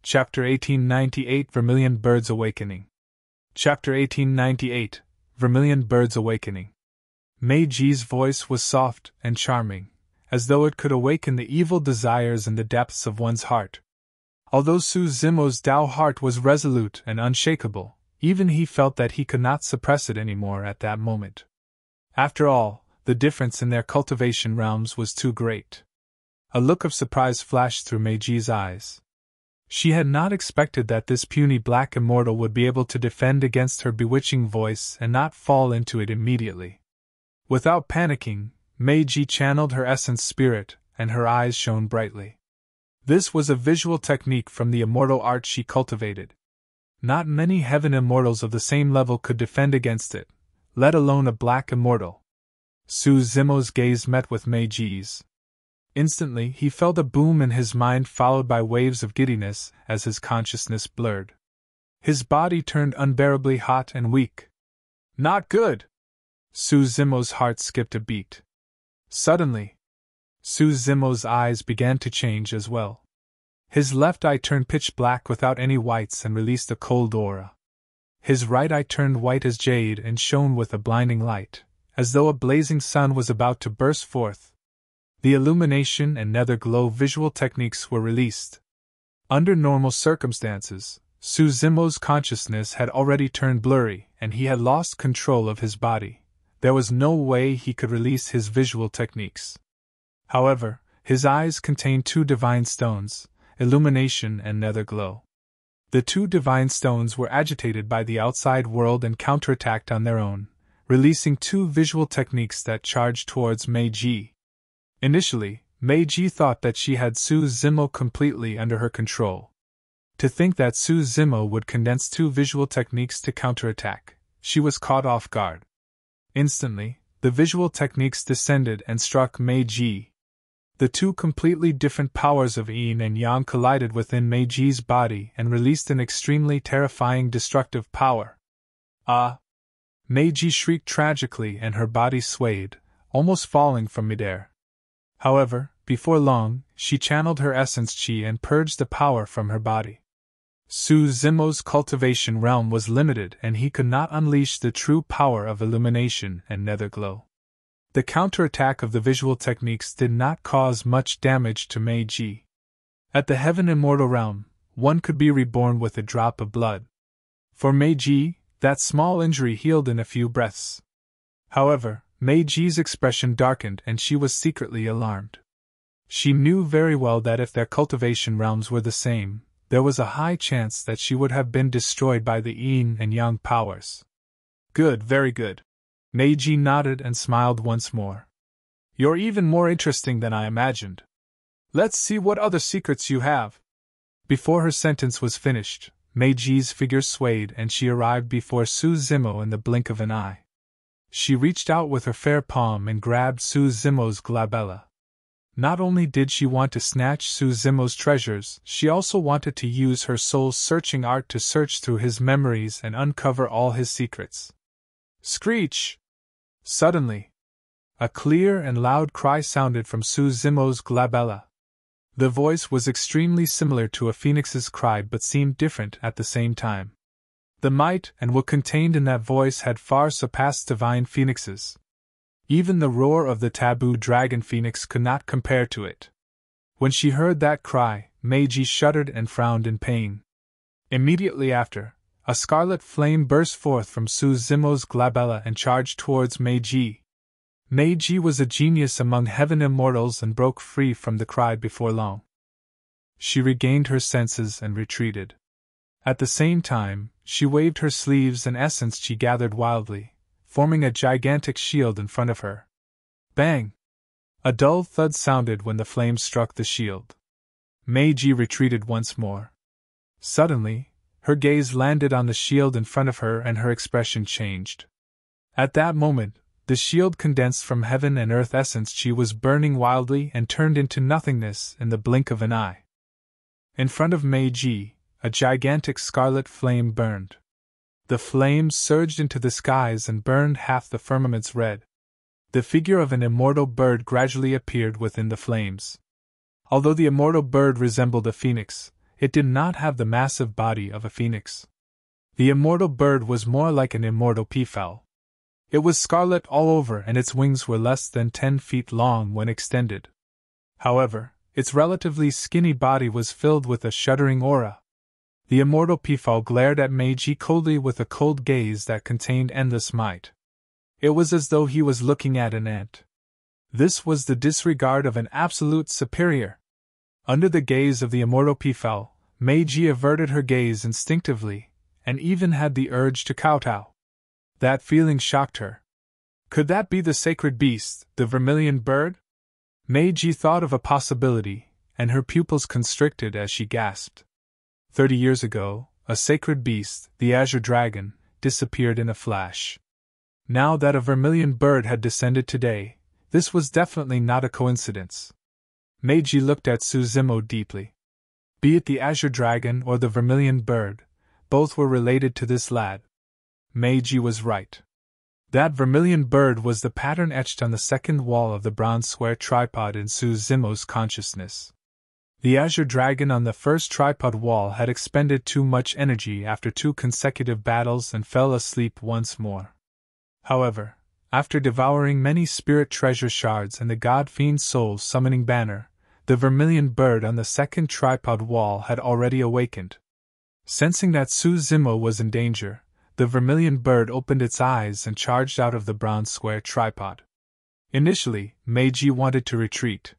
Chapter 1898 Vermilion Birds Awakening. Chapter 1898 Vermilion Birds Awakening. Meiji's voice was soft and charming, as though it could awaken the evil desires in the depths of one's heart. Although Su Zimo's Tao heart was resolute and unshakable, even he felt that he could not suppress it anymore at that moment. After all, the difference in their cultivation realms was too great. A look of surprise flashed through Meiji's eyes. She had not expected that this puny black immortal would be able to defend against her bewitching voice and not fall into it immediately. Without panicking, Meiji channeled her essence spirit, and her eyes shone brightly. This was a visual technique from the immortal art she cultivated. Not many heaven immortals of the same level could defend against it, let alone a black immortal. Su Zimo's gaze met with Meiji's. Instantly he felt a boom in his mind followed by waves of giddiness as his consciousness blurred. His body turned unbearably hot and weak. Not good! Su Zimo's heart skipped a beat. Suddenly, Su Zimo's eyes began to change as well. His left eye turned pitch black without any whites and released a cold aura. His right eye turned white as jade and shone with a blinding light, as though a blazing sun was about to burst forth. The illumination and nether glow visual techniques were released. Under normal circumstances, Su Zimo's consciousness had already turned blurry and he had lost control of his body. There was no way he could release his visual techniques. However, his eyes contained two divine stones, illumination and nether glow. The two divine stones were agitated by the outside world and counterattacked on their own, releasing two visual techniques that charged towards Meiji. Initially, Meiji thought that she had Su Zimo completely under her control. To think that Su Zimo would condense two visual techniques to counterattack, she was caught off guard. Instantly, the visual techniques descended and struck Meiji. The two completely different powers of Yin and Yang collided within Meiji's body and released an extremely terrifying destructive power. Ah! Meiji shrieked tragically and her body swayed, almost falling from midair. However, before long, she channeled her essence chi and purged the power from her body. Su Zimo's cultivation realm was limited and he could not unleash the true power of illumination and nether glow. The counterattack of the visual techniques did not cause much damage to Meiji. At the Heaven Immortal realm, one could be reborn with a drop of blood. For Meiji, that small injury healed in a few breaths. However, Meiji's expression darkened and she was secretly alarmed. She knew very well that if their cultivation realms were the same, there was a high chance that she would have been destroyed by the Yin and Yang powers. Good, very good. Meiji nodded and smiled once more. You're even more interesting than I imagined. Let's see what other secrets you have. Before her sentence was finished, Meiji's figure swayed and she arrived before Su Zimo in the blink of an eye. She reached out with her fair palm and grabbed Su Zimo's glabella. Not only did she want to snatch Su Zimo's treasures, she also wanted to use her soul-searching art to search through his memories and uncover all his secrets. Screech! Suddenly, a clear and loud cry sounded from Su Zimo's glabella. The voice was extremely similar to a phoenix's cry but seemed different at the same time. The might and will contained in that voice had far surpassed divine phoenixes. Even the roar of the taboo dragon phoenix could not compare to it. When she heard that cry, Meiji shuddered and frowned in pain. Immediately after, a scarlet flame burst forth from Su Zimo's glabella and charged towards Meiji. Meiji was a genius among heaven immortals and broke free from the cry before long. She regained her senses and retreated. At the same time, she waved her sleeves and essence she gathered wildly, forming a gigantic shield in front of her. Bang! A dull thud sounded when the flames struck the shield. Meiji retreated once more. Suddenly, her gaze landed on the shield in front of her and her expression changed. At that moment, the shield condensed from heaven and earth essence chi was burning wildly and turned into nothingness in the blink of an eye. In front of Meiji, a gigantic scarlet flame burned. The flames surged into the skies and burned half the firmament's red. The figure of an immortal bird gradually appeared within the flames. Although the immortal bird resembled a phoenix, it did not have the massive body of a phoenix. The immortal bird was more like an immortal peafowl. It was scarlet all over and its wings were less than 10 feet long when extended. However, its relatively skinny body was filled with a shuddering aura. The immortal peafowl glared at Meiji coldly with a cold gaze that contained endless might. It was as though he was looking at an ant. This was the disregard of an absolute superior. Under the gaze of the immortal peafowl, Meiji averted her gaze instinctively, and even had the urge to kowtow. That feeling shocked her. Could that be the sacred beast, the Vermilion bird? Meiji thought of a possibility, and her pupils constricted as she gasped. 30 years ago, a sacred beast, the azure dragon, disappeared in a flash. Now that a Vermilion bird had descended today, this was definitely not a coincidence. Meiji looked at Suzumo deeply. Be it the azure dragon or the Vermilion bird, both were related to this lad. Meiji was right. That Vermilion bird was the pattern etched on the second wall of the bronze square tripod in Suzumo's consciousness. The azure dragon on the first tripod wall had expended too much energy after 2 consecutive battles and fell asleep once more. However, after devouring many spirit treasure shards and the god-fiend soul summoning banner, the Vermilion bird on the second tripod wall had already awakened. Sensing that Suzumo was in danger, the Vermilion bird opened its eyes and charged out of the bronze square tripod. Initially, Meiji wanted to retreat.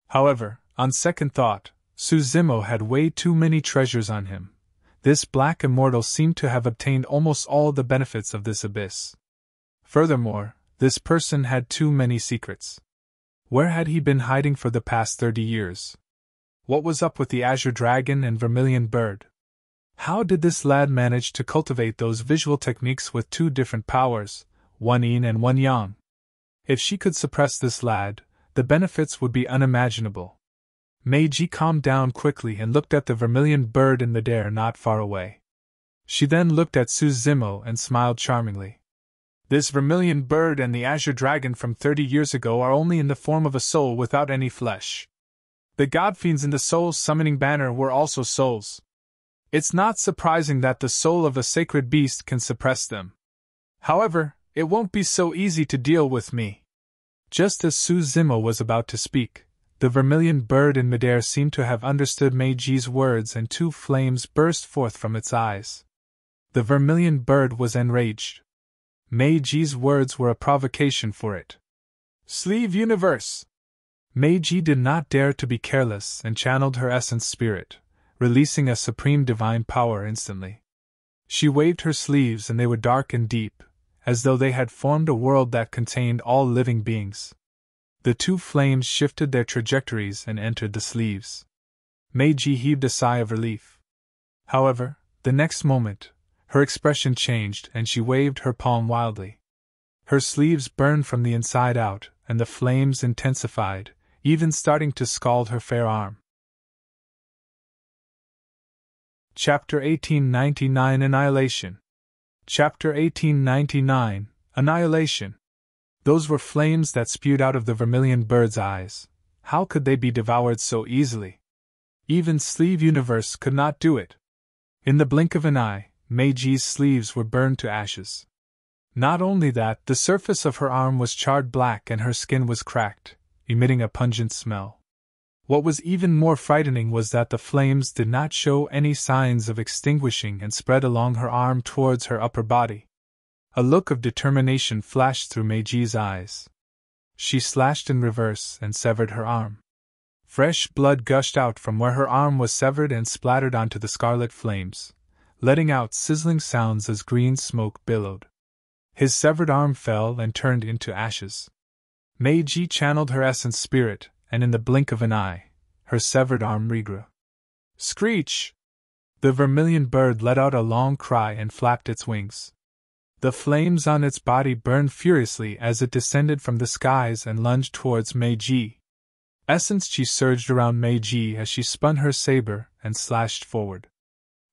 However, on second thought, Suzumo had way too many treasures on him. This black immortal seemed to have obtained almost all the benefits of this abyss. Furthermore, this person had too many secrets. Where had he been hiding for the past 30 years? What was up with the azure dragon and Vermilion bird? How did this lad manage to cultivate those visual techniques with 2 different powers, one yin and one yang? If she could suppress this lad, the benefits would be unimaginable. Meiji calmed down quickly and looked at the Vermilion bird in the dare not far away. She then looked at Suzumo and smiled charmingly. This Vermilion bird and the azure dragon from 30 years ago are only in the form of a soul without any flesh. The godfiends in the soul summoning banner were also souls. It's not surprising that the soul of a sacred beast can suppress them. However, it won't be so easy to deal with me. Just as Suzumo was about to speak, the Vermilion bird in midair seemed to have understood Meiji's words and 2 flames burst forth from its eyes. The Vermilion bird was enraged. Meiji's words were a provocation for it. Sleeve universe! Meiji did not dare to be careless and channeled her essence spirit, releasing a supreme divine power instantly. She waved her sleeves and they were dark and deep, as though they had formed a world that contained all living beings. The 2 flames shifted their trajectories and entered the sleeves. Meiji heaved a sigh of relief. However, the next moment, her expression changed and she waved her palm wildly. Her sleeves burned from the inside out, and the flames intensified, even starting to scald her fair arm. Chapter 1899 Annihilation. Chapter 1899 Annihilation. Those were flames that spewed out of the Vermilion bird's eyes. How could they be devoured so easily? Even Sleeve Universe could not do it. In the blink of an eye, Meiji's sleeves were burned to ashes. Not only that, the surface of her arm was charred black and her skin was cracked, emitting a pungent smell. What was even more frightening was that the flames did not show any signs of extinguishing and spread along her arm towards her upper body. A look of determination flashed through Meiji's eyes. She slashed in reverse and severed her arm. Fresh blood gushed out from where her arm was severed and splattered onto the scarlet flames, letting out sizzling sounds as green smoke billowed. His severed arm fell and turned into ashes. Meiji channeled her essence spirit, and in the blink of an eye, her severed arm regrew. Screech! The Vermilion bird let out a long cry and flapped its wings. The flames on its body burned furiously as it descended from the skies and lunged towards Meiji. Essence chi surged around Meiji as she spun her saber and slashed forward.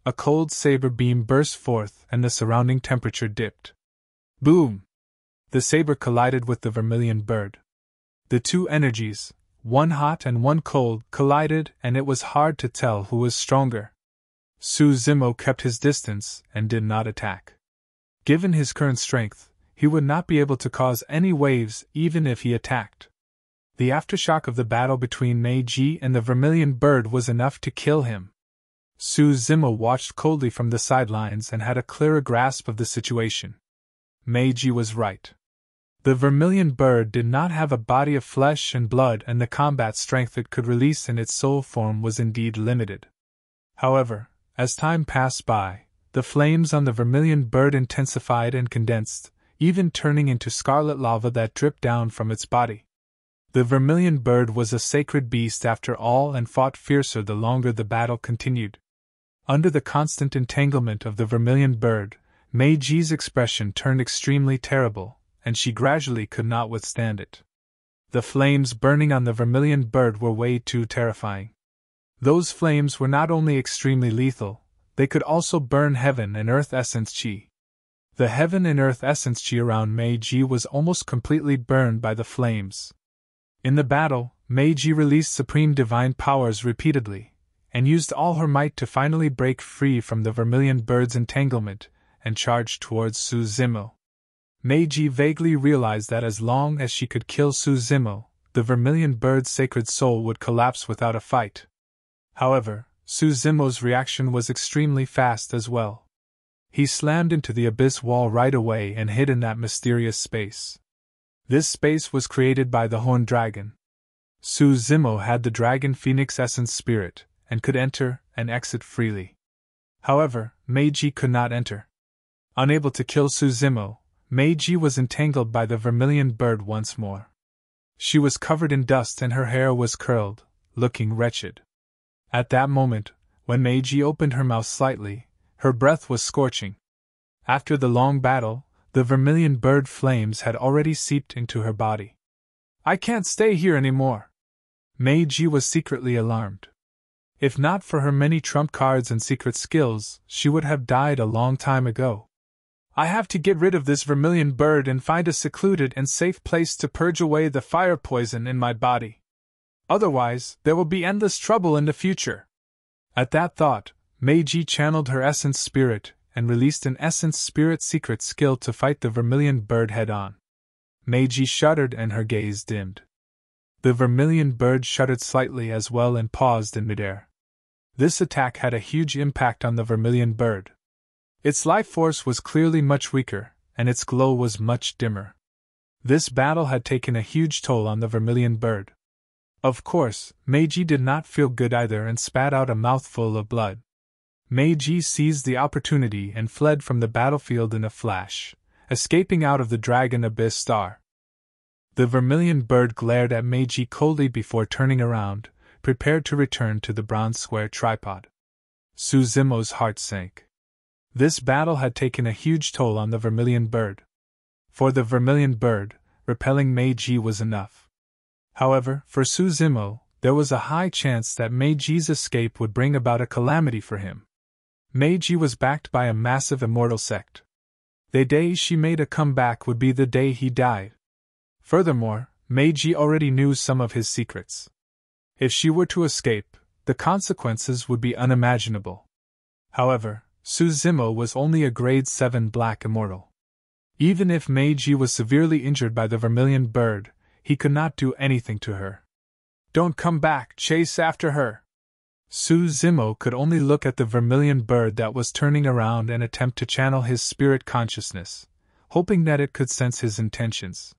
A cold saber beam burst forth and the surrounding temperature dipped. Boom! The saber collided with the Vermilion bird. The 2 energies, one hot and one cold, collided, and it was hard to tell who was stronger. Suzumo kept his distance and did not attack. Given his current strength, he would not be able to cause any waves even if he attacked. The aftershock of the battle between Meiji and the Vermilion Bird was enough to kill him. Suzumo watched coldly from the sidelines and had a clearer grasp of the situation. Meiji was right. The Vermilion Bird did not have a body of flesh and blood, and the combat strength it could release in its soul form was indeed limited. However, as time passed by, the flames on the Vermilion Bird intensified and condensed, even turning into scarlet lava that dripped down from its body. The Vermilion Bird was a sacred beast after all and fought fiercer the longer the battle continued. Under the constant entanglement of the Vermilion Bird, Meiji's expression turned extremely terrible, and she gradually could not withstand it. The flames burning on the Vermilion Bird were way too terrifying. Those flames were not only extremely lethal, they could also burn heaven and earth essence chi. The heaven and earth essence chi around Meiji was almost completely burned by the flames. In the battle, Meiji released supreme divine powers repeatedly, and used all her might to finally break free from the Vermilion Bird's entanglement, and charged towards Suzumo. Meiji vaguely realized that as long as she could kill Suzumo, the Vermilion Bird's sacred soul would collapse without a fight. However, Suzumo's reaction was extremely fast as well. He slammed into the abyss wall right away and hid in that mysterious space. This space was created by the Horned Dragon. Suzumo had the Dragon Phoenix Essence Spirit, and could enter and exit freely. However, Meiji could not enter. Unable to kill Suzumo, Meiji was entangled by the Vermilion Bird once more. She was covered in dust and her hair was curled, looking wretched. At that moment, when Meiji opened her mouth slightly, her breath was scorching. After the long battle, the Vermilion Bird flames had already seeped into her body. "I can't stay here anymore." Meiji was secretly alarmed. If not for her many trump cards and secret skills, she would have died a long time ago. "I have to get rid of this Vermilion Bird and find a secluded and safe place to purge away the fire poison in my body. Otherwise, there will be endless trouble in the future." At that thought, Meiji channeled her essence spirit and released an essence spirit secret skill to fight the Vermilion Bird head-on. Meiji shuddered and her gaze dimmed. The Vermilion Bird shuddered slightly as well and paused in midair. This attack had a huge impact on the Vermilion Bird. Its life force was clearly much weaker, and its glow was much dimmer. This battle had taken a huge toll on the Vermilion Bird. Of course, Meiji did not feel good either and spat out a mouthful of blood. Meiji seized the opportunity and fled from the battlefield in a flash, escaping out of the Dragon Abyss Star. The Vermilion Bird glared at Meiji coldly before turning around, prepared to return to the bronze square tripod. Suzumo's heart sank. This battle had taken a huge toll on the Vermilion Bird. For the Vermilion Bird, repelling Meiji was enough. However, for Suzumo, there was a high chance that Meiji's escape would bring about a calamity for him. Meiji was backed by a massive immortal sect. The day she made a comeback would be the day he died. Furthermore, Meiji already knew some of his secrets. If she were to escape, the consequences would be unimaginable. However, Suzumo was only a grade 7 black immortal. Even if Meiji was severely injured by the Vermilion Bird, he could not do anything to her. "Don't come back, chase after her." Suzumo could only look at the Vermilion Bird that was turning around and attempt to channel his spirit consciousness, hoping that it could sense his intentions.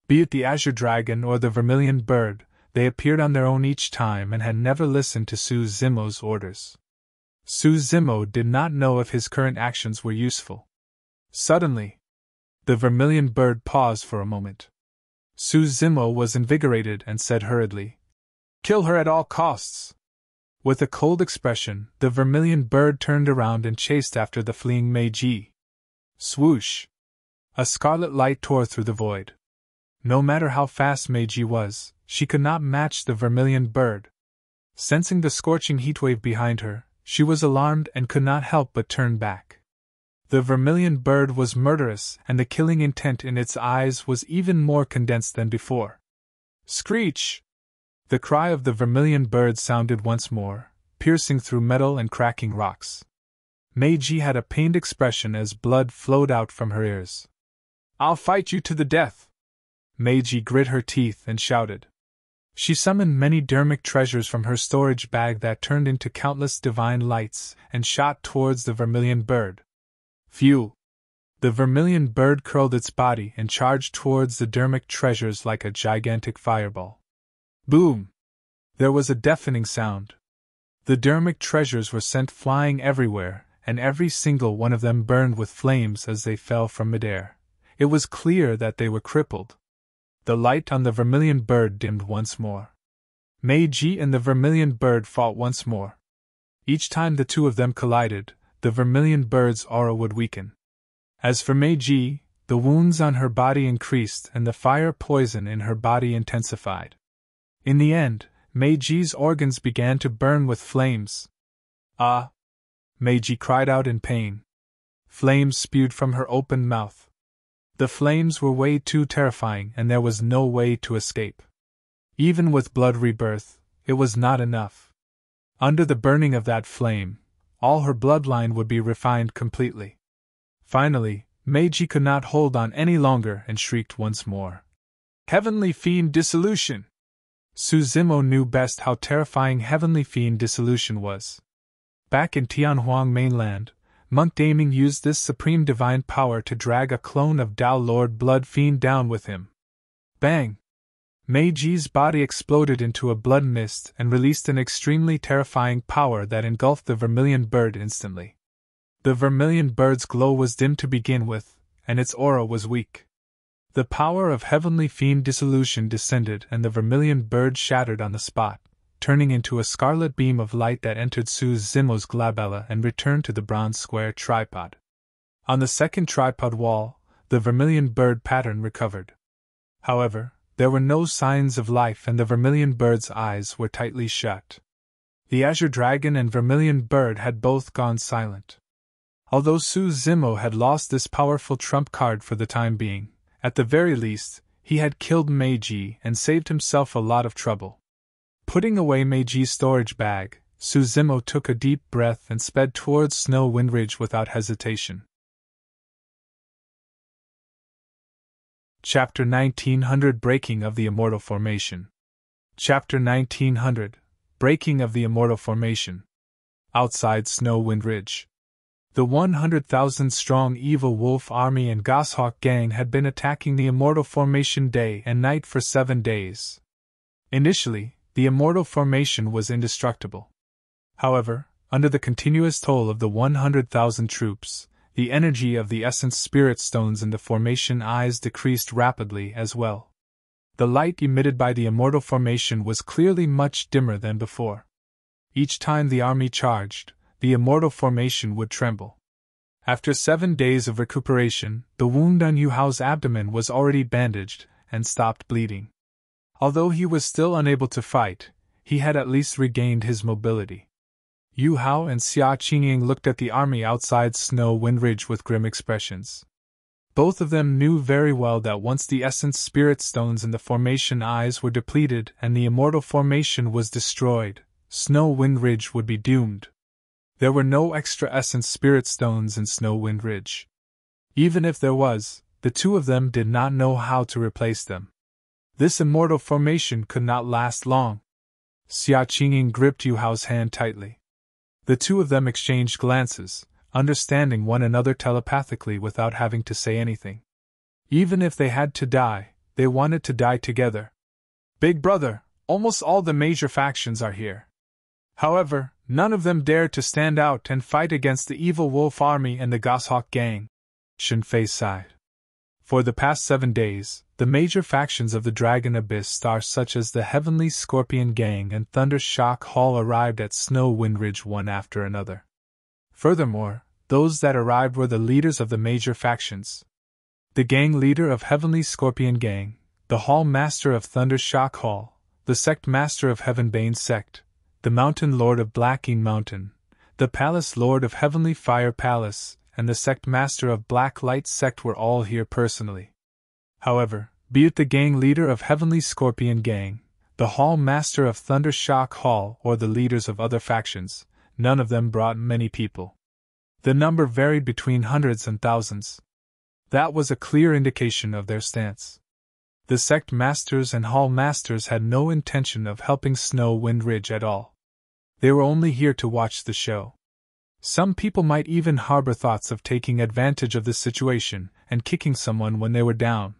Be it the Azure Dragon or the Vermilion Bird, they appeared on their own each time and had never listened to Suzumo's orders. Suzumo did not know if his current actions were useful. Suddenly, the Vermilion Bird paused for a moment. Suzumo was invigorated and said hurriedly, "Kill her at all costs." With a cold expression, the Vermilion Bird turned around and chased after the fleeing Meiji. Swoosh! A scarlet light tore through the void. No matter how fast Meiji was, she could not match the Vermilion Bird. Sensing the scorching heatwave behind her, she was alarmed and could not help but turn back. The Vermilion Bird was murderous, and the killing intent in its eyes was even more condensed than before. Screech! The cry of the vermilion bird sounded once more, piercing through metal and cracking rocks. Meiji had a pained expression as blood flowed out from her ears. "I'll fight you to the death!" Meiji grit her teeth and shouted. She summoned many dermic treasures from her storage bag that turned into countless divine lights and shot towards the vermilion bird. Phew! The vermilion bird curled its body and charged towards the dermic treasures like a gigantic fireball. Boom! There was a deafening sound. The dermic treasures were sent flying everywhere, and every single one of them burned with flames as they fell from midair. It was clear that they were crippled. The light on the vermilion bird dimmed once more. Meiji and the vermilion bird fought once more. Each time the two of them collided, the vermilion bird's aura would weaken. As for Meiji, the wounds on her body increased and the fire poison in her body intensified. In the end, Meiji's organs began to burn with flames. "Ah!" Meiji cried out in pain. Flames spewed from her open mouth. The flames were way too terrifying and there was no way to escape. Even with blood rebirth, it was not enough. Under the burning of that flame, all her bloodline would be refined completely. Finally, Meiji could not hold on any longer and shrieked once more. "Heavenly Fiend Dissolution!" Suzimo knew best how terrifying Heavenly Fiend Dissolution was. Back in Tianhuang mainland, Monk Daming used this supreme divine power to drag a clone of Tao Lord Blood Fiend down with him. Bang! Meiji's body exploded into a blood mist and released an extremely terrifying power that engulfed the vermilion bird instantly. The vermilion bird's glow was dim to begin with, and its aura was weak. The power of Heavenly Fiend Dissolution descended and the vermilion bird shattered on the spot, turning into a scarlet beam of light that entered Suzimo's glabella and returned to the bronze square tripod. On the second tripod wall, the vermilion bird pattern recovered. However, there were no signs of life and the vermilion bird's eyes were tightly shut. The azure dragon and vermilion bird had both gone silent. Although Suzimo had lost this powerful trump card for the time being, at the very least, he had killed Meiji and saved himself a lot of trouble. Putting away Meiji's storage bag, Suzimo took a deep breath and sped towards Snow Wind Ridge without hesitation. Chapter 1900 Breaking of the Immortal Formation. Chapter 1900 Breaking of the Immortal Formation. Outside Snow Wind Ridge. The 100,000-strong Evil Wolf Army and Goshawk Gang had been attacking the Immortal Formation day and night for 7 days. Initially, the Immortal Formation was indestructible. However, under the continuous toll of the 100,000 troops, the energy of the Essence Spirit Stones in the Formation Eyes decreased rapidly as well. The light emitted by the Immortal Formation was clearly much dimmer than before. Each time the army charged, the Immortal Formation would tremble. After 7 days of recuperation, the wound on Yu Hao's abdomen was already bandaged and stopped bleeding. Although he was still unable to fight, he had at least regained his mobility. Yu Hao and Xia Qingying looked at the army outside Snow Wind Ridge with grim expressions. Both of them knew very well that once the Essence Spirit Stones in the Formation Eyes were depleted and the Immortal Formation was destroyed, Snow Wind Ridge would be doomed. There were no extra Essence Spirit Stones in Snow Wind Ridge. Even if there was, the two of them did not know how to replace them. This Immortal Formation could not last long. Xia Qingying gripped Yu Hao's hand tightly. The two of them exchanged glances, understanding one another telepathically without having to say anything. Even if they had to die, they wanted to die together. "Big brother, almost all the major factions are here. However, none of them dare to stand out and fight against the Evil Wolf Army and the Goshawk Gang," Shenfei sighed. For the past 7 days, the major factions of the Dragon Abyss Star such as the Heavenly Scorpion Gang and Thunder Shock Hall arrived at Snow Wind Ridge one after another. Furthermore, those that arrived were the leaders of the major factions. The gang leader of Heavenly Scorpion Gang, the Hall Master of Thunder Shock Hall, the Sect Master of Heavenbane Sect, the Mountain Lord of Blacking Mountain, the Palace Lord of Heavenly Fire Palace, and the Sect Master of Black Light Sect were all here personally. However, be it the gang leader of Heavenly Scorpion Gang, The Hall Master of Thundershock Hall or the leaders of other factions, none of them brought many people. The number varied between hundreds and thousands. That was a clear indication of their stance. The sect masters and hall masters had no intention of helping Snow Wind Ridge at all. They were only here to watch the show. Some people might even harbor thoughts of taking advantage of the situation and kicking someone when they were down.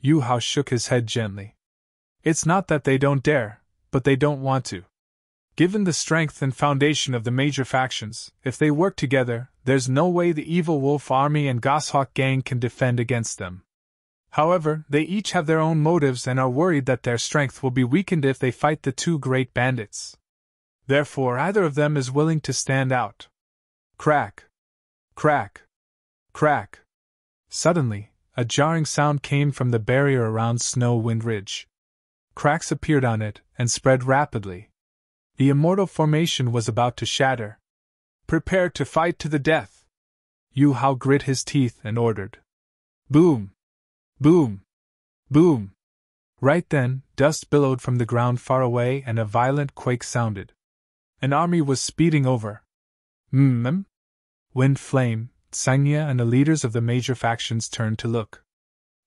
Yu Hao shook his head gently. It's not that they don't dare, but they don't want to. Given the strength and foundation of the major factions, if they work together, there's no way the Evil Wolf Army and Goshawk Gang can defend against them. However, they each have their own motives and are worried that their strength will be weakened if they fight the two great bandits. Therefore, either of them is willing to stand out. Crack! Crack! Crack! Suddenly, a jarring sound came from the barrier around Snow Wind Ridge. Cracks appeared on it and spread rapidly. The Immortal formation was about to shatter. Prepare to fight to the death! Yu Hao grit his teeth and ordered. Boom! Boom! Boom! Right then, dust billowed from the ground far away and a violent quake sounded. An army was speeding over. Wind Flame, Sangya and the leaders of the major factions turned to look.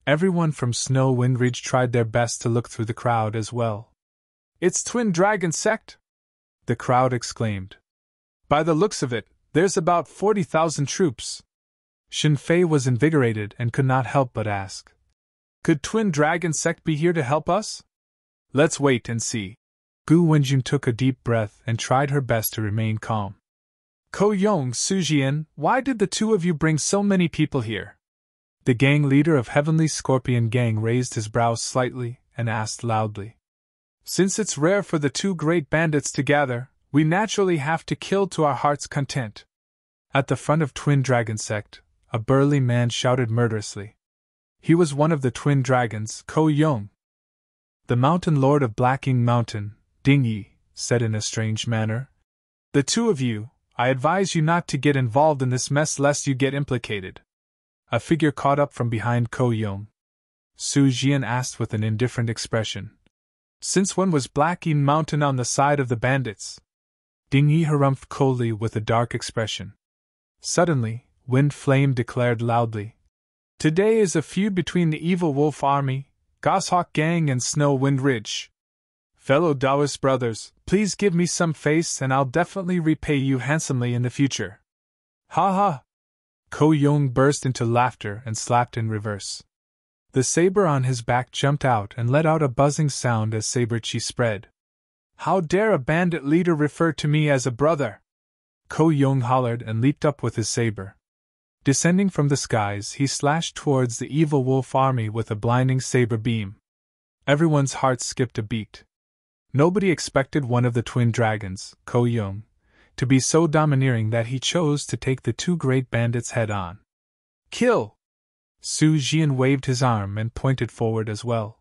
Everyone from Snow Wind Ridge tried their best to look through the crowd as well. It's Twin Dragon Sect! The crowd exclaimed. By the looks of it, there's about 40,000 troops. Shin Fei was invigorated and could not help but ask. Could Twin Dragon Sect be here to help us? Let's wait and see. Gu Wenjun took a deep breath and tried her best to remain calm. Ko Yong, Su Jian, why did the two of you bring so many people here? The gang leader of Heavenly Scorpion Gang raised his brows slightly and asked loudly. Since it's rare for the two great bandits to gather, we naturally have to kill to our heart's content. At the front of Twin Dragon Sect, a burly man shouted murderously. He was one of the twin dragons, Ko Yong. The Mountain Lord of Blacking Mountain, Ding Yi, said in a strange manner. The two of you, I advise you not to get involved in this mess lest you get implicated. A figure caught up from behind Ko Yong. Su Jian asked with an indifferent expression. Since when was Blacking Mountain on the side of the bandits? Ding Yi harumphed coldly with a dark expression. Suddenly, Wind Flame declared loudly. Today is a feud between the Evil Wolf Army, Goshawk Gang and Snow Wind Ridge. Fellow Taoist brothers, please give me some face and I'll definitely repay you handsomely in the future. Ha ha! Ko Yong burst into laughter and slapped in reverse. The saber on his back jumped out and let out a buzzing sound as saber chi spread. How dare a bandit leader refer to me as a brother? Ko Yong hollered and leaped up with his saber. Descending from the skies, he slashed towards the Evil Wolf Army with a blinding saber beam. Everyone's heart skipped a beat. Nobody expected one of the twin dragons, Ko Yong, to be so domineering that he chose to take the two great bandits head-on. Kill! Su Jian waved his arm and pointed forward as well.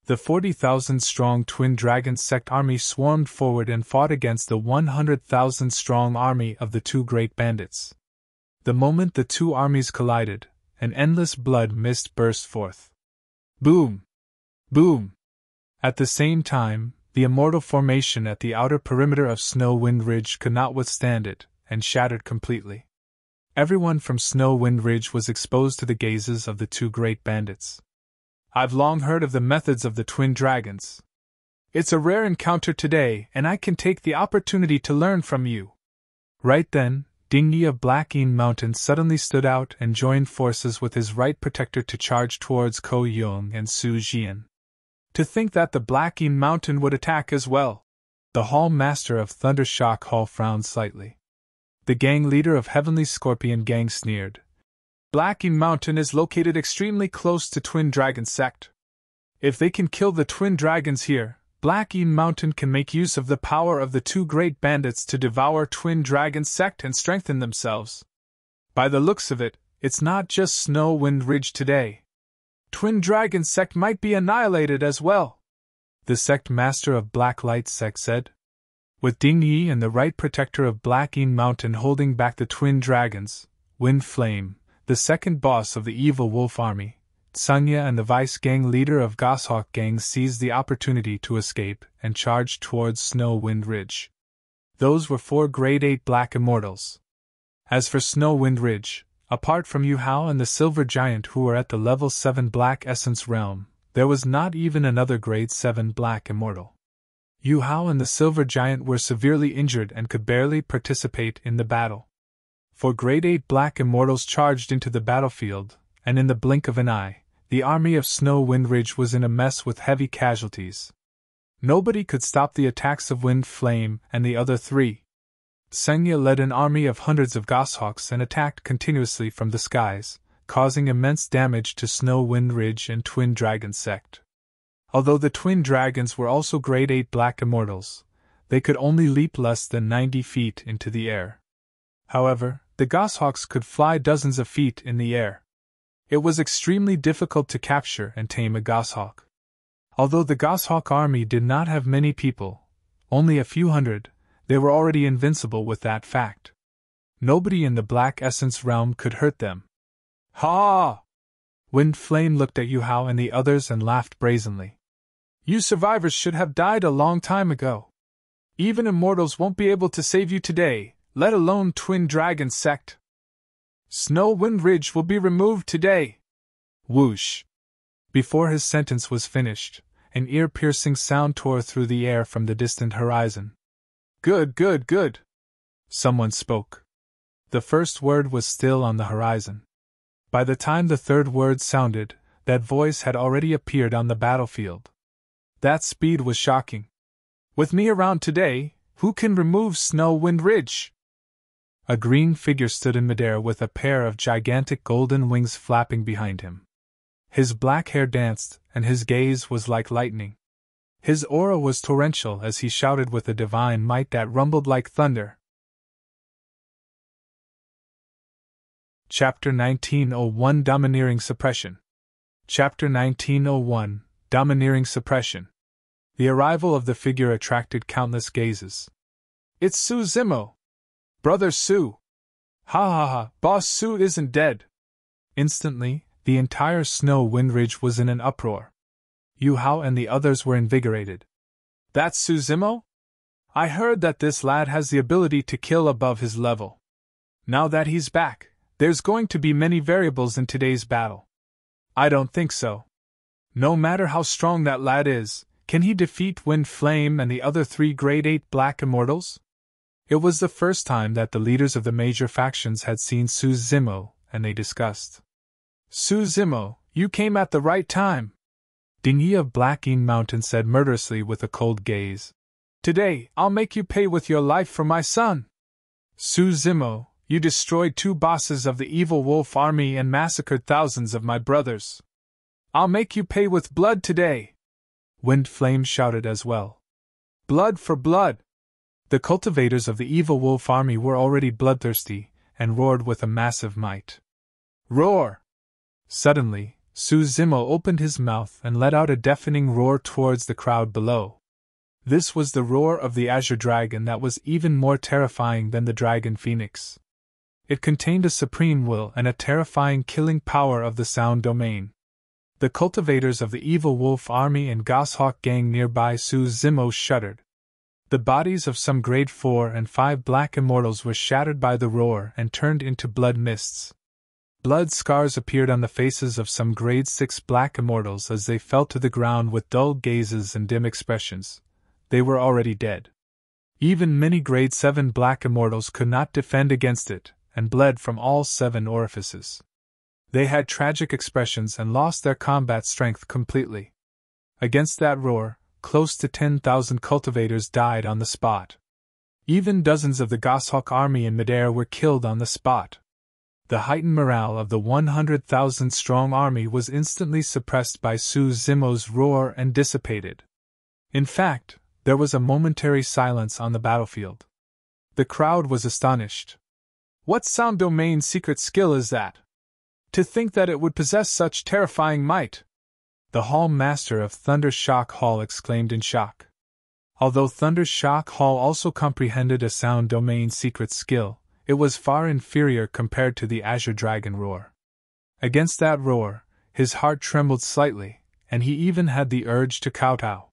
The 40,000-strong Twin Dragon Sect army swarmed forward and fought against the 100,000-strong army of the two great bandits. The moment the two armies collided, an endless blood mist burst forth. Boom! Boom! At the same time, the Immortal formation at the outer perimeter of Snow Wind Ridge could not withstand it, and shattered completely. Everyone from Snow Wind Ridge was exposed to the gazes of the two great bandits. I've long heard of the methods of the twin dragons. It's a rare encounter today, and I can take the opportunity to learn from you. Right then, Ding Yi of Blacking Mountain suddenly stood out and joined forces with his right protector to charge towards Ko Yong and Su Jian. To think that the Blacking Mountain would attack as well! The Hall Master of Thundershock Hall frowned slightly. The gang leader of Heavenly Scorpion Gang sneered. Blacking Mountain is located extremely close to Twin Dragon Sect. If they can kill the twin dragons here, Blacking Mountain can make use of the power of the two great bandits to devour Twin Dragon Sect and strengthen themselves. By the looks of it, it's not just Snow Wind Ridge today. Twin Dragon Sect might be annihilated as well, the Sect Master of Blacklight Sect said. With Ding Yi and the right protector of Blacking Mountain holding back the twin dragons, Wind Flame, the second boss of the Evil Wolf Army, Sungya and the vice-gang leader of Goshawk Gang seized the opportunity to escape and charged towards Snow Wind Ridge. Those were 4 Grade 8 Black Immortals. As for Snow Wind Ridge, apart from Yu Hao and the Silver Giant who were at the level 7 Black Essence realm, there was not even another Grade 7 Black Immortal. Yu Hao and the Silver Giant were severely injured and could barely participate in the battle. 4 Grade 8 Black Immortals charged into the battlefield, and in the blink of an eye, the army of Snow Wind Ridge was in a mess with heavy casualties. Nobody could stop the attacks of Wind Flame and the other 3. Sungya led an army of hundreds of goshawks and attacked continuously from the skies, causing immense damage to Snow Wind Ridge and Twin Dragon Sect. Although the Twin Dragons were also Grade 8 Black Immortals, they could only leap less than 90 feet into the air. However, the goshawks could fly dozens of feet in the air. It was extremely difficult to capture and tame a goshawk. Although the goshawk army did not have many people, only a few hundred, they were already invincible with that fact. Nobody in the Black Essence realm could hurt them. Ha! Wind Flame looked at Yu Hao and the others and laughed brazenly. You survivors should have died a long time ago. Even immortals won't be able to save you today, let alone Twin Dragon Sect. Snow Wind Ridge will be removed today. Whoosh! Before his sentence was finished, an ear-piercing sound tore through the air from the distant horizon. Good, good, good! Someone spoke. The first word was still on the horizon. By the time the third word sounded, that voice had already appeared on the battlefield. That speed was shocking. With me around today, who can remove Snow Wind Ridge? A green figure stood in midair with a pair of gigantic golden wings flapping behind him. His black hair danced, and his gaze was like lightning. His aura was torrential as he shouted with a divine might that rumbled like thunder. Chapter 1901 Domineering Suppression. Chapter 1901 Domineering Suppression. The arrival of the figure attracted countless gazes. It's Su Zimo! Brother Su! Ha ha ha, Boss Su isn't dead! Instantly, the entire Snow Wind Ridge was in an uproar. Yu Hao and the others were invigorated. That's Su Zimo? I heard that this lad has the ability to kill above his level. Now that he's back, there's going to be many variables in today's battle. I don't think so. No matter how strong that lad is, can he defeat Wind Flame and the other 3 Grade 8 Black Immortals? It was the first time that the leaders of the major factions had seen Su Zimo, and they discussed. Su Zimo, you came at the right time. Dingyi of Blackeen Mountain said murderously with a cold gaze. Today, I'll make you pay with your life for my son. Su Zimo, you destroyed 2 bosses of the evil wolf army and massacred thousands of my brothers. I'll make you pay with blood today. Wind Flame shouted as well. Blood for blood! The cultivators of the evil wolf army were already bloodthirsty, and roared with a massive might. Roar! Suddenly, Su Zimo opened his mouth and let out a deafening roar towards the crowd below. This was the roar of the Azure Dragon that was even more terrifying than the Dragon Phoenix. It contained a supreme will and a terrifying killing power of the sound domain. The cultivators of the evil wolf army and Goshawk Gang nearby Su Zimo shuddered. The bodies of some Grade 4 and 5 Black Immortals were shattered by the roar and turned into blood mists. Blood scars appeared on the faces of some Grade 6 Black Immortals as they fell to the ground with dull gazes and dim expressions. They were already dead. Even many Grade 7 Black Immortals could not defend against it, and bled from all 7 orifices. They had tragic expressions and lost their combat strength completely. Against that roar, close to 10,000 cultivators died on the spot. Even dozens of the Goshawk army in midair were killed on the spot. The heightened morale of the 100,000-strong army was instantly suppressed by Su Zimo's roar and dissipated. In fact, there was a momentary silence on the battlefield. The crowd was astonished. What sound domain secret skill is that? To think that it would possess such terrifying might! The Hall Master of Thunder Shock Hall exclaimed in shock. Although Thunder Shock Hall also comprehended a sound domain secret skill, it was far inferior compared to the Azure Dragon roar. Against that roar, His heart trembled slightly, and he even had the urge to kowtow.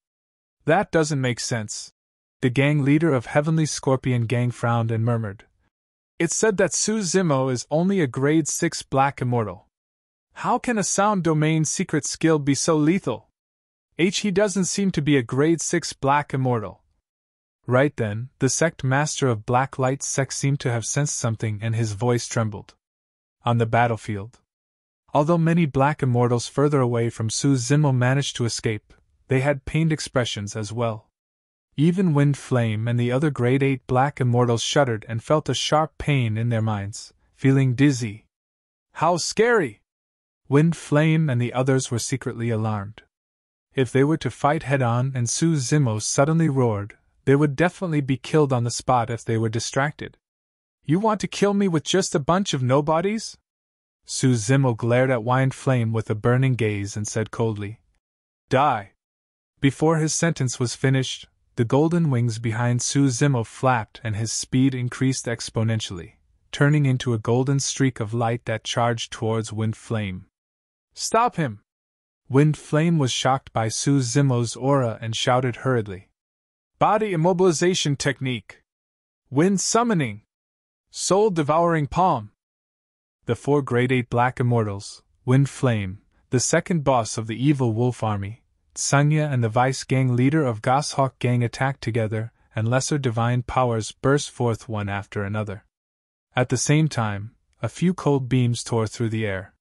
That doesn't make sense. The gang leader of Heavenly Scorpion Gang frowned and murmured. It's said that Su Zimo is only a grade 6 black immortal. How can a sound domain secret skill be so lethal? He doesn't seem to be a grade 6 black immortal. Right then, the sect master of Black Light Sect seemed to have sensed something and his voice trembled. On the battlefield. Although many black immortals further away from Su Zimo managed to escape, they had pained expressions as well. Even Wind Flame and the other grade 8 black immortals shuddered and felt a sharp pain in their minds, feeling dizzy. How scary! Wind Flame and the others were secretly alarmed. If they were to fight head-on and Su Zimo suddenly roared, they would definitely be killed on the spot if they were distracted. You want to kill me with just a bunch of nobodies? Su Zimo glared at Wind Flame with a burning gaze and said coldly. Die! Before his sentence was finished, the golden wings behind Su Zimo flapped and his speed increased exponentially, turning into a golden streak of light that charged towards Wind Flame. Stop him! Wind Flame was shocked by Su Zimo's aura and shouted hurriedly. Body immobilization technique! Wind summoning! Soul devouring palm! The 4 grade 8 black immortals, Wind Flame, the second boss of the evil wolf army, Sanya and the vice gang leader of Goshawk Gang attacked together, and lesser divine powers burst forth one after another. At the same time, a few cold beams tore through the air.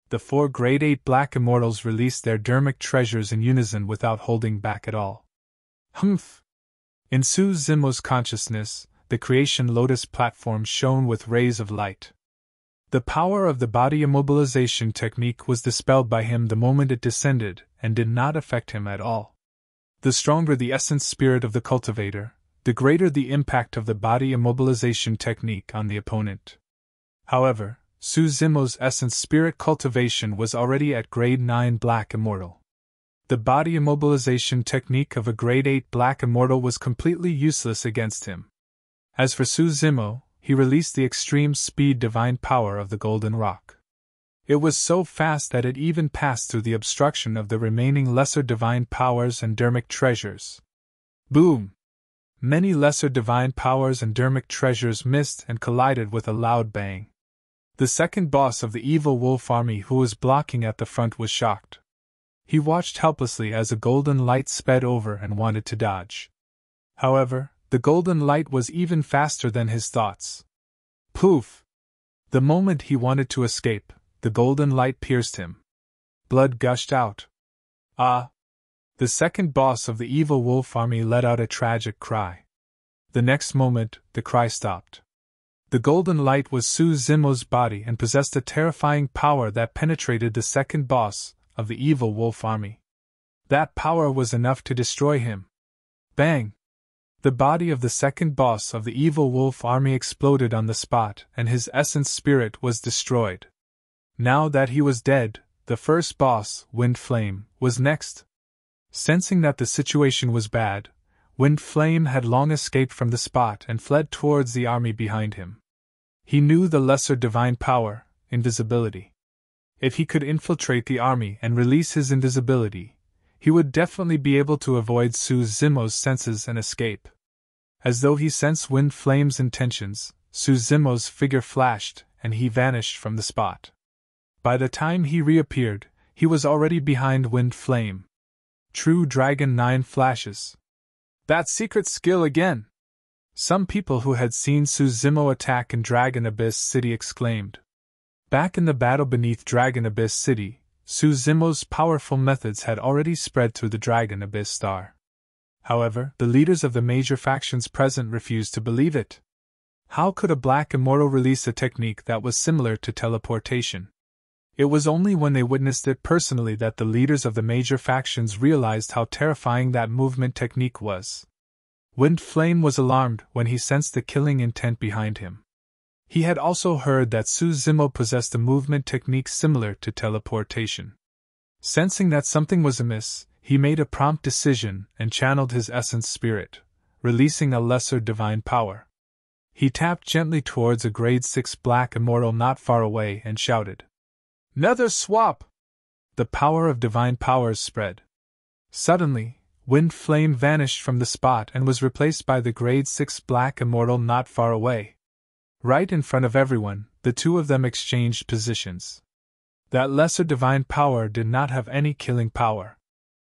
The 4 grade 8 black immortals released their dermic treasures in unison without holding back at all. Humph! In Su Zimo's consciousness, the creation lotus platform shone with rays of light. The power of the body immobilization technique was dispelled by him the moment it descended, and did not affect him at all. The stronger the essence spirit of the cultivator, the greater the impact of the body immobilization technique on the opponent. However, Su Zimo's essence spirit cultivation was already at grade 9 black immortal. The body immobilization technique of a grade 8 black immortal was completely useless against him. As for Su Zimo, he released the extreme speed divine power of the golden rock. It was so fast that it even passed through the obstruction of the remaining lesser divine powers and dermic treasures. Boom! Many lesser divine powers and dermic treasures missed and collided with a loud bang. The second boss of the evil wolf army who was blocking at the front was shocked. He watched helplessly as a golden light sped over and wanted to dodge. However, the golden light was even faster than his thoughts. Poof! The moment he wanted to escape, the golden light pierced him. Blood gushed out. Ah! The second boss of the evil wolf army let out a tragic cry. The next moment, the cry stopped. The golden light was Su Zimo's body and possessed a terrifying power that penetrated the second boss of the evil wolf army. That power was enough to destroy him. Bang! The body of the second boss of the evil wolf army exploded on the spot, and his essence spirit was destroyed. Now that he was dead, the first boss, Wind Flame, was next. Sensing that the situation was bad, Wind Flame had long escaped from the spot and fled towards the army behind him. He knew the lesser divine power, invisibility. If he could infiltrate the army and release his invisibility, he would definitely be able to avoid Su Zimo's senses and escape. As though he sensed Wind Flame's intentions, Su Zimo's figure flashed, and he vanished from the spot. By the time he reappeared, he was already behind Wind Flame. True Dragon 9 flashes. That secret skill again! Some people who had seen Su Zimo attack in Dragon Abyss City exclaimed. Back in the battle beneath Dragon Abyss City, Su Zimo's powerful methods had already spread through the Dragon Abyss Star. However, the leaders of the major factions present refused to believe it. How could a black immortal release a technique that was similar to teleportation? It was only when they witnessed it personally that the leaders of the major factions realized how terrifying that movement technique was. Wind Flame was alarmed when he sensed the killing intent behind him. He had also heard that Su Zimo possessed a movement technique similar to teleportation. Sensing that something was amiss, he made a prompt decision and channeled his essence spirit, releasing a lesser divine power. He tapped gently towards a grade 6 black immortal not far away and shouted, "Nether swap!" the power of divine powers spread. Suddenly, Wind Flame vanished from the spot and was replaced by the grade 6 Black Immortal not far away. Right in front of everyone, the two of them exchanged positions. That lesser divine power did not have any killing power.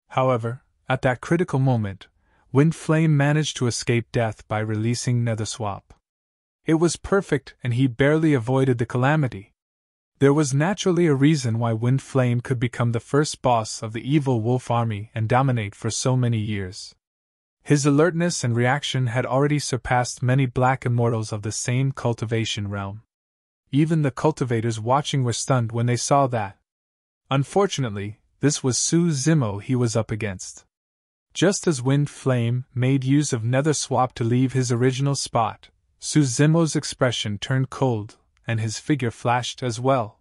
However, at that critical moment, Wind Flame managed to escape death by releasing Nether Swap. It was perfect and he barely avoided the Calamity. There was naturally a reason why Wind Flame could become the first boss of the evil wolf army and dominate for so many years. His alertness and reaction had already surpassed many Black Immortals of the same cultivation realm. Even the cultivators watching were stunned when they saw that. Unfortunately, this was Su Zimo he was up against. Just as Wind Flame made use of Nether Swap to leave his original spot, Su Zimo's expression turned cold, and his figure flashed as well.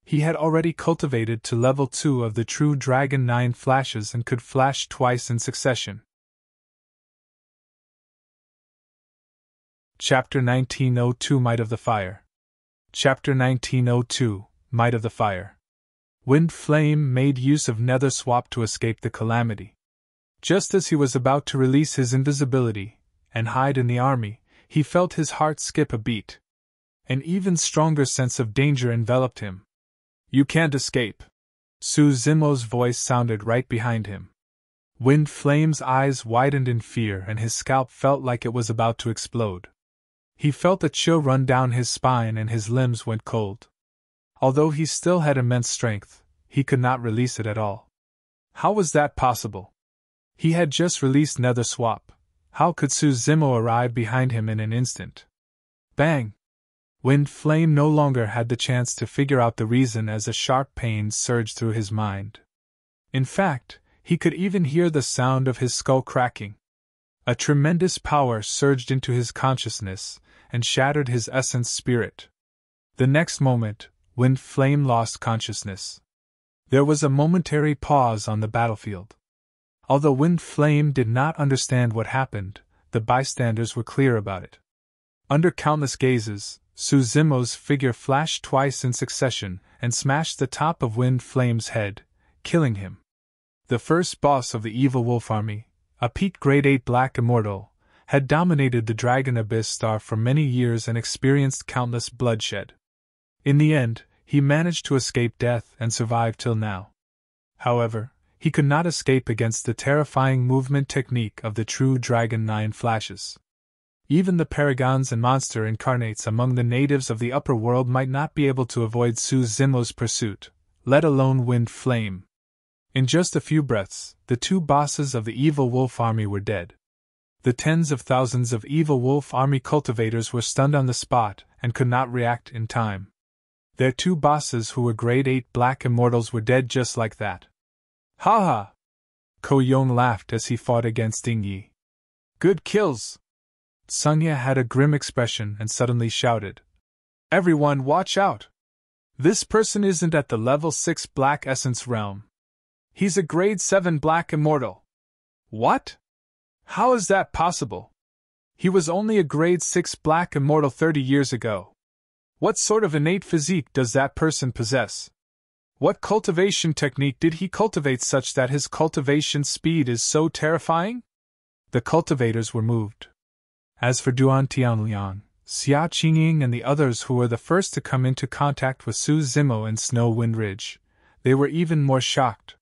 He had already cultivated to level 2 of the true Dragon 9 flashes and could flash twice in succession. Chapter 1902 Might of the Fire. Chapter 1902 Might of the Fire. Wind Flame made use of Nether Swap to escape the Calamity. Just as he was about to release his invisibility and hide in the army, he felt his heart skip a beat. An even stronger sense of danger enveloped him. "You can't escape." Su Zimo's voice sounded right behind him. Wind Flame's eyes widened in fear and his scalp felt like it was about to explode. He felt a chill run down his spine and his limbs went cold. Although he still had immense strength, he could not release it at all. How was that possible? He had just released Nether Swap. How could Su Zimo arrive behind him in an instant? Bang! Wind Flame no longer had the chance to figure out the reason as a sharp pain surged through his mind. In fact, he could even hear the sound of his skull cracking. A tremendous power surged into his consciousness and shattered his essence spirit. The next moment, Wind Flame lost consciousness. There was a momentary pause on the battlefield. Although Wind Flame did not understand what happened, the bystanders were clear about it. Under countless gazes, Su Zimo's figure flashed twice in succession and smashed the top of Wind Flame's head, killing him. The first boss of the evil wolf army, a peak grade 8 Black Immortal, had dominated the Dragon Abyss Star for many years and experienced countless bloodshed. In the end, he managed to escape death and survive till now. However, he could not escape against the terrifying movement technique of the true Dragon 9 flashes. Even the paragons and monster incarnates among the natives of the upper world might not be able to avoid Su Zimo's pursuit, let alone Wind Flame. In just a few breaths, the two bosses of the evil wolf army were dead. The tens of thousands of evil wolf army cultivators were stunned on the spot and could not react in time. Their two bosses who were grade 8 Black Immortals were dead just like that. Ha ha! Ko Yong laughed as he fought against Ding Yi. Good kills! Sunya had a grim expression and suddenly shouted. Everyone watch out! This person isn't at the level 6 Black Essence realm. He's a grade 7 Black Immortal. What? How is that possible? He was only a grade 6 Black Immortal 30 years ago. What sort of innate physique does that person possess? What cultivation technique did he cultivate such that his cultivation speed is so terrifying? The cultivators were moved. As for Duan Tianliang, Xia Qingying and the others who were the first to come into contact with Su Zimo and Snow Wind Ridge, they were even more shocked.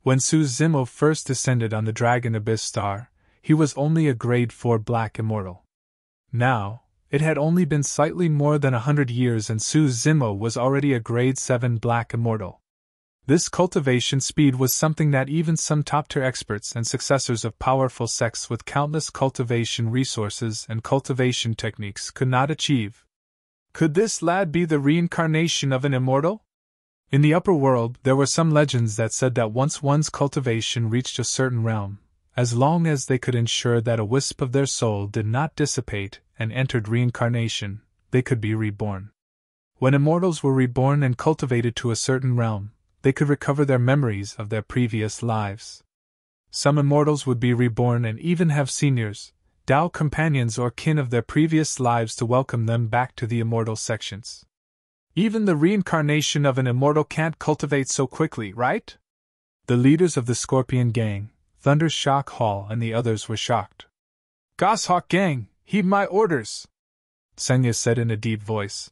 When Su Zimo first descended on the Dragon Abyss Star, he was only a grade 4 Black Immortal. Now, it had only been slightly more than 100 years and Su Zimo was already a grade 7 Black Immortal. This cultivation speed was something that even some top-tier experts and successors of powerful sects with countless cultivation resources and cultivation techniques could not achieve. Could this lad be the reincarnation of an immortal? In the upper world, there were some legends that said that once one's cultivation reached a certain realm, as long as they could ensure that a wisp of their soul did not dissipate and entered reincarnation, they could be reborn. When immortals were reborn and cultivated to a certain realm, they could recover their memories of their previous lives. Some immortals would be reborn and even have seniors, Dao companions or kin of their previous lives to welcome them back to the immortal sections. Even the reincarnation of an immortal can't cultivate so quickly, right? The leaders of the Scorpion Gang, Thunder Shock Hall, and the others were shocked. Goshawk Gang, heed my orders, Senya said in a deep voice.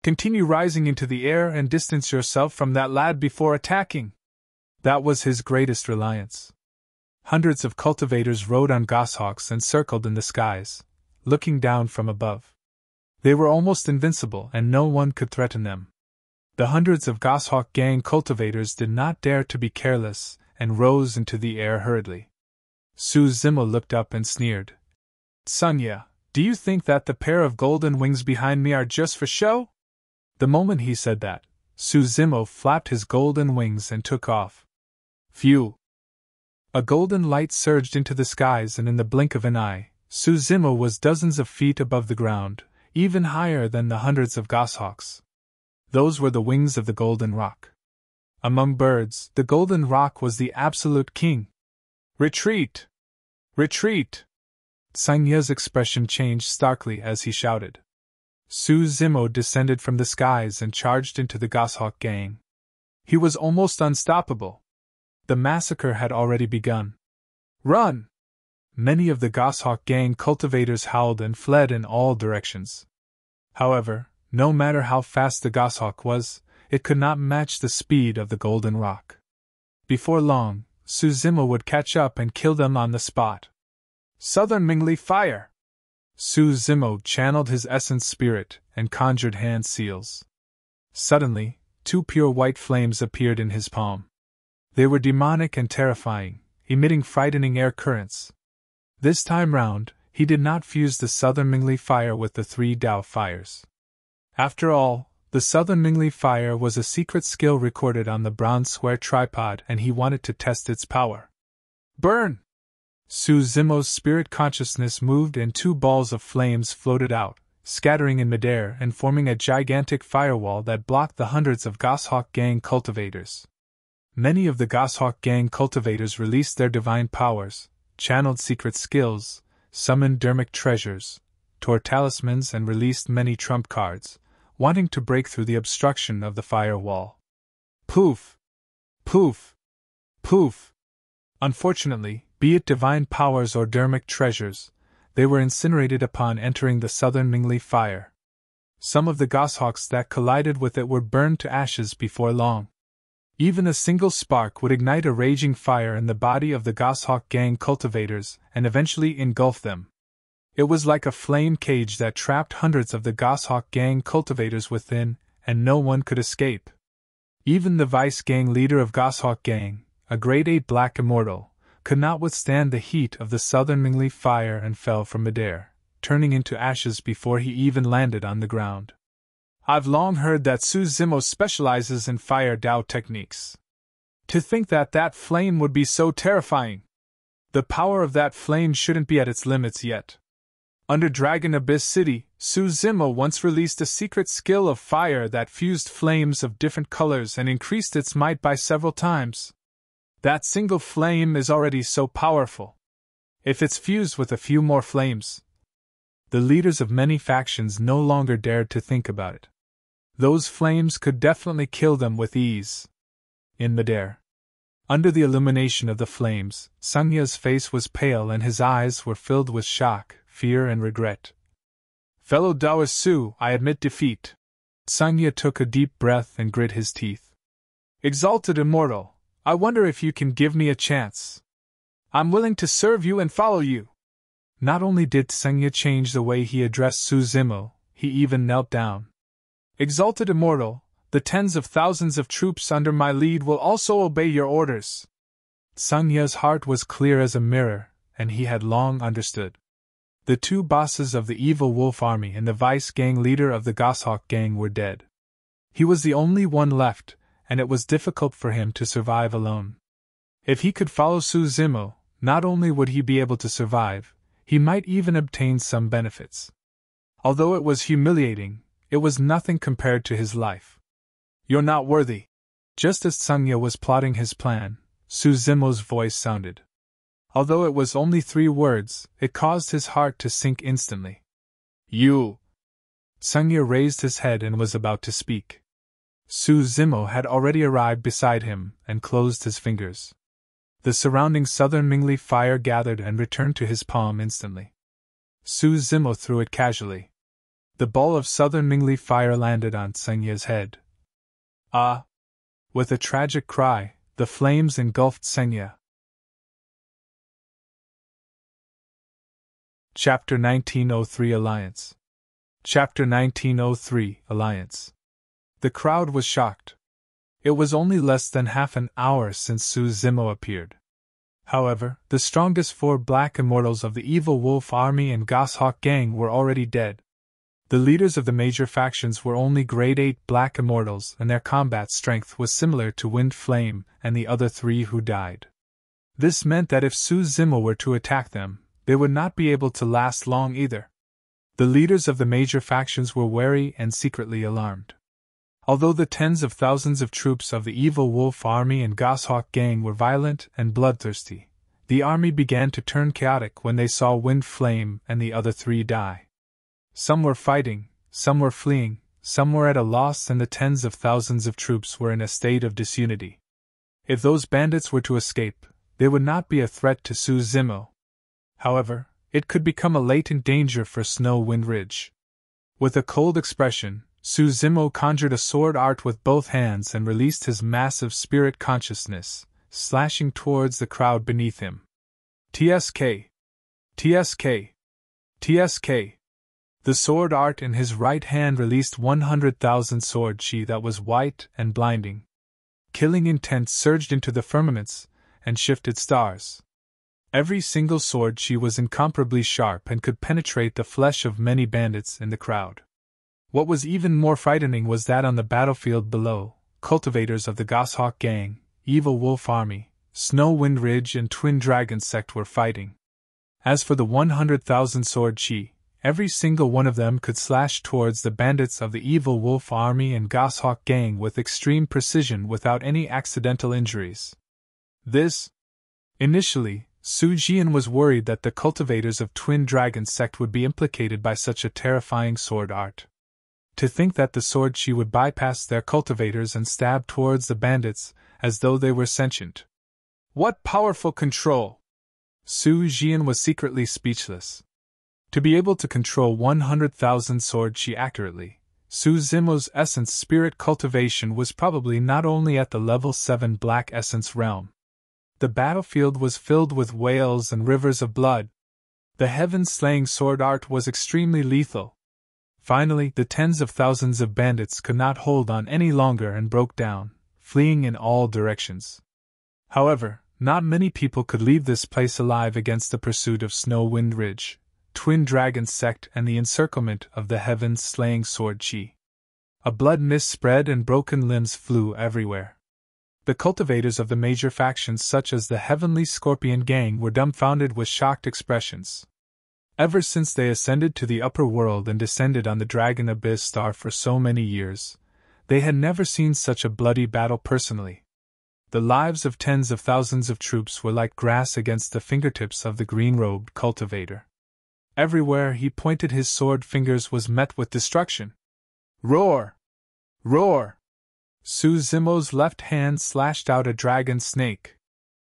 Continue rising into the air and distance yourself from that lad before attacking. That was his greatest reliance. Hundreds of cultivators rode on goshawks and circled in the skies, looking down from above. They were almost invincible and no one could threaten them. The hundreds of Goshawk Gang cultivators did not dare to be careless and rose into the air hurriedly. Su Zimo looked up and sneered. Senya, do you think that the pair of golden wings behind me are just for show? The moment he said that, Su Zimo flapped his golden wings and took off. Phew! A golden light surged into the skies, and in the blink of an eye, Su Zimo was dozens of feet above the ground, even higher than the hundreds of goshawks. Those were the wings of the Golden Rock. Among birds, the Golden Rock was the absolute king. Retreat! Retreat! Sanya's expression changed starkly as he shouted. Su Zimo descended from the skies and charged into the Goshawk Gang. He was almost unstoppable. The massacre had already begun. Run! Many of the Goshawk Gang cultivators howled and fled in all directions. However, no matter how fast the goshawk was, it could not match the speed of the Golden Rock. Before long, Su Zimo would catch up and kill them on the spot. Southern Mingli Fire! Su Zimo channeled his essence spirit and conjured hand seals. Suddenly, 2 pure white flames appeared in his palm. They were demonic and terrifying, emitting frightening air currents. This time round, he did not fuse the Southern Mingli Fire with the 3 Dao Fires. After all, the Southern Mingli Fire was a secret skill recorded on the bronze square tripod, and he wanted to test its power. Burn! Su Zimo's spirit consciousness moved and 2 balls of flames floated out, scattering in midair and forming a gigantic firewall that blocked the hundreds of Goshawk Gang cultivators. Many of the Goshawk Gang cultivators released their divine powers, channeled secret skills, summoned dermic treasures, tore talismans, and released many trump cards, wanting to break through the obstruction of the firewall. Poof! Poof! Poof! Unfortunately, be it divine powers or dermic treasures, they were incinerated upon entering the Southern Mingli Fire. Some of the goshawks that collided with it were burned to ashes before long. Even a single spark would ignite a raging fire in the body of the Goshawk Gang cultivators and eventually engulf them. It was like a flame cage that trapped hundreds of the Goshawk Gang cultivators within, and no one could escape. Even the vice gang leader of Goshawk Gang, a grade 8 black immortal, could not withstand the heat of the Southern Mingli Fire and fell from midair, turning into ashes before he even landed on the ground. I've long heard that Su Zimo specializes in fire Dao techniques. To think that that flame would be so terrifying! The power of that flame shouldn't be at its limits yet. Under Dragon Abyss City, Su Zimo once released a secret skill of fire that fused flames of different colors and increased its might by several times. That single flame is already so powerful. If it's fused with a few more flames. The leaders of many factions no longer dared to think about it. Those flames could definitely kill them with ease. In midair, under the illumination of the flames, Sanya's face was pale and his eyes were filled with shock, fear, and regret. Fellow Daoist Su, I admit defeat. Sanya took a deep breath and grit his teeth. Exalted Immortal, I wonder if you can give me a chance. I'm willing to serve you and follow you. Not only did Sanya change the way he addressed Su Zimo, he even knelt down. Exalted Immortal, the tens of thousands of troops under my lead will also obey your orders. Sanya's heart was clear as a mirror, and he had long understood. The 2 bosses of the evil wolf army and the vice gang leader of the Goshawk Gang were dead. He was the only one left, and it was difficult for him to survive alone. If he could follow Su Zimo, not only would he be able to survive, he might even obtain some benefits. Although it was humiliating, it was nothing compared to his life. You're not worthy. Just as Sanya was plotting his plan, Su Zimo's voice sounded. Although it was only 3 words, it caused his heart to sink instantly. You! Sungye raised his head and was about to speak. Su Zimo had already arrived beside him and closed his fingers. The surrounding southern Mingli fire gathered and returned to his palm instantly. Su Zimo threw it casually. The ball of southern Mingli fire landed on Sungye's head. Ah! With a tragic cry, the flames engulfed Sungye. Chapter 1903 Alliance. Chapter 1903 Alliance. The crowd was shocked. It was only less than half an hour since Su Zimo appeared. However, the strongest 4 black immortals of the Evil Wolf Army and Goshawk Gang were already dead. The leaders of the major factions were only grade 8 black immortals, and their combat strength was similar to Wind Flame and the other 3 who died. This meant that if Su Zimo were to attack them, they would not be able to last long either. The leaders of the major factions were wary and secretly alarmed. Although the tens of thousands of troops of the Evil Wolf Army and Goshawk Gang were violent and bloodthirsty, the army began to turn chaotic when they saw Wind Flame and the other 3 die. Some were fighting, some were fleeing, some were at a loss, and the tens of thousands of troops were in a state of disunity. If those bandits were to escape, they would not be a threat to Su Zimo. However, it could become a latent danger for Snow Wind Ridge. With a cold expression, Su Zimo conjured a sword art with both hands and released his massive spirit consciousness, slashing towards the crowd beneath him. TSK! TSK! TSK! The sword art in his right hand released 100,000 sword chi that was white and blinding. Killing intent surged into the firmaments and shifted stars. Every single sword chi was incomparably sharp and could penetrate the flesh of many bandits in the crowd. What was even more frightening was that on the battlefield below, cultivators of the Goshawk Gang, Evil Wolf Army, Snow Wind Ridge and Twin Dragon Sect were fighting. As for the 100,000 sword chi, every single one of them could slash towards the bandits of the Evil Wolf Army and Goshawk Gang with extreme precision without any accidental injuries. Initially, Su Jian was worried that the cultivators of Twin Dragon Sect would be implicated by such a terrifying sword art. To think that the sword chi would bypass their cultivators and stab towards the bandits, as though they were sentient. What powerful control! Su Jian was secretly speechless. To be able to control 100,000 sword chi accurately, Su Zimo's essence spirit cultivation was probably not only at the level 7 black essence realm. The battlefield was filled with whales and rivers of blood. The heaven-slaying sword art was extremely lethal. Finally, the tens of thousands of bandits could not hold on any longer and broke down, fleeing in all directions. However, not many people could leave this place alive against the pursuit of Snow Wind Ridge, Twin Dragon Sect, and the encirclement of the heaven-slaying sword chi. A blood mist spread and broken limbs flew everywhere. The cultivators of the major factions such as the Heavenly Scorpion Gang were dumbfounded with shocked expressions. Ever since they ascended to the upper world and descended on the Dragon Abyss Star for so many years, they had never seen such a bloody battle personally. The lives of tens of thousands of troops were like grass against the fingertips of the green-robed cultivator. Everywhere he pointed his sword fingers was met with destruction. Roar! Roar! Su Zimo's left hand slashed out a dragon snake.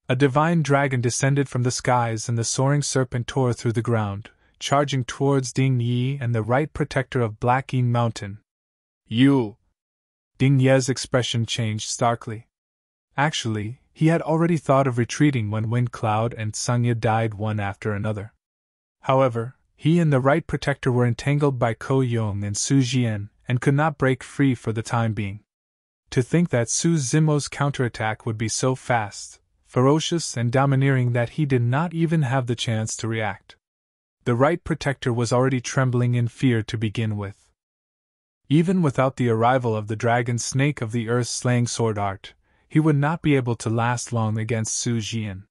A divine dragon descended from the skies and the soaring serpent tore through the ground, charging towards Ding Yi and the right protector of Black Yin Mountain. You! Ding Ye's expression changed starkly. Actually, he had already thought of retreating when Wind Cloud and Sungye died one after another. However, he and the right protector were entangled by Ko Yong and Su Jian and could not break free for the time being. To think that Su Zimo's counterattack would be so fast, ferocious and domineering that he did not even have the chance to react. The right protector was already trembling in fear to begin with. Even without the arrival of the dragon snake of the earth-slaying sword art, he would not be able to last long against Su Jian.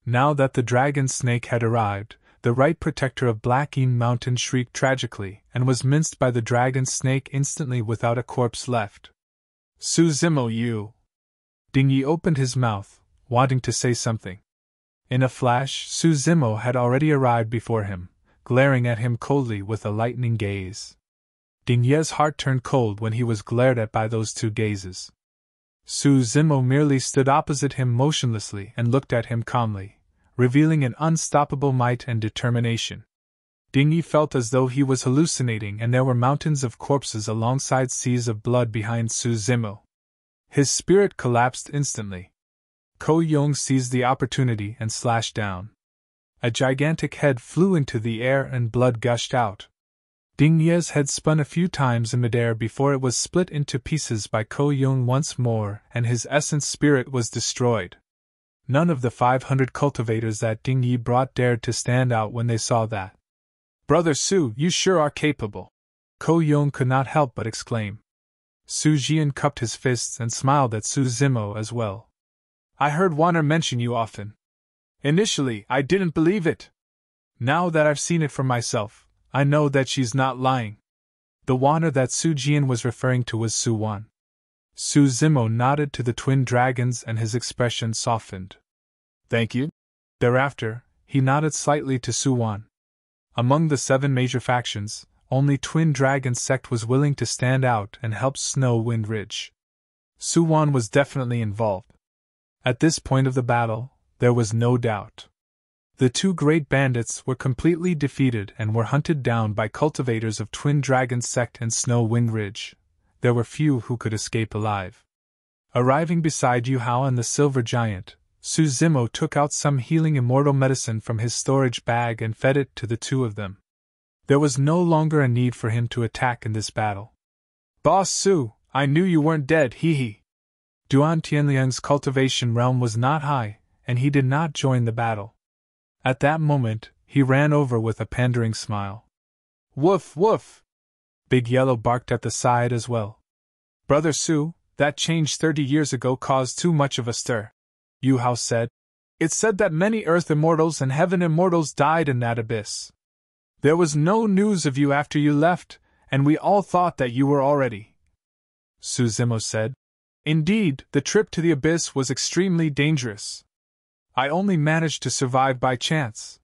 Now that the dragon snake had arrived, the right protector of Black Yin Mountain shrieked tragically and was minced by the dragon snake instantly without a corpse left. Su Zimo, you! Ding Yi opened his mouth, wanting to say something. In a flash, Su Zimo had already arrived before him, glaring at him coldly with a lightning gaze. Ding Ye's heart turned cold when he was glared at by those two gazes. Su Zimo merely stood opposite him motionlessly and looked at him calmly, revealing an unstoppable might and determination. Ding Yi felt as though he was hallucinating, and there were mountains of corpses alongside seas of blood behind Su Zimo. His spirit collapsed instantly. Ko Yong seized the opportunity and slashed down. A gigantic head flew into the air and blood gushed out. Ding Ye's head spun a few times in midair before it was split into pieces by Ko Yong once more, and his essence spirit was destroyed. None of the 500 cultivators that Ding Yi brought dared to stand out when they saw that. "Brother Su, you sure are capable," Ko Yong could not help but exclaim. Su Jian cupped his fists and smiled at Su Zimo as well. "I heard Wanner mention you often. Initially, I didn't believe it. Now that I've seen it for myself, I know that she's not lying." The Wanner that Su Jian was referring to was Su Wan. Su Zimo nodded to the twin dragons and his expression softened. "Thank you." Thereafter, he nodded slightly to Su Wan. Among the 7 major factions, only Twin Dragon Sect was willing to stand out and help Snow Wind Ridge. Su Wan was definitely involved. At this point of the battle, there was no doubt. The 2 great bandits were completely defeated and were hunted down by cultivators of Twin Dragon Sect and Snow Wind Ridge. There were few who could escape alive. Arriving beside Yu Hao and the Silver Giant, Su Zimo took out some healing immortal medicine from his storage bag and fed it to the 2 of them. There was no longer a need for him to attack in this battle. "Boss Su, I knew you weren't dead, hee hee." Duan Tianliang's cultivation realm was not high, and he did not join the battle. At that moment, he ran over with a pandering smile. "Woof, woof!" Big Yellow barked at the side as well. "Brother Su, that change 30 years ago caused too much of a stir," Yu Hao said. "It's said that many Earth Immortals and Heaven Immortals died in that abyss. There was no news of you after you left, and we all thought that you were already." Su Zimo said. "Indeed, the trip to the abyss was extremely dangerous. I only managed to survive by chance.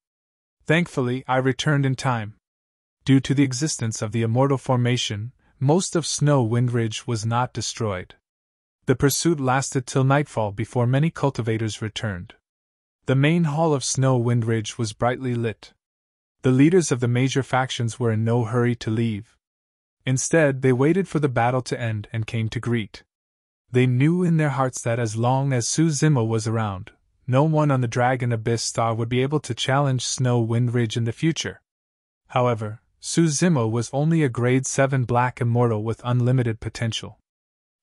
Thankfully, I returned in time. Due to the existence of the Immortal Formation, most of Snow Wind Ridge was not destroyed. The pursuit lasted till nightfall before many cultivators returned. The main hall of Snow Wind Ridge was brightly lit. The leaders of the major factions were in no hurry to leave. Instead, they waited for the battle to end and came to greet. They knew in their hearts that as long as Su Zimo was around, no one on the Dragon Abyss Star would be able to challenge Snow Wind Ridge in the future. However, Su Zimo was only a Grade 7 Black Immortal with unlimited potential.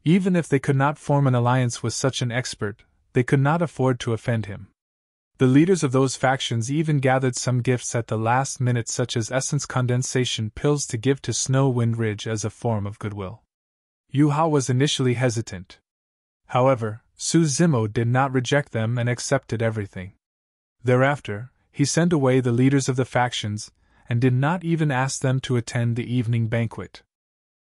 Even if they could not form an alliance with such an expert, they could not afford to offend him. The leaders of those factions even gathered some gifts at the last minute, such as essence condensation pills to give to Snow Wind Ridge as a form of goodwill. Yu Hao was initially hesitant. However, Su Zimo did not reject them and accepted everything. Thereafter, he sent away the leaders of the factions, and did not even ask them to attend the evening banquet.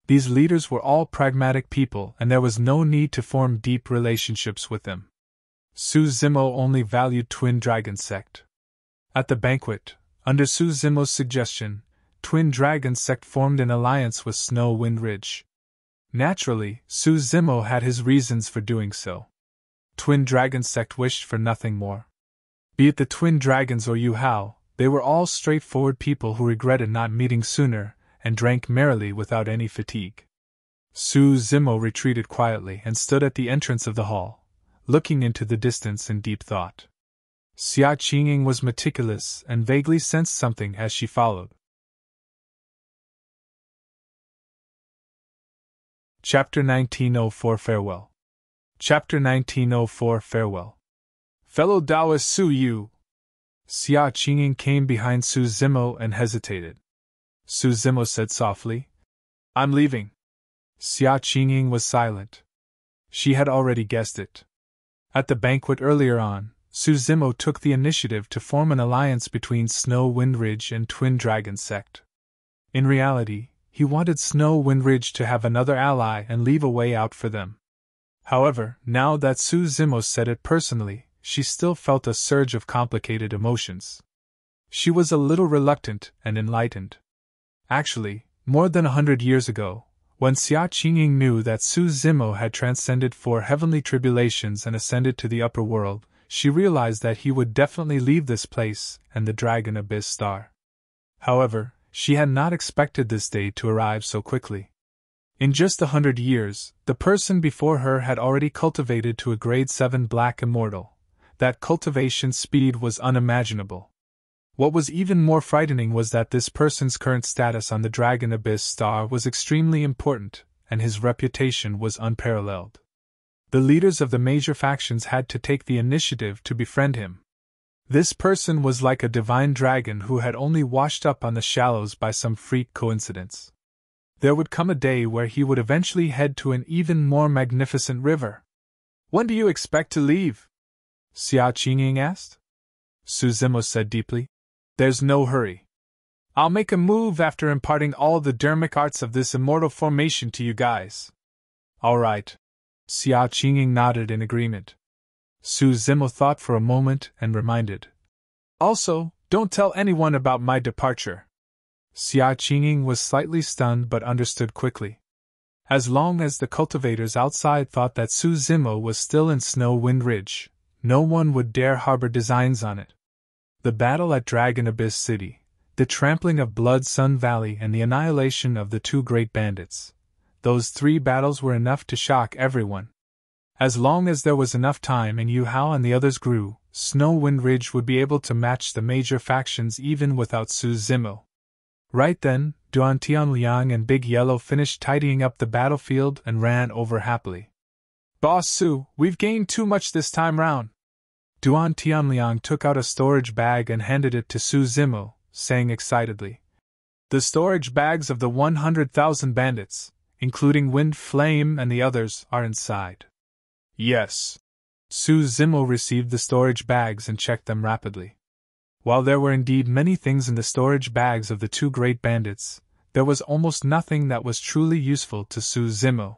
These leaders were all pragmatic people, and there was no need to form deep relationships with them. Su Zimo only valued Twin Dragon Sect. At the banquet, under Su Zimo's suggestion, Twin Dragon Sect formed an alliance with Snow Wind Ridge. Naturally, Su Zimo had his reasons for doing so. Twin Dragon Sect wished for nothing more. Be it the Twin Dragons or Yu Hao, they were all straightforward people who regretted not meeting sooner, and drank merrily without any fatigue. Su Zimo retreated quietly and stood at the entrance of the hall, looking into the distance in deep thought. Xia Qingying was meticulous and vaguely sensed something as she followed. Chapter 1904 Farewell. Chapter 1904 Farewell. Fellow Taoist Su Yu. Xia Qingying came behind Su Zimo and hesitated. Su Zimo said softly, "I'm leaving." Xia Qingying was silent. She had already guessed it. At the banquet earlier on, Su Zimo took the initiative to form an alliance between Snow Wind Ridge and Twin Dragon Sect. In reality, he wanted Snow Wind Ridge to have another ally and leave a way out for them. However, now that Su Zimo said it personally, she still felt a surge of complicated emotions. She was a little reluctant and enlightened. Actually, more than 100 years ago, when Xia Qingying knew that Su Zimo had transcended 4 heavenly tribulations and ascended to the upper world, she realized that he would definitely leave this place and the Dragon Abyss Star. However, she had not expected this day to arrive so quickly. In just 100 years, the person before her had already cultivated to a grade 7 Black Immortal. That cultivation speed was unimaginable. What was even more frightening was that this person's current status on the Dragon Abyss Star was extremely important, and his reputation was unparalleled. The leaders of the major factions had to take the initiative to befriend him. This person was like a divine dragon who had only washed up on the shallows by some freak coincidence. There would come a day where he would eventually head to an even more magnificent river. "When do you expect to leave?" Xia Qingying asked. Su Zimo said deeply, "There's no hurry. I'll make a move after imparting all the dermic arts of this immortal formation to you guys." "All right." Xia Qingying nodded in agreement. Su Zimo thought for a moment and reminded, "Also, don't tell anyone about my departure." Xia Qingying was slightly stunned but understood quickly. As long as the cultivators outside thought that Su Zimo was still in Snow Wind Ridge, no one would dare harbor designs on it. The battle at Dragon Abyss City, the trampling of Blood Sun Valley, and the annihilation of the 2 great bandits. Those 3 battles were enough to shock everyone. As long as there was enough time and Yu Hao and the others grew, Snow Wind Ridge would be able to match the major factions even without Su Zimo. Right then, Duan Tianliang and Big Yellow finished tidying up the battlefield and ran over happily. "Boss Su, we've gained too much this time round." Duan Tianliang took out a storage bag and handed it to Su Zimo, saying excitedly, "The storage bags of the 100,000 bandits, including Wind Flame and the others, are inside." "Yes." Su Zimo received the storage bags and checked them rapidly. While there were indeed many things in the storage bags of the 2 great bandits, there was almost nothing that was truly useful to Su Zimo.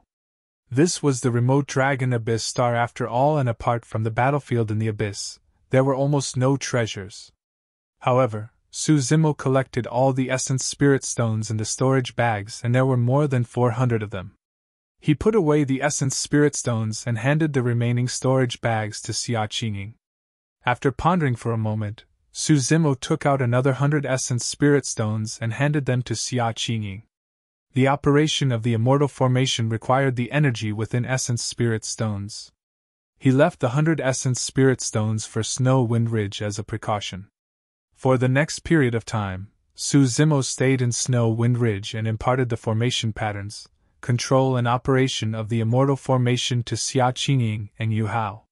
This was the remote Dragon Abyss Star after all, and apart from the battlefield in the abyss, there were almost no treasures. However, Su Zimo collected all the Essence Spirit Stones in the storage bags, and there were more than 400 of them. He put away the Essence Spirit Stones and handed the remaining storage bags to Xia Qingying. After pondering for a moment, Su Zimo took out another 100 Essence Spirit Stones and handed them to Xia Qingying. The operation of the Immortal Formation required the energy within Essence Spirit Stones. He left the 100 Essence Spirit Stones for Snow Wind Ridge as a precaution. For the next period of time, Su Zimo stayed in Snow Wind Ridge and imparted the formation patterns, control and operation of the Immortal Formation to Xia Qingying and Yu Hao.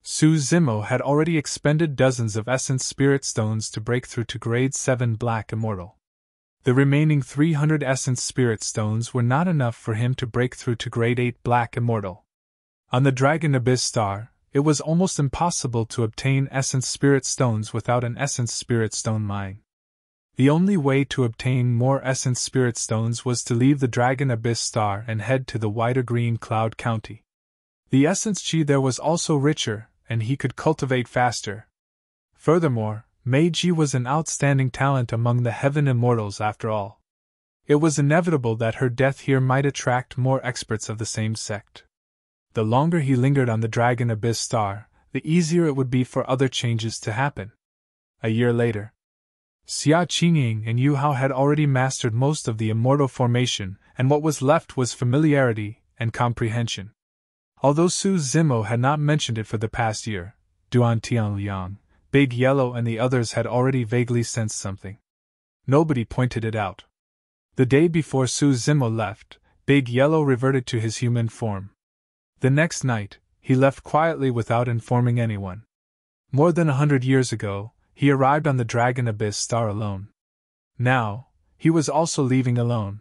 Su Zimo had already expended dozens of Essence Spirit Stones to break through to Grade 7 Black Immortal. The remaining 300 Essence Spirit Stones were not enough for him to break through to Grade 8 Black Immortal. On the Dragon Abyss Star, it was almost impossible to obtain Essence Spirit Stones without an Essence Spirit Stone mine. The only way to obtain more Essence Spirit Stones was to leave the Dragon Abyss Star and head to the wider Green Cloud County. The Essence Chi there was also richer, and he could cultivate faster. Furthermore, Meiji was an outstanding talent among the Heaven Immortals after all. It was inevitable that her death here might attract more experts of the same sect. The longer he lingered on the Dragon Abyss Star, the easier it would be for other changes to happen. A year later, Xia Qingying and Yu Hao had already mastered most of the Immortal Formation, and what was left was familiarity and comprehension. Although Su Zimo had not mentioned it for the past year, Duan Tianliang, Big Yellow and the others had already vaguely sensed something. Nobody pointed it out. The day before Su Zimo left, Big Yellow reverted to his human form. The next night, he left quietly without informing anyone. More than 100 years ago, he arrived on the Dragon Abyss Star alone. Now, he was also leaving alone.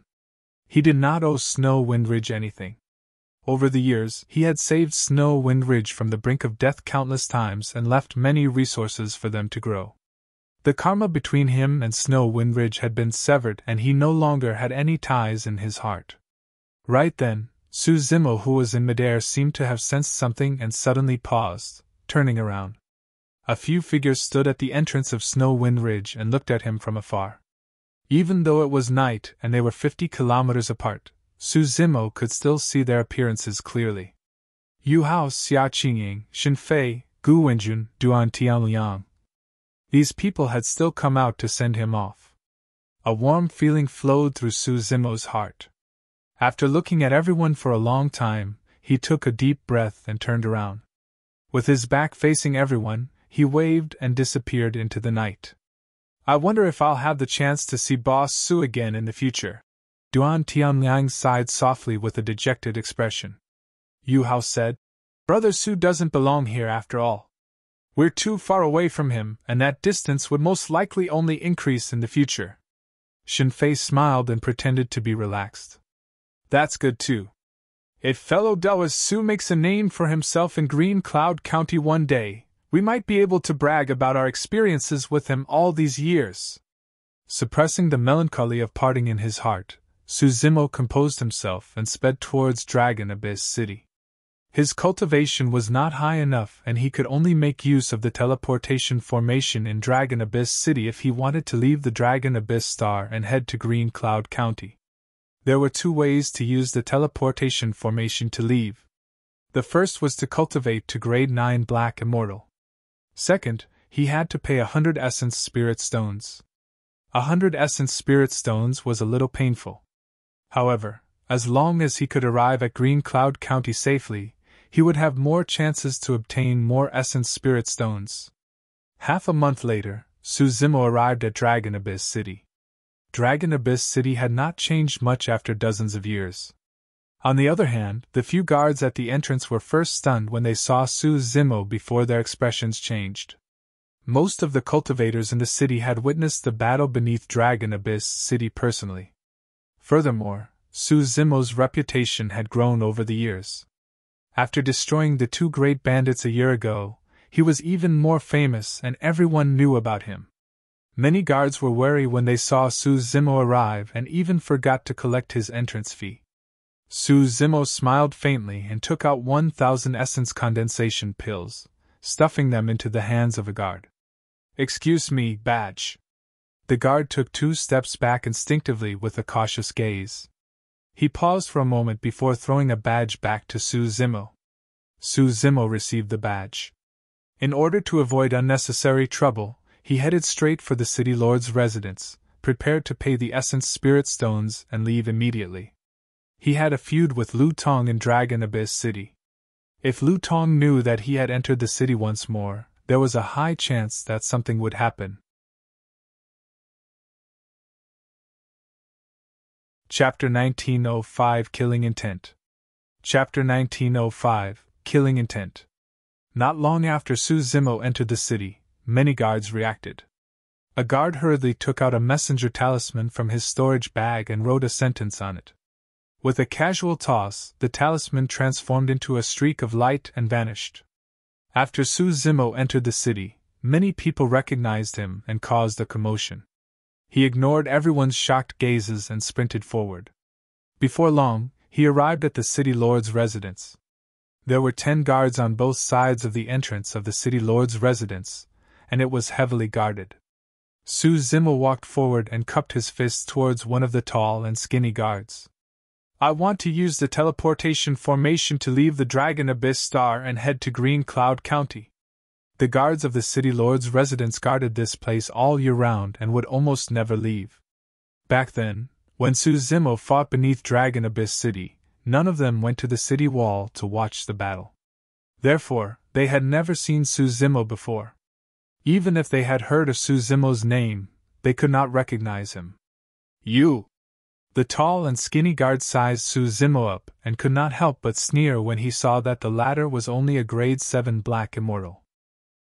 He did not owe Snow Wind Ridge anything. Over the years, he had saved Snow Wind Ridge from the brink of death countless times and left many resources for them to grow. The karma between him and Snow Wind Ridge had been severed, and he no longer had any ties in his heart. Right then, Su Zimo, who was in midair, seemed to have sensed something and suddenly paused, turning around. A few figures stood at the entrance of Snow Wind Ridge and looked at him from afar. Even though it was night and they were 50 kilometers apart, Su Zimo could still see their appearances clearly. Yu Hao, Xia Qingying, Xin Fei, Gu Wenjun, Duan Tianliang. These people had still come out to send him off. A warm feeling flowed through Su Zimo's heart. After looking at everyone for a long time, he took a deep breath and turned around. With his back facing everyone, he waved and disappeared into the night. I wonder if I'll have the chance to see Boss Su again in the future. Duan Tianliang sighed softly with a dejected expression. Yu Hao said, Brother Su doesn't belong here after all. We're too far away from him, and that distance would most likely only increase in the future. Xin Fei smiled and pretended to be relaxed. That's good too. If fellow Delwas Su makes a name for himself in Green Cloud County one day, we might be able to brag about our experiences with him all these years. Suppressing the melancholy of parting in his heart, Su Zimo composed himself and sped towards Dragon Abyss City. His cultivation was not high enough, and he could only make use of the teleportation formation in Dragon Abyss City if he wanted to leave the Dragon Abyss Star and head to Green Cloud County. There were two ways to use the teleportation formation to leave. The first was to cultivate to Grade 9 Black Immortal. Second, he had to pay 100 Essence Spirit Stones. 100 Essence Spirit Stones was a little painful. However, as long as he could arrive at Green Cloud County safely, he would have more chances to obtain more Essence Spirit Stones. Half a month later, Su Zimo arrived at Dragon Abyss City. Dragon Abyss City had not changed much after dozens of years. On the other hand, the few guards at the entrance were first stunned when they saw Su Zimo before their expressions changed. Most of the cultivators in the city had witnessed the battle beneath Dragon Abyss City personally. Furthermore, Su Zimo's reputation had grown over the years. After destroying the two great bandits a year ago, he was even more famous and everyone knew about him. Many guards were wary when they saw Su Zimo arrive and even forgot to collect his entrance fee. Su Zimo smiled faintly and took out 1,000 essence condensation pills, stuffing them into the hands of a guard. Excuse me, badge. The guard took 2 steps back instinctively with a cautious gaze. He paused for a moment before throwing a badge back to Su Zimo. Su Zimo received the badge. In order to avoid unnecessary trouble, he headed straight for the city lord's residence, prepared to pay the essence spirit stones and leave immediately. He had a feud with Lu Tong in Dragon Abyss City. If Lu Tong knew that he had entered the city once more, there was a high chance that something would happen. Chapter 1905 Killing Intent. Chapter 1905 Killing Intent. Not long after Su Zimo entered the city, many guards reacted. A guard hurriedly took out a messenger talisman from his storage bag and wrote a sentence on it. With a casual toss, the talisman transformed into a streak of light and vanished. After Su Zimo entered the city, many people recognized him and caused a commotion. He ignored everyone's shocked gazes and sprinted forward. Before long, he arrived at the city lord's residence. There were 10 guards on both sides of the entrance of the city lord's residence, and it was heavily guarded. Su Zimo walked forward and cupped his fist towards one of the tall and skinny guards. I want to use the teleportation formation to leave the Dragon Abyss Star and head to Green Cloud County. The guards of the city lord's residence guarded this place all year round and would almost never leave. Back then, when Su Zimo fought beneath Dragon Abyss City, none of them went to the city wall to watch the battle. Therefore, they had never seen Su Zimo before. Even if they had heard of Su Zimo's name, they could not recognize him. You! The tall and skinny guard sized Su Zimo up and could not help but sneer when he saw that the latter was only a grade 7 Black Immortal.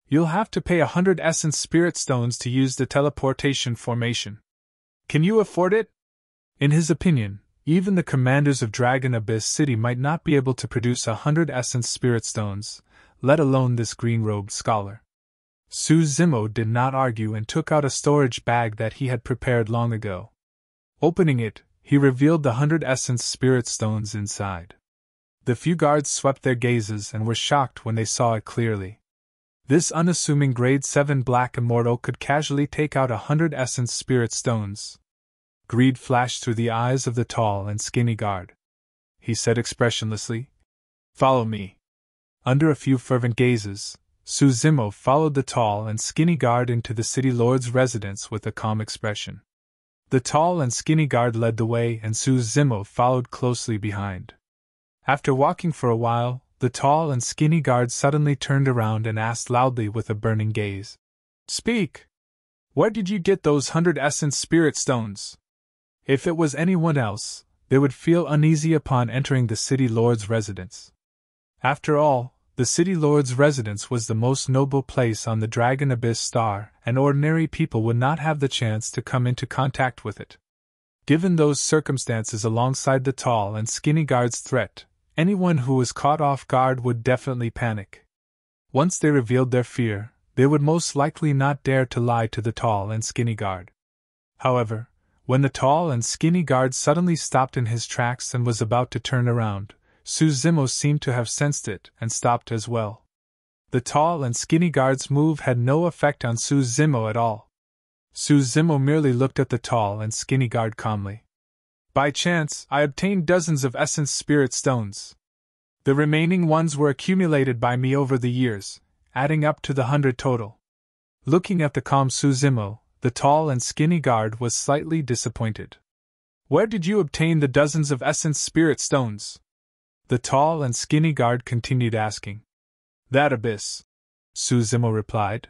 You'll have to pay 100 Essence Spirit Stones to use the teleportation formation. Can you afford it? In his opinion, even the commanders of Dragon Abyss City might not be able to produce 100 Essence Spirit Stones, let alone this green-robed scholar. Su Zimo did not argue and took out a storage bag that he had prepared long ago. Opening it, he revealed the 100 Essence Spirit Stones inside. The few guards swept their gazes and were shocked when they saw it clearly. This unassuming grade 7 Black Immortal could casually take out 100 Essence Spirit Stones. Greed flashed through the eyes of the tall and skinny guard. He said expressionlessly, "Follow me." Under a few fervent gazes, Suzimo followed the tall and skinny guard into the city lord's residence with a calm expression. The tall and skinny guard led the way and Suzimo followed closely behind. After walking for a while, the tall and skinny guard suddenly turned around and asked loudly with a burning gaze, "Speak! Where did you get those 100 essence spirit stones?" If it was anyone else, they would feel uneasy upon entering the city lord's residence. After all, the city lord's residence was the most noble place on the Dragon Abyss star, and ordinary people would not have the chance to come into contact with it. Given those circumstances alongside the tall and skinny guard's threat, anyone who was caught off guard would definitely panic. Once they revealed their fear, they would most likely not dare to lie to the tall and skinny guard. However, when the tall and skinny guard suddenly stopped in his tracks and was about to turn around, Suzimo seemed to have sensed it and stopped as well. The tall and skinny guard's move had no effect on Suzimo at all. Suzimo merely looked at the tall and skinny guard calmly. "By chance, I obtained dozens of essence spirit stones. The remaining ones were accumulated by me over the years, adding up to the 100 total." Looking at the calm Suzimo, the tall and skinny guard was slightly disappointed. "Where did you obtain the dozens of essence spirit stones?" the tall and skinny guard continued asking. "That abyss," Suzimo replied.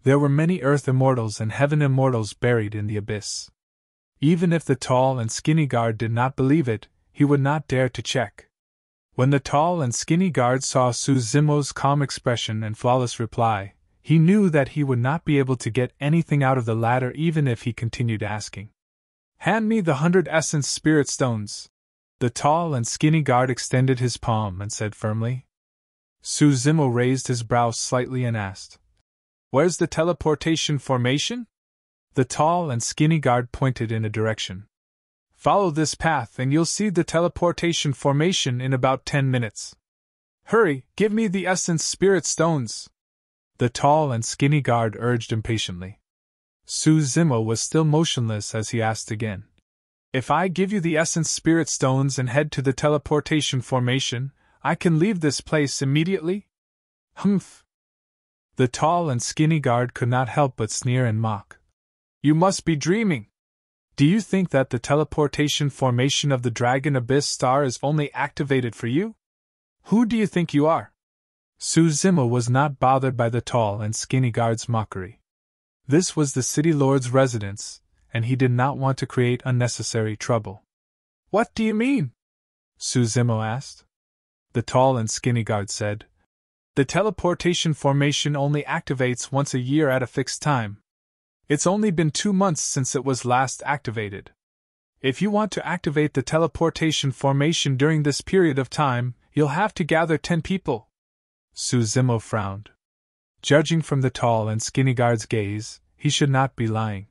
There were many Earth Immortals and Heaven Immortals buried in the abyss. Even if the tall and skinny guard did not believe it, he would not dare to check. When the tall and skinny guard saw Suzimo's calm expression and flawless reply, he knew that he would not be able to get anything out of the latter even if he continued asking. "Hand me the 100 essence spirit stones." The tall and skinny guard extended his palm and said firmly. Suzimo raised his brows slightly and asked, "Where's the teleportation formation?" The tall and skinny guard pointed in a direction. "Follow this path and you'll see the teleportation formation in about 10 minutes. Hurry, give me the essence spirit stones," the tall and skinny guard urged impatiently. Suzimo was still motionless as he asked again. "If I give you the essence spirit stones and head to the teleportation formation, I can leave this place immediately?" "Humph!" The tall and skinny guard could not help but sneer and mock. "You must be dreaming. Do you think that the teleportation formation of the Dragon Abyss star is only activated for you? Who do you think you are?" Suzimo was not bothered by the tall and skinny guard's mockery. This was the city lord's residence, and he did not want to create unnecessary trouble. "What do you mean?" Suzimo asked. The tall and skinny guard said, "The teleportation formation only activates once a year at a fixed time. It's only been 2 months since it was last activated. If you want to activate the teleportation formation during this period of time, you'll have to gather 10 people." Suzimo frowned. Judging from the tall and skinny guard's gaze, he should not be lying.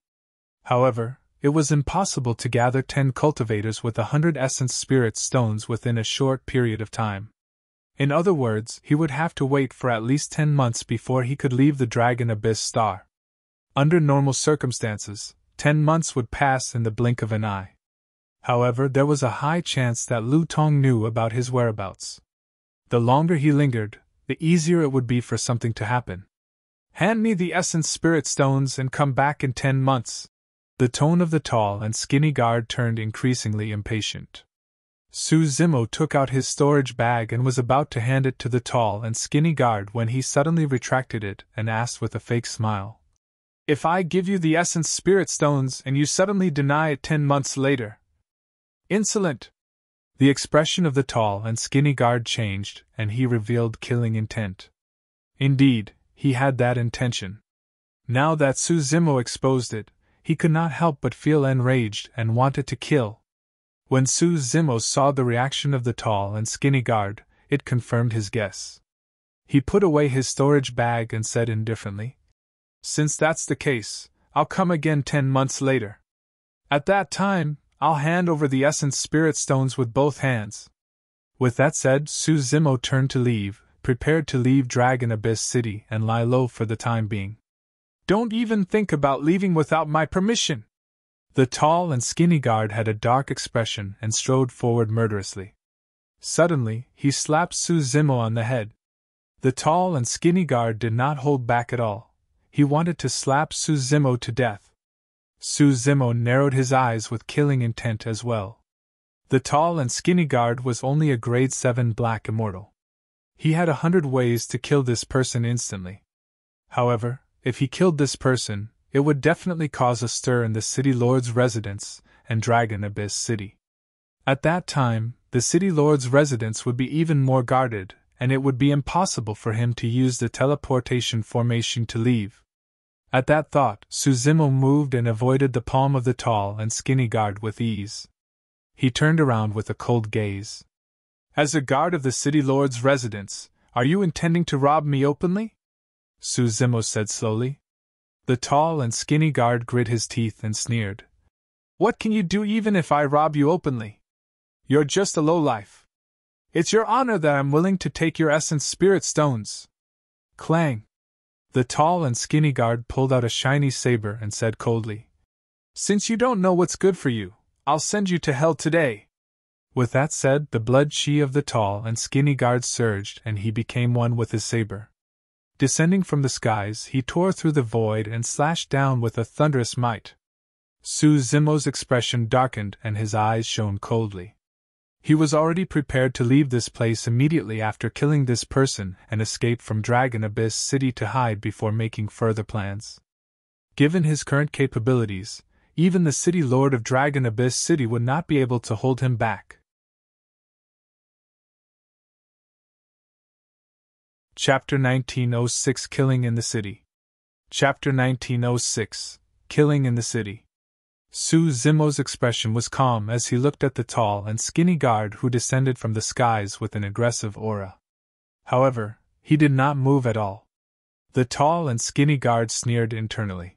However, it was impossible to gather 10 cultivators with 100 essence spirit stones within a short period of time. In other words, he would have to wait for at least 10 months before he could leave the Dragon Abyss star. Under normal circumstances, 10 months would pass in the blink of an eye. However, there was a high chance that Lu Tong knew about his whereabouts. The longer he lingered, the easier it would be for something to happen. "Hand me the essence spirit stones and come back in 10 months. The tone of the tall and skinny guard turned increasingly impatient. Suzimo took out his storage bag and was about to hand it to the tall and skinny guard when he suddenly retracted it and asked with a fake smile, "If I give you the essence spirit stones and you suddenly deny it 10 months later?" "Insolent!" The expression of the tall and skinny guard changed, and he revealed killing intent. Indeed, he had that intention. Now that Suzimo exposed it, he could not help but feel enraged and wanted to kill. When Suzimo saw the reaction of the tall and skinny guard, it confirmed his guess. He put away his storage bag and said indifferently, "Since that's the case, I'll come again 10 months later. At that time, I'll hand over the essence spirit stones with both hands." With that said, Suzimo turned to leave, prepared to leave Dragon Abyss City and lie low for the time being. "Don't even think about leaving without my permission!" The tall and skinny guard had a dark expression and strode forward murderously. Suddenly, he slapped Suzumo on the head. The tall and skinny guard did not hold back at all. He wanted to slap Suzumo to death. Suzumo narrowed his eyes with killing intent as well. The tall and skinny guard was only a grade 7 black immortal. He had 100 ways to kill this person instantly. However, if he killed this person, it would definitely cause a stir in the City Lord's residence and Dragon Abyss City. At that time, the City Lord's residence would be even more guarded, and it would be impossible for him to use the teleportation formation to leave. At that thought, Suzumo moved and avoided the palm of the tall and skinny guard with ease. He turned around with a cold gaze. As a guard of the City Lord's residence, are you intending to rob me openly? Suzumo said slowly. The tall and skinny guard grit his teeth and sneered. What can you do even if I rob you openly? You're just a lowlife. It's your honor that I'm willing to take your essence spirit stones. Clang. The tall and skinny guard pulled out a shiny saber and said coldly, Since you don't know what's good for you, I'll send you to hell today. With that said, the blood chi of the tall and skinny guard surged and he became one with his saber. Descending from the skies, he tore through the void and slashed down with a thunderous might. Suzumo's expression darkened and his eyes shone coldly. He was already prepared to leave this place immediately after killing this person and escape from Dragon Abyss City to hide before making further plans. Given his current capabilities, even the City Lord of Dragon Abyss City would not be able to hold him back. Chapter 1906 Killing in the City. Chapter 1906 Killing in the City. Suzumo's expression was calm as he looked at the tall and skinny guard who descended from the skies with an aggressive aura. However, he did not move at all. The tall and skinny guard sneered internally.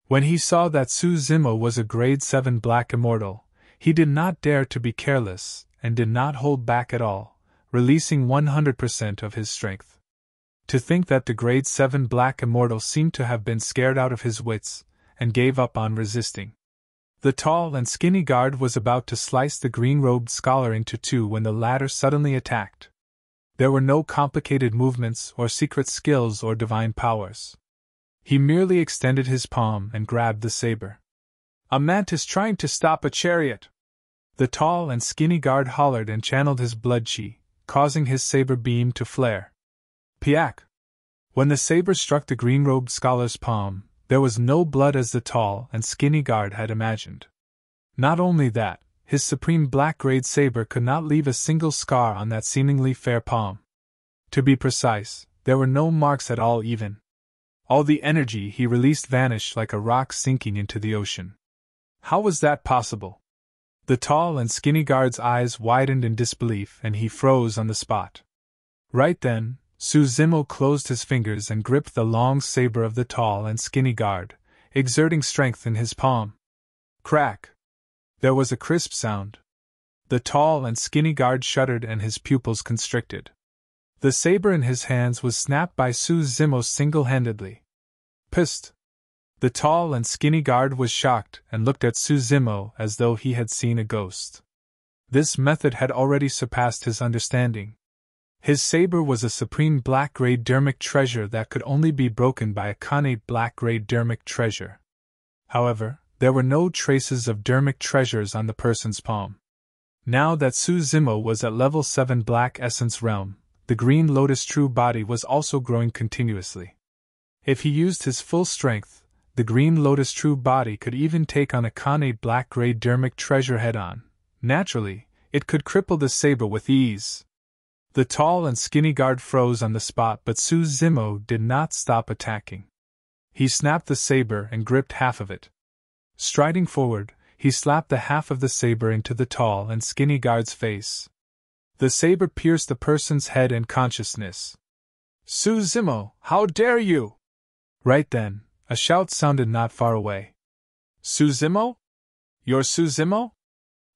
When he saw that Suzumo was a grade 7 black immortal, he did not dare to be careless and did not hold back at all, releasing 100% of his strength. To think that the grade 7 black immortal seemed to have been scared out of his wits and gave up on resisting. The tall and skinny guard was about to slice the green-robed scholar into two when the latter suddenly attacked. There were no complicated movements or secret skills or divine powers. He merely extended his palm and grabbed the saber. A mantis trying to stop a chariot! The tall and skinny guard hollered and channeled his blood chi, causing his saber beam to flare. Piak! When the saber struck the green-robed scholar's palm, there was no blood as the tall and skinny guard had imagined. Not only that, his supreme black-grade saber could not leave a single scar on that seemingly fair palm. To be precise, there were no marks at all even. All the energy he released vanished like a rock sinking into the ocean. How was that possible? The tall and skinny guard's eyes widened in disbelief and he froze on the spot. Right then, Suzumo closed his fingers and gripped the long saber of the tall and skinny guard, exerting strength in his palm. Crack! There was a crisp sound. The tall and skinny guard shuddered and his pupils constricted. The saber in his hands was snapped by Suzumo single-handedly. Psst! The tall and skinny guard was shocked and looked at Suzumo as though he had seen a ghost. This method had already surpassed his understanding. His saber was a supreme black-grade dermic treasure that could only be broken by a connate black-grade dermic treasure. However, there were no traces of dermic treasures on the person's palm. Now that Suzumo was at level 7 Black Essence Realm, the Green Lotus True Body was also growing continuously. If he used his full strength, the Green Lotus True Body could even take on a connate black-grade dermic treasure head-on. Naturally, it could cripple the saber with ease. The tall and skinny guard froze on the spot, but Suzumo did not stop attacking. He snapped the saber and gripped half of it. Striding forward, he slapped the half of the saber into the tall and skinny guard's face. The saber pierced the person's head and consciousness. Suzumo, how dare you! Right then, a shout sounded not far away. Suzumo? You're Suzumo?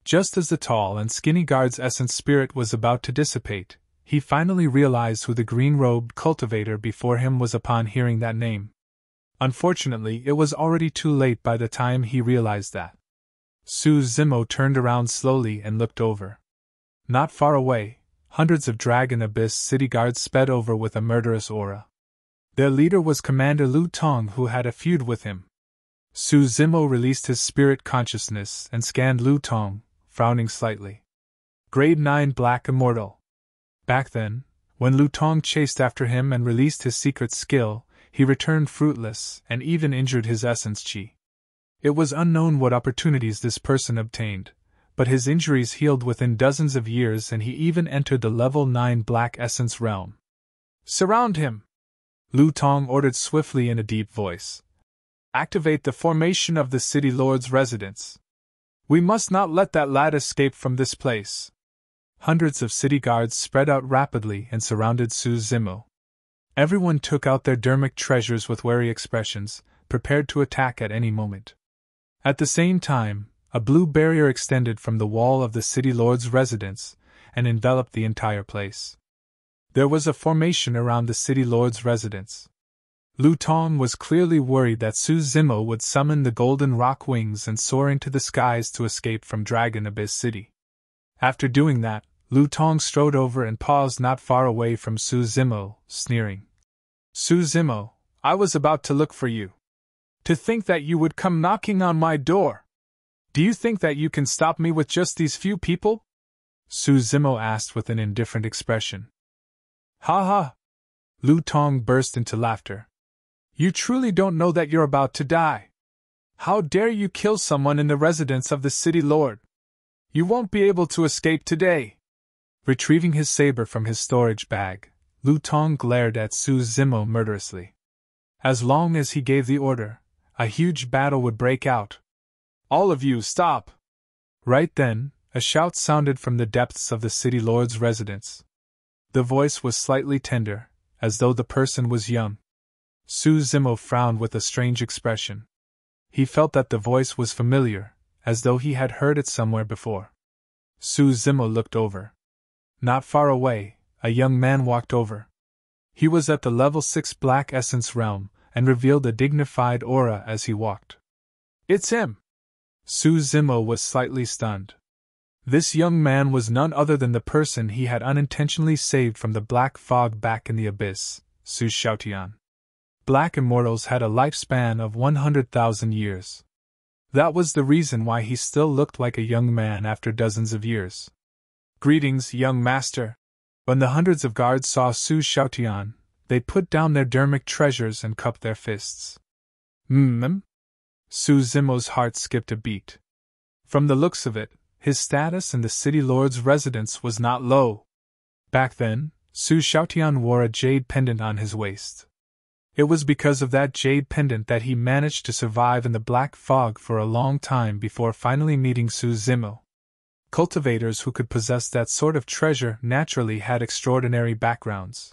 Just as the tall and skinny guard's essence spirit was about to dissipate, he finally realized who the green-robed cultivator before him was upon hearing that name. Unfortunately, it was already too late by the time he realized that. Su Zimo turned around slowly and looked over. Not far away, hundreds of Dragon Abyss city guards sped over with a murderous aura. Their leader was Commander Lu Tong, who had a feud with him. Su Zimo released his spirit consciousness and scanned Lu Tong, frowning slightly. Grade 9 Black Immortal. Back then, when Lu Tong chased after him and released his secret skill, he returned fruitless and even injured his essence chi. It was unknown what opportunities this person obtained, but his injuries healed within dozens of years and he even entered the level 9 Black Essence realm. Surround him! Lu Tong ordered swiftly in a deep voice. Activate the formation of the City Lord's residence. We must not let that lad escape from this place. Hundreds of city guards spread out rapidly and surrounded Su Zimo. Everyone took out their dermic treasures with wary expressions, prepared to attack at any moment. At the same time, a blue barrier extended from the wall of the City Lord's residence and enveloped the entire place. There was a formation around the City Lord's residence. Lu Tong was clearly worried that Su Zimo would summon the golden rock wings and soar into the skies to escape from Dragon Abyss City. After doing that, Lu Tong strode over and paused not far away from Su Zimo, sneering. Su Zimo, I was about to look for you. To think that you would come knocking on my door! Do you think that you can stop me with just these few people? Su Zimo asked with an indifferent expression. Ha ha! Lu Tong burst into laughter. You truly don't know that you're about to die. How dare you kill someone in the residence of the City Lord? You won't be able to escape today. Retrieving his saber from his storage bag, Lu Tong glared at Su Zimo murderously. As long as he gave the order, a huge battle would break out. All of you, stop! Right then, a shout sounded from the depths of the City Lord's residence. The voice was slightly tender, as though the person was young. Su Zimo frowned with a strange expression. He felt that the voice was familiar, as though he had heard it somewhere before. Su Zimo looked over. Not far away, a young man walked over. He was at the level 6 Black Essence realm, and revealed a dignified aura as he walked. It's him! Su Zimo was slightly stunned. This young man was none other than the person he had unintentionally saved from the black fog back in the abyss, Su Xiaotian. Black Immortals had a lifespan of 100,000 years. That was the reason why he still looked like a young man after dozens of years. Greetings, young master. When the hundreds of guards saw Su Xiaotian, they put down their dermic treasures and cupped their fists. Su Zimo's heart skipped a beat. From the looks of it, his status in the City Lord's residence was not low. Back then, Su Xiaotian wore a jade pendant on his waist. It was because of that jade pendant that he managed to survive in the black fog for a long time before finally meeting Su Zimo. Cultivators who could possess that sort of treasure naturally had extraordinary backgrounds.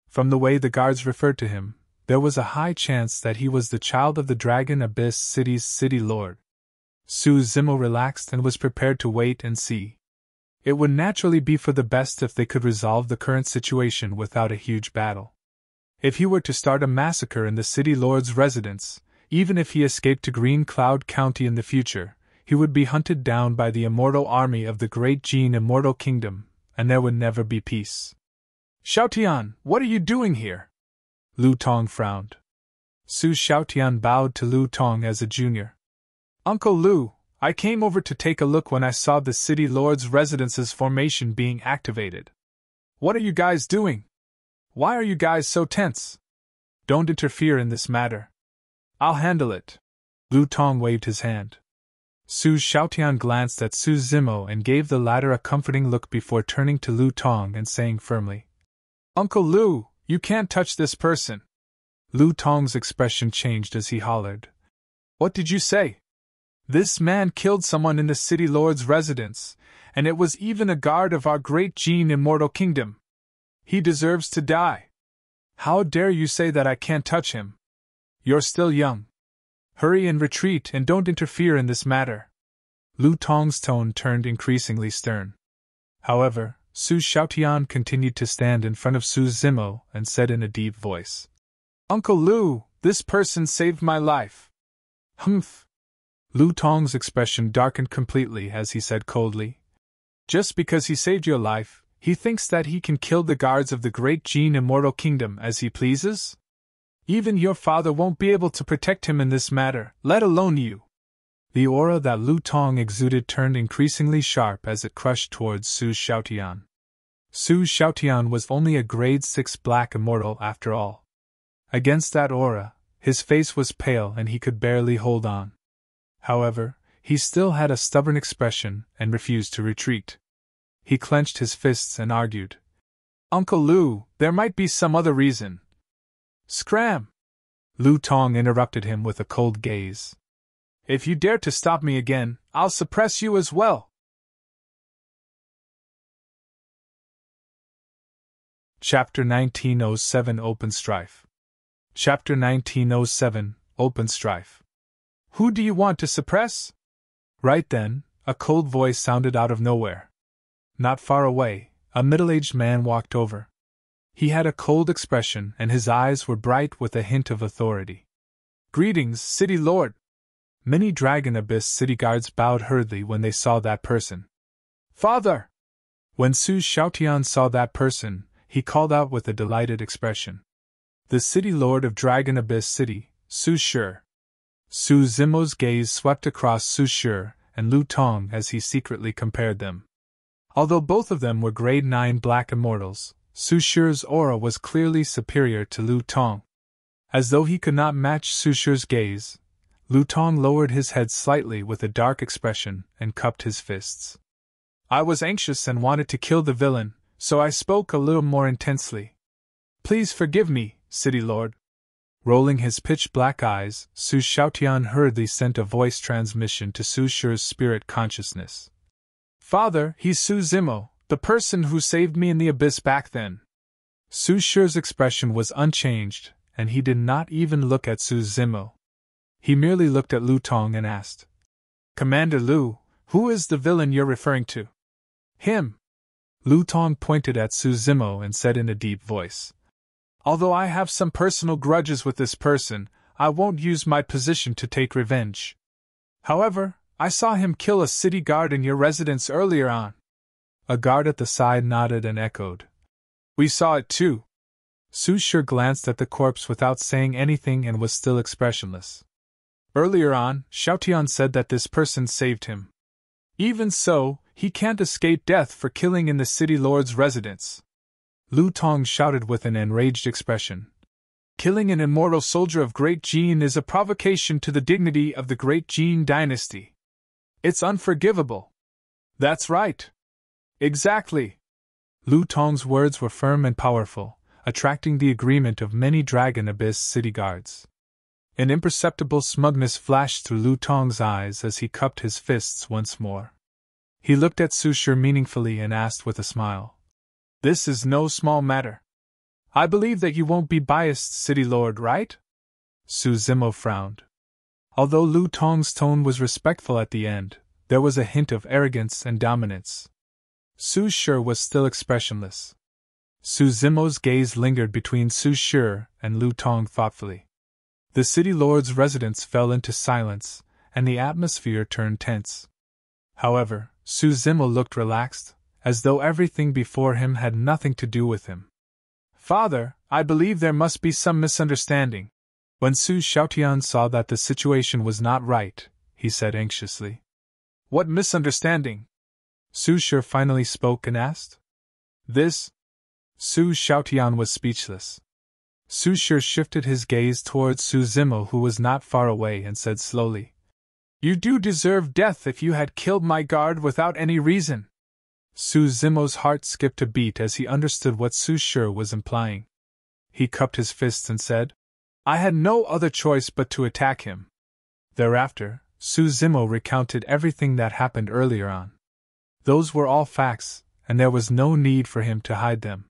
From the way the guards referred to him, there was a high chance that he was the child of the Dragon Abyss City's City Lord. Su Zimo relaxed and was prepared to wait and see. It would naturally be for the best if they could resolve the current situation without a huge battle. If he were to start a massacre in the City Lord's residence, even if he escaped to Green Cloud County in the future, he would be hunted down by the immortal army of the Great Jin Immortal Kingdom, and there would never be peace. Xiaotian, what are you doing here? Lu Tong frowned. Su Xiaotian bowed to Lu Tong as a junior. Uncle Lu, I came over to take a look when I saw the City Lord's residence's formation being activated. What are you guys doing? Why are you guys so tense? Don't interfere in this matter. I'll handle it. Lu Tong waved his hand. Su Xiaotian glanced at Su Zimo and gave the latter a comforting look before turning to Lu Tong and saying firmly, Uncle Lu, you can't touch this person. Lu Tong's expression changed as he hollered. What did you say? This man killed someone in the City Lord's residence, and it was even a guard of our Great Jin Immortal Kingdom. He deserves to die. How dare you say that I can't touch him? You're still young. Hurry and retreat and don't interfere in this matter. Lu Tong's tone turned increasingly stern. However, Su Xiaotian continued to stand in front of Su Zimo and said in a deep voice, Uncle Lu, this person saved my life. Humph. Lu Tong's expression darkened completely as he said coldly, "Just because he saved your life, he thinks that he can kill the guards of the great Jin Immortal Kingdom as he pleases? Even your father won't be able to protect him in this matter, let alone you." The aura that Lu Tong exuded turned increasingly sharp as it crushed towards Su Xiaotian. Su Xiaotian was only a grade 6 black immortal after all. Against that aura, his face was pale and he could barely hold on. However, he still had a stubborn expression and refused to retreat. He clenched his fists and argued, "Uncle Lu, there might be some other reason." "Scram!" Lu Tong interrupted him with a cold gaze. "If you dare to stop me again, I'll suppress you as well." Chapter 1907 Open Strife. Chapter 1907 Open Strife. "Who do you want to suppress?" Right then, a cold voice sounded out of nowhere. Not far away, a middle-aged man walked over. He had a cold expression and his eyes were bright with a hint of authority. "Greetings, City Lord." Many Dragon Abyss city guards bowed hurriedly when they saw that person. "Father!" When Su Xiaotian saw that person, he called out with a delighted expression. "The City Lord of Dragon Abyss City, Su Shi." Su Zimo's gaze swept across Su Shi and Lu Tong as he secretly compared them. Although both of them were grade 9 black immortals, Su Shi's aura was clearly superior to Lu Tong. As though he could not match Su Shi's gaze, Lu Tong lowered his head slightly with a dark expression and cupped his fists. "I was anxious and wanted to kill the villain, so I spoke a little more intensely. Please forgive me, City Lord." Rolling his pitch-black eyes, Su Xiaotian hurriedly sent a voice transmission to Su Shi's spirit consciousness. "Father, he's Su Zimo, the person who saved me in the abyss back then." Su Shi's expression was unchanged, and he did not even look at Su Zimo. He merely looked at Lu Tong and asked, "Commander Lu, who is the villain you're referring to?" "Him." Lu Tong pointed at Su Zimo and said in a deep voice, "Although I have some personal grudges with this person, I won't use my position to take revenge. However, I saw him kill a city guard in your residence earlier on." A guard at the side nodded and echoed, "We saw it too." Su Shi glanced at the corpse without saying anything and was still expressionless. "Earlier on, Xiaotian said that this person saved him. Even so, he can't escape death for killing in the city lord's residence." Lu Tong shouted with an enraged expression, "Killing an immortal soldier of Great Jin is a provocation to the dignity of the Great Jin dynasty. It's unforgivable." "That's right. Exactly." Lu Tong's words were firm and powerful, attracting the agreement of many Dragon Abyss city guards. An imperceptible smugness flashed through Lu Tong's eyes as he cupped his fists once more. He looked at Su Shi meaningfully and asked with a smile, "This is no small matter. I believe that you won't be biased, City Lord, right?" Su Zimo frowned. Although Lu Tong's tone was respectful at the end, there was a hint of arrogance and dominance. Su Shi was still expressionless. Su Zimo's gaze lingered between Su Shi and Lu Tong thoughtfully. The city lord's residence fell into silence, and the atmosphere turned tense. However, Su Zimo looked relaxed, as though everything before him had nothing to do with him. "Father, I believe there must be some misunderstanding." When Su Xiaotian saw that the situation was not right, he said anxiously, "What misunderstanding?" Su Shi finally spoke and asked. "This?" Su Xiaotian was speechless. Su Shi shifted his gaze towards Su Zimo, who was not far away, and said slowly, "You do deserve death if you had killed my guard without any reason." Su Zimo's heart skipped a beat as he understood what Su Shi was implying. He cupped his fists and said, "I had no other choice but to attack him." Thereafter, Su Zimo recounted everything that happened earlier on. Those were all facts, and there was no need for him to hide them.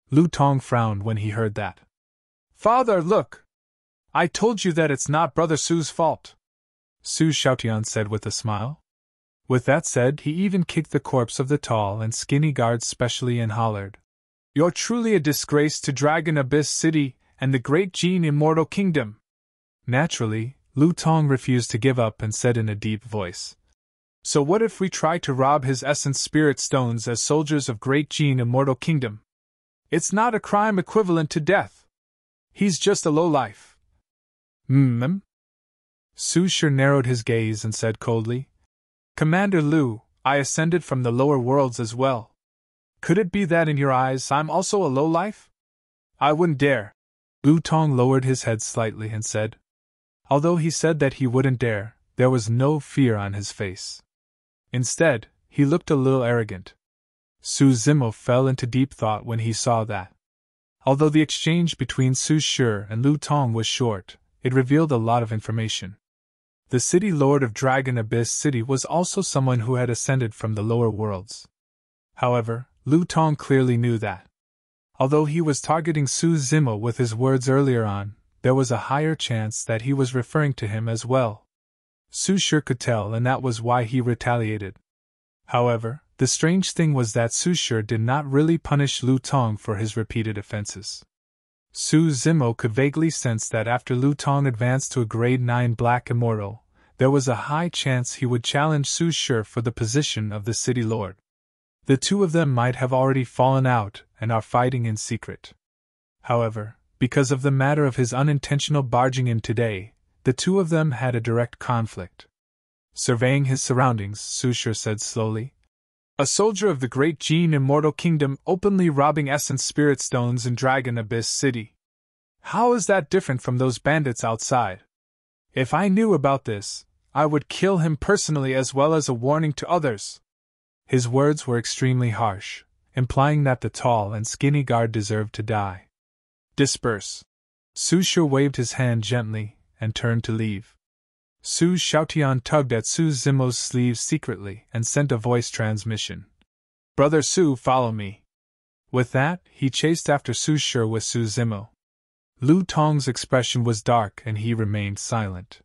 Lu Tong frowned when he heard that. "Father, look! I told you that it's not Brother Su's fault," Su Xiaotian said with a smile. With that said, he even kicked the corpse of the tall and skinny guard specially and hollered, "You're truly a disgrace to Dragon Abyss City and the Great Jin Immortal Kingdom." Naturally, Lu Tong refused to give up and said in a deep voice, "So what if we try to rob his essence spirit stones as soldiers of Great Gene Immortal Kingdom? It's not a crime equivalent to death. He's just a lowlife." Su Shi narrowed his gaze and said coldly, "Commander Lu, I ascended from the lower worlds as well. Could it be that in your eyes I'm also a lowlife? I wouldn't dare." Lu Tong lowered his head slightly and said, although he said that he wouldn't dare, there was no fear on his face. Instead, he looked a little arrogant. Su Zimo fell into deep thought when he saw that. Although the exchange between Su Shi and Lu Tong was short, it revealed a lot of information. The city lord of Dragon Abyss City was also someone who had ascended from the lower worlds. However, Lu Tong clearly knew that. Although he was targeting Su Zimo with his words earlier on, there was a higher chance that he was referring to him as well. Su Shi could tell, and that was why he retaliated. However, the strange thing was that Su Shi did not really punish Lu Tong for his repeated offenses. Su Zimo could vaguely sense that after Lu Tong advanced to a grade 9 Black Immortal, there was a high chance he would challenge Su Shi for the position of the city lord. The two of them might have already fallen out and are fighting in secret. However, because of the matter of his unintentional barging in today, the two of them had a direct conflict. Surveying his surroundings, Su Shi said slowly, "A soldier of the Great Gene Immortal Kingdom openly robbing Essence Spirit Stones in Dragon Abyss City. How is that different from those bandits outside? If I knew about this, I would kill him personally as well as a warning to others." His words were extremely harsh, implying that the tall and skinny guard deserved to die. "Disperse." Su Shi waved his hand gently and turned to leave. Su Xiaotian tugged at Su Zimo's sleeve secretly and sent a voice transmission. "Brother Su, follow me." With that, he chased after Su Shi with Su Zimo. Lu Tong's expression was dark and he remained silent.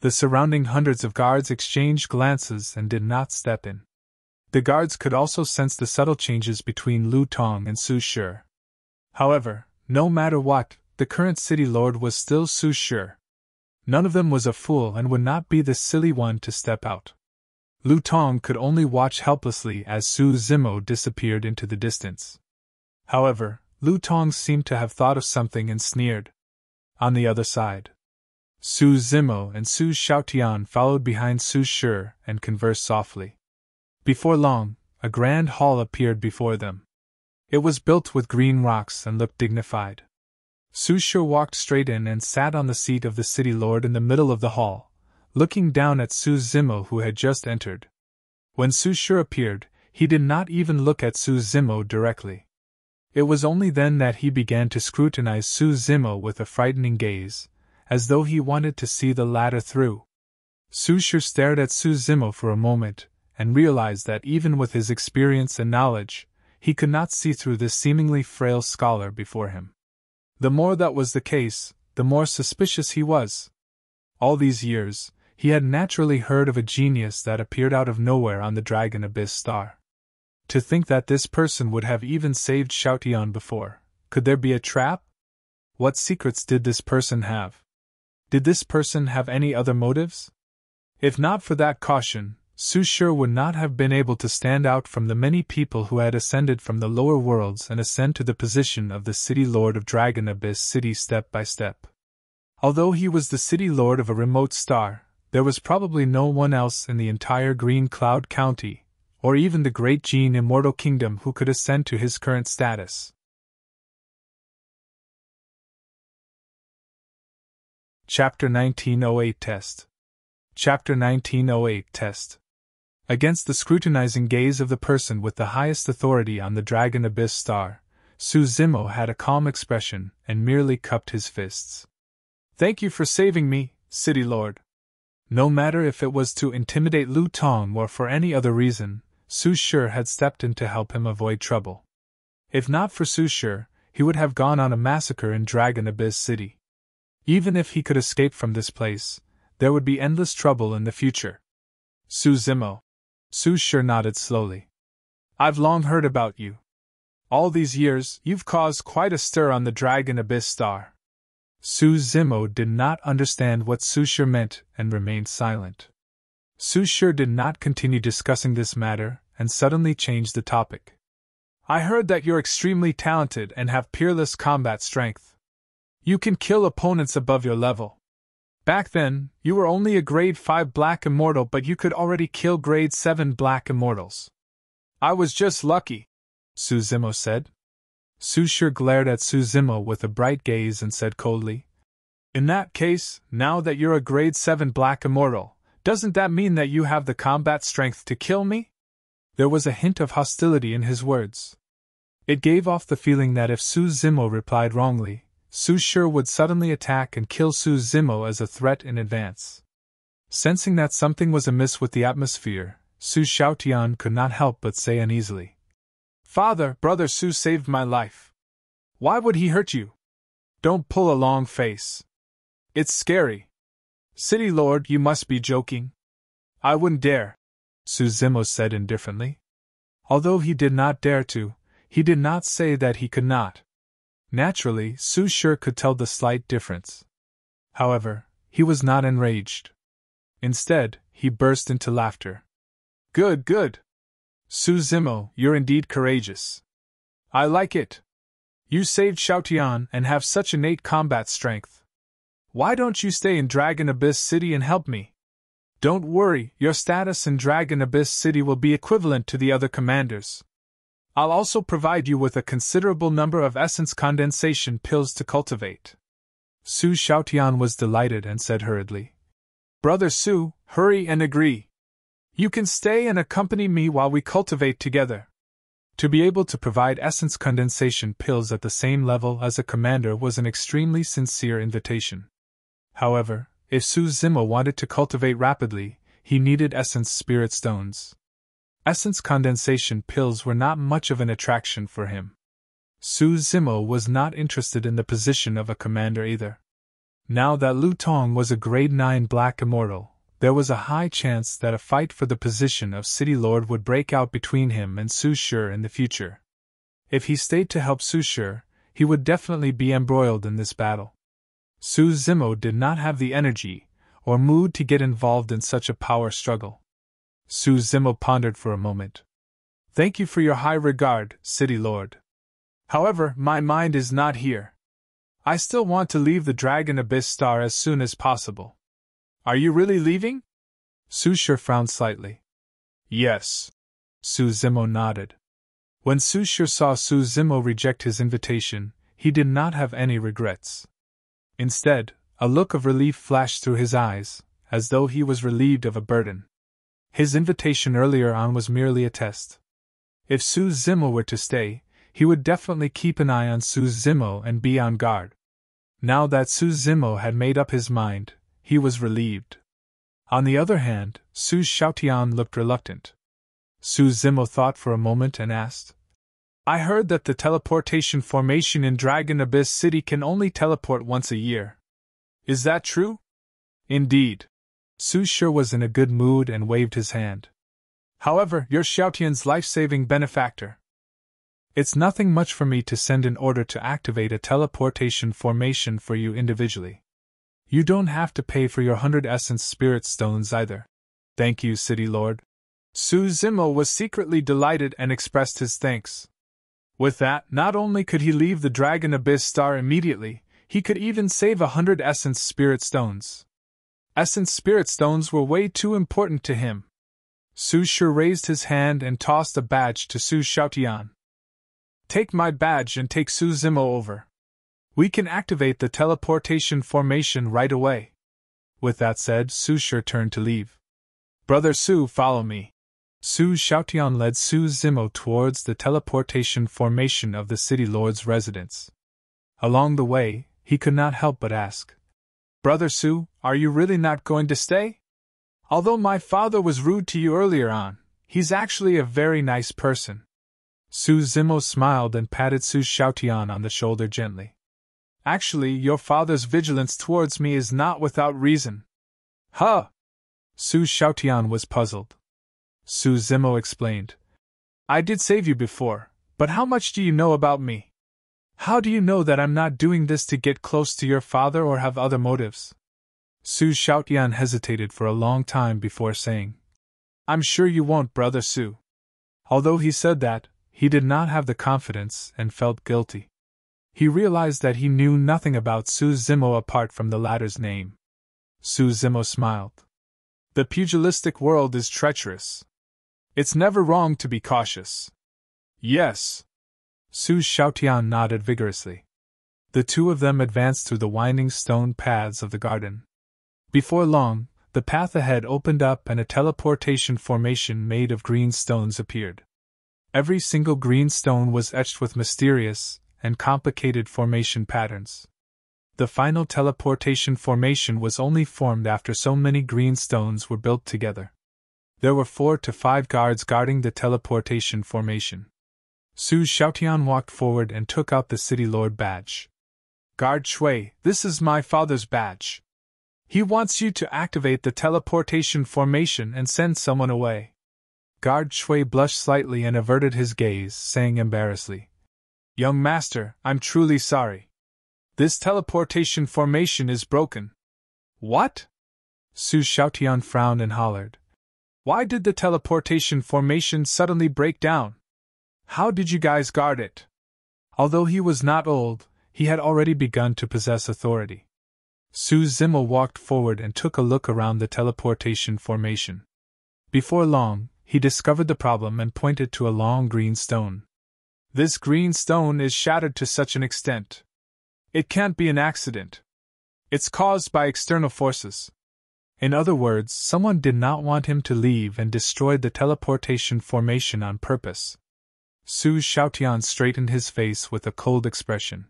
The surrounding hundreds of guards exchanged glances and did not step in. The guards could also sense the subtle changes between Lu Tong and Su Shi. However, no matter what, the current city lord was still Su Shi. None of them was a fool and would not be the silly one to step out. Lu Tong could only watch helplessly as Su Zimo disappeared into the distance. However, Lu Tong seemed to have thought of something and sneered. On the other side, Su Zimo and Su Xiaotian followed behind Su Shi and conversed softly. Before long, a grand hall appeared before them. It was built with green rocks and looked dignified. Su Shi walked straight in and sat on the seat of the city lord in the middle of the hall, looking down at Su Zimo who had just entered. When Su Shi appeared, he did not even look at Su Zimo directly. It was only then that he began to scrutinize Su Zimo with a frightening gaze, as though he wanted to see the latter through. Su Shi stared at Su Zimo for a moment, and realized that even with his experience and knowledge, he could not see through this seemingly frail scholar before him. The more that was the case, the more suspicious he was. All these years, he had naturally heard of a genius that appeared out of nowhere on the Dragon Abyss star. To think that this person would have even saved Xiaotian before, could there be a trap? What secrets did this person have? Did this person have any other motives? If not for that caution, Su Shi would not have been able to stand out from the many people who had ascended from the lower worlds and ascend to the position of the city lord of Dragon Abyss City step by step. Although he was the city lord of a remote star, there was probably no one else in the entire Green Cloud County, or even the Great Gene Immortal Kingdom who could ascend to his current status. Chapter 1908 Test. Chapter 1908 Test. Against the scrutinizing gaze of the person with the highest authority on the Dragon Abyss star, Su Zimo had a calm expression and merely cupped his fists. "Thank you for saving me, City Lord." No matter if it was to intimidate Lu Tong or for any other reason, Su Shi had stepped in to help him avoid trouble. If not for Su Shi, he would have gone on a massacre in Dragon Abyss City. Even if he could escape from this place, there would be endless trouble in the future. "Su Zimo." Su Shi nodded slowly. "I've long heard about you. All these years, you've caused quite a stir on the Dragon Abyss star. Su Zimo did not understand what Su Shi meant and remained silent. Su Shi did not continue discussing this matter and suddenly changed the topic. I heard that you're extremely talented and have peerless combat strength. You can kill opponents above your level. Back then, you were only a grade 5 Black Immortal, but you could already kill grade 7 Black Immortals. I was just lucky, Su Zimo said. Su Shi glared at Su Zimo with a bright gaze and said coldly, In that case, now that you're a grade 7 Black Immortal, doesn't that mean that you have the combat strength to kill me? There was a hint of hostility in his words. It gave off the feeling that if Su Zimo replied wrongly, Su Shi would suddenly attack and kill Su Zimo as a threat in advance. Sensing that something was amiss with the atmosphere, Su Xiaotian could not help but say uneasily, Father, Brother Su saved my life. Why would he hurt you? Don't pull a long face. It's scary. City Lord, you must be joking. I wouldn't dare, Su Zimo said indifferently. Although he did not dare to, he did not say that he could not. Naturally, Su Shi could tell the slight difference. However, he was not enraged. Instead, he burst into laughter. Good, good. Su Zimo, you're indeed courageous. I like it. You saved Xiaotian and have such innate combat strength. Why don't you stay in Dragon Abyss City and help me? Don't worry, your status in Dragon Abyss City will be equivalent to the other commanders. I'll also provide you with a considerable number of essence condensation pills to cultivate. Su Xiaotian was delighted and said hurriedly, Brother Su, hurry and agree. You can stay and accompany me while we cultivate together. To be able to provide essence condensation pills at the same level as a commander was an extremely sincere invitation. However, if Su Zimo wanted to cultivate rapidly, he needed essence spirit stones. Essence condensation pills were not much of an attraction for him. Su Zimo was not interested in the position of a commander either. Now that Lu Tong was a grade 9 Black Immortal, there was a high chance that a fight for the position of City Lord would break out between him and Su Shi in the future. If he stayed to help Su Shi, he would definitely be embroiled in this battle. Su Zimo did not have the energy or mood to get involved in such a power struggle. Su Zimo pondered for a moment. Thank you for your high regard, City Lord. However, my mind is not here. I still want to leave the Dragon Abyss Star as soon as possible. Are you really leaving? Su Shi frowned slightly. Yes. Su Zimo nodded. When Su Shi saw Su Zimo reject his invitation, he did not have any regrets. Instead, a look of relief flashed through his eyes, as though he was relieved of a burden. His invitation earlier on was merely a test. If Su Zimo were to stay, he would definitely keep an eye on Su Zimo and be on guard. Now that Su Zimo had made up his mind, he was relieved. On the other hand, Su Xiaotian looked reluctant. Su Zimo thought for a moment and asked, I heard that the teleportation formation in Dragon Abyss City can only teleport once a year. Is that true? Indeed. Su Shi was in a good mood and waved his hand. However, you're Xiaotian's life-saving benefactor. It's nothing much for me to send an order to activate a teleportation formation for you individually. You don't have to pay for your 100 Essence Spirit Stones either. Thank you, City Lord. Su Zimo was secretly delighted and expressed his thanks. With that, not only could he leave the Dragon Abyss Star immediately, he could even save 100 Essence Spirit Stones. Essence Spirit Stones were way too important to him. Su Shi raised his hand and tossed a badge to Su Xiaotian. Take my badge and take Su Zimo over. We can activate the teleportation formation right away. With that said, Su Shi turned to leave. Brother Su, follow me. Su Xiaotian led Su Zimo towards the teleportation formation of the City Lord's residence. Along the way, he could not help but ask, Brother Su, are you really not going to stay? Although my father was rude to you earlier on, he's actually a very nice person. Su Zimo smiled and patted Su Xiaotian on the shoulder gently. Actually, your father's vigilance towards me is not without reason. Huh! Su Xiaotian was puzzled. Su Zimo explained. I did save you before, but how much do you know about me? How do you know that I'm not doing this to get close to your father or have other motives? Su Xiaotian hesitated for a long time before saying, I'm sure you won't, Brother Su. Although he said that, he did not have the confidence and felt guilty. He realized that he knew nothing about Su Zimo apart from the latter's name. Su Zimo smiled. The pugilistic world is treacherous. It's never wrong to be cautious. Yes. Su Xiaotian nodded vigorously. The two of them advanced through the winding stone paths of the garden. Before long, the path ahead opened up and a teleportation formation made of green stones appeared. Every single green stone was etched with mysterious and complicated formation patterns. The final teleportation formation was only formed after so many green stones were built together. There were 4 to 5 guards guarding the teleportation formation. Su Xiaotian walked forward and took out the City Lord badge. Guard Shui, this is my father's badge. He wants you to activate the teleportation formation and send someone away. Guard Shui blushed slightly and averted his gaze, saying embarrassedly, Young master, I'm truly sorry. This teleportation formation is broken. What? Su Xiaotian frowned and hollered. Why did the teleportation formation suddenly break down? How did you guys guard it? Although he was not old, he had already begun to possess authority. Su Zimo walked forward and took a look around the teleportation formation. Before long, he discovered the problem and pointed to a long green stone. This green stone is shattered to such an extent. It can't be an accident. It's caused by external forces. In other words, someone did not want him to leave and destroyed the teleportation formation on purpose. Su Xiaotian straightened his face with a cold expression.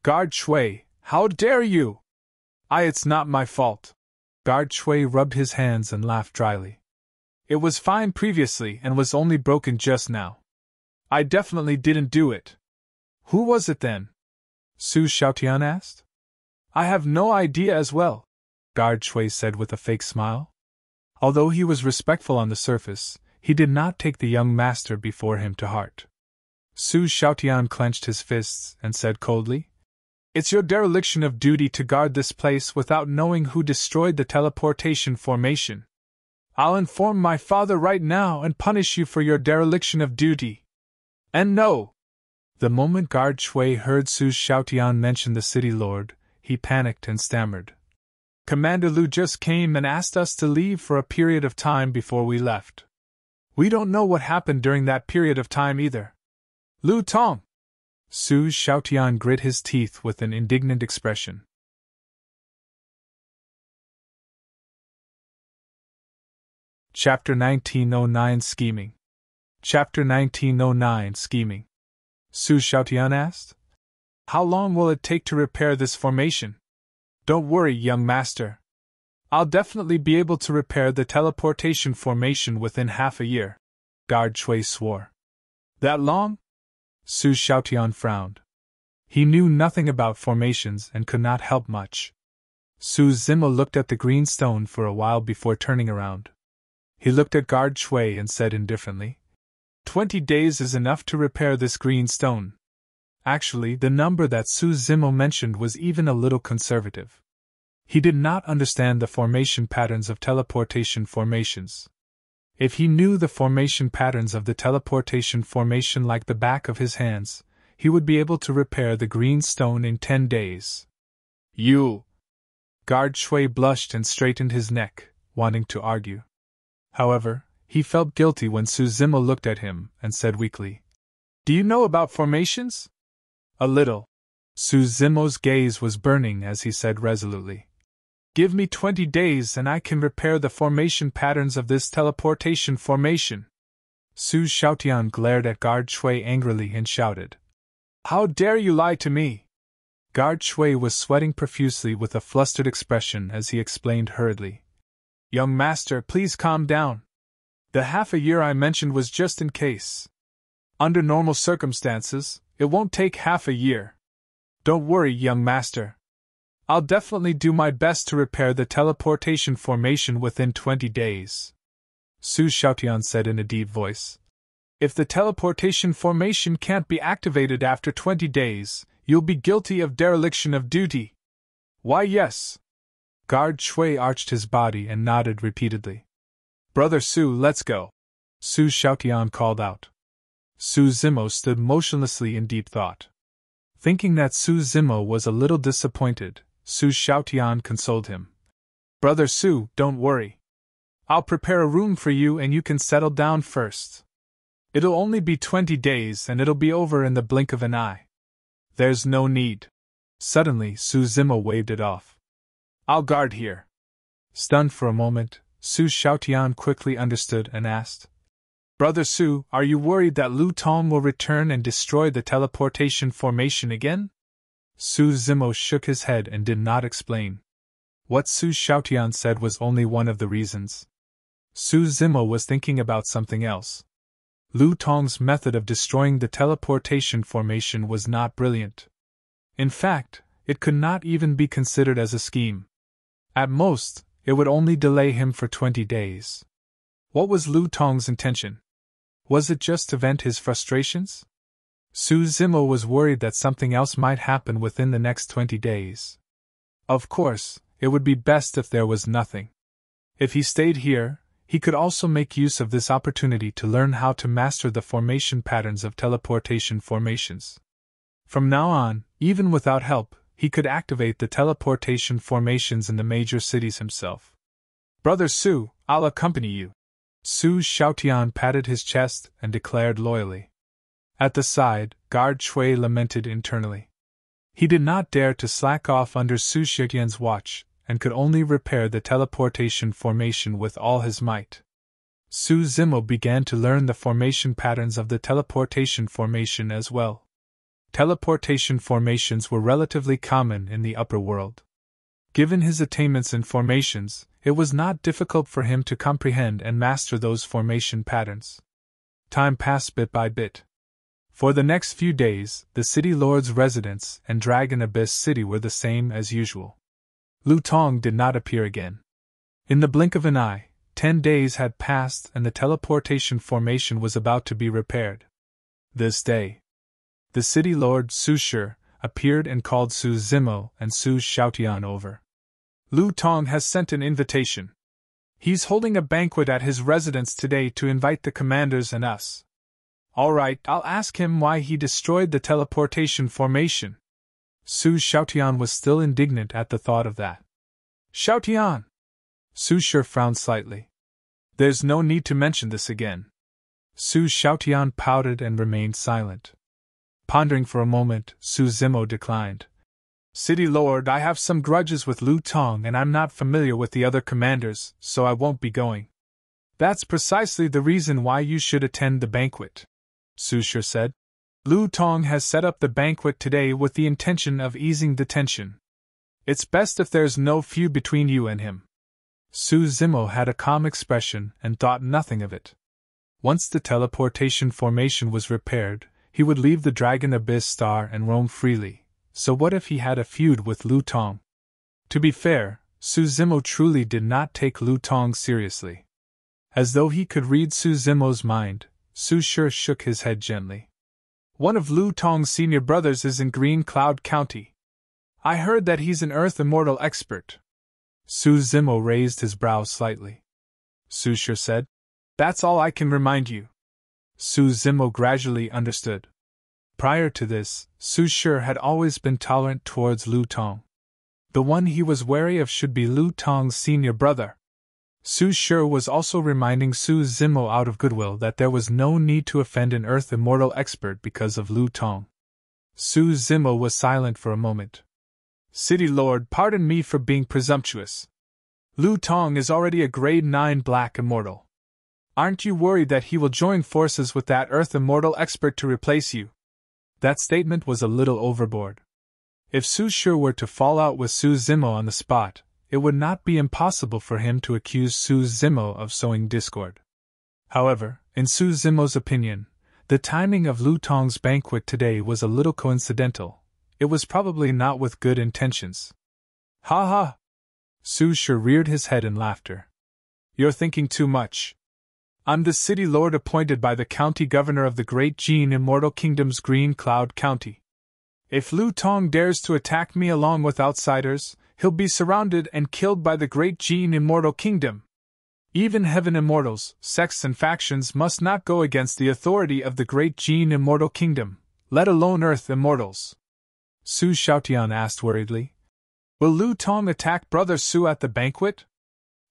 Guard Shui, how dare you? It's not my fault. Guard Shui rubbed his hands and laughed dryly. It was fine previously and was only broken just now. I definitely didn't do it. Who was it then? Su Xiaotian asked. I have no idea as well, Guard Shui said with a fake smile. Although he was respectful on the surface, he did not take the young master before him to heart. Su Xiaotian clenched his fists and said coldly, It's your dereliction of duty to guard this place without knowing who destroyed the teleportation formation. I'll inform my father right now and punish you for your dereliction of duty. And no! The moment Guard Shui heard Su Xiaotian mention the city lord, he panicked and stammered. Commander Lu just came and asked us to leave for a period of time before we left. We don't know what happened during that period of time either. Lu Tong! Su Xiaotian grit his teeth with an indignant expression. Chapter 1909 Scheming. Chapter 1909 Scheming. Su Xiaotian asked. How long will it take to repair this formation? Don't worry, young master. I'll definitely be able to repair the teleportation formation within half a year. Guard Shui swore. That long? Su Xiaotian frowned. He knew nothing about formations and could not help much. Su Zimo looked at the green stone for a while before turning around. He looked at Guard Shui and said indifferently, 20 days is enough to repair this green stone. Actually, the number that Su Zimo mentioned was even a little conservative. He did not understand the formation patterns of teleportation formations. If he knew the formation patterns of the teleportation formation like the back of his hands, he would be able to repair the green stone in 10 days. You! Guard Shui blushed and straightened his neck, wanting to argue. However, he felt guilty when Su Zimo looked at him and said weakly, Do you know about formations? A little. Su Zimo's gaze was burning as he said resolutely, Give me 20 days and I can repair the formation patterns of this teleportation formation. Su Xiaotian glared at Guard Shui angrily and shouted, How dare you lie to me? Guard Shui was sweating profusely with a flustered expression as he explained hurriedly, Young master, please calm down. The half a year I mentioned was just in case. Under normal circumstances, it won't take half a year. Don't worry, young master. I'll definitely do my best to repair the teleportation formation within 20 days. Su Xiaotian said in a deep voice. If the teleportation formation can't be activated after 20 days, you'll be guilty of dereliction of duty. Why, yes. Guard Shui arched his body and nodded repeatedly. Brother Su, let's go. Su Xiaotian called out. Su Zimo stood motionlessly in deep thought. Thinking that Su Zimo was a little disappointed, Su Xiaotian consoled him. Brother Su, don't worry. I'll prepare a room for you and you can settle down first. It'll only be 20 days and it'll be over in the blink of an eye. There's no need. Suddenly, Su Zimo waved it off. I'll guard here. Stunned for a moment, Su Xiaotian quickly understood and asked, Brother Su, are you worried that Lu Tong will return and destroy the teleportation formation again? Su Zimo shook his head and did not explain. What Su Xiaotian said was only one of the reasons. Su Zimo was thinking about something else. Lu Tong's method of destroying the teleportation formation was not brilliant. In fact, it could not even be considered as a scheme. At most, it would only delay him for 20 days. What was Lu Tong's intention? Was it just to vent his frustrations? Su Zimo was worried that something else might happen within the next 20 days. Of course, it would be best if there was nothing. If he stayed here, he could also make use of this opportunity to learn how to master the formation patterns of teleportation formations. From now on, even without help, he could activate the teleportation formations in the major cities himself. Brother Su, I'll accompany you. Su Xiaotian patted his chest and declared loyally. At the side, Guard Shui lamented internally. He did not dare to slack off under Su Xiaotian's watch, and could only repair the teleportation formation with all his might. Su Zimo began to learn the formation patterns of the teleportation formation as well. Teleportation formations were relatively common in the upper world. Given his attainments in formations, it was not difficult for him to comprehend and master those formation patterns. Time passed bit by bit. For the next few days, the city lord's residence and Dragon Abyss City were the same as usual. Lu Tong did not appear again. In the blink of an eye, 10 days had passed and the teleportation formation was about to be repaired. This day, the city lord Su Shi appeared and called Su Zimo and Su Xiaotian over. Lu Tong has sent an invitation. He's holding a banquet at his residence today to invite the commanders and us. All right, I'll ask him why he destroyed the teleportation formation. Su Xiaotian was still indignant at the thought of that. Xiaotian! Su Shi frowned slightly. There's no need to mention this again. Su Xiaotian pouted and remained silent. Pondering for a moment, Su Zimo declined. City Lord, I have some grudges with Lu Tong and I'm not familiar with the other commanders, so I won't be going. That's precisely the reason why you should attend the banquet, Su Shi said. Lu Tong has set up the banquet today with the intention of easing the tension. It's best if there's no feud between you and him. Su Zimo had a calm expression and thought nothing of it. Once the teleportation formation was repaired, he would leave the Dragon Abyss Star and roam freely. So what if he had a feud with Lu Tong? To be fair, Su Zimo truly did not take Lu Tong seriously. As though he could read Su Zimo's mind, Su Shi shook his head gently. One of Lu Tong's senior brothers is in Green Cloud County. I heard that he's an Earth Immortal expert. Su Zimo raised his brow slightly. Su Shi said, That's all I can remind you. Su Zimo gradually understood. Prior to this, Su Shi had always been tolerant towards Lu Tong. The one he was wary of should be Lu Tong's senior brother. Su Shi was also reminding Su Zimo out of goodwill that there was no need to offend an Earth Immortal expert because of Lu Tong. Su Zimo was silent for a moment. City Lord, pardon me for being presumptuous. Lu Tong is already a grade 9 Black Immortal. Aren't you worried that he will join forces with that Earth Immortal expert to replace you? That statement was a little overboard. If Su Shi were to fall out with Su Zimo on the spot, it would not be impossible for him to accuse Su Zimo of sowing discord. However, in Su Zimo's opinion, the timing of Lu Tong's banquet today was a little coincidental. It was probably not with good intentions. Ha ha! Su Shi reared his head in laughter. You're thinking too much. I'm the city lord appointed by the county governor of the Great Gene Immortal Kingdom's Green Cloud County. If Lu Tong dares to attack me along with outsiders, he'll be surrounded and killed by the great Jin Immortal Kingdom. Even heaven immortals, sects and factions must not go against the authority of the great Jin Immortal Kingdom, let alone earth immortals. Su Xiaotian asked worriedly. Will Lu Tong attack Brother Su at the banquet?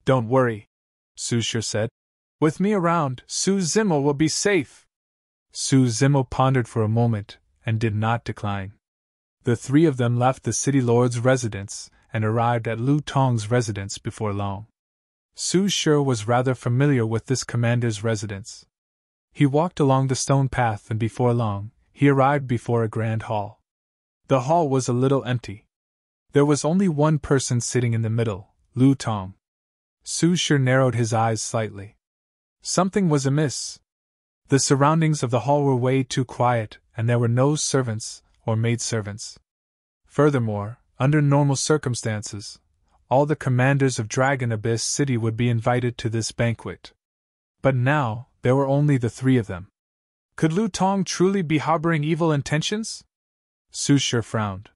Don't worry, Su Shi said. With me around, Su Zimo will be safe. Su Zimo pondered for a moment, and did not decline. The three of them left the city lord's residence, and arrived at Lu Tong's residence before long. Su Shi was rather familiar with this commander's residence. He walked along the stone path and before long, he arrived before a grand hall. The hall was a little empty. There was only one person sitting in the middle, Lu Tong. Su Shi narrowed his eyes slightly. Something was amiss. The surroundings of the hall were way too quiet, and there were no servants or maidservants. Furthermore, under normal circumstances, all the commanders of Dragon Abyss City would be invited to this banquet. But now, there were only the three of them. Could Lu Tong truly be harboring evil intentions? Su Shi frowned.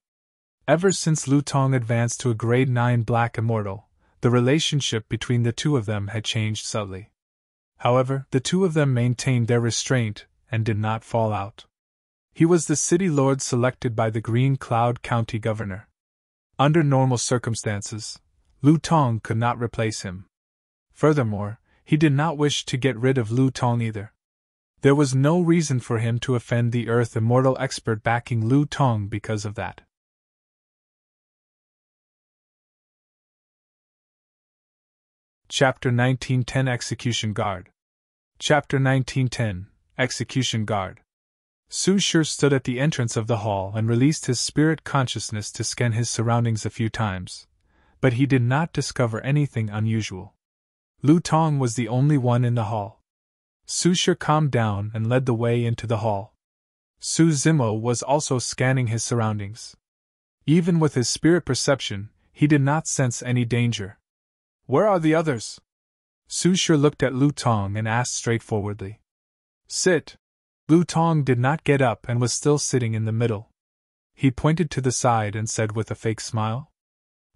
Ever since Lu Tong advanced to a grade 9 Black Immortal, the relationship between the two of them had changed subtly. However, the two of them maintained their restraint and did not fall out. He was the city lord selected by the Green Cloud County governor. Under normal circumstances, Lu Tong could not replace him. Furthermore, he did not wish to get rid of Lu Tong either. There was no reason for him to offend the Earth Immortal expert backing Lu Tong because of that. Chapter 1910 Execution Guard. Chapter 1910 Execution Guard. Su Shi stood at the entrance of the hall and released his spirit consciousness to scan his surroundings a few times, but he did not discover anything unusual. Lu Tong was the only one in the hall. Su Shi calmed down and led the way into the hall. Su Zimo was also scanning his surroundings. Even with his spirit perception, he did not sense any danger. Where are the others? Su Shi looked at Lu Tong and asked straightforwardly. Sit. Lu Tong did not get up and was still sitting in the middle. He pointed to the side and said with a fake smile.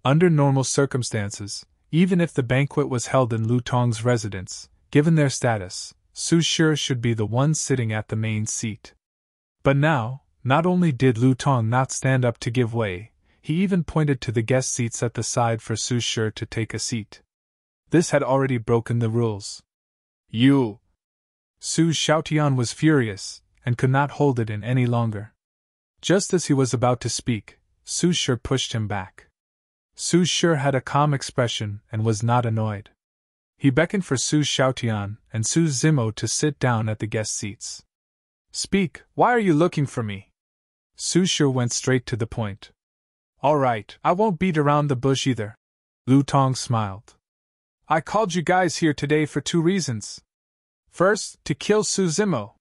Under normal circumstances, even if the banquet was held in Lu Tong's residence, given their status, Su Shi should be the one sitting at the main seat. But now, not only did Lu Tong not stand up to give way, he even pointed to the guest seats at the side for Su Shi to take a seat. This had already broken the rules. You! Su Xiaotian was furious, and could not hold it in any longer. Just as he was about to speak, Su Shi pushed him back. Su Shi had a calm expression and was not annoyed. He beckoned for Su Xiaotian and Su Zimo to sit down at the guest seats. Speak, why are you looking for me? Su Shi went straight to the point. All right, I won't beat around the bush either. Lu Tong smiled. I called you guys here today for two reasons. First, to kill Su Zimo.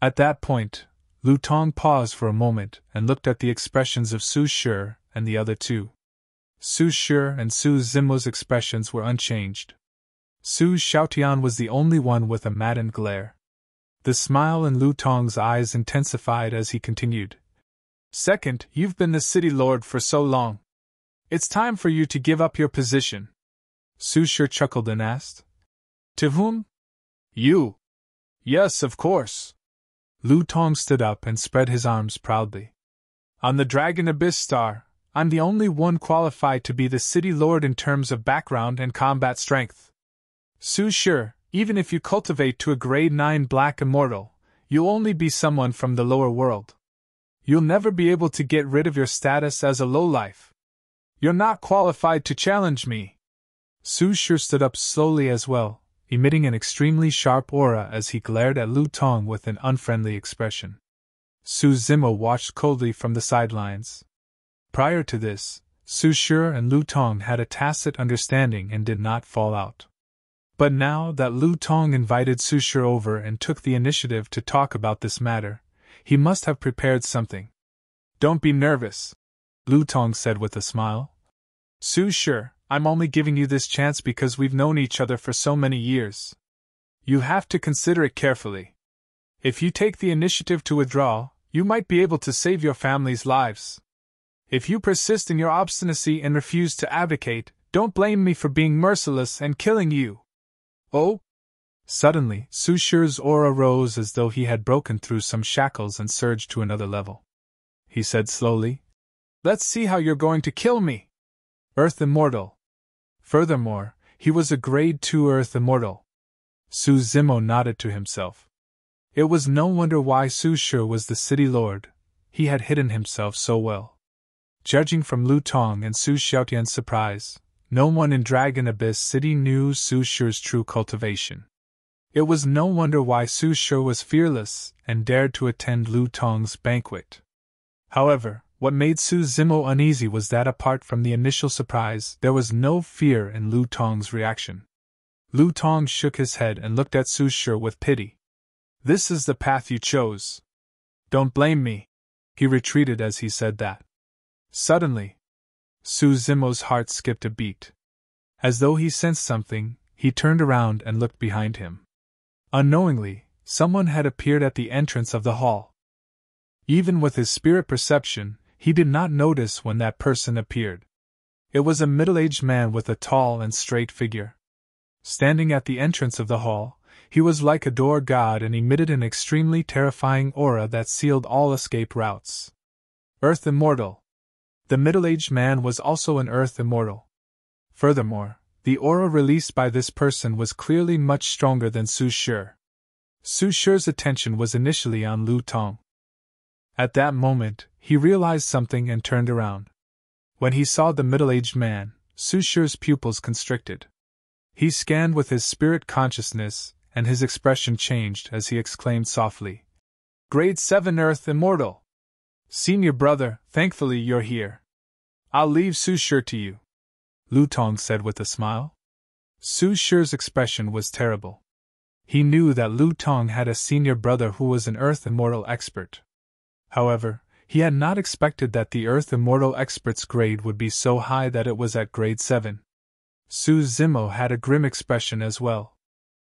At that point, Lu Tong paused for a moment and looked at the expressions of Su Shi and the other two. Su Shi and Su Zimo's expressions were unchanged. Su Xiaotian was the only one with a maddened glare. The smile in Lu Tong's eyes intensified as he continued. Second, you've been the city lord for so long. It's time for you to give up your position. Su Shi chuckled and asked. To whom? You. Yes, of course. Lu Tong stood up and spread his arms proudly. On the Dragon Abyss Star, I'm the only one qualified to be the city lord in terms of background and combat strength. Su Shi, even if you cultivate to a grade 9 Black Immortal, you'll only be someone from the lower world. You'll never be able to get rid of your status as a lowlife. You're not qualified to challenge me. Su Shi stood up slowly as well, emitting an extremely sharp aura as he glared at Lu Tong with an unfriendly expression. Su Zimo watched coldly from the sidelines. Prior to this, Su Shi and Lu Tong had a tacit understanding and did not fall out. But now that Lu Tong invited Su Shi over and took the initiative to talk about this matter, he must have prepared something. Don't be nervous, Lu Tong said with a smile. Su Shi, I'm only giving you this chance because we've known each other for so many years. You have to consider it carefully. If you take the initiative to withdraw, You might be able to save your family's lives. If you persist in your obstinacy and refuse to abdicate, don't blame me for being merciless and killing you. Oh? Suddenly, Su Shi's aura rose as though he had broken through some shackles and surged to another level. He said slowly, "Let's see how you're going to kill me." Earth Immortal. Furthermore, he was a Grade 2 Earth Immortal. Su Zimo nodded to himself. It was no wonder why Su Shi was the city lord. He had hidden himself so well. Judging from Lu Tong and Su Xiaotian's surprise, no one in Dragon Abyss City knew Su Shi's true cultivation. It was no wonder why Su Shi was fearless and dared to attend Lu Tong's banquet. However, what made Su Zimo uneasy was that apart from the initial surprise, there was no fear in Lu Tong's reaction. Lu Tong shook his head and looked at Su Shi with pity. "This is the path you chose. Don't blame me." He retreated as he said that. Suddenly, Su Zimo's heart skipped a beat. As though he sensed something, he turned around and looked behind him. Unknowingly, someone had appeared at the entrance of the hall. Even with his spirit perception, he did not notice when that person appeared. It was a middle-aged man with a tall and straight figure. Standing at the entrance of the hall, he was like a door god and emitted an extremely terrifying aura that sealed all escape routes. Earth Immortal. The middle-aged man was also an Earth Immortal. Furthermore, the aura released by this person was clearly much stronger than Su Shi. Su Shi's attention was initially on Lu Tong. At that moment, he realized something and turned around. When he saw the middle-aged man, Su Shi's pupils constricted. He scanned with his spirit consciousness, and his expression changed as he exclaimed softly, "Grade 7 Earth Immortal! Senior brother, thankfully you're here. I'll leave Su Shi to you," Lu Tong said with a smile. Su Shi's expression was terrible. He knew that Lu Tong had a senior brother who was an Earth Immortal expert. However, he had not expected that the Earth Immortal expert's grade would be so high that it was at Grade 7. Su Zimo had a grim expression as well.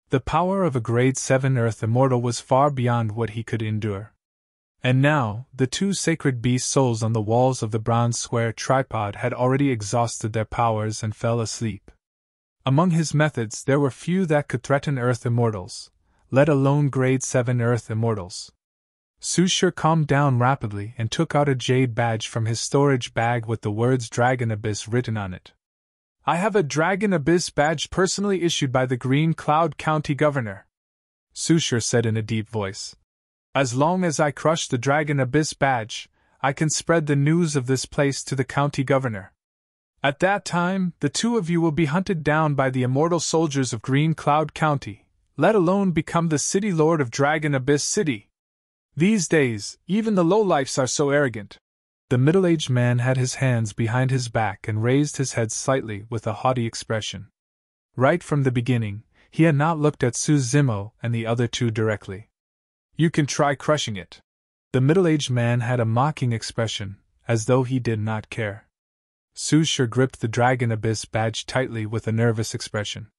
The power of a Grade 7 Earth Immortal was far beyond what he could endure. And now, the two sacred beast souls on the walls of the bronze square tripod had already exhausted their powers and fell asleep. Among his methods there were few that could threaten Earth Immortals, let alone Grade 7 Earth Immortals. Su Shi calmed down rapidly and took out a jade badge from his storage bag with the words Dragon Abyss written on it. "I have a Dragon Abyss badge personally issued by the Green Cloud County Governor," Su Shi said in a deep voice. "As long as I crush the Dragon Abyss badge, I can spread the news of this place to the county governor. At that time, the two of you will be hunted down by the immortal soldiers of Green Cloud County, let alone become the city lord of Dragon Abyss City. These days, even the lowlifes are so arrogant." The middle-aged man had his hands behind his back and raised his head slightly with a haughty expression. Right from the beginning, he had not looked at Su Zimo and the other two directly. "You can try crushing it." The middle-aged man had a mocking expression, as though he did not care. Su Shi gripped the Dragon Abyss badge tightly with a nervous expression.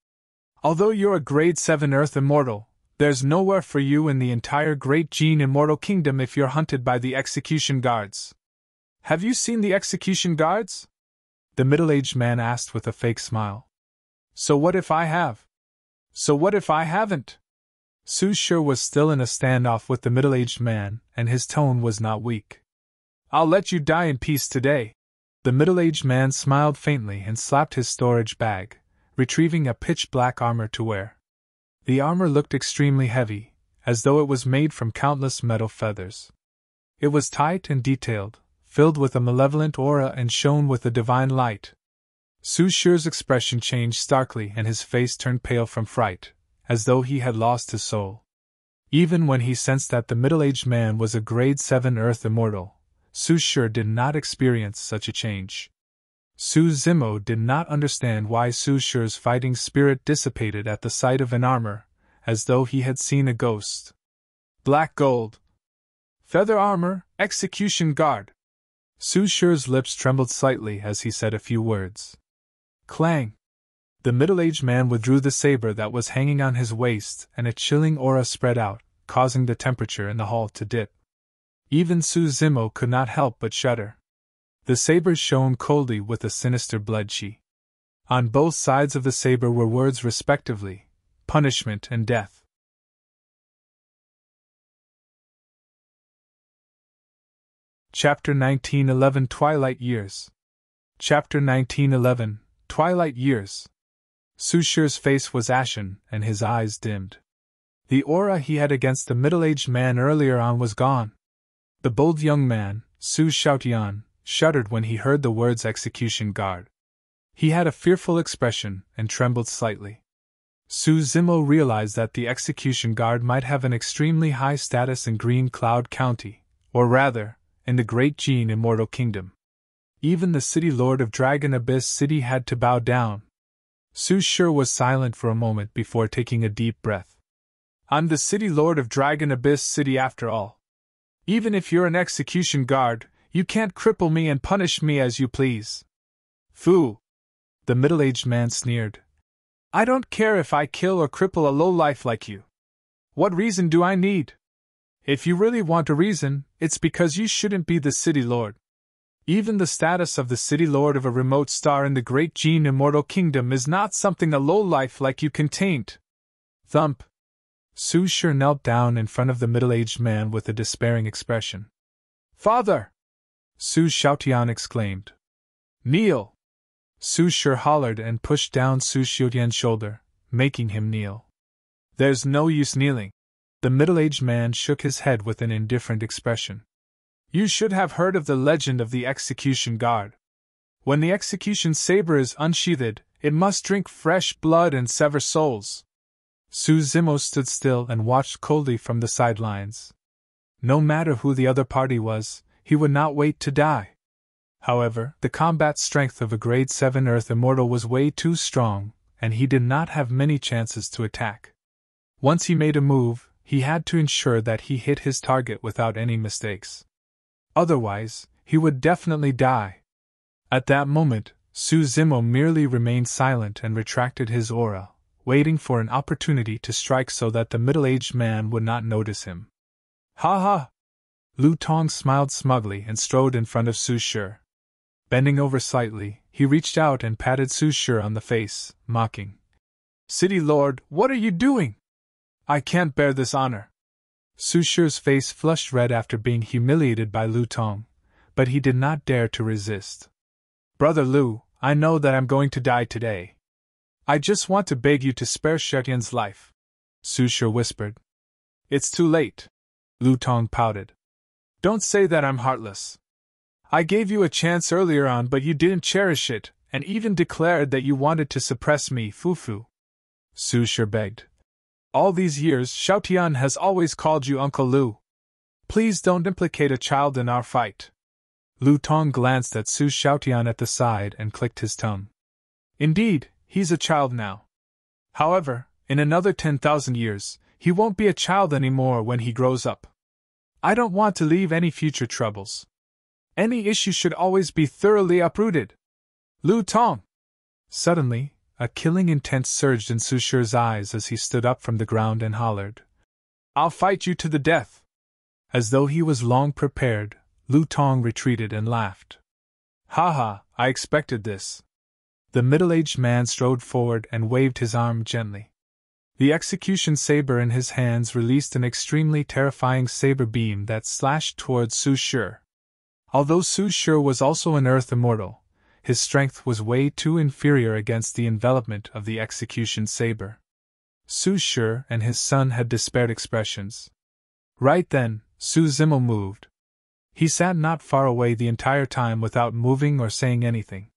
"Although you're a Grade 7 Earth Immortal, there's nowhere for you in the entire Great Gene Immortal Kingdom if you're hunted by the Execution Guards." "Have you seen the Execution Guards?" the middle-aged man asked with a fake smile. "So what if I have? So what if I haven't?" Su Shi was still in a standoff with the middle-aged man, and his tone was not weak. "I'll let you die in peace today." The middle-aged man smiled faintly and slapped his storage bag, retrieving a pitch-black armor to wear. The armor looked extremely heavy, as though it was made from countless metal feathers. It was tight and detailed, filled with a malevolent aura and shone with a divine light. Su Shi's expression changed starkly and his face turned pale from fright, as though he had lost his soul. Even when he sensed that the middle-aged man was a Grade 7 Earth Immortal, Su Shi did not experience such a change. Su Zimo did not understand why Su Shi's fighting spirit dissipated at the sight of an armor, as though he had seen a ghost. "Black gold. Feather armor, execution guard." Su Shi's lips trembled slightly as he said a few words. Clang! The middle-aged man withdrew the saber that was hanging on his waist, and a chilling aura spread out, causing the temperature in the hall to dip. Even Su Zimo could not help but shudder. The sabers shone coldly with a sinister blood-chi. On both sides of the saber were words respectively, punishment and death. Chapter 1911 Twilight Years. Chapter 1911 Twilight Years. Su Shi's face was ashen, and his eyes dimmed. The aura he had against the middle-aged man earlier on was gone. The bold young man, Su Xiaotian, shuddered when he heard the words execution guard. He had a fearful expression, and trembled slightly. Su Zimo realized that the execution guard might have an extremely high status in Green Cloud County, or rather, in the Great Gene Immortal Kingdom. Even the city lord of Dragon Abyss City had to bow down. Su Shi was silent for a moment before taking a deep breath. I'm the city lord of Dragon Abyss City after all. Even if you're an execution guard, you can't cripple me and punish me as you please. Fu! The middle-aged man sneered. I don't care if I kill or cripple a lowlife like you. What reason do I need? If you really want a reason, it's because you shouldn't be the city lord. Even the status of the city lord of a remote star in the Great Gene Immortal Kingdom is not something a lowlife like you can taint. Thump! Su Shi knelt down in front of the middle-aged man with a despairing expression. Father! Su Xiaotian exclaimed. Kneel! Su Shi hollered and pushed down Su Xiaotian's shoulder, making him kneel. There's no use kneeling. The middle-aged man shook his head with an indifferent expression. You should have heard of the legend of the execution guard. When the execution saber is unsheathed, it must drink fresh blood and sever souls. Su Zimo stood still and watched coldly from the sidelines. No matter who the other party was, he would not wait to die. However, the combat strength of a Grade 7 Earth Immortal was way too strong, and he did not have many chances to attack. Once he made a move, he had to ensure that he hit his target without any mistakes. Otherwise, he would definitely die. At that moment, Su Zimo merely remained silent and retracted his aura, waiting for an opportunity to strike so that the middle-aged man would not notice him. Ha ha! Lu Tong smiled smugly and strode in front of Su Shi. Bending over slightly, he reached out and patted Su Shi on the face, mocking. City Lord, what are you doing? I can't bear this honor. Su Shi's face flushed red after being humiliated by Lu Tong, but he did not dare to resist. Brother Lu, I know that I'm going to die today. I just want to beg you to spare Xiaotian's life, Su Shi whispered. It's too late. Lu Tong pouted. Don't say that I'm heartless. I gave you a chance earlier on, but you didn't cherish it, and even declared that you wanted to suppress me, Fufu. Su Shi begged. All these years, Xiaotian has always called you Uncle Lu. Please don't implicate a child in our fight. Lu Tong glanced at Su Xiaotian at the side and clicked his tongue. Indeed, he's a child now. However, in another 10,000 years, he won't be a child anymore when he grows up. I don't want to leave any future troubles. Any issue should always be thoroughly uprooted. Lu Tong! Suddenly, a killing intent surged in Su Shi's eyes as he stood up from the ground and hollered. I'll fight you to the death! As though he was long prepared, Lu Tong retreated and laughed. Ha ha, I expected this. The middle-aged man strode forward and waved his arm gently. The execution saber in his hands released an extremely terrifying saber beam that slashed towards Su Shi. Although Su Shi was also an Earth Immortal, his strength was way too inferior against the envelopment of the execution saber. Su Shi and his son had despaired expressions. Right then, Su Zimo moved. He sat not far away the entire time without moving or saying anything.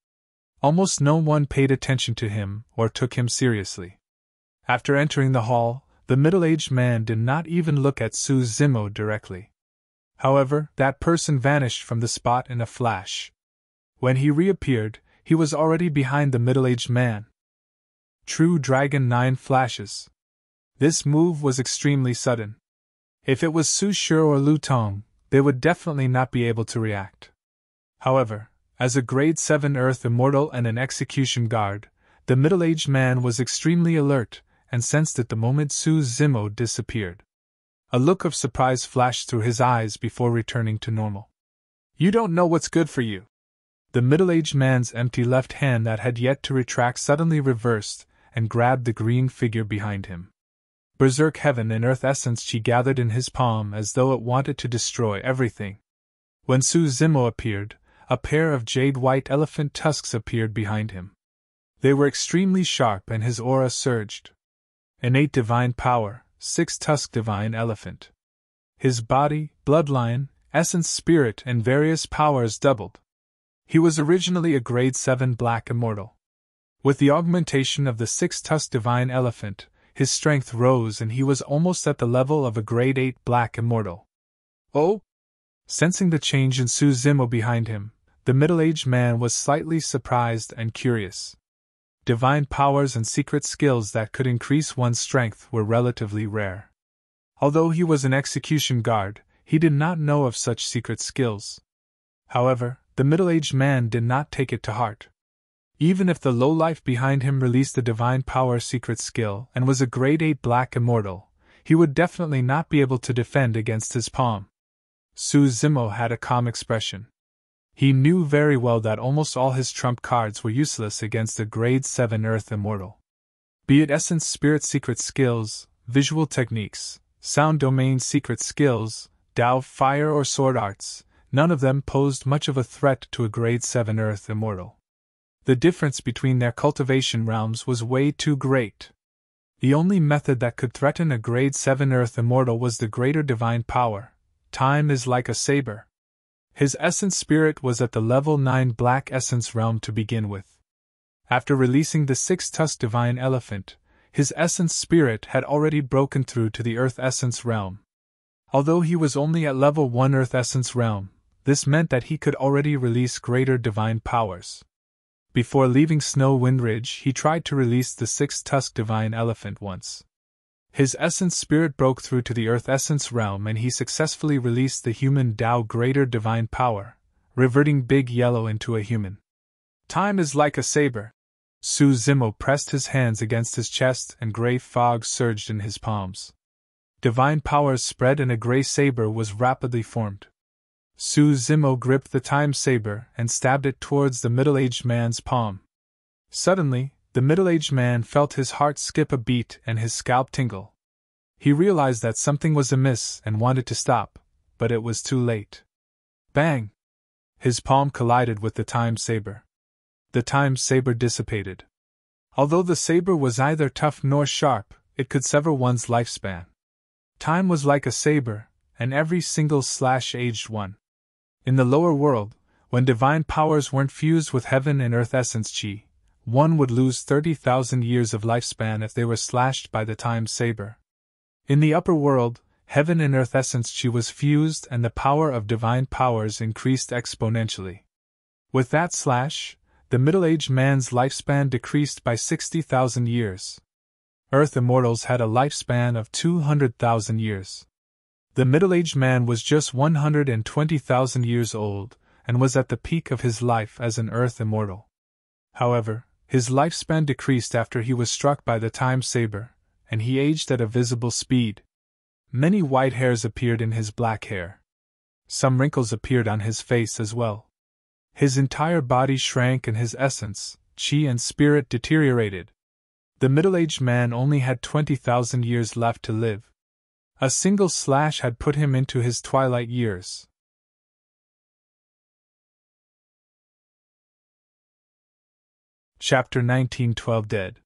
Almost no one paid attention to him or took him seriously. After entering the hall, the middle-aged man did not even look at Su Zimo directly. However, that person vanished from the spot in a flash. When he reappeared, he was already behind the middle-aged man. True Dragon 9 flashes. This move was extremely sudden. If it was Su Shi or Lu Tong, they would definitely not be able to react. However, as a Grade 7 Earth Immortal and an execution guard, the middle-aged man was extremely alert, and sensed it the moment Su Zimo disappeared. A look of surprise flashed through his eyes before returning to normal. You don't know what's good for you. The middle-aged man's empty left hand that had yet to retract suddenly reversed and grabbed the green figure behind him. Berserk heaven and earth essence she gathered in his palm as though it wanted to destroy everything. When Su Zimo appeared, a pair of jade-white elephant tusks appeared behind him. They were extremely sharp and his aura surged. Innate divine power, 6-tusked divine elephant. His body, bloodline, essence spirit and various powers doubled. He was originally a grade 7 black immortal. With the augmentation of the 6-tusked divine elephant, his strength rose and he was almost at the level of a grade 8 black immortal. Oh! Sensing the change in Su Zimo behind him, the middle-aged man was slightly surprised and curious. Divine powers and secret skills that could increase one's strength were relatively rare. Although he was an execution guard, he did not know of such secret skills. However, the middle-aged man did not take it to heart. Even if the lowlife behind him released the divine power secret skill and was a grade 8 black immortal, he would definitely not be able to defend against his palm. Su Zimo had a calm expression. He knew very well that almost all his trump cards were useless against a grade 7 earth immortal. Be it essence spirit secret skills, visual techniques, sound domain secret skills, Dao fire or sword arts, none of them posed much of a threat to a grade 7 earth immortal. The difference between their cultivation realms was way too great. The only method that could threaten a grade 7 earth immortal was the greater divine power. Time is like a saber. His essence spirit was at the level 9 black essence realm to begin with. After releasing the 6-tusked divine elephant, his essence spirit had already broken through to the earth essence realm. Although he was only at level 1 earth essence realm, this meant that he could already release greater divine powers. Before leaving Snow Wind Ridge, he tried to release the 6-tusked divine elephant once. His essence spirit broke through to the earth essence realm and he successfully released the human Dao greater divine power, reverting Big Yellow into a human. Time is like a saber. Su Zimo pressed his hands against his chest and gray fog surged in his palms. Divine powers spread and a gray saber was rapidly formed. Su Zimo gripped the time saber and stabbed it towards the middle-aged man's palm. Suddenly, the middle-aged man felt his heart skip a beat and his scalp tingle. He realized that something was amiss and wanted to stop, but it was too late. Bang! His palm collided with the time saber. The time saber dissipated. Although the saber was neither tough nor sharp, it could sever one's lifespan. Time was like a saber, and every single slash aged one. In the lower world, when divine powers weren't fused with heaven and earth essence chi, one would lose 30,000 years of lifespan if they were slashed by the time saber. In the upper world, heaven and earth essence chi was fused and the power of divine powers increased exponentially. With that slash, the middle-aged man's lifespan decreased by 60,000 years. Earth immortals had a lifespan of 200,000 years. The middle-aged man was just 120,000 years old and was at the peak of his life as an earth immortal. However, his lifespan decreased after he was struck by the time saber, and he aged at a visible speed. Many white hairs appeared in his black hair. Some wrinkles appeared on his face as well. His entire body shrank and his essence, chi and spirit deteriorated. The middle-aged man only had 20,000 years left to live. A single slash had put him into his twilight years. Chapter 1912 Dead.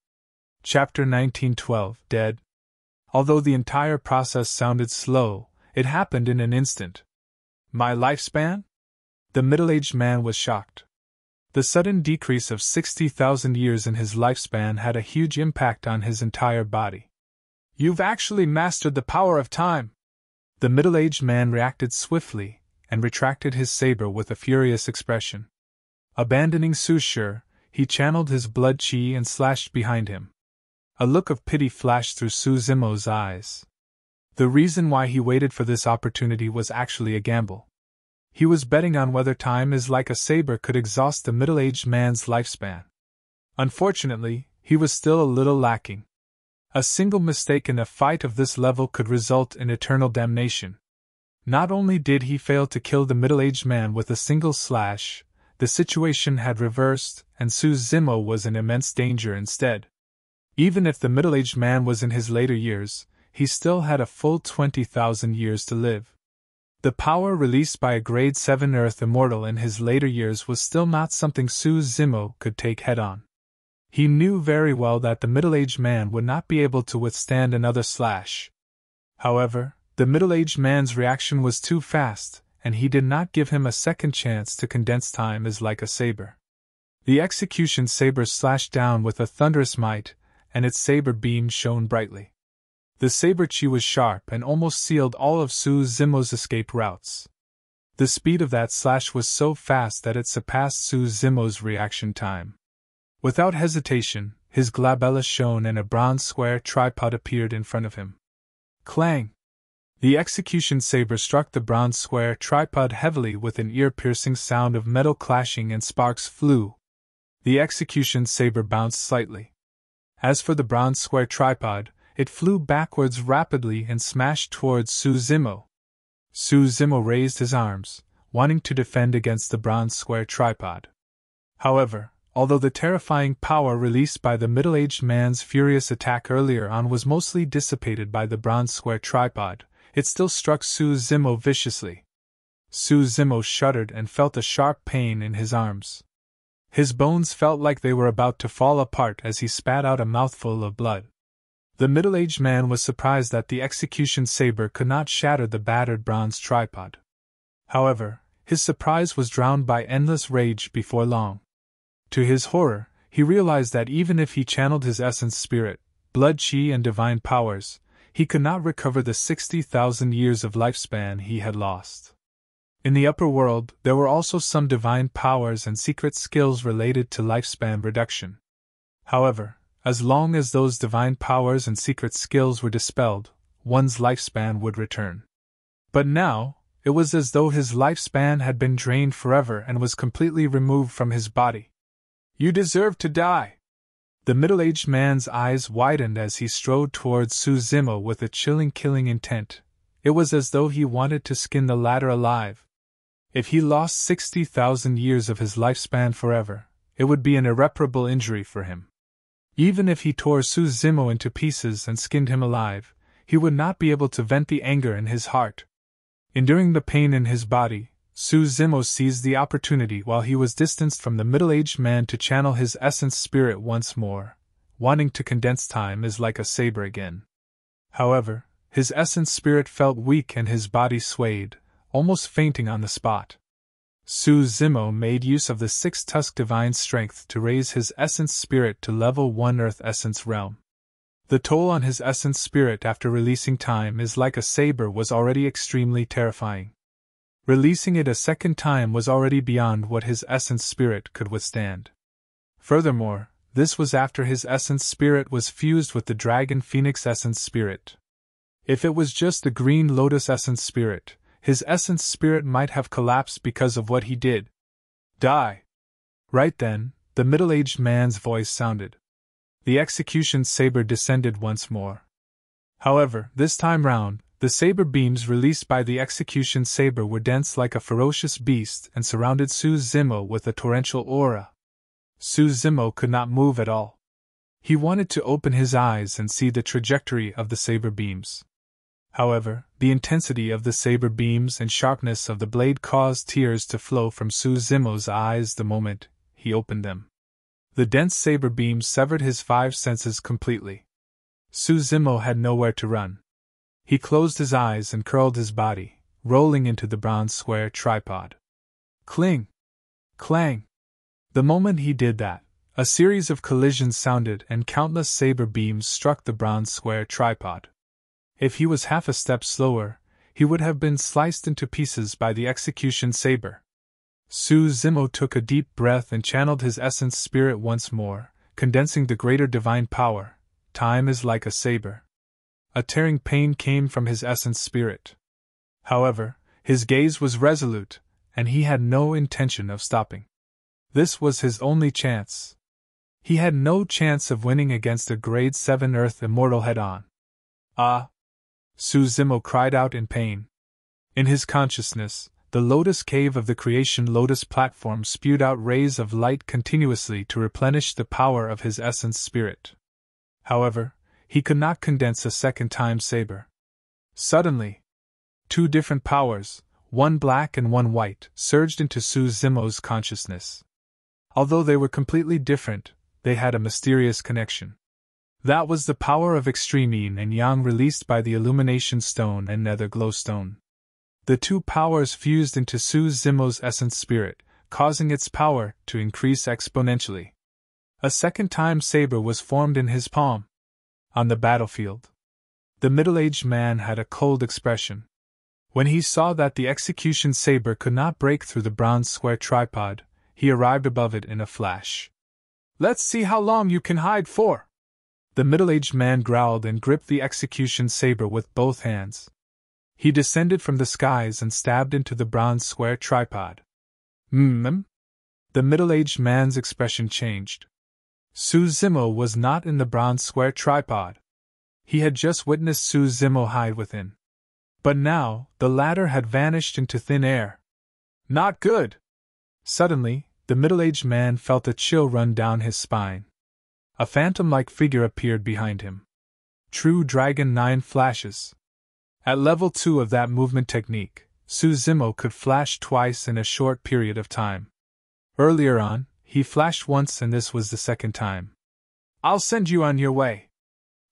Chapter 1912 Dead. Although the entire process sounded slow, it happened in an instant. My lifespan? The middle-aged man was shocked. The sudden decrease of 60,000 years in his lifespan had a huge impact on his entire body. You've actually mastered the power of time! The middle-aged man reacted swiftly, and retracted his saber with a furious expression. Abandoning Su Shi, he channeled his blood chi and slashed behind him. A look of pity flashed through Su Zimo's eyes. The reason why he waited for this opportunity was actually a gamble. He was betting on whether time is like a saber could exhaust the middle-aged man's lifespan. Unfortunately, he was still a little lacking. A single mistake in a fight of this level could result in eternal damnation. Not only did he fail to kill the middle-aged man with a single slash, the situation had reversed, and Suzumo was in immense danger instead. Even if the middle-aged man was in his later years, he still had a full 20,000 years to live. The power released by a Grade 7 Earth Immortal in his later years was still not something Suzumo could take head-on. He knew very well that the middle-aged man would not be able to withstand another slash. However, the middle-aged man's reaction was too fast, and he did not give him a second chance to condense time as like a saber. The execution saber slashed down with a thunderous might, and its saber beam shone brightly. The saber chi was sharp and almost sealed all of Suzumo's escape routes. The speed of that slash was so fast that it surpassed Suzumo's reaction time. Without hesitation, his glabella shone and a bronze square tripod appeared in front of him. Clang! The execution saber struck the bronze square tripod heavily with an ear-piercing sound of metal clashing and sparks flew. The execution saber bounced slightly. As for the bronze square tripod, it flew backwards rapidly and smashed towards Suzumo. Suzumo raised his arms, wanting to defend against the bronze square tripod. However, although the terrifying power released by the middle-aged man's furious attack earlier on was mostly dissipated by the bronze square tripod, it still struck Suzumo viciously. Suzumo shuddered and felt a sharp pain in his arms. His bones felt like they were about to fall apart as he spat out a mouthful of blood. The middle-aged man was surprised that the execution saber could not shatter the battered bronze tripod. However, his surprise was drowned by endless rage before long. To his horror, he realized that even if he channeled his essence spirit, blood chi and divine powers, he could not recover the 60,000 years of lifespan he had lost. In the upper world, there were also some divine powers and secret skills related to lifespan reduction. However, as long as those divine powers and secret skills were dispelled, one's lifespan would return. But now, it was as though his lifespan had been drained forever and was completely removed from his body. "You deserve to die!" The middle-aged man's eyes widened as he strode towards Suzumo with a chilling killing intent. It was as though he wanted to skin the latter alive. If he lost 60,000 years of his lifespan forever, it would be an irreparable injury for him. Even if he tore Suzumo into pieces and skinned him alive, he would not be able to vent the anger in his heart. Enduring the pain in his body, Suzumo seized the opportunity while he was distanced from the middle-aged man to channel his essence spirit once more, wanting to condense time as like a saber again. However, his essence spirit felt weak and his body swayed, almost fainting on the spot. Suzumo made use of the six-tusk divine strength to raise his essence spirit to level 1 Earth Essence realm. The toll on his essence spirit after releasing time is like a saber was already extremely terrifying. Releasing it a second time was already beyond what his essence spirit could withstand. Furthermore, this was after his essence spirit was fused with the Dragon Phoenix essence spirit. If it was just the Green Lotus essence spirit, his essence spirit might have collapsed because of what he did. Die! Right then, the middle-aged man's voice sounded. The execution saber descended once more. However, this time round, the saber beams released by the execution saber were dense like a ferocious beast and surrounded Suzumo with a torrential aura. Suzumo could not move at all. He wanted to open his eyes and see the trajectory of the saber beams. However, the intensity of the saber beams and sharpness of the blade caused tears to flow from Suzumo's eyes the moment he opened them. The dense saber beams severed his 5 senses completely. Suzumo had nowhere to run. He closed his eyes and curled his body, rolling into the bronze square tripod. Cling! Clang! The moment he did that, a series of collisions sounded and countless saber beams struck the bronze square tripod. If he was half a step slower, he would have been sliced into pieces by the execution saber. Suzumo took a deep breath and channeled his essence spirit once more, condensing the greater divine power. Time is like a saber. A tearing pain came from his essence spirit. However, his gaze was resolute, and he had no intention of stopping. This was his only chance. He had no chance of winning against a grade 7 Earth Immortal head-on. Ah! Suzumo cried out in pain. In his consciousness, the Lotus Cave of the Creation Lotus platform spewed out rays of light continuously to replenish the power of his essence spirit. However, he could not condense a second time saber. Suddenly, two different powers, one black and one white, surged into Suzumo's consciousness. Although they were completely different, they had a mysterious connection. That was the power of extreme yin and yang released by the Illumination Stone and Nether Glow Stone. The two powers fused into Suzumo's essence spirit, causing its power to increase exponentially. A second-time saber was formed in his palm. On the battlefield, the middle-aged man had a cold expression. When he saw that the execution saber could not break through the bronze square tripod, he arrived above it in a flash. "Let's see how long you can hide for!" The middle-aged man growled and gripped the execution saber with both hands. He descended from the skies and stabbed into the bronze square tripod. The middle-aged man's expression changed. Suzumo was not in the bronze square tripod. He had just witnessed Suzumo hide within. But now, the latter had vanished into thin air. Not good! Suddenly, the middle-aged man felt a chill run down his spine. A phantom-like figure appeared behind him. True Dragon 9 flashes. At level 2 of that movement technique, Suzumo could flash twice in a short period of time. Earlier on, he flashed once and this was the second time. "I'll send you on your way."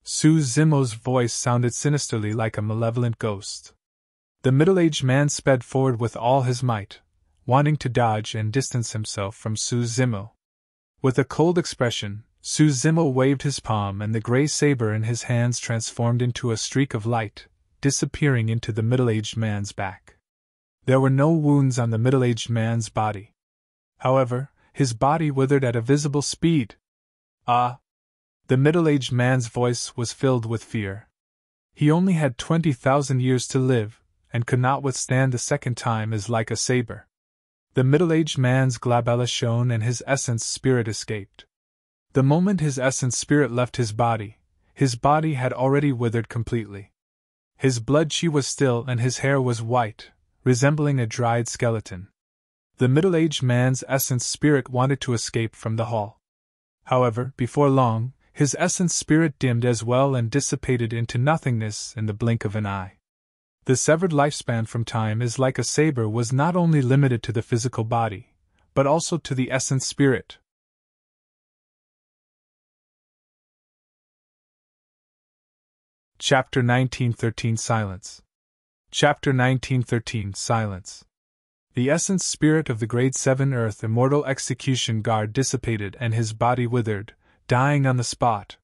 Suzumo's voice sounded sinisterly like a malevolent ghost. The middle-aged man sped forward with all his might, wanting to dodge and distance himself from Suzumo. With a cold expression, Suzumo waved his palm and the gray saber in his hands transformed into a streak of light, disappearing into the middle-aged man's back. There were no wounds on the middle-aged man's body. However, his body withered at a visible speed. Ah! The middle-aged man's voice was filled with fear. He only had 20,000 years to live, and could not withstand the second time as like a saber. The middle-aged man's glabella shone and his essence spirit escaped. The moment his essence spirit left his body had already withered completely. His blood chi was still and his hair was white, resembling a dried skeleton. The middle-aged man's essence spirit wanted to escape from the hall. However, before long, his essence spirit dimmed as well and dissipated into nothingness in the blink of an eye. The severed lifespan from time is like a saber was not only limited to the physical body, but also to the essence spirit. Chapter 1913 Silence. Chapter 1913 Silence. The essence spirit of the Grade 7 Earth Immortal Execution Guard dissipated and his body withered, dying on the spot.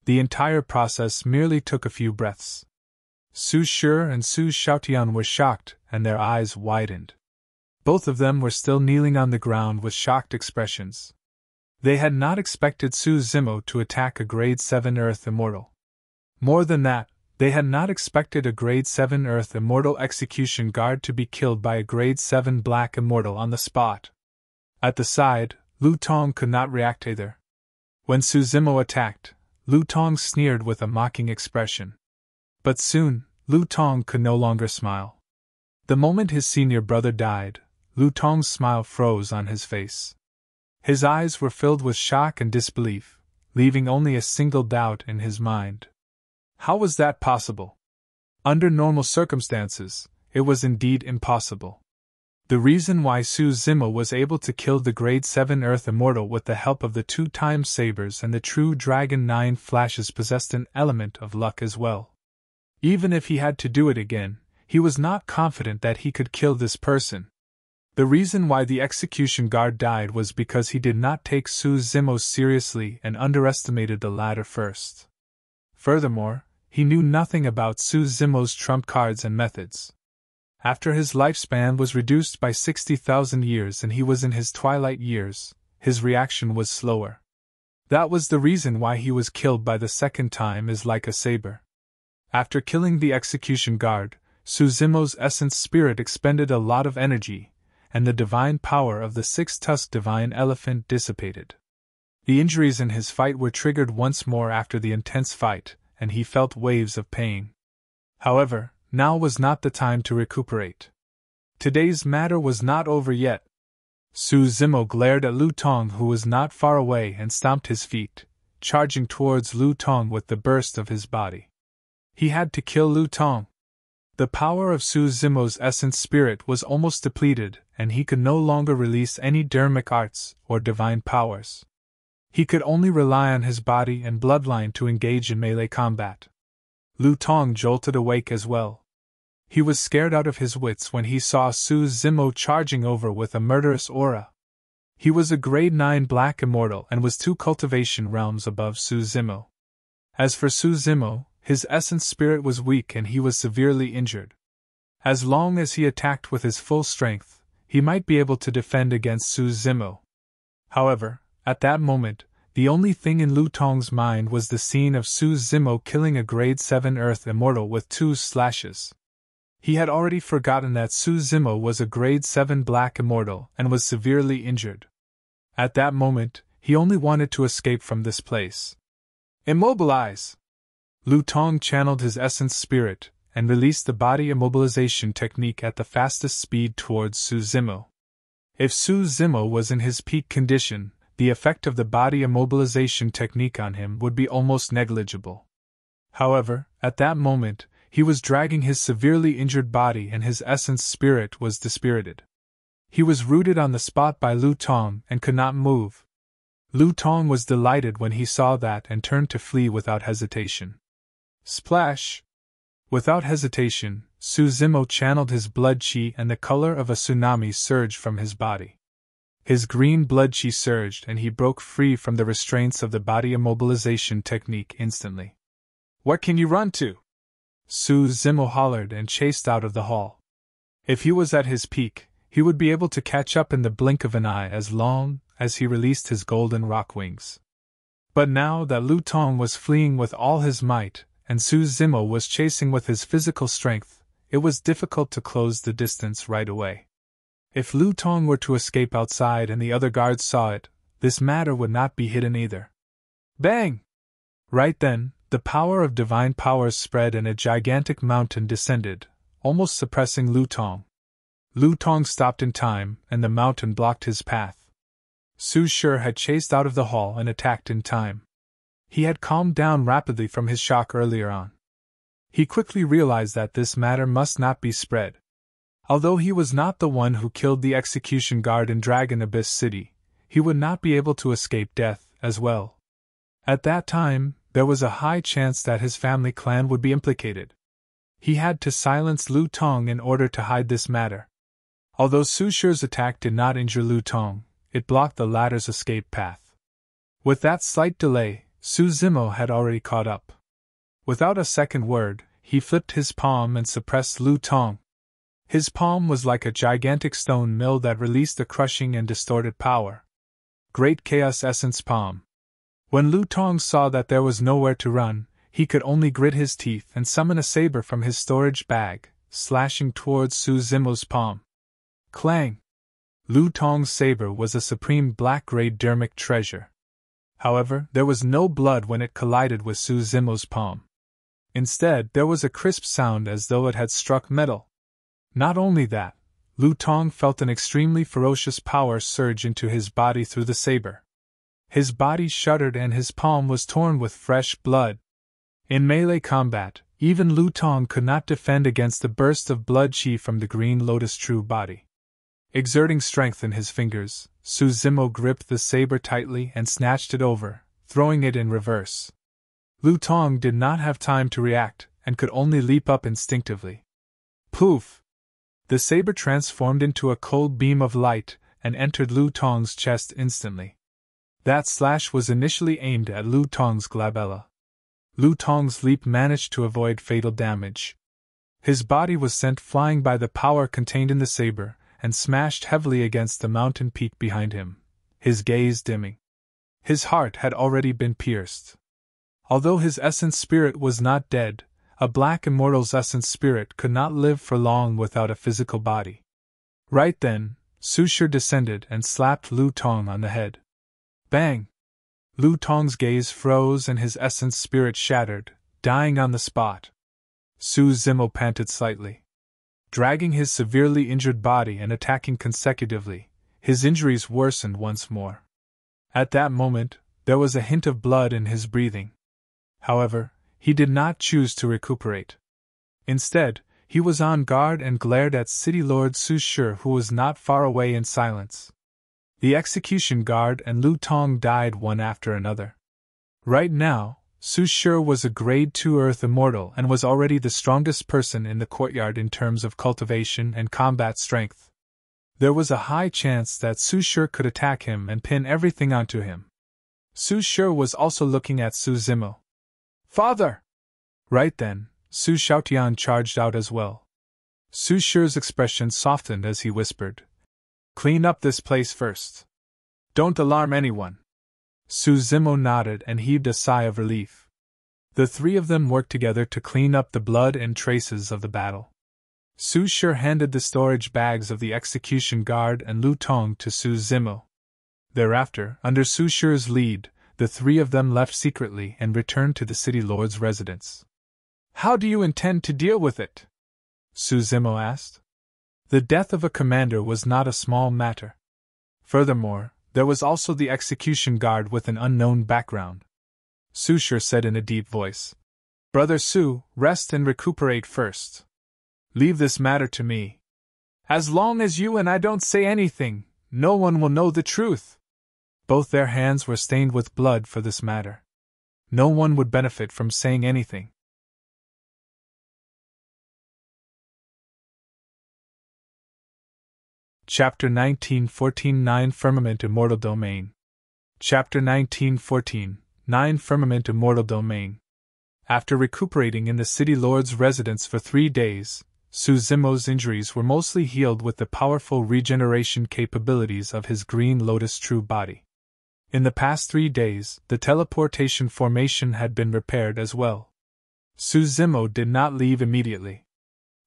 The entire process merely took a few breaths. Su Shi and Su Xiaotian were shocked, and their eyes widened. Both of them were still kneeling on the ground with shocked expressions. They had not expected Suzumo to attack a Grade 7 Earth Immortal. More than that, they had not expected a Grade 7 Earth Immortal Execution Guard to be killed by a Grade 7 Black Immortal on the spot. At the side, Lu Tong could not react either. When Suzumo attacked, Lu Tong sneered with a mocking expression. But soon, Lu Tong could no longer smile. The moment his senior brother died, Lu Tong's smile froze on his face. His eyes were filled with shock and disbelief, leaving only a single doubt in his mind. How was that possible? Under normal circumstances, it was indeed impossible. The reason why Suzumo was able to kill the Grade 7 Earth Immortal with the help of the 2-time sabers and the true Dragon 9 flashes possessed an element of luck as well. Even if he had to do it again, he was not confident that he could kill this person. The reason why the execution guard died was because he did not take Suzumo seriously and underestimated the latter first. Furthermore, he knew nothing about Suzumo's trump cards and methods. After his lifespan was reduced by 60,000 years and he was in his twilight years, his reaction was slower. That was the reason why he was killed by the second time as like a saber. After killing the execution guard, Suzumo's essence spirit expended a lot of energy, and the divine power of the six-tusked divine elephant dissipated. The injuries in his fight were triggered once more after the intense fight, and he felt waves of pain. However, now was not the time to recuperate. Today's matter was not over yet. Su Zimo glared at Lu Tong, who was not far away, and stomped his feet, charging towards Lu Tong with the burst of his body. He had to kill Lu Tong. The power of Su Zimo's essence spirit was almost depleted, and he could no longer release any dharmic arts or divine powers. He could only rely on his body and bloodline to engage in melee combat. Lu Tong jolted awake as well. He was scared out of his wits when he saw Su Zimo charging over with a murderous aura. He was a grade 9 black immortal and was 2 cultivation realms above Su Zimo. As for Su Zimo, his essence spirit was weak and he was severely injured. As long as he attacked with his full strength, he might be able to defend against Su Zimo. However, at that moment, the only thing in Lu Tong's mind was the scene of Su Zimo killing a grade 7 earth immortal with 2 slashes. He had already forgotten that Su Zimo was a grade 7 black immortal and was severely injured. At that moment, he only wanted to escape from this place. Immobilize! Lu Tong channeled his essence spirit and released the body immobilization technique at the fastest speed towards Su Zimo. If Su Zimo was in his peak condition, the effect of the body immobilization technique on him would be almost negligible. However, at that moment, he was dragging his severely injured body and his essence spirit was dispirited. He was rooted on the spot by Lu Tong and could not move. Lu Tong was delighted when he saw that and turned to flee without hesitation. Splash! Without hesitation, Su Zimo channeled his blood chi and the color of a tsunami surged from his body. His green blood chi surged and he broke free from the restraints of the body immobilization technique instantly. What can you run to? Su Zimo hollered and chased out of the hall. If he was at his peak, he would be able to catch up in the blink of an eye as long as he released his golden rock wings. But now that Lu Tong was fleeing with all his might, and Su Zimo was chasing with his physical strength, it was difficult to close the distance right away. If Lu Tong were to escape outside and the other guards saw it, this matter would not be hidden either. Bang! Right then, the power of divine powers spread and a gigantic mountain descended, almost suppressing Lu Tong. Lu Tong stopped in time, and the mountain blocked his path. Su Shi had chased out of the hall and attacked in time. He had calmed down rapidly from his shock earlier on. He quickly realized that this matter must not be spread. Although he was not the one who killed the execution guard in Dragon Abyss City, he would not be able to escape death as well. At that time, there was a high chance that his family clan would be implicated. He had to silence Lu Tong in order to hide this matter. Although Su Shi's attack did not injure Lu Tong, it blocked the latter's escape path. With that slight delay, Su Zimo had already caught up. Without a second word, he flipped his palm and suppressed Lu Tong. His palm was like a gigantic stone mill that released a crushing and distorted power. Great Chaos Essence Palm. When Lu Tong saw that there was nowhere to run, he could only grit his teeth and summon a saber from his storage bag, slashing towards Su Zimo's palm. Clang! Lu Tong's saber was a supreme black-grade dharmic treasure. However, there was no blood when it collided with Su Zimo's palm. Instead, there was a crisp sound as though it had struck metal. Not only that, Lu Tong felt an extremely ferocious power surge into his body through the saber. His body shuddered and his palm was torn with fresh blood. In melee combat, even Lu Tong could not defend against the burst of blood chi from the green lotus true body. Exerting strength in his fingers, Su Zimo gripped the saber tightly and snatched it over, throwing it in reverse. Lu Tong did not have time to react, and could only leap up instinctively. Poof! The saber transformed into a cold beam of light, and entered Lu Tong's chest instantly. That slash was initially aimed at Lu Tong's glabella. Lu Tong's leap managed to avoid fatal damage. His body was sent flying by the power contained in the saber, and smashed heavily against the mountain peak behind him, his gaze dimming. His heart had already been pierced. Although his essence spirit was not dead, a black immortal's essence spirit could not live for long without a physical body. Right then, Su Shi descended and slapped Lu Tong on the head. Bang! Lu Tong's gaze froze and his essence spirit shattered, dying on the spot. Su Zimo panted slightly. Dragging his severely injured body and attacking consecutively, his injuries worsened once more. At that moment, there was a hint of blood in his breathing. However, he did not choose to recuperate. Instead, he was on guard and glared at City Lord Su Shi, who was not far away in silence. The execution guard and Lu Tong died one after another. Right now, Su Shi was a Grade 2 Earth Immortal and was already the strongest person in the courtyard in terms of cultivation and combat strength. There was a high chance that Su Shi could attack him and pin everything onto him. Su Shi was also looking at Su Zimo. "Father!" Right then, Su Xiaotian charged out as well. Su Shi's expression softened as he whispered, "Clean up this place first. Don't alarm anyone." Su Zimo nodded and heaved a sigh of relief. The three of them worked together to clean up the blood and traces of the battle. Su Shi handed the storage bags of the execution guard and Lu Tong to Su Zimo. Thereafter, under Su Shi's lead, the three of them left secretly and returned to the city lord's residence. "How do you intend to deal with it?" Su Zimo asked. The death of a commander was not a small matter. Furthermore, there was also the execution guard with an unknown background. Su Shi said in a deep voice, "Brother Su, rest and recuperate first. Leave this matter to me. As long as you and I don't say anything, no one will know the truth." Both their hands were stained with blood for this matter. No one would benefit from saying anything. Chapter 1914 9 Firmament Immortal Domain. Chapter 1914 9 Firmament Immortal Domain. After recuperating in the city lord's residence for 3 days, Su Zimo's injuries were mostly healed with the powerful regeneration capabilities of his Green Lotus True Body. In the past 3 days, the teleportation formation had been repaired as well. Su Zimo did not leave immediately.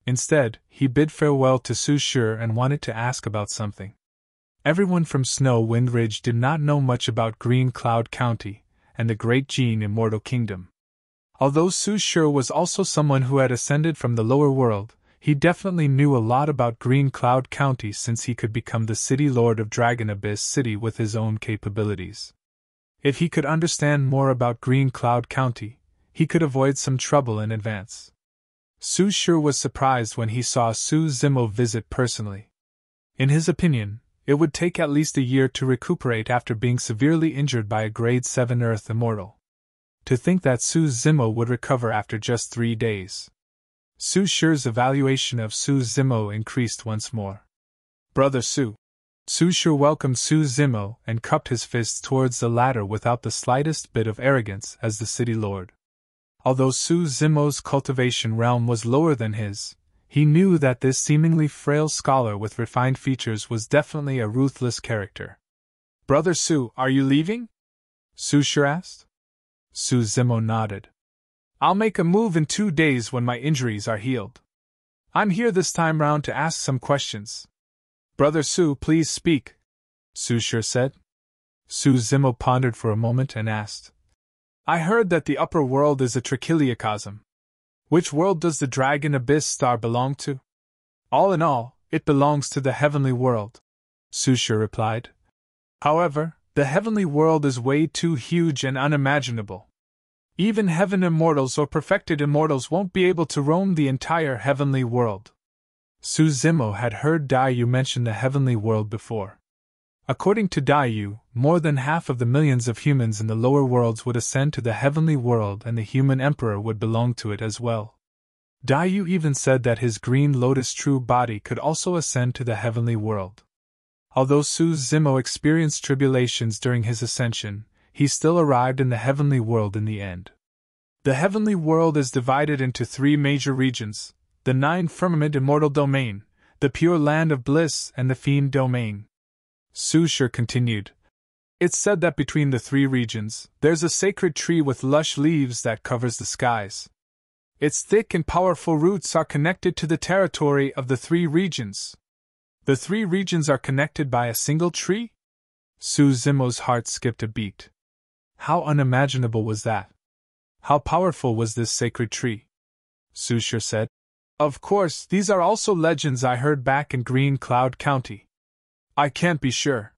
Instead, he bid farewell to Su Shi and wanted to ask about something. Everyone from Snow Wind Ridge did not know much about Green Cloud County and the Great Gene Immortal Kingdom. Although Su Shi was also someone who had ascended from the lower world, he definitely knew a lot about Green Cloud County since he could become the city lord of Dragon Abyss City with his own capabilities. If he could understand more about Green Cloud County, he could avoid some trouble in advance. Su Shi was surprised when he saw Su Zimo visit personally. In his opinion, it would take at least a year to recuperate after being severely injured by a Grade 7 Earth Immortal. To think that Su Zimo would recover after just 3 days. Su Shi's evaluation of Su Zimo increased once more. "Brother Su." Su Shi welcomed Su Zimo and cupped his fists towards the latter without the slightest bit of arrogance as the city lord. Although Su Zimo's cultivation realm was lower than his, he knew that this seemingly frail scholar with refined features was definitely a ruthless character. "Brother Su, are you leaving?" Su Shi asked. Su Zimo nodded. "I'll make a move in 2 days when my injuries are healed. I'm here this time round to ask some questions." "Brother Su, please speak," Su Shi said. Su Zimo pondered for a moment and asked, "I heard that the upper world is a trichiliocosm. Which world does the Dragon Abyss star belong to?" "All in all, it belongs to the heavenly world," Su Shi replied. "However, the heavenly world is way too huge and unimaginable. Even heaven immortals or perfected immortals won't be able to roam the entire heavenly world." Su Zimo had heard Daiyu mention the heavenly world before. According to Daiyu, more than half of the millions of humans in the lower worlds would ascend to the heavenly world and the human emperor would belong to it as well. Daiyu even said that his Green Lotus True Body could also ascend to the heavenly world. Although Su Zimo experienced tribulations during his ascension, he still arrived in the heavenly world in the end. The heavenly world is divided into 3 major regions: the 9 Firmament Immortal Domain, the Pure Land of Bliss, and the Fiend Domain. Su Shi continued, "It's said that between the 3 regions, there's a sacred tree with lush leaves that covers the skies. Its thick and powerful roots are connected to the territory of the 3 regions. The 3 regions are connected by a single tree?" Su Zimo's heart skipped a beat. How unimaginable was that? How powerful was this sacred tree? Susher said. Of course, these are also legends I heard back in Green Cloud County. I can't be sure.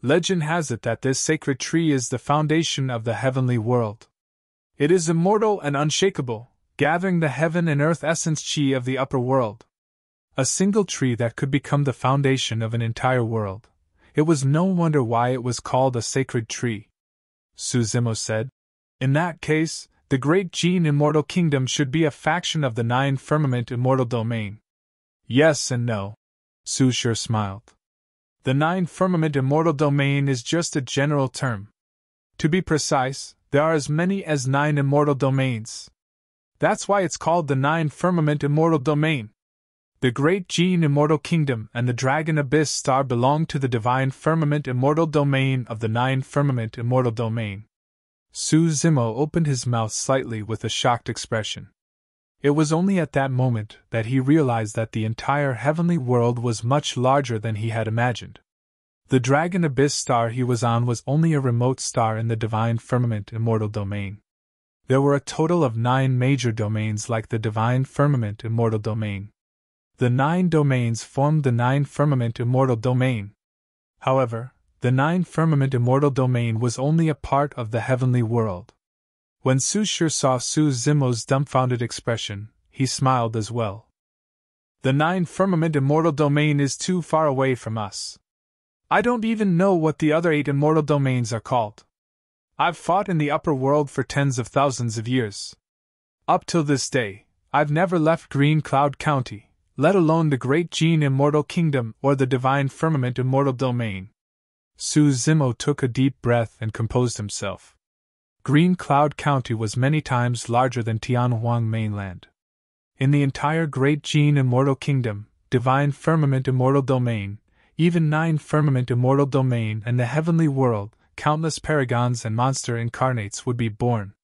Legend has it that this sacred tree is the foundation of the heavenly world. It is immortal and unshakable, gathering the heaven and earth essence chi of the upper world. A single tree that could become the foundation of an entire world. It was no wonder why it was called a sacred tree. Suzimo said. In that case, the Great Gene Immortal Kingdom should be a faction of the 9 Firmament Immortal Domain. Yes and no. Susher smiled. The 9 Firmament Immortal Domain is just a general term. To be precise, there are as many as 9 immortal domains. That's why it's called the 9 Firmament Immortal Domain. The Great Gene Immortal Kingdom and the Dragon Abyss Star belong to the Divine Firmament Immortal Domain of the 9 Firmament Immortal Domain. Suzimo opened his mouth slightly with a shocked expression. It was only at that moment that he realized that the entire heavenly world was much larger than he had imagined. The Dragon Abyss Star he was on was only a remote star in the Divine Firmament Immortal Domain. There were a total of 9 major domains like the Divine Firmament Immortal Domain. The 9 domains formed the 9 Firmament Immortal Domain. However, the 9 Firmament Immortal Domain was only a part of the heavenly world. When Susher saw Suzimo's dumbfounded expression, he smiled as well. The 9 Firmament Immortal Domain is too far away from us. I don't even know what the other 8 immortal domains are called. I've fought in the upper world for tens of thousands of years. Up till this day, I've never left Green Cloud County, let alone the Great Gene Immortal Kingdom or the Divine Firmament Immortal Domain. Suzimo took a deep breath and composed himself. Green Cloud County was many times larger than Tianhuang Mainland. In the entire Great Gene Immortal Kingdom, Divine Firmament Immortal Domain, even 9 Firmament Immortal Domain and the heavenly world, countless paragons and monster incarnates would be born.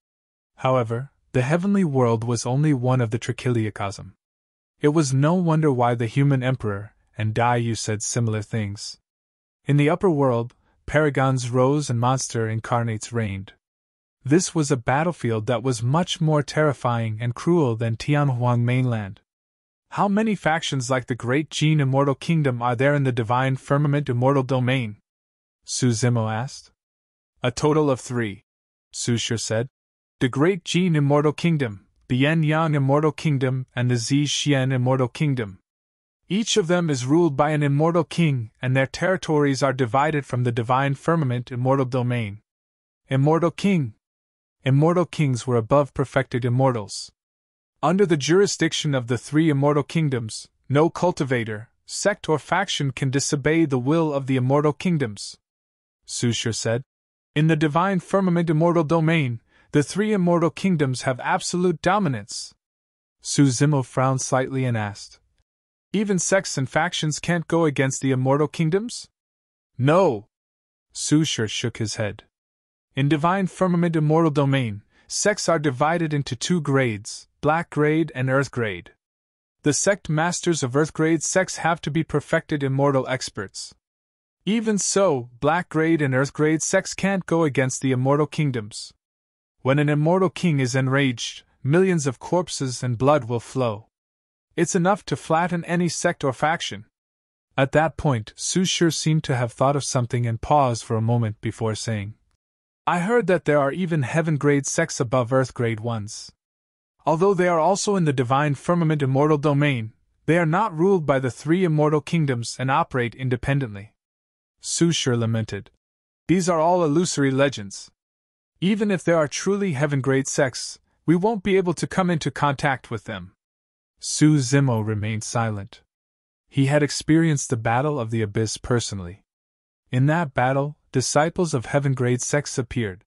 However, the heavenly world was only one of the trichiliocosm. It was no wonder why the human emperor and Daiyu said similar things. In the upper world, paragons rose and monster incarnates reigned. This was a battlefield that was much more terrifying and cruel than Tianhuang Mainland. How many factions like the Great Gene Immortal Kingdom are there in the Divine Firmament Immortal Domain? Suzimo asked. A total of 3, Susher said. The Great Gene Immortal Kingdom, the Yen-Yang Immortal Kingdom, and the Zi-Xian Immortal Kingdom. Each of them is ruled by an immortal king, and their territories are divided from the Divine Firmament Immortal Domain. Immortal King. Immortal kings were above perfected immortals. Under the jurisdiction of the 3 immortal kingdoms, no cultivator, sect or faction can disobey the will of the immortal kingdoms. Susher said. In the Divine Firmament Immortal Domain, the 3 immortal kingdoms have absolute dominance. Suzimo frowned slightly and asked. Even sects and factions can't go against the immortal kingdoms? No. Susher shook his head. In Divine Firmament Immortal Domain, sects are divided into 2 grades, Black Grade and Earth Grade. The sect masters of Earth Grade sects have to be perfected immortal experts. Even so, Black Grade and Earth Grade sects can't go against the immortal kingdoms. When an immortal king is enraged, millions of corpses and blood will flow. It's enough to flatten any sect or faction. At that point, Susher seemed to have thought of something and paused for a moment before saying, I heard that there are even heaven-grade sects above earth-grade ones. Although they are also in the Divine Firmament Immortal Domain, they are not ruled by the 3 immortal kingdoms and operate independently. Susher lamented. These are all illusory legends. Even if there are truly heaven-grade sects, we won't be able to come into contact with them. Suzimo remained silent. He had experienced the Battle of the Abyss personally. In that battle, disciples of heaven-grade sects appeared.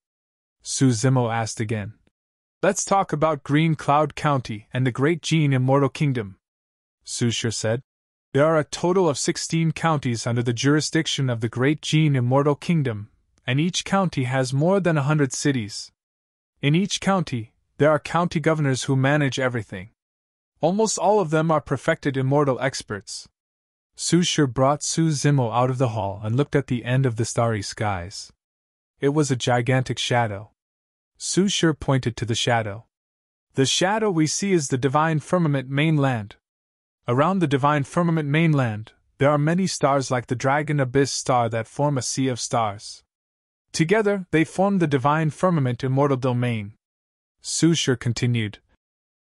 Suzimo asked again. Let's talk about Green Cloud County and the Great Gene Immortal Kingdom. Susher said. There are a total of 16 counties under the jurisdiction of the Great Gene Immortal Kingdom, and each county has more than 100 cities. In each county, there are county governors who manage everything. Almost all of them are perfected immortal experts. Susher brought Suzimo out of the hall and looked at the end of the starry skies. It was a gigantic shadow. Su Shi pointed to the shadow. The shadow we see is the Divine Firmament mainland. Around the Divine Firmament mainland, there are many stars like the Dragon Abyss star that form a sea of stars. Together, they form the Divine Firmament Immortal domain. Su Shi continued.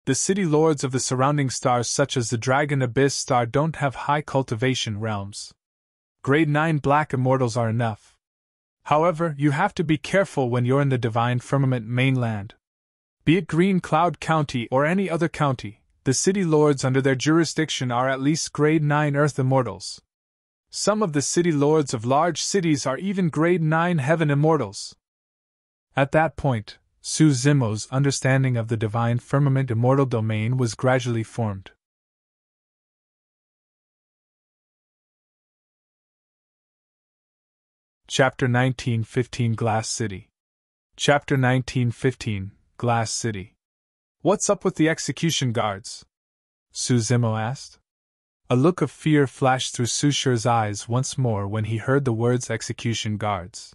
The city lords of the surrounding stars such as the Dragon Abyss star don't have high cultivation realms. Grade 9 black immortals are enough. However, you have to be careful when you're in the Divine Firmament mainland. Be it Green Cloud County or any other county, the city lords under their jurisdiction are at least Grade 9 Earth Immortals. Some of the city lords of large cities are even Grade 9 Heaven Immortals. At that point, Su Zimo's understanding of the Divine Firmament Immortal domain was gradually formed. Chapter 1915 Glass City. Chapter 1915 Glass City. What's up with the execution guards? Su Zimo asked. A look of fear flashed through Su Shi's eyes once more when he heard the words execution guards.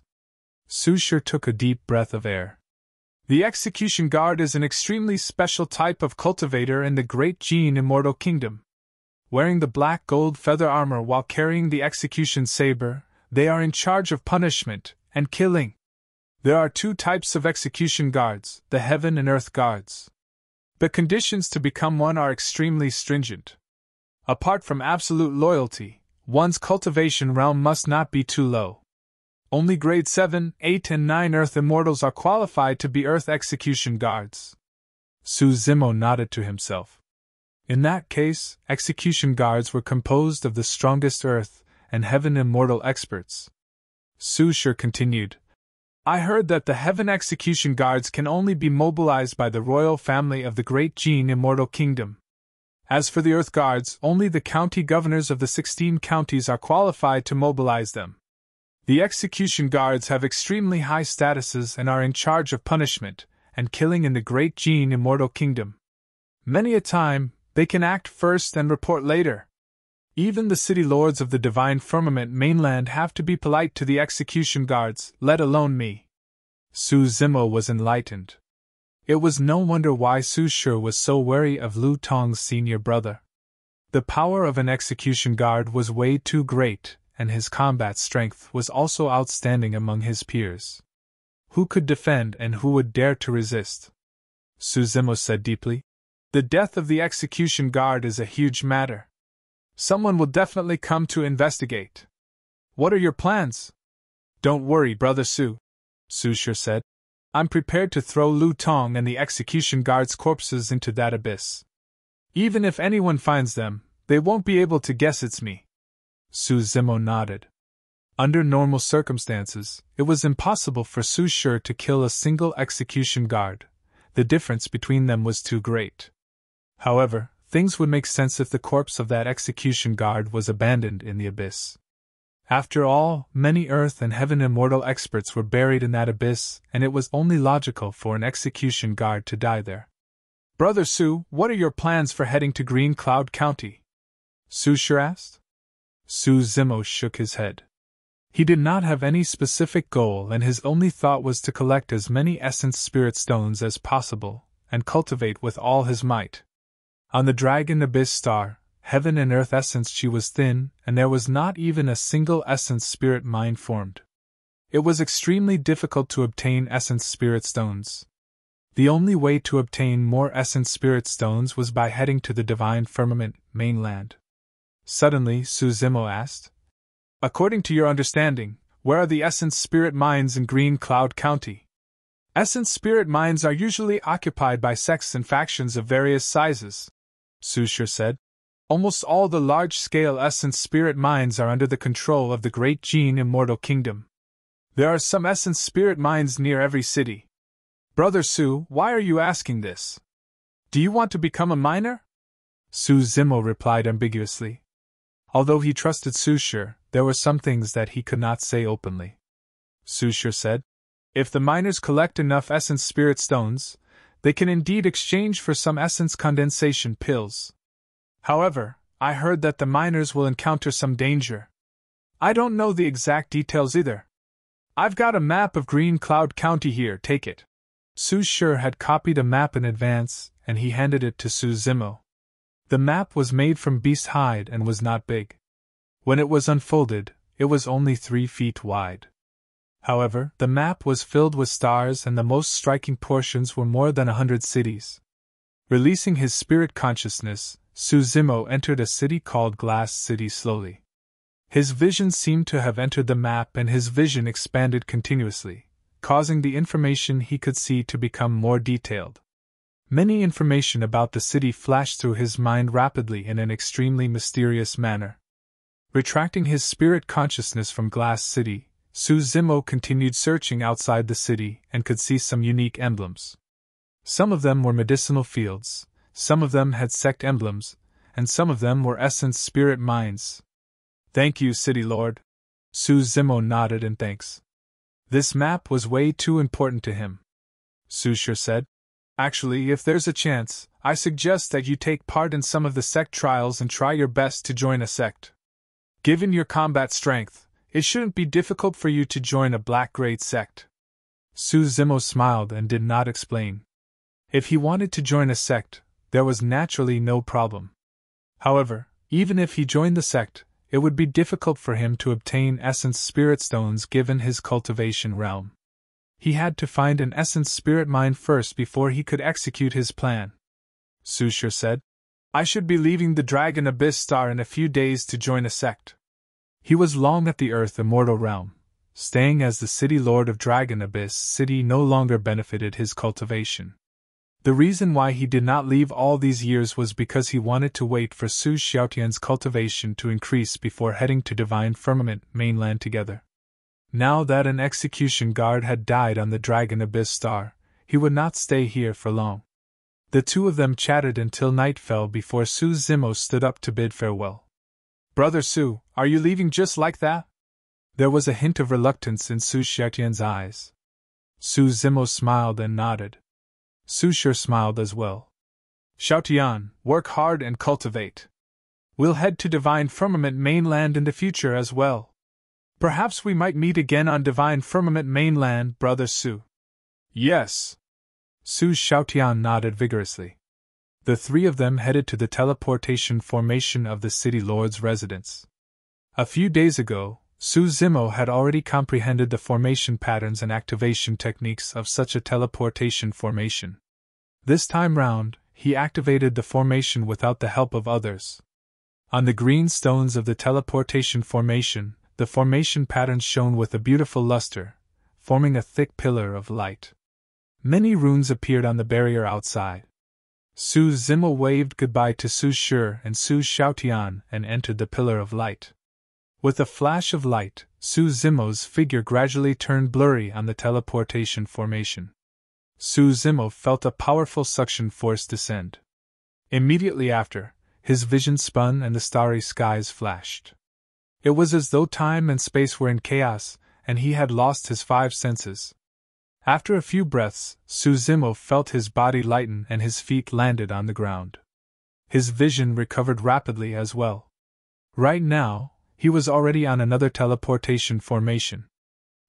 Su Shi took a deep breath of air. The execution guard is an extremely special type of cultivator in the Great Gene Immortal Kingdom. Wearing the black gold feather armor while carrying the execution saber, they are in charge of punishment and killing. There are two types of execution guards, the Heaven and Earth guards. The conditions to become one are extremely stringent. Apart from absolute loyalty, one's cultivation realm must not be too low. Only grade 7, 8, and 9 Earth Immortals are qualified to be Earth execution guards. Su Zimo nodded to himself. In that case, execution guards were composed of the strongest Earth and Heaven Immortal experts. Su Shi continued. I heard that the Heaven execution guards can only be mobilized by the royal family of the Great Gene Immortal Kingdom. As for the Earth guards, only the county governors of the 16 counties are qualified to mobilize them. The execution guards have extremely high statuses and are in charge of punishment and killing in the Great Gene Immortal Kingdom. Many a time, they can act first and report later. Even the city lords of the Divine Firmament mainland have to be polite to the execution guards, let alone me. Su Zimo was enlightened. It was no wonder why Su Shi was so wary of Lu Tong's senior brother. The power of an execution guard was way too great, and his combat strength was also outstanding among his peers. Who could defend and who would dare to resist? Su Zimo said deeply. The death of the execution guard is a huge matter. Someone will definitely come to investigate. What are your plans? Don't worry, Brother Su, Su Shi said. I'm prepared to throw Lu Tong and the execution guard's corpses into that abyss. Even if anyone finds them, they won't be able to guess it's me. Su Zimo nodded. Under normal circumstances, it was impossible for Su Shi to kill a single execution guard. The difference between them was too great. However, things would make sense if the corpse of that execution guard was abandoned in the abyss. After all, many Earth and Heaven Immortal experts were buried in that abyss, and it was only logical for an execution guard to die there. Brother Su, what are your plans for heading to Green Cloud County? Su Shi asked. Su Zimo shook his head. He did not have any specific goal, and his only thought was to collect as many Essence Spirit Stones as possible, and cultivate with all his might. On the Dragon Abyss star, Heaven and Earth essence chi was thin, and there was not even a single Essence Spirit Mine formed. It was extremely difficult to obtain Essence Spirit Stones. The only way to obtain more Essence Spirit Stones was by heading to the Divine Firmament mainland. Suddenly, Su Zimo asked, according to your understanding, where are the Essence Spirit Mines in Green Cloud County? Essence Spirit Mines are usually occupied by sects and factions of various sizes, Su Shi said. Almost all the large-scale Essence Spirit Mines are under the control of the Great Gene Immortal Kingdom. There are some Essence Spirit Mines near every city. Brother Su, why are you asking this? Do you want to become a miner? Su Zimo replied ambiguously. Although he trusted Su Shi, there were some things that he could not say openly. Su Shi said, if the miners collect enough Essence Spirit Stones, they can indeed exchange for some Essence Condensation pills. However, I heard that the miners will encounter some danger. I don't know the exact details either. I've got a map of Green Cloud County here, take it. Su-Shur had copied a map in advance, and he handed it to Su-Zimo. The map was made from beast hide and was not big. When it was unfolded, it was only 3 feet wide. However, the map was filled with stars and the most striking portions were more than 100 cities. Releasing his spirit consciousness, Su-Zimo entered a city called Glass City slowly. His vision seemed to have entered the map and his vision expanded continuously, causing the information he could see to become more detailed. Many information about the city flashed through his mind rapidly in an extremely mysterious manner. Retracting his spirit consciousness from Glass City, Su-Zimo continued searching outside the city and could see some unique emblems. Some of them were medicinal fields, some of them had sect emblems, and some of them were essence spirit mines. Thank you, City Lord. Su-Zimo nodded in thanks. This map was way too important to him. Su-Shur said. Actually, if there's a chance, I suggest that you take part in some of the sect trials and try your best to join a sect. Given your combat strength, it shouldn't be difficult for you to join a Black Grade sect. Su-Zimo smiled and did not explain. If he wanted to join a sect, there was naturally no problem. However, even if he joined the sect, it would be difficult for him to obtain essence spirit stones given his cultivation realm. He had to find an essence spirit mine first before he could execute his plan. Su-Shur said, I should be leaving the Dragon Abyss Star in a few days to join a sect. He was long at the Earth Immortal realm. Staying as the City Lord of Dragon Abyss City no longer benefited his cultivation. The reason why he did not leave all these years was because he wanted to wait for Su Xiaotian's cultivation to increase before heading to Divine Firmament mainland together. Now that an execution guard had died on the Dragon Abyss Star, he would not stay here for long. The two of them chatted until night fell before Su-Zimo stood up to bid farewell. Brother Su, are you leaving just like that? There was a hint of reluctance in Su Xiaotian's eyes. Su-Zimo smiled and nodded. Su-Shur smiled as well. Xiaotian, work hard and cultivate. We'll head to Divine Firmament mainland in the future as well. Perhaps we might meet again on Divine Firmament mainland, Brother Su. Yes. Su Xiaotian nodded vigorously. The three of them headed to the teleportation formation of the City Lord's residence. A few days ago, Su-Zimo had already comprehended the formation patterns and activation techniques of such a teleportation formation. This time round, he activated the formation without the help of others. On the green stones of the teleportation formation, the formation patterns shone with a beautiful luster, forming a thick pillar of light. Many runes appeared on the barrier outside. Su-Zimo waved goodbye to Su-Shur and Su Xiaotian and entered the pillar of light. With a flash of light, Su-Zimo's figure gradually turned blurry on the teleportation formation. Su-Zimo felt a powerful suction force descend. Immediately after, his vision spun and the starry skies flashed. It was as though time and space were in chaos, and he had lost his 5 senses. After a few breaths, Su-Zimo felt his body lighten and his feet landed on the ground. His vision recovered rapidly as well. Right now, he was already on another teleportation formation.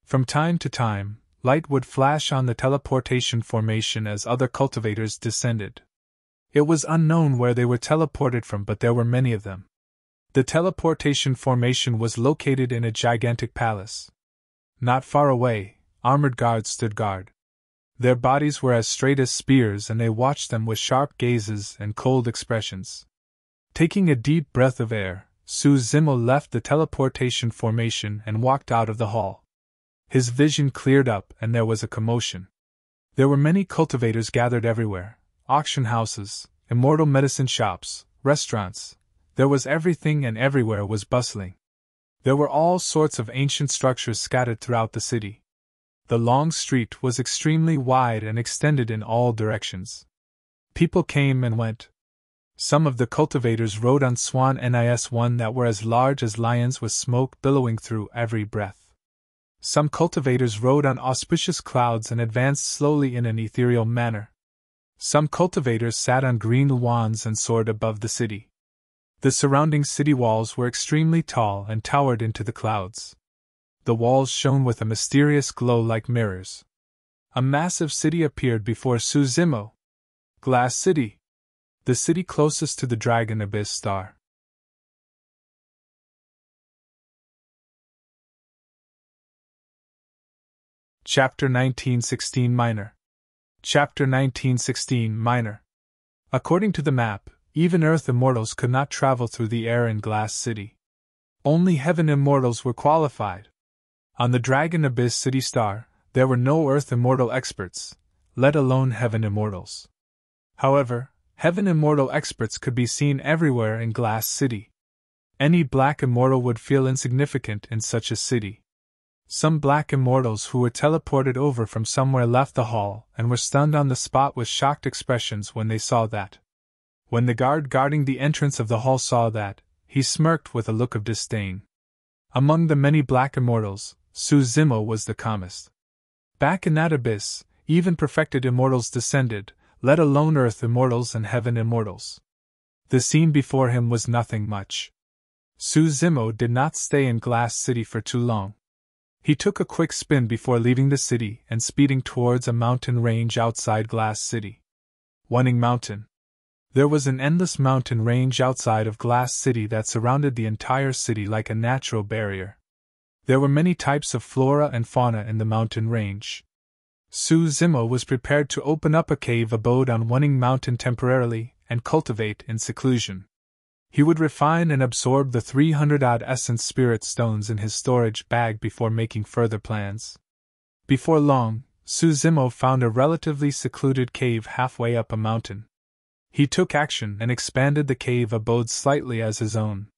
From time to time, light would flash on the teleportation formation as other cultivators descended. It was unknown where they were teleported from, but there were many of them. The teleportation formation was located in a gigantic palace. Not far away, armored guards stood guard. Their bodies were as straight as spears and they watched them with sharp gazes and cold expressions. Taking a deep breath of air, Su-Zimo left the teleportation formation and walked out of the hall. His vision cleared up and there was a commotion. There were many cultivators gathered everywhere, auction houses, immortal medicine shops, restaurants. There was everything and everywhere was bustling. There were all sorts of ancient structures scattered throughout the city. The long street was extremely wide and extended in all directions. People came and went. Some of the cultivators rode on swan nis-1 that were as large as lions with smoke billowing through every breath. Some cultivators rode on auspicious clouds and advanced slowly in an ethereal manner. Some cultivators sat on green wands and soared above the city. The surrounding city walls were extremely tall and towered into the clouds. The walls shone with a mysterious glow like mirrors. A massive city appeared before Suzimo. Glass City. The city closest to the Dragon Abyss star. Chapter 1916 Minor. Chapter 1916 Minor. According to the map, even Earth Immortals could not travel through the air in Glass City. Only Heaven Immortals were qualified. On the Dragon Abyss City star, there were no Earth Immortal experts, let alone Heaven Immortals. However, Heaven Immortal experts could be seen everywhere in Glass City. Any Black Immortal would feel insignificant in such a city. Some Black Immortals who were teleported over from somewhere left the hall and were stunned on the spot with shocked expressions when they saw that. When the guard guarding the entrance of the hall saw that, he smirked with a look of disdain. Among the many Black Immortals, Suzimo was the calmest. Back in that abyss, even perfected Immortals descended, let alone Earth Immortals and Heaven Immortals. The scene before him was nothing much. Suzimo did not stay in Glass City for too long. He took a quick spin before leaving the city and speeding towards a mountain range outside Glass City. Wanning Mountain. There was an endless mountain range outside of Glass City that surrounded the entire city like a natural barrier. There were many types of flora and fauna in the mountain range. Suzimo was prepared to open up a cave abode on Wanning Mountain temporarily and cultivate in seclusion. He would refine and absorb the 300-odd essence spirit stones in his storage bag before making further plans. Before long, Suzimo found a relatively secluded cave halfway up a mountain. He took action and expanded the cave abode slightly as his own.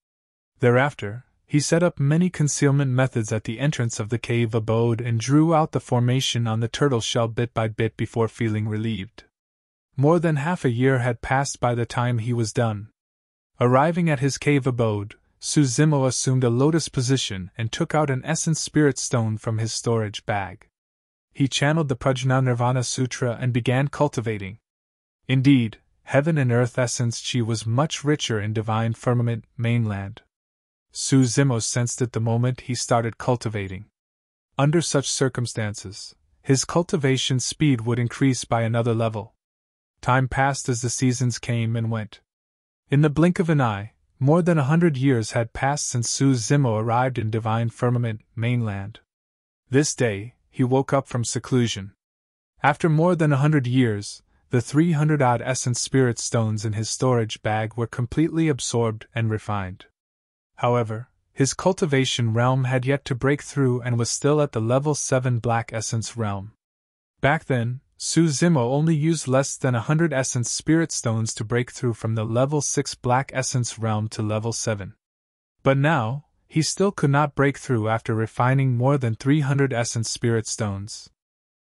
Thereafter, he set up many concealment methods at the entrance of the cave abode and drew out the formation on the turtle shell bit by bit before feeling relieved. More than half a year had passed by the time he was done. Arriving at his cave abode, Suzimo assumed a lotus position and took out an essence spirit stone from his storage bag. He channeled the Prajna Nirvana Sutra and began cultivating. Indeed, Heaven and Earth essence chi was much richer in divine Firmament mainland. Suzimo sensed it the moment he started cultivating. Under such circumstances, his cultivation speed would increase by another level. Time passed as the seasons came and went. In the blink of an eye, more than 100 years had passed since Suzimo arrived in divine Firmament mainland. This day, he woke up from seclusion. After more than 100 years, the 300-odd essence spirit stones in his storage bag were completely absorbed and refined. However, his cultivation realm had yet to break through and was still at the level 7 black essence realm. Back then, Suzimo only used less than 100 essence spirit stones to break through from the level 6 black essence realm to level 7. But now, he still could not break through after refining more than 300 essence spirit stones.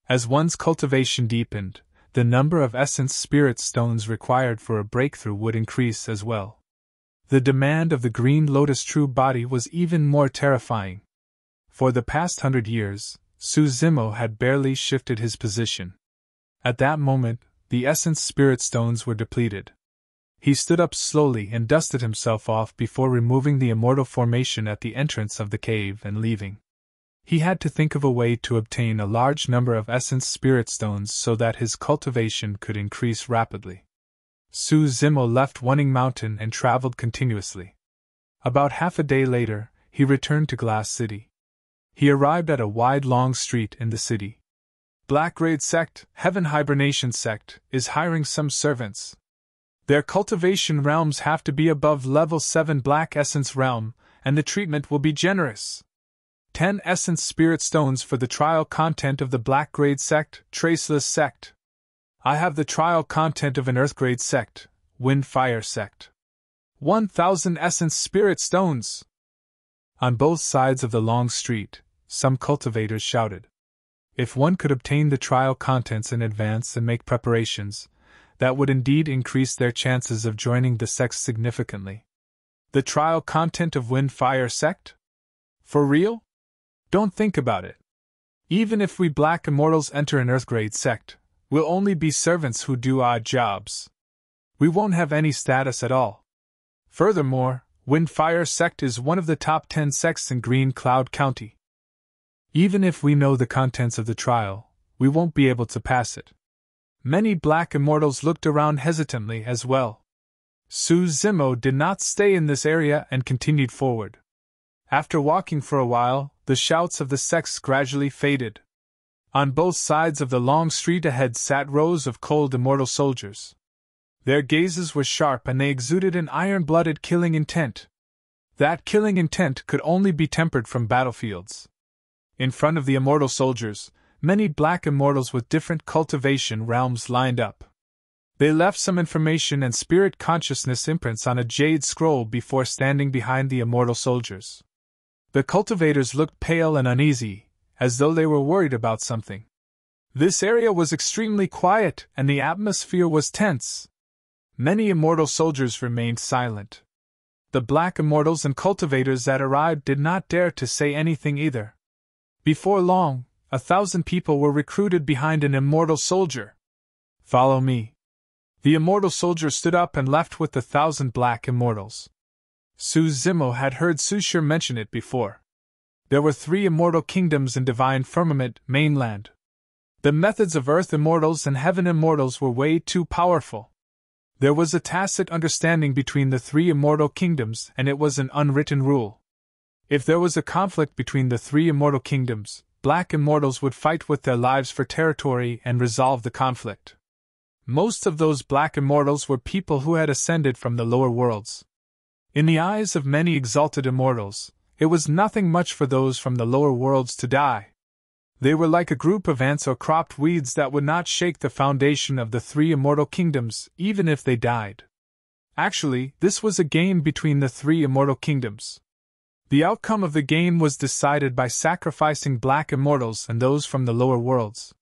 As one's cultivation deepened, the number of essence spirit stones required for a breakthrough would increase as well. The demand of the Green Lotus true body was even more terrifying. For the past 100 years, Suzimo had barely shifted his position. At that moment, the essence spirit stones were depleted. He stood up slowly and dusted himself off before removing the immortal formation at the entrance of the cave and leaving. He had to think of a way to obtain a large number of essence spirit stones so that his cultivation could increase rapidly. Suzimo left Wanning Mountain and traveled continuously. About half a day later, he returned to Glass City. He arrived at a wide long street in the city. Black Raid Sect, Heaven Hibernation Sect, is hiring some servants. Their cultivation realms have to be above level 7 Black Essence realm, and the treatment will be generous. 10 Essence Spirit Stones for the trial content of the Black Grade Sect, Traceless Sect. I have the trial content of an Earth Grade Sect, Wind Fire Sect. 1,000 Essence Spirit Stones. On both sides of the long street, some cultivators shouted. If one could obtain the trial contents in advance and make preparations, that would indeed increase their chances of joining the sect significantly. The trial content of Wind Fire Sect? For real? Don't think about it. Even if we Black Immortals enter an Earthgrade sect, we'll only be servants who do odd jobs. We won't have any status at all. Furthermore, Wind Fire Sect is one of the top 10 sects in Green Cloud County. Even if we know the contents of the trial, we won't be able to pass it. Many black immortals looked around hesitantly as well. Su Zimo did not stay in this area and continued forward. After walking for a while, the shouts of the sects gradually faded. On both sides of the long street ahead sat rows of cold immortal soldiers. Their gazes were sharp and they exuded an iron-blooded killing intent. That killing intent could only be tempered from battlefields. In front of the immortal soldiers, many black immortals with different cultivation realms lined up. They left some information and spirit consciousness imprints on a jade scroll before standing behind the immortal soldiers. The cultivators looked pale and uneasy, as though they were worried about something. This area was extremely quiet and the atmosphere was tense. Many immortal soldiers remained silent. The black immortals and cultivators that arrived did not dare to say anything either. Before long, 1,000 people were recruited behind an immortal soldier. "Follow me." The immortal soldier stood up and left with the 1,000 black immortals. Su Zimo had heard Sushir mention it before. There were 3 immortal kingdoms in divine Firmament mainland. The methods of earth immortals and heaven immortals were way too powerful. There was a tacit understanding between the 3 immortal kingdoms, and it was an unwritten rule. If there was a conflict between the 3 immortal kingdoms, black immortals would fight with their lives for territory and resolve the conflict. Most of those black immortals were people who had ascended from the lower worlds. In the eyes of many exalted immortals, it was nothing much for those from the lower worlds to die. They were like a group of ants or cropped weeds that would not shake the foundation of the 3 immortal kingdoms, even if they died. Actually, this was a game between the 3 immortal kingdoms. The outcome of the game was decided by sacrificing black immortals and those from the lower worlds.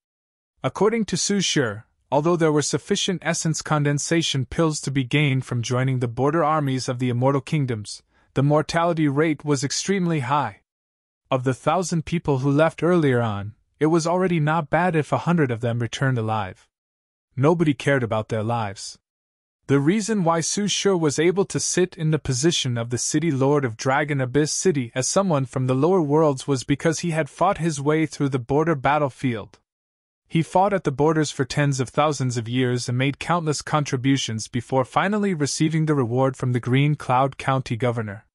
According to Sushir, although there were sufficient essence condensation pills to be gained from joining the border armies of the immortal kingdoms, the mortality rate was extremely high. Of the 1,000 people who left earlier on, it was already not bad if 100 of them returned alive. Nobody cared about their lives. The reason why Sushir was able to sit in the position of the city lord of Dragon Abyss City as someone from the lower worlds was because he had fought his way through the border battlefield. He fought at the borders for tens of thousands of years and made countless contributions before finally receiving the reward from the Green Cloud County governor.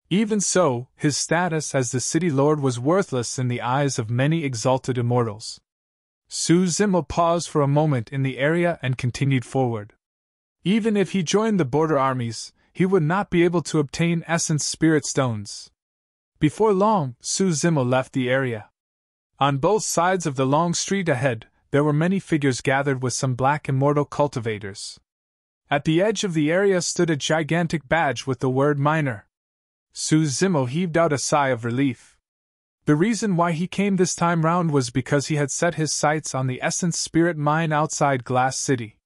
Even so, his status as the city lord was worthless in the eyes of many exalted immortals. Su Zimo paused for a moment in the area and continued forward. Even if he joined the border armies, he would not be able to obtain essence spirit stones. Before long, Su Zimo left the area. On both sides of the long street ahead, there were many figures gathered with some black immortal cultivators. At the edge of the area stood a gigantic badge with the word Miner. Su Zimo heaved out a sigh of relief. The reason why he came this time round was because he had set his sights on the Essence Spirit Mine outside Glass City.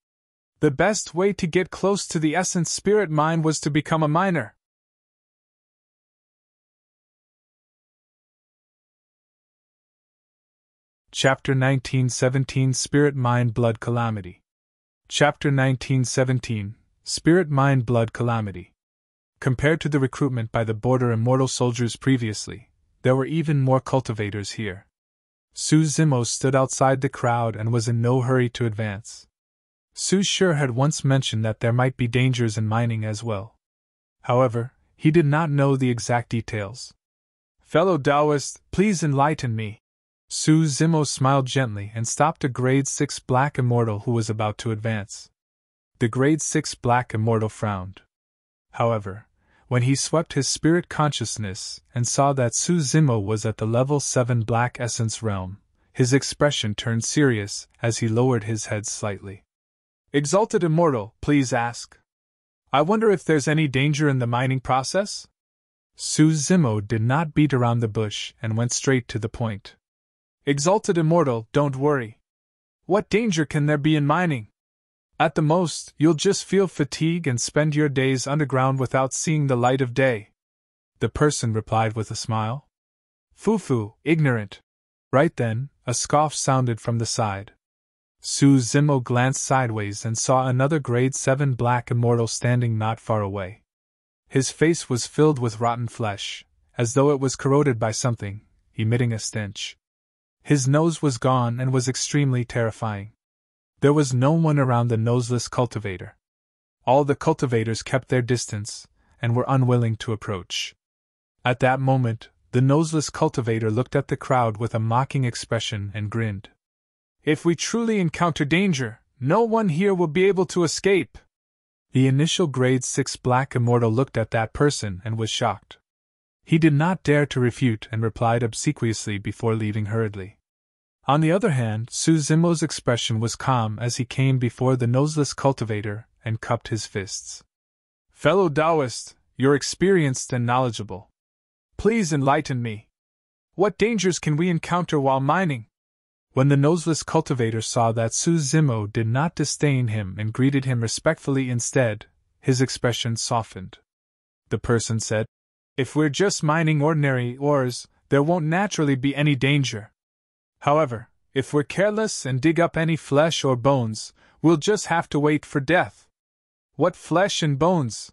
The best way to get close to the Essence Spirit Mine was to become a miner. Chapter 1917 Spirit Mine Blood Calamity. Chapter 1917 Spirit Mine Blood Calamity. Compared to the recruitment by the border immortal soldiers previously, there were even more cultivators here. Su Zimo stood outside the crowd and was in no hurry to advance. Sushir had once mentioned that there might be dangers in mining as well. However, he did not know the exact details. "Fellow Taoist, please enlighten me." Su Zimo smiled gently and stopped a grade 6 black immortal who was about to advance. The grade 6 black immortal frowned. However, when he swept his spirit consciousness and saw that Su Zimo was at the level 7 black essence realm, his expression turned serious as he lowered his head slightly. "Exalted Immortal, please ask. I wonder if there's any danger in the mining process?" Su Zimo did not beat around the bush and went straight to the point. "Exalted Immortal, don't worry. What danger can there be in mining? At the most, you'll just feel fatigue and spend your days underground without seeing the light of day," the person replied with a smile. "Fufu, ignorant." Right then, a scoff sounded from the side. Su Zimo glanced sideways and saw another grade 7 black immortal standing not far away. His face was filled with rotten flesh, as though it was corroded by something, emitting a stench. His nose was gone and was extremely terrifying. There was no one around the noseless cultivator. All the cultivators kept their distance, and were unwilling to approach. At that moment, the noseless cultivator looked at the crowd with a mocking expression and grinned. "If we truly encounter danger, no one here will be able to escape." The initial Grade 6 Black Immortal looked at that person and was shocked. He did not dare to refute and replied obsequiously before leaving hurriedly. On the other hand, Suzimo's expression was calm as he came before the noseless cultivator and cupped his fists. "Fellow Taoist, you're experienced and knowledgeable. Please enlighten me. What dangers can we encounter while mining?" When the noseless cultivator saw that Suzimo did not disdain him and greeted him respectfully instead, his expression softened. The person said, "If we're just mining ordinary ores, there won't naturally be any danger. However, if we're careless and dig up any flesh or bones, we'll just have to wait for death." "What flesh and bones?"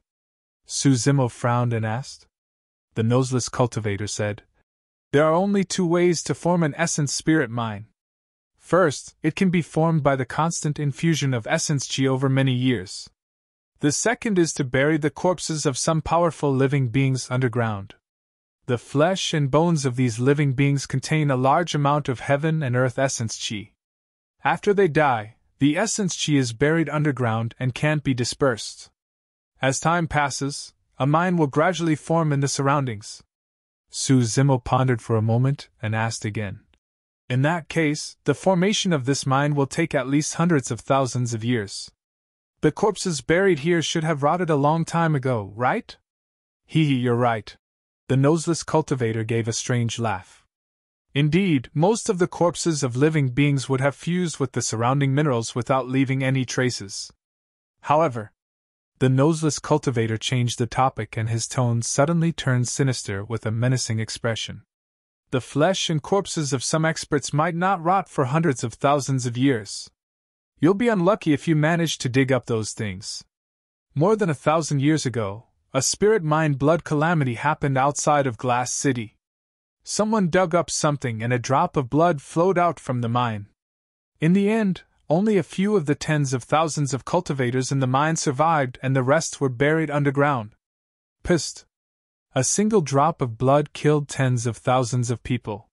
Suzimo frowned and asked. The noseless cultivator said, "There are only two ways to form an essence spirit mine. First, it can be formed by the constant infusion of essence chi over many years. The second is to bury the corpses of some powerful living beings underground. The flesh and bones of these living beings contain a large amount of heaven and earth essence chi. After they die, the essence chi is buried underground and can't be dispersed. As time passes, a mine will gradually form in the surroundings." Suzimo pondered for a moment and asked again. "In that case, the formation of this mine will take at least hundreds of thousands of years. The corpses buried here should have rotted a long time ago, right?" You're right." The noseless cultivator gave a strange laugh. "Indeed, most of the corpses of living beings would have fused with the surrounding minerals without leaving any traces. However," the noseless cultivator changed the topic and his tone suddenly turned sinister with a menacing expression. "The flesh and corpses of some experts might not rot for hundreds of thousands of years. You'll be unlucky if you manage to dig up those things. More than 1,000 years ago, a spirit mine blood calamity happened outside of Glass City. Someone dug up something and a drop of blood flowed out from the mine. In the end, only a few of the tens of thousands of cultivators in the mine survived and the rest were buried underground. Psst. A single drop of blood killed tens of thousands of people.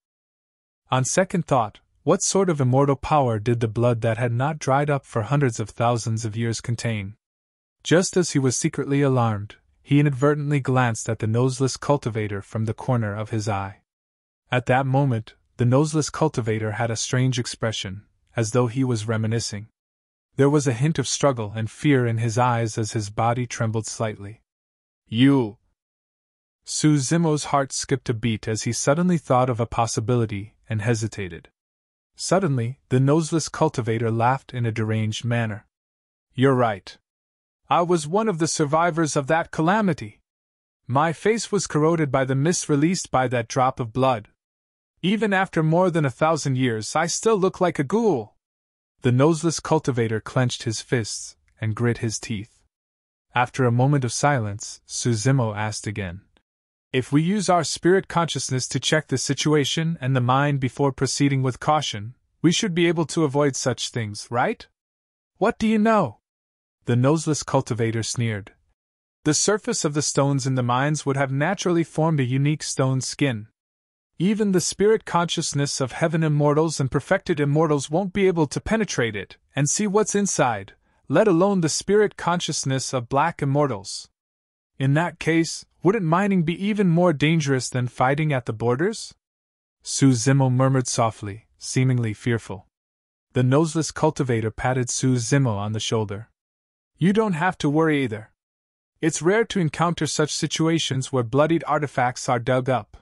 On second thought, what sort of immortal power did the blood that had not dried up for hundreds of thousands of years contain?" Just as he was secretly alarmed, he inadvertently glanced at the noseless cultivator from the corner of his eye. At that moment, the noseless cultivator had a strange expression, as though he was reminiscing. There was a hint of struggle and fear in his eyes as his body trembled slightly. "You!" Suzimo's heart skipped a beat as he suddenly thought of a possibility and hesitated. Suddenly, the noseless cultivator laughed in a deranged manner. "You're right. I was one of the survivors of that calamity. My face was corroded by the mist released by that drop of blood. Even after more than 1,000 years, I still look like a ghoul." The noseless cultivator clenched his fists and grit his teeth. After a moment of silence, Suzimo asked again, "If we use our spirit consciousness to check the situation and the mind before proceeding with caution, we should be able to avoid such things, right?" "What do you know?" The noseless cultivator sneered. "The surface of the stones in the mines would have naturally formed a unique stone skin. Even the spirit consciousness of heaven immortals and perfected immortals won't be able to penetrate it and see what's inside, let alone the spirit consciousness of black immortals. In that case, wouldn't mining be even more dangerous than fighting at the borders?" Suzimo murmured softly, seemingly fearful. The noseless cultivator patted Suzimo on the shoulder. "You don't have to worry either. It's rare to encounter such situations where bloodied artifacts are dug up.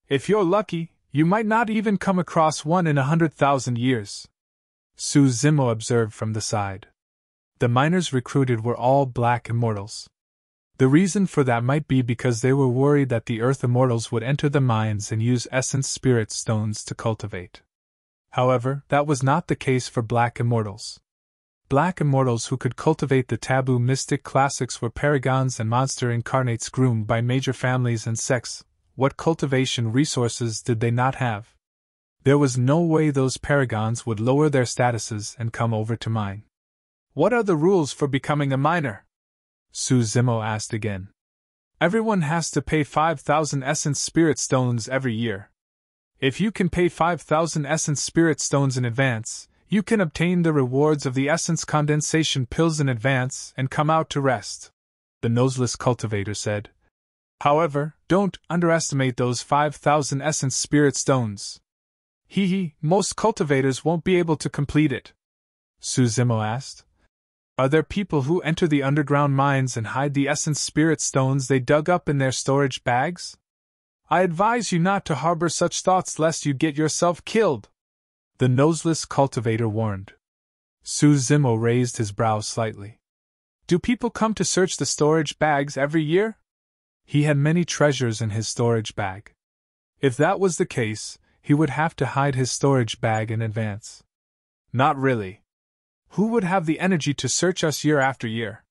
If you're lucky, you might not even come across one in 100,000 years," Suzimo observed from the side. The miners recruited were all black immortals. The reason for that might be because they were worried that the earth immortals would enter the mines and use essence spirit stones to cultivate. However, that was not the case for black immortals. Black immortals who could cultivate the taboo mystic classics were paragons and monster incarnates groomed by major families and sects, what cultivation resources did they not have? There was no way those paragons would lower their statuses and come over to mine. What are the rules for becoming a miner? Suzimo asked again. Everyone has to pay 5,000 essence spirit stones every year. If you can pay 5,000 essence spirit stones in advance, you can obtain the rewards of the essence condensation pills in advance and come out to rest, the noseless cultivator said. However, don't underestimate those 5,000 essence spirit stones. Most cultivators won't be able to complete it. Suzimo asked. Are there people who enter the underground mines and hide the essence spirit stones they dug up in their storage bags? I advise you not to harbor such thoughts lest you get yourself killed, the noseless cultivator warned. Suzimo raised his brows slightly. Do people come to search the storage bags every year? He had many treasures in his storage bag. If that was the case, he would have to hide his storage bag in advance. Not really. Who would have the energy to search us year after year?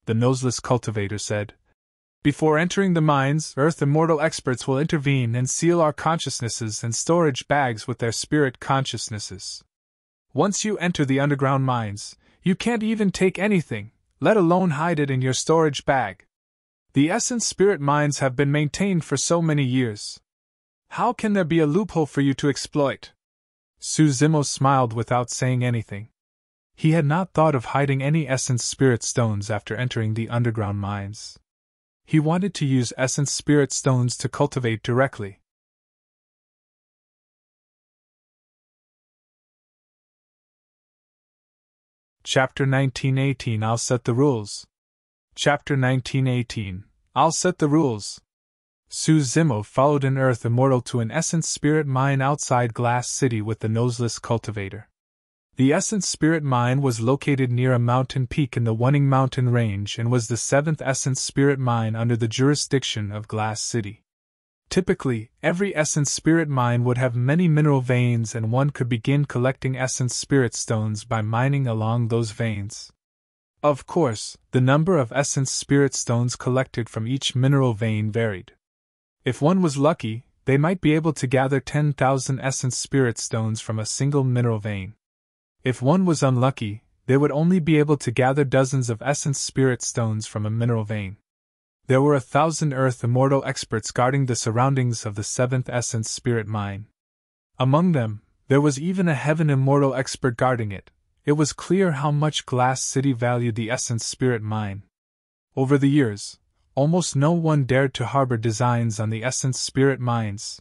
The noseless cultivator said. Before entering the mines, Earth Immortal experts will intervene and seal our consciousnesses and storage bags with their spirit consciousnesses. Once you enter the underground mines, you can't even take anything, let alone hide it in your storage bag. The essence spirit mines have been maintained for so many years. How can there be a loophole for you to exploit? Suzimo smiled without saying anything. He had not thought of hiding any essence spirit stones after entering the underground mines. He wanted to use essence spirit stones to cultivate directly. Chapter 1918 I'll set the rules. Chapter 1918 I'll set the rules. Suzimo followed an Earth Immortal to an essence spirit mine outside Glass City with the noseless cultivator. The essence spirit mine was located near a mountain peak in the Wunning Mountain Range and was the 7th essence spirit mine under the jurisdiction of Glass City. Typically, every essence spirit mine would have many mineral veins and one could begin collecting essence spirit stones by mining along those veins. Of course, the number of essence spirit stones collected from each mineral vein varied. If one was lucky, they might be able to gather 10,000 essence spirit stones from a single mineral vein. If one was unlucky, they would only be able to gather dozens of essence spirit stones from a mineral vein. There were 1,000 Earth Immortal experts guarding the surroundings of the 7th essence spirit mine. Among them, there was even a Heaven Immortal expert guarding it. It was clear how much Glass City valued the essence spirit mine. Over the years, almost no one dared to harbor designs on the essence spirit mines.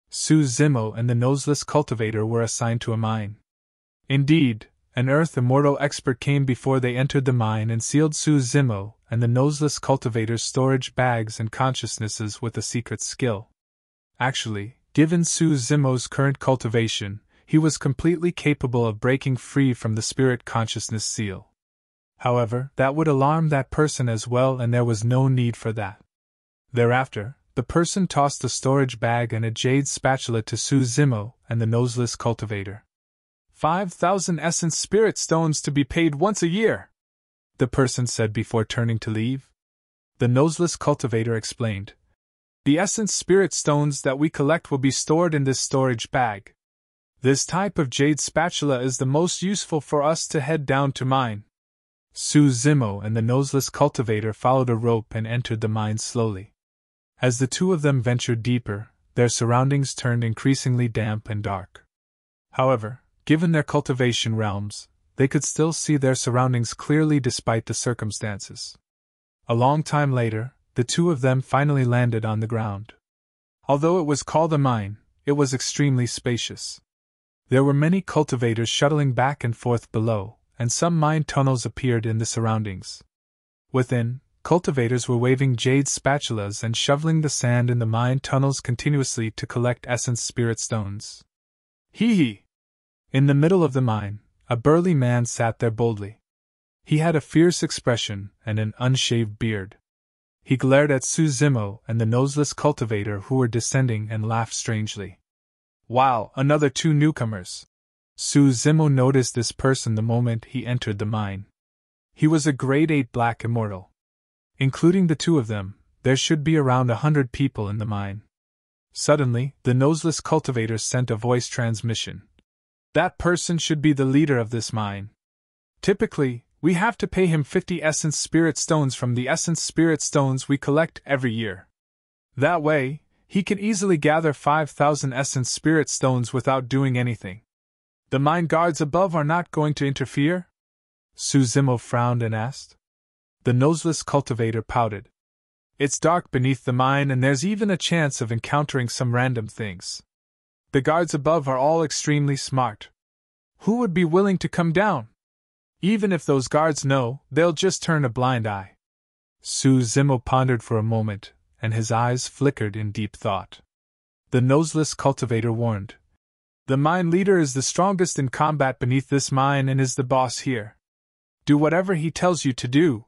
Suzimo and the noseless cultivator were assigned to a mine. Indeed, an Earth Immortal expert came before they entered the mine and sealed Suzimo and the noseless cultivator's storage bags and consciousnesses with a secret skill. Actually, given Suzimo's current cultivation, he was completely capable of breaking free from the spirit consciousness seal. However, that would alarm that person as well, and there was no need for that. Thereafter, the person tossed the storage bag and a jade spatula to Suzimo and the noseless cultivator. 5,000 essence spirit stones to be paid once a year, the person said before turning to leave. The noseless cultivator explained. The essence spirit stones that we collect will be stored in this storage bag. This type of jade spatula is the most useful for us to head down to mine. Suzimo and the noseless cultivator followed a rope and entered the mine slowly. As the two of them ventured deeper, their surroundings turned increasingly damp and dark. However, given their cultivation realms, they could still see their surroundings clearly despite the circumstances. A long time later, the two of them finally landed on the ground. Although it was called a mine, it was extremely spacious. There were many cultivators shuttling back and forth below, and some mine tunnels appeared in the surroundings. Within, cultivators were waving jade spatulas and shoveling the sand in the mine tunnels continuously to collect essence spirit stones. Hee! In the middle of the mine, a burly man sat there boldly. He had a fierce expression and an unshaved beard. He glared at Suzimo and the noseless cultivator who were descending and laughed strangely. Wow, another two newcomers! Suzimo noticed this person the moment he entered the mine. He was a grade 8 black immortal. Including the two of them, there should be around 100 people in the mine. Suddenly, the noseless cultivator sent a voice transmission. That person should be the leader of this mine. Typically, we have to pay him 50 essence spirit stones from the essence spirit stones we collect every year. That way, he can easily gather 5,000 essence spirit stones without doing anything. The mine guards above are not going to interfere? Suzimo frowned and asked. The noseless cultivator pouted. It's dark beneath the mine and there's even a chance of encountering some random things. The guards above are all extremely smart. Who would be willing to come down? Even if those guards know, they'll just turn a blind eye. Suzimo pondered for a moment, and his eyes flickered in deep thought. The noseless cultivator warned. The mine leader is the strongest in combat beneath this mine and is the boss here. Do whatever he tells you to do.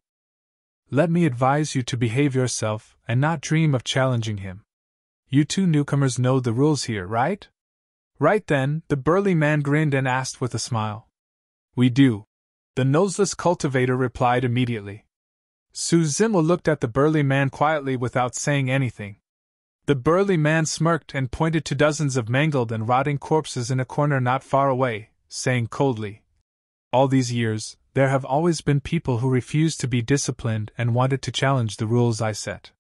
Let me advise you to behave yourself and not dream of challenging him. You two newcomers know the rules here, right? Right then, the burly man grinned and asked with a smile. We do. The noseless cultivator replied immediately. Suzimo looked at the burly man quietly without saying anything. The burly man smirked and pointed to dozens of mangled and rotting corpses in a corner not far away, saying coldly, all these years, there have always been people who refused to be disciplined and wanted to challenge the rules I set.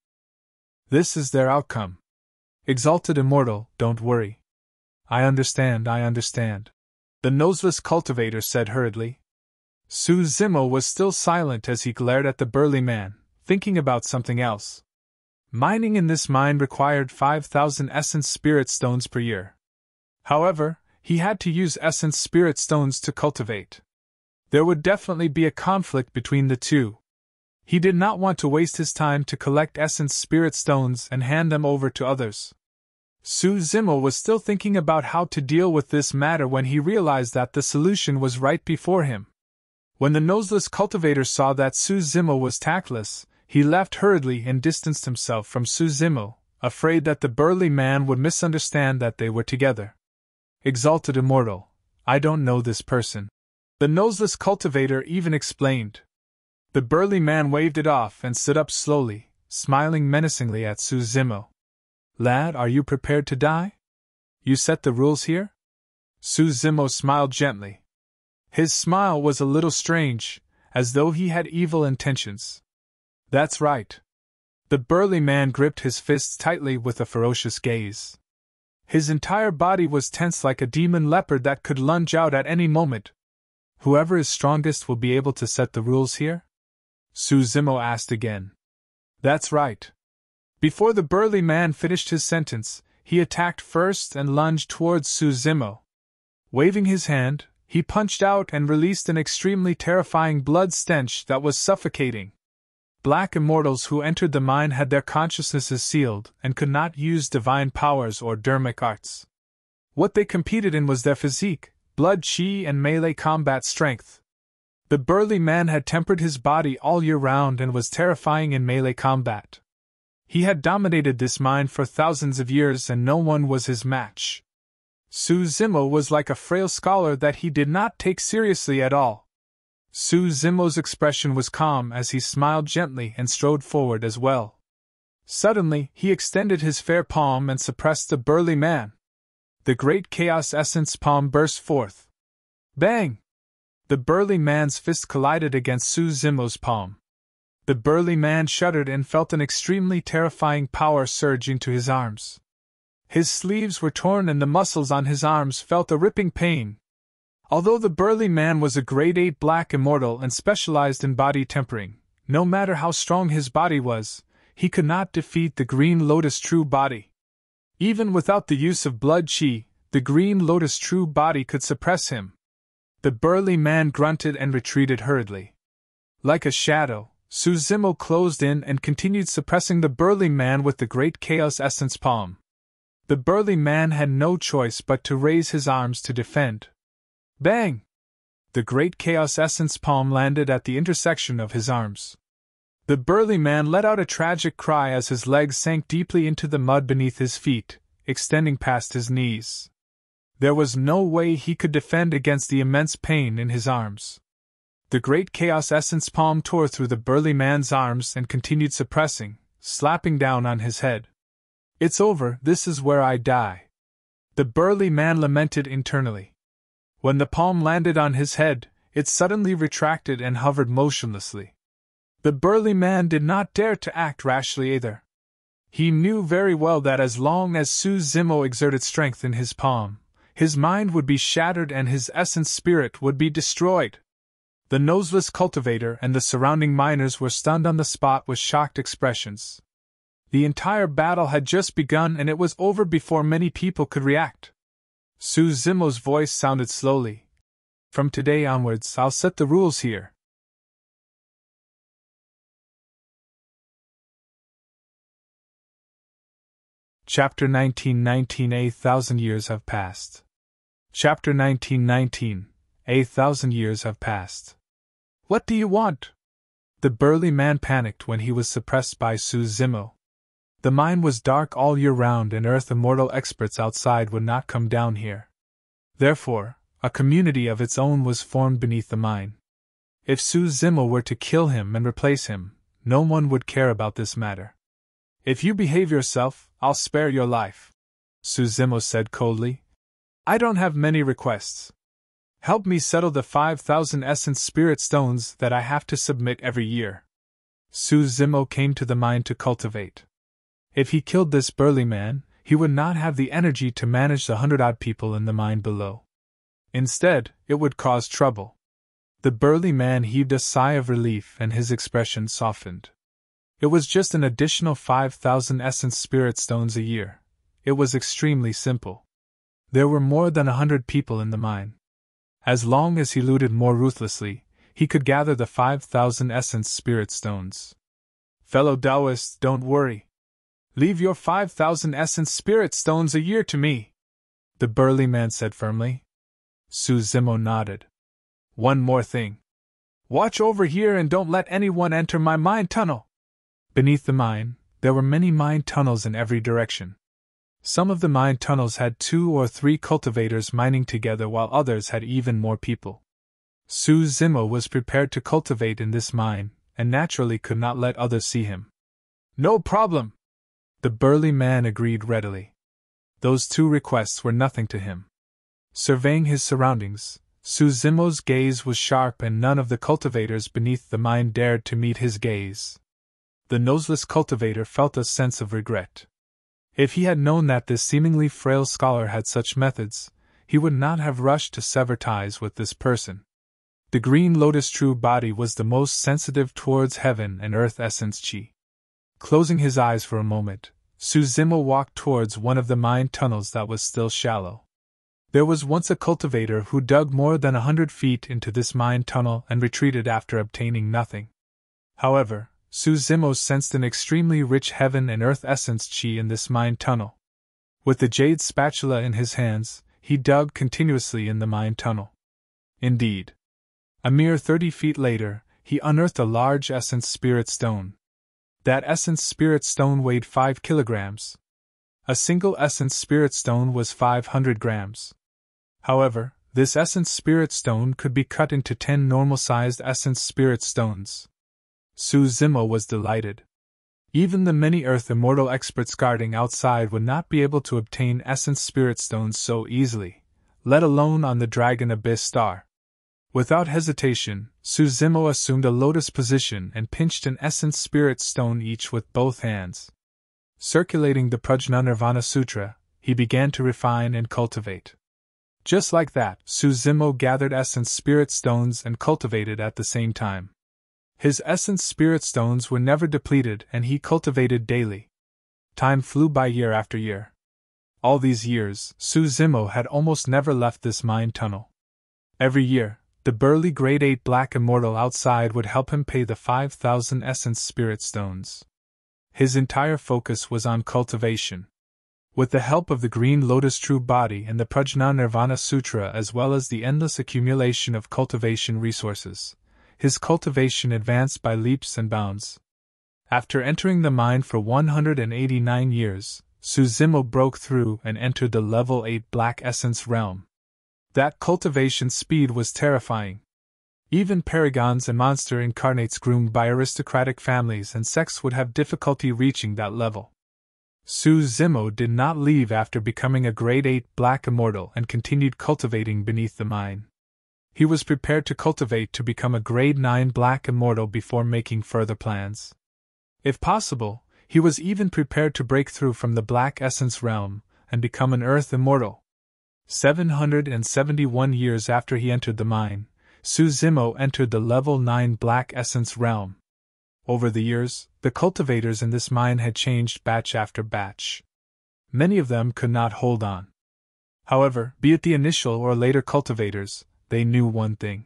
This is their outcome. Exalted Immortal, don't worry. I understand. The noseless cultivator said hurriedly. Suzimo was still silent as he glared at the burly man, thinking about something else. Mining in this mine required 5,000 essence spirit stones per year. However, he had to use essence spirit stones to cultivate. There would definitely be a conflict between the two. He did not want to waste his time to collect essence spirit stones and hand them over to others. Suzimo was still thinking about how to deal with this matter when he realized that the solution was right before him. When the noseless cultivator saw that Suzimo was tactless, he left hurriedly and distanced himself from Suzimo, afraid that the burly man would misunderstand that they were together. Exalted Immortal, I don't know this person. The noseless cultivator even explained. The burly man waved it off and stood up slowly, smiling menacingly at Suzimo. Lad, are you prepared to die? You set the rules here? Suzimo smiled gently. His smile was a little strange, as though he had evil intentions. That's right. The burly man gripped his fists tightly with a ferocious gaze. His entire body was tense like a demon leopard that could lunge out at any moment. Whoever is strongest will be able to set the rules here? Suzimo asked again. That's right. Before the burly man finished his sentence, he attacked first and lunged towards Suzimo. Waving his hand, he punched out and released an extremely terrifying blood stench that was suffocating. Black immortals who entered the mine had their consciousnesses sealed and could not use divine powers or dermic arts. What they competed in was their physique, blood chi and melee combat strength. The burly man had tempered his body all year round and was terrifying in melee combat. He had dominated this mine for thousands of years and no one was his match. Suzimo was like a frail scholar that he did not take seriously at all. Suzimo's expression was calm as he smiled gently and strode forward as well. Suddenly, he extended his fair palm and suppressed the burly man. The great chaos essence palm burst forth. Bang! The burly man's fist collided against Suzimo's palm. The burly man shuddered and felt an extremely terrifying power surge into his arms. His sleeves were torn and the muscles on his arms felt a ripping pain. Although the burly man was a grade 8 black immortal and specialized in body tempering, no matter how strong his body was, he could not defeat the Green Lotus True Body. Even without the use of blood chi, the Green Lotus True Body could suppress him. The burly man grunted and retreated hurriedly. Like a shadow, Suzimo closed in and continued suppressing the burly man with the great chaos essence palm. The burly man had no choice but to raise his arms to defend. Bang! The great chaos essence palm landed at the intersection of his arms. The burly man let out a tragic cry as his legs sank deeply into the mud beneath his feet, extending past his knees. There was no way he could defend against the immense pain in his arms. The great chaos essence palm tore through the burly man's arms and continued suppressing, slapping down on his head. It's over, this is where I die. The burly man lamented internally. When the palm landed on his head, it suddenly retracted and hovered motionlessly. The burly man did not dare to act rashly either. He knew very well that as long as Su Zimo exerted strength in his palm, his mind would be shattered and his essence spirit would be destroyed. The noseless cultivator and the surrounding miners were stunned on the spot with shocked expressions. The entire battle had just begun and it was over before many people could react. Su Zimo's voice sounded slowly. From today onwards, I'll set the rules here. Chapter 1919 A thousand years have passed. Chapter 1919 A thousand years have passed. What do you want? The burly man panicked when he was suppressed by Su Zimo. The mine was dark all year round and Earth Immortal experts outside would not come down here. Therefore, a community of its own was formed beneath the mine. If Su Zimo were to kill him and replace him, no one would care about this matter. If you behave yourself, I'll spare your life, Su Zimo said coldly. I don't have many requests. Help me settle the 5,000 essence spirit stones that I have to submit every year. Su Zimo came to the mine to cultivate. If he killed this burly man, he would not have the energy to manage the 100-odd people in the mine below. Instead, it would cause trouble. The burly man heaved a sigh of relief and his expression softened. It was just an additional 5,000 essence spirit stones a year. It was extremely simple. There were more than 100 people in the mine. As long as he looted more ruthlessly, he could gather the 5,000 essence spirit stones. Fellow Taoists, don't worry. Leave your 5,000 essence spirit stones a year to me, the burly man said firmly. Su Zimo nodded. One more thing. Watch over here and don't let anyone enter my mine tunnel. Beneath the mine, there were many mine tunnels in every direction. Some of the mine tunnels had 2 or 3 cultivators mining together while others had even more people. Su Zimo was prepared to cultivate in this mine, and naturally could not let others see him. No problem. The burly man agreed readily. Those 2 requests were nothing to him. Surveying his surroundings, Su Zimo's gaze was sharp and none of the cultivators beneath the mine dared to meet his gaze. The noseless cultivator felt a sense of regret. If he had known that this seemingly frail scholar had such methods, he would not have rushed to sever ties with this person. The green lotus true body was the most sensitive towards heaven and earth essence chi. Closing his eyes for a moment, Su Zimo walked towards one of the mine tunnels that was still shallow. There was once a cultivator who dug more than 100 feet into this mine tunnel and retreated after obtaining nothing. However, Su Zimo sensed an extremely rich heaven and earth essence chi in this mine tunnel. With the jade spatula in his hands, he dug continuously in the mine tunnel. Indeed, a mere 30 feet later, he unearthed a large essence spirit stone. That essence spirit stone weighed 5 kilograms. A single essence spirit stone was 500 grams. However, this essence spirit stone could be cut into 10 normal-sized essence spirit stones. Su Zimo was delighted. Even the many Earth Immortal experts guarding outside would not be able to obtain essence spirit stones so easily, let alone on the Dragon Abyss star. Without hesitation, Su Zimo assumed a lotus position and pinched an essence spirit stone each with both hands. Circulating the Prajna Nirvana Sutra, he began to refine and cultivate. Just like that, Su Zimo gathered essence spirit stones and cultivated at the same time. His essence spirit stones were never depleted and he cultivated daily. Time flew by year after year. All these years, Su Zimo had almost never left this mine tunnel. Every year, the burly grade 8 black immortal outside would help him pay the 5,000 essence spirit stones. His entire focus was on cultivation. With the help of the green lotus true body and the Prajna Nirvana Sutra as well as the endless accumulation of cultivation resources, his cultivation advanced by leaps and bounds. After entering the mine for 189 years, Su Zimo broke through and entered the level 8 black essence realm. That cultivation speed was terrifying. Even paragons and monster incarnates groomed by aristocratic families and sects would have difficulty reaching that level. Su Zimo did not leave after becoming a grade 8 black immortal and continued cultivating beneath the mine. He was prepared to cultivate to become a grade 9 black immortal before making further plans. If possible, he was even prepared to break through from the black essence realm and become an earth immortal. 771 years after he entered the mine, Su Zimo entered the level 9 black essence realm. Over the years, the cultivators in this mine had changed batch after batch. Many of them could not hold on. However, be it the initial or later cultivators, they knew one thing.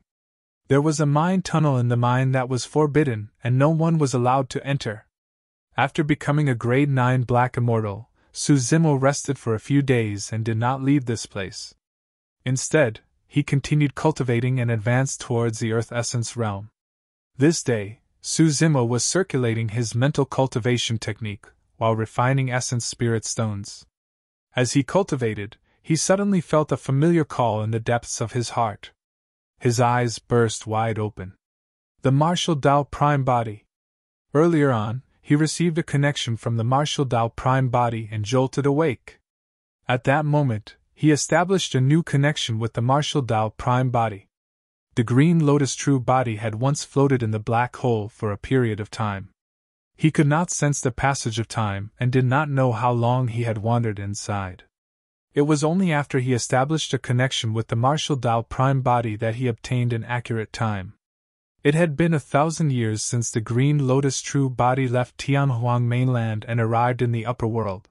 There was a mine tunnel in the mine that was forbidden, and no one was allowed to enter. After becoming a grade 9 black immortal, Su Zimo rested for a few days and did not leave this place. Instead, he continued cultivating and advanced towards the earth essence realm. This day, Su Zimo was circulating his mental cultivation technique while refining essence spirit stones. As he cultivated, he suddenly felt a familiar call in the depths of his heart. His eyes burst wide open. The Martial Dao Prime Body. Earlier on, he received a connection from the Martial Dao Prime Body and jolted awake. At that moment, he established a new connection with the Martial Dao Prime Body. The Green Lotus True Body had once floated in the black hole for a period of time. He could not sense the passage of time and did not know how long he had wandered inside. It was only after he established a connection with the Martial Dao Prime Body that he obtained an accurate time. It had been 1,000 years since the Green Lotus True Body left Tianhuang mainland and arrived in the upper world.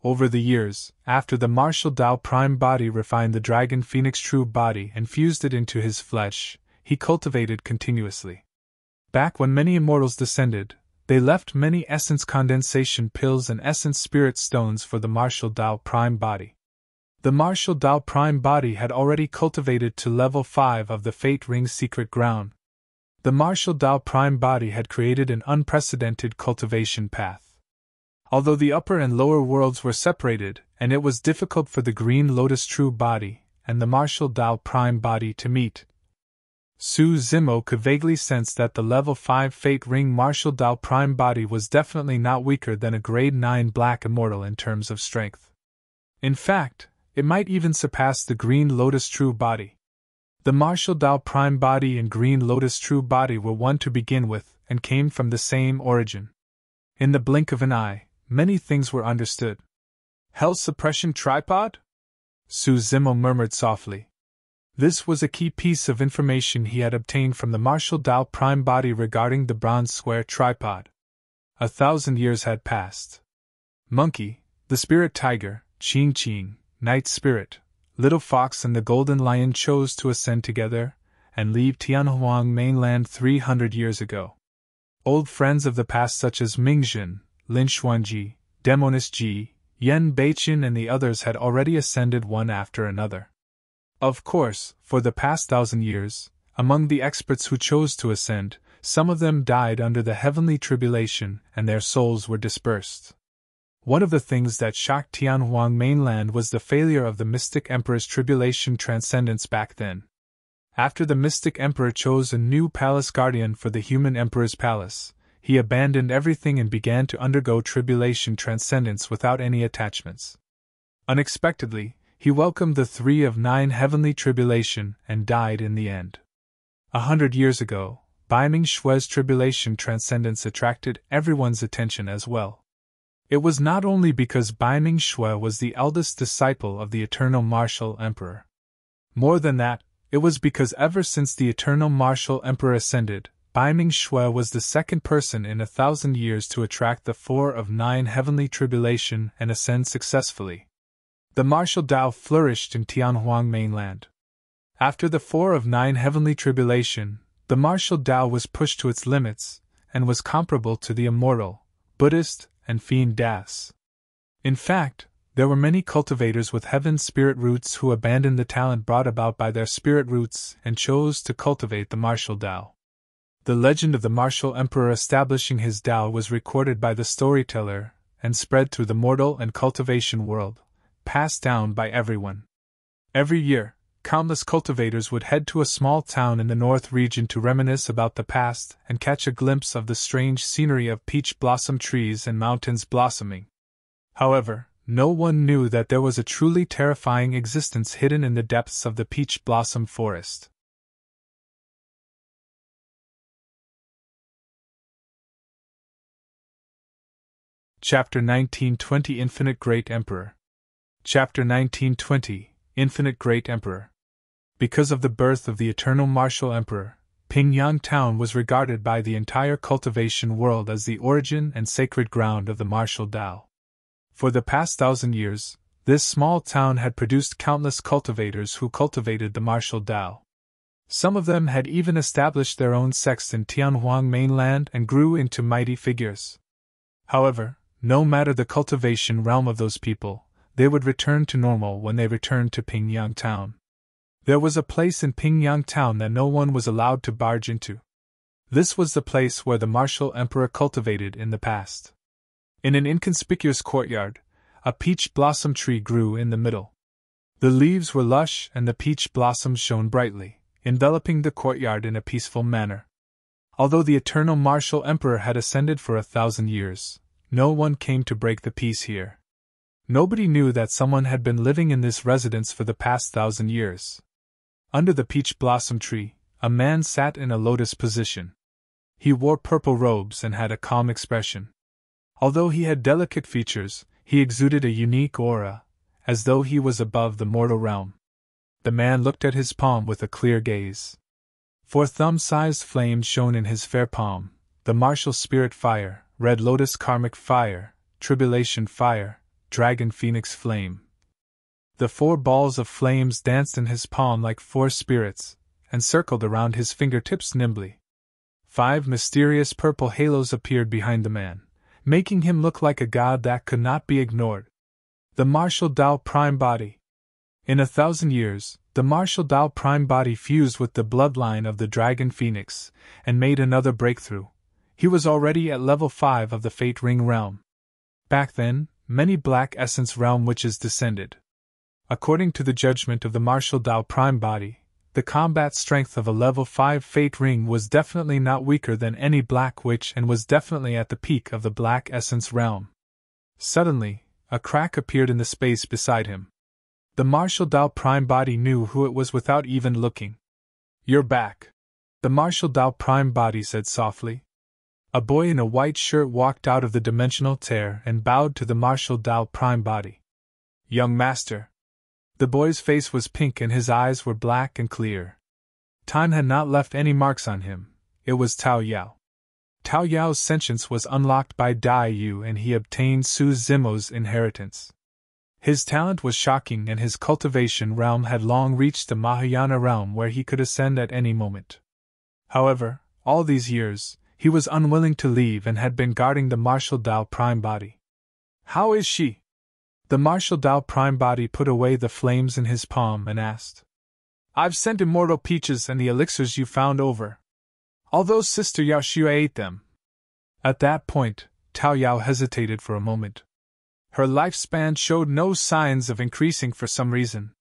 Over the years, after the Martial Dao Prime Body refined the Dragon Phoenix True Body and fused it into his flesh, he cultivated continuously. Back when many immortals descended, they left many essence condensation pills and essence spirit stones for the Martial Dao Prime Body. The Martial Dao Prime Body had already cultivated to level 5 of the Fate Ring secret ground. The Martial Dao Prime Body had created an unprecedented cultivation path. Although the upper and lower worlds were separated, and it was difficult for the Green Lotus True Body and the Martial Dao Prime Body to meet, Su Zimo could vaguely sense that the level 5 Fate Ring Martial Dao Prime Body was definitely not weaker than a grade 9 black immortal in terms of strength. In fact, it might even surpass the Green Lotus True Body. The Martial Dao Prime Body and Green Lotus True Body were one to begin with and came from the same origin. In the blink of an eye, many things were understood. Hell's suppression tripod? Su Zimo murmured softly. This was a key piece of information he had obtained from the Martial Dao Prime Body regarding the bronze square tripod. 1,000 years had passed. Monkey, the spirit tiger, Qing Qing, night spirit, Little Fox and the Golden Lion chose to ascend together and leave Tianhuang mainland 300 years ago. Old friends of the past such as Mingjin, Lin Xuanji, Demonis Ji, Yen Beiqin and the others had already ascended one after another. Of course, for the past 1,000 years, among the experts who chose to ascend, some of them died under the heavenly tribulation and their souls were dispersed. One of the things that shocked Tianhuang mainland was the failure of the Mystic Emperor's tribulation transcendence back then. After the Mystic Emperor chose a new palace guardian for the human emperor's palace, he abandoned everything and began to undergo tribulation transcendence without any attachments. Unexpectedly, he welcomed the 3 of 9 heavenly tribulation and died in the end. 100 years ago, Baiming Shue's tribulation transcendence attracted everyone's attention as well. It was not only because Baiming Shue was the eldest disciple of the Eternal Martial Emperor. More than that, it was because ever since the Eternal Martial Emperor ascended, Baiming Shue was the second person in 1,000 years to attract the 4 of 9 heavenly tribulation and ascend successfully. The Martial Dao flourished in Tianhuang mainland. After the 4 of 9 heavenly tribulation, the Martial Dao was pushed to its limits, and was comparable to the Immortal, Buddhist, and Fiend Das. In fact, there were many cultivators with heaven spirit roots who abandoned the talent brought about by their spirit roots and chose to cultivate the Martial Dao. The legend of the Martial Emperor establishing his Dao was recorded by the storyteller and spread through the mortal and cultivation world, passed down by everyone. Every year, countless cultivators would head to a small town in the north region to reminisce about the past and catch a glimpse of the strange scenery of peach blossom trees and mountains blossoming. However, no one knew that there was a truly terrifying existence hidden in the depths of the peach blossom forest. Chapter 1920 Infinite Great Emperor. Chapter 1920 Infinite Great Emperor. Because of the birth of the eternal martial emperor, Pingyang Town was regarded by the entire cultivation world as the origin and sacred ground of the martial Tao. For the past 1,000 years, this small town had produced countless cultivators who cultivated the martial Tao. Some of them had even established their own sects in Tianhuang mainland and grew into mighty figures. However, no matter the cultivation realm of those people, they would return to normal when they returned to Pingyang Town. There was a place in Pingyang Town that no one was allowed to barge into. This was the place where the martial emperor cultivated in the past. In an inconspicuous courtyard, a peach blossom tree grew in the middle. The leaves were lush and the peach blossoms shone brightly, enveloping the courtyard in a peaceful manner. Although the eternal martial emperor had ascended for 1,000 years, no one came to break the peace here. Nobody knew that someone had been living in this residence for the past 1,000 years. Under the peach blossom tree, a man sat in a lotus position. He wore purple robes and had a calm expression. Although he had delicate features, he exuded a unique aura, as though he was above the mortal realm. The man looked at his palm with a clear gaze. 4 thumb-sized flames shone in his fair palm: the martial spirit fire, red lotus karmic fire, tribulation fire, dragon phoenix flame. The 4 balls of flames danced in his palm like 4 spirits, and circled around his fingertips nimbly. 5 mysterious purple halos appeared behind the man, making him look like a god that could not be ignored. The martial Tao Prime Body. In 1,000 years, the martial Tao Prime Body fused with the bloodline of the Dragon Phoenix, and made another breakthrough. He was already at level 5 of the Fate Ring realm. Back then, many Black Essence realm witches descended. According to the judgment of the martial Tao Prime Body, the combat strength of a level 5 Fate Ring was definitely not weaker than any Black Witch and was definitely at the peak of the Black Essence realm. Suddenly, a crack appeared in the space beside him. The martial Tao Prime Body knew who it was without even looking. "You're back," the martial Tao Prime Body said softly. A boy in a white shirt walked out of the dimensional tear and bowed to the martial Tao Prime Body. "Young master." The boy's face was pink and his eyes were black and clear. Time had not left any marks on him. It was Tao Yao. Tao Yao's sentience was unlocked by Dai Yu and he obtained Su Zimo's inheritance. His talent was shocking and his cultivation realm had long reached the Mahayana realm where he could ascend at any moment. However, all these years, he was unwilling to leave and had been guarding the martial Tao Prime Body. "How is she?" The martial Tao Prime Body put away the flames in his palm and asked. "I've sent immortal peaches and the elixirs you found over. Although Sister Yaoxue ate them." At that point, Tao Yao hesitated for a moment. Her lifespan showed no signs of increasing for some reason.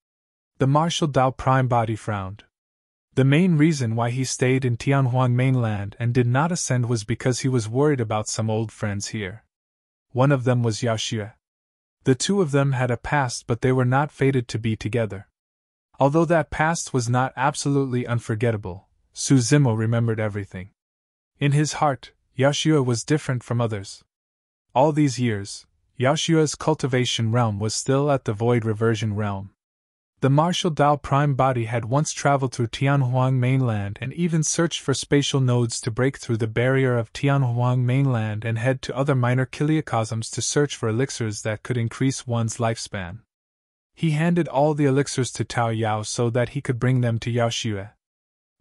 The martial Tao Prime Body frowned. The main reason why he stayed in Tianhuang mainland and did not ascend was because he was worried about some old friends here. One of them was Yaoxue. The two of them had a past, but they were not fated to be together. Although that past was not absolutely unforgettable, Su Zimo remembered everything. In his heart, Yaoxue was different from others. All these years, Yaoxue's cultivation realm was still at the void reversion realm. The martial Tao Prime Body had once traveled through Tianhuang mainland and even searched for spatial nodes to break through the barrier of Tianhuang mainland and head to other minor kiliocosms to search for elixirs that could increase one's lifespan. He handed all the elixirs to Tao Yao so that he could bring them to Yaoxue.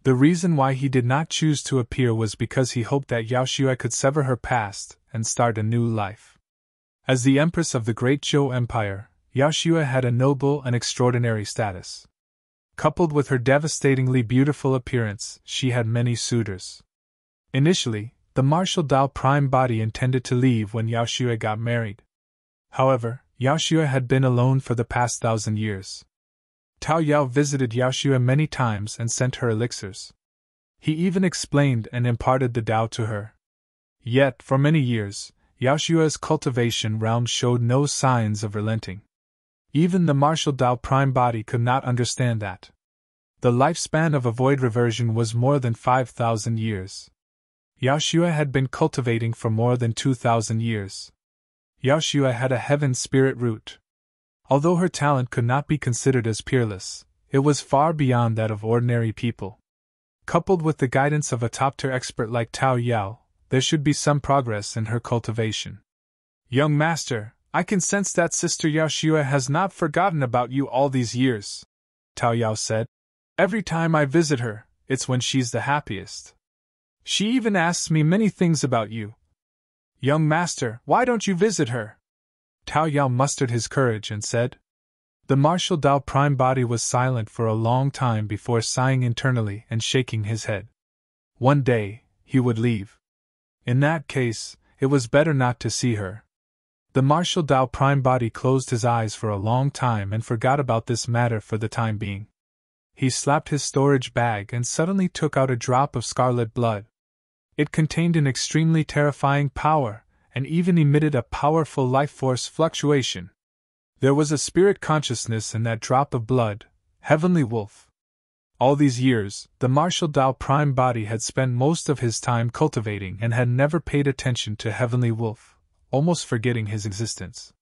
The reason why he did not choose to appear was because he hoped that Yaoxue could sever her past and start a new life. As the Empress of the Great Zhou Empire, Yaoxue had a noble and extraordinary status. Coupled with her devastatingly beautiful appearance, she had many suitors. Initially, the martial Tao Prime Body intended to leave when Yaoxue got married. However, Yaoxue had been alone for the past 1,000 years. Tao Yao visited Yaoxue many times and sent her elixirs. He even explained and imparted the Tao to her. Yet, for many years, Yaoshua's cultivation realm showed no signs of relenting. Even the martial Tao prime body could not understand that. The lifespan of a void reversion was more than 5,000 years. Yaoshua had been cultivating for more than 2,000 years. Yaoshua had a heaven spirit root. Although her talent could not be considered as peerless, it was far beyond that of ordinary people. Coupled with the guidance of a top-tier expert like Tao Yao, there should be some progress in her cultivation. Young master, I can sense that Sister Yaoshua has not forgotten about you all these years, Tao Yao said. Every time I visit her, it's when she's the happiest. She even asks me many things about you. Young master, why don't you visit her? Tao Yao mustered his courage and said. The martial Tao prime body was silent for a long time before sighing internally and shaking his head. One day, he would leave. In that case, it was better not to see her. The martial Tao prime body closed his eyes for a long time and forgot about this matter for the time being. He slapped his storage bag and suddenly took out a drop of scarlet blood. It contained an extremely terrifying power, and even emitted a powerful life force fluctuation. There was a spirit consciousness in that drop of blood, Heavenly Wolf. All these years, the martial Tao prime body had spent most of his time cultivating and had never paid attention to Heavenly Wolf, almost forgetting his existence.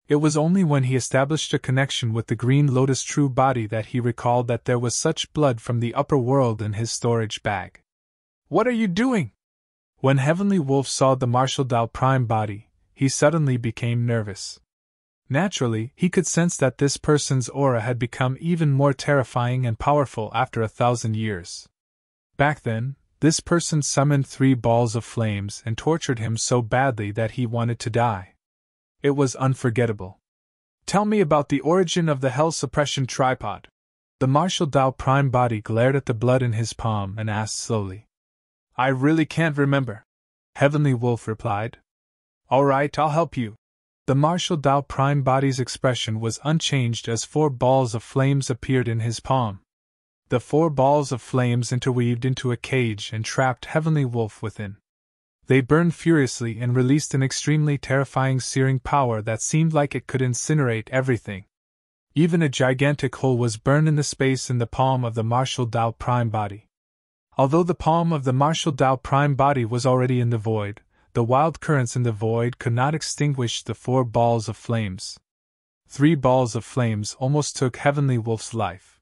It was only when he established a connection with the Green Lotus true body that he recalled that there was such blood from the upper world in his storage bag. What are you doing? When Heavenly Wolf saw the martial Tao prime body, he suddenly became nervous. Naturally, he could sense that this person's aura had become even more terrifying and powerful after 1,000 years. Back then, this person summoned 3 balls of flames and tortured him so badly that he wanted to die. It was unforgettable. Tell me about the origin of the Hell Suppression tripod. The martial Tao prime body glared at the blood in his palm and asked slowly. I really can't remember. Heavenly Wolf replied. All right, I'll help you. The martial Tao prime body's expression was unchanged as 4 balls of flames appeared in his palm. The 4 balls of flames interweaved into a cage and trapped Heavenly Wolf within. They burned furiously and released an extremely terrifying searing power that seemed like it could incinerate everything. Even a gigantic hole was burned in the space in the palm of the martial Tao prime body. Although the palm of the martial Tao prime body was already in the void, the wild currents in the void could not extinguish the 4 balls of flames. 3 balls of flames almost took Heavenly Wolf's life.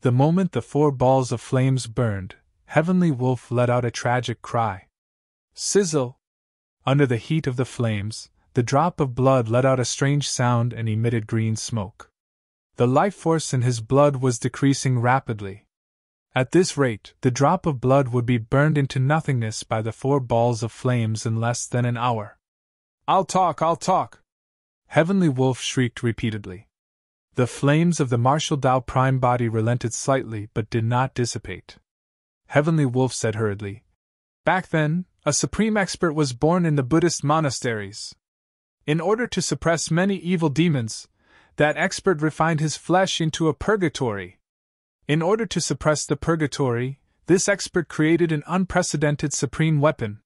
The moment the 4 balls of flames burned, Heavenly Wolf let out a tragic cry. Sizzle! Under the heat of the flames, the drop of blood let out a strange sound and emitted green smoke. The life force in his blood was decreasing rapidly. At this rate, the drop of blood would be burned into nothingness by the 4 balls of flames in less than an hour. I'll talk! Heavenly Wolf shrieked repeatedly. The flames of the martial Tao prime body relented slightly but did not dissipate. Heavenly Wolf said hurriedly, Back then, a supreme expert was born in the Buddhist monasteries. In order to suppress many evil demons, that expert refined his flesh into a purgatory. In order to suppress the purgatory, this expert created an unprecedented supreme weapon.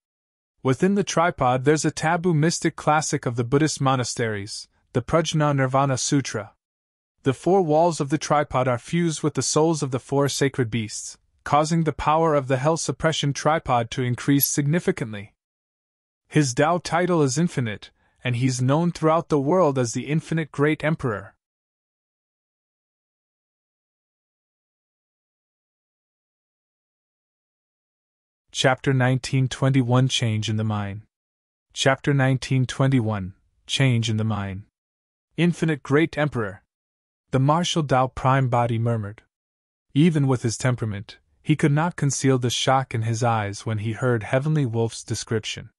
Within the tripod there's a taboo mystic classic of the Buddhist monasteries, the Prajna Nirvana Sutra. The 4 walls of the tripod are fused with the souls of the 4 sacred beasts, causing the power of the Hell Suppression tripod to increase significantly. His Tao title is infinite, and he's known throughout the world as the Infinite Great Emperor. Chapter 1921 Change in the Mind. Chapter 1921 Change in the Mind. Infinite Great Emperor. The martial Tao prime body murmured. Even with his temperament, he could not conceal the shock in his eyes when he heard Heavenly Wolf's description.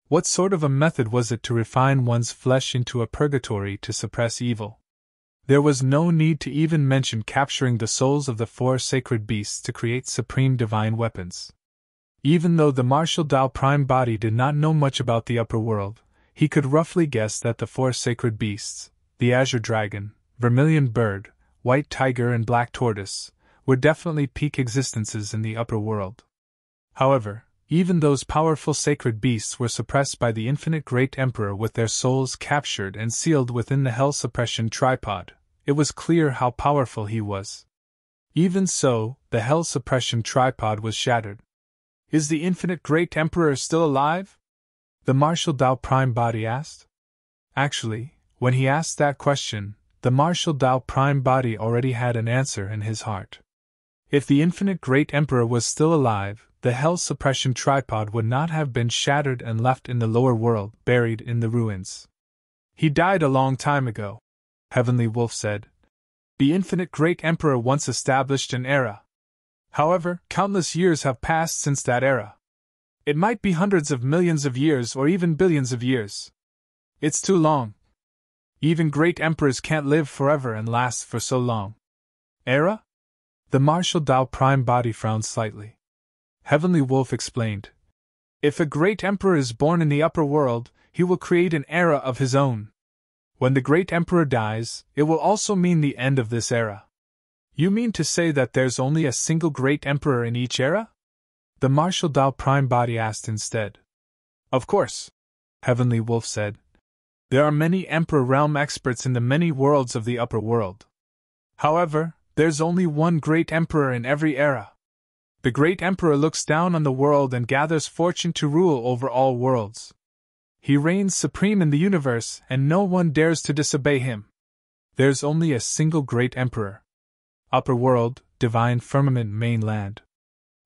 What sort of a method was it to refine one's flesh into a purgatory to suppress evil? There was no need to even mention capturing the souls of the 4 sacred beasts to create supreme divine weapons. Even though the martial Tao prime body did not know much about the upper world, he could roughly guess that the 4 sacred beasts, the azure dragon, vermilion bird, white tiger and black tortoise, were definitely peak existences in the upper world. However, even those powerful sacred beasts were suppressed by the infinite great emperor with their souls captured and sealed within the hell suppression tripod. It was clear how powerful he was. Even so, the hell suppression tripod was shattered. Is the infinite great emperor still alive? The martial Dao Prime Body asked. Actually, when he asked that question, the martial Dao Prime Body already had an answer in his heart. If the infinite great emperor was still alive, the hell suppression tripod would not have been shattered and left in the lower world, buried in the ruins. He died a long time ago, Heavenly Wolf said. The infinite great emperor once established an era. However, countless years have passed since that era. It might be hundreds of millions of years or even billions of years. It's too long. Even great emperors can't live forever and last for so long. Era? The martial Dao Prime Body frowned slightly. Heavenly Wolf explained. If a great emperor is born in the upper world, he will create an era of his own. When the great emperor dies, it will also mean the end of this era. You mean to say that there's only a single great emperor in each era? The martial Dao Prime Body asked instead. Of course, Heavenly Wolf said. There are many Emperor Realm experts in the many worlds of the upper world. However, there's only one great emperor in every era. The great emperor looks down on the world and gathers fortune to rule over all worlds. He reigns supreme in the universe, and no one dares to disobey him. There's only a single great emperor. Upper world, divine firmament mainland.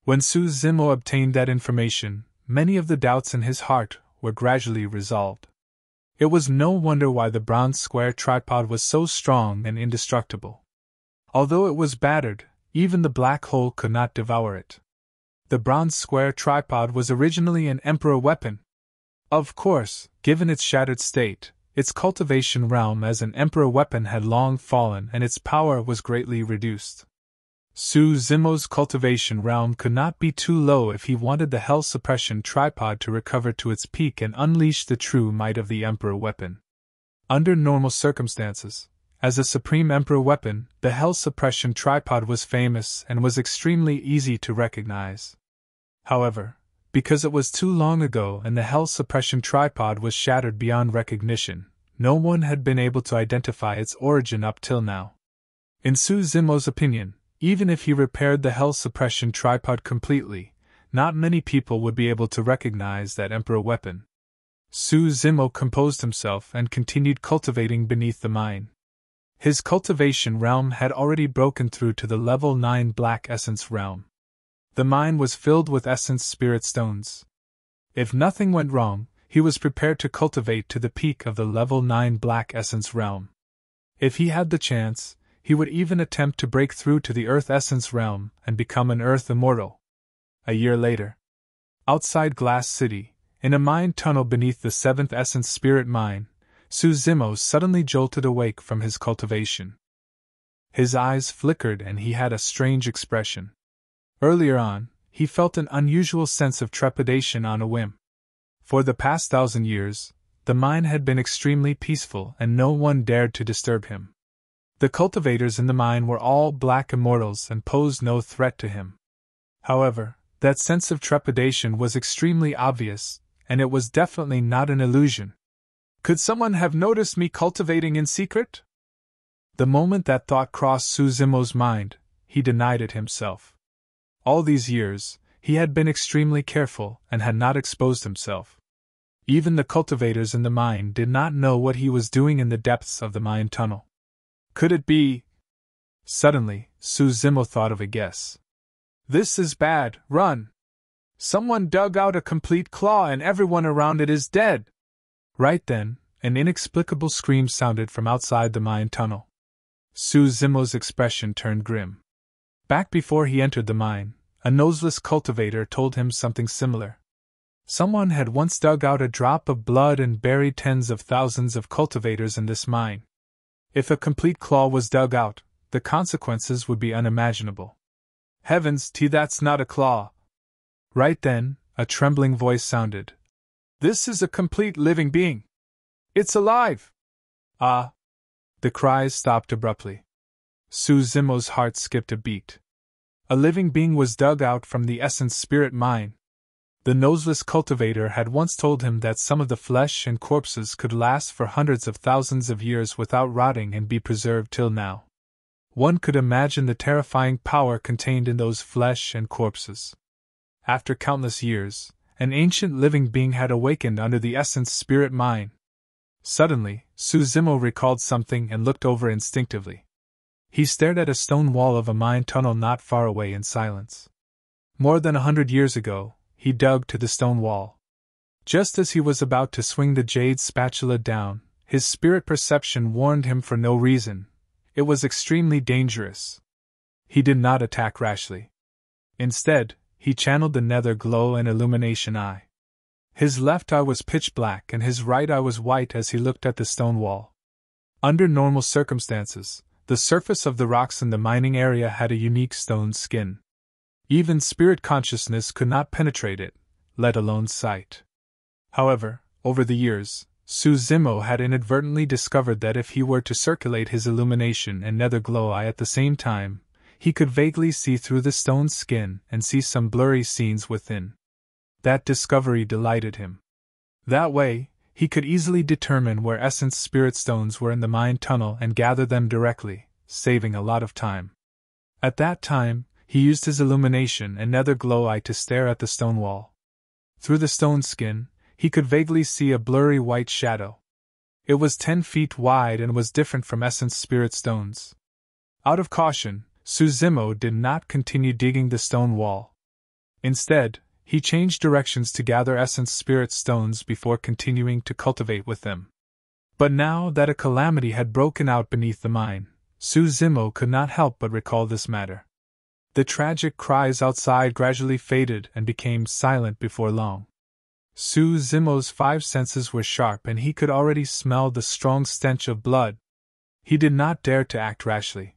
When Su Zimo obtained that information, many of the doubts in his heart were gradually resolved. It was no wonder why the bronze square tripod was so strong and indestructible. Although it was battered, even the black hole could not devour it. The bronze square tripod was originally an emperor weapon. Of course, given its shattered state, its cultivation realm as an emperor weapon had long fallen and its power was greatly reduced. Su Zimo's cultivation realm could not be too low if he wanted the hell suppression tripod to recover to its peak and unleash the true might of the emperor weapon. Under normal circumstances, as a supreme emperor weapon, the hell suppression tripod was famous and was extremely easy to recognize. However, because it was too long ago and the hell suppression tripod was shattered beyond recognition, no one had been able to identify its origin up till now. In Su Zimo's opinion, even if he repaired the hell suppression tripod completely, not many people would be able to recognize that emperor weapon. Su Zimo composed himself and continued cultivating beneath the mine. His cultivation realm had already broken through to the level 9 Black Essence realm. The mine was filled with Essence Spirit Stones. If nothing went wrong, he was prepared to cultivate to the peak of the level 9 Black Essence realm. If he had the chance, he would even attempt to break through to the Earth Essence realm and become an Earth Immortal. A year later, outside Glass City, in a mine tunnel beneath the 7th Essence Spirit Mine, Su Zimo suddenly jolted awake from his cultivation. His eyes flickered and he had a strange expression. Earlier on, he felt an unusual sense of trepidation on a whim. For the past 1,000 years, the mine had been extremely peaceful and no one dared to disturb him. The cultivators in the mine were all black immortals and posed no threat to him. However, that sense of trepidation was extremely obvious, and it was definitely not an illusion. Could someone have noticed me cultivating in secret? The moment that thought crossed Su Zimo's mind, he denied it himself. All these years, he had been extremely careful and had not exposed himself. Even the cultivators in the mine did not know what he was doing in the depths of the mine tunnel. Could it be? Suddenly, Su Zimo thought of a guess. This is bad, run! Someone dug out a complete claw and everyone around it is dead! Right then, an inexplicable scream sounded from outside the mine tunnel. Su Zimo's expression turned grim. Back before he entered the mine, a noseless cultivator told him something similar. Someone had once dug out a drop of blood and buried tens of thousands of cultivators in this mine. If a complete claw was dug out, the consequences would be unimaginable. Heavens, that's not a claw! Right then, a trembling voice sounded. This is a complete living being! It's alive! Ah! The cries stopped abruptly. Su Zimo's heart skipped a beat. A living being was dug out from the Essence Spirit Mine. The noseless cultivator had once told him that some of the flesh and corpses could last for hundreds of thousands of years without rotting and be preserved till now. One could imagine the terrifying power contained in those flesh and corpses. After countless years, an ancient living being had awakened under the essence spirit mine. Suddenly, Suzimo recalled something and looked over instinctively. He stared at a stone wall of a mine tunnel not far away in silence. More than 100 years ago, he dug to the stone wall. Just as he was about to swing the jade spatula down, his spirit perception warned him for no reason. It was extremely dangerous. He did not attack rashly. Instead, he channeled the nether glow and illumination eye. His left eye was pitch black and his right eye was white as he looked at the stone wall. Under normal circumstances, the surface of the rocks in the mining area had a unique stone skin. Even spirit consciousness could not penetrate it, let alone sight. However, over the years, Suzimo had inadvertently discovered that if he were to circulate his illumination and nether glow eye at the same time, he could vaguely see through the stone skin and see some blurry scenes within. That discovery delighted him. That way, he could easily determine where essence spirit stones were in the mine tunnel and gather them directly, saving a lot of time. At that time, he used his illumination and nether glow eye to stare at the stone wall. Through the stone skin, he could vaguely see a blurry white shadow. It was 10 feet wide and was different from essence spirit stones. Out of caution, Suzimo did not continue digging the stone wall. Instead, he changed directions to gather essence spirit stones before continuing to cultivate with them. But now that a calamity had broken out beneath the mine, Suzimo could not help but recall this matter. The tragic cries outside gradually faded and became silent before long. Suzimo's 5 senses were sharp and he could already smell the strong stench of blood. He did not dare to act rashly.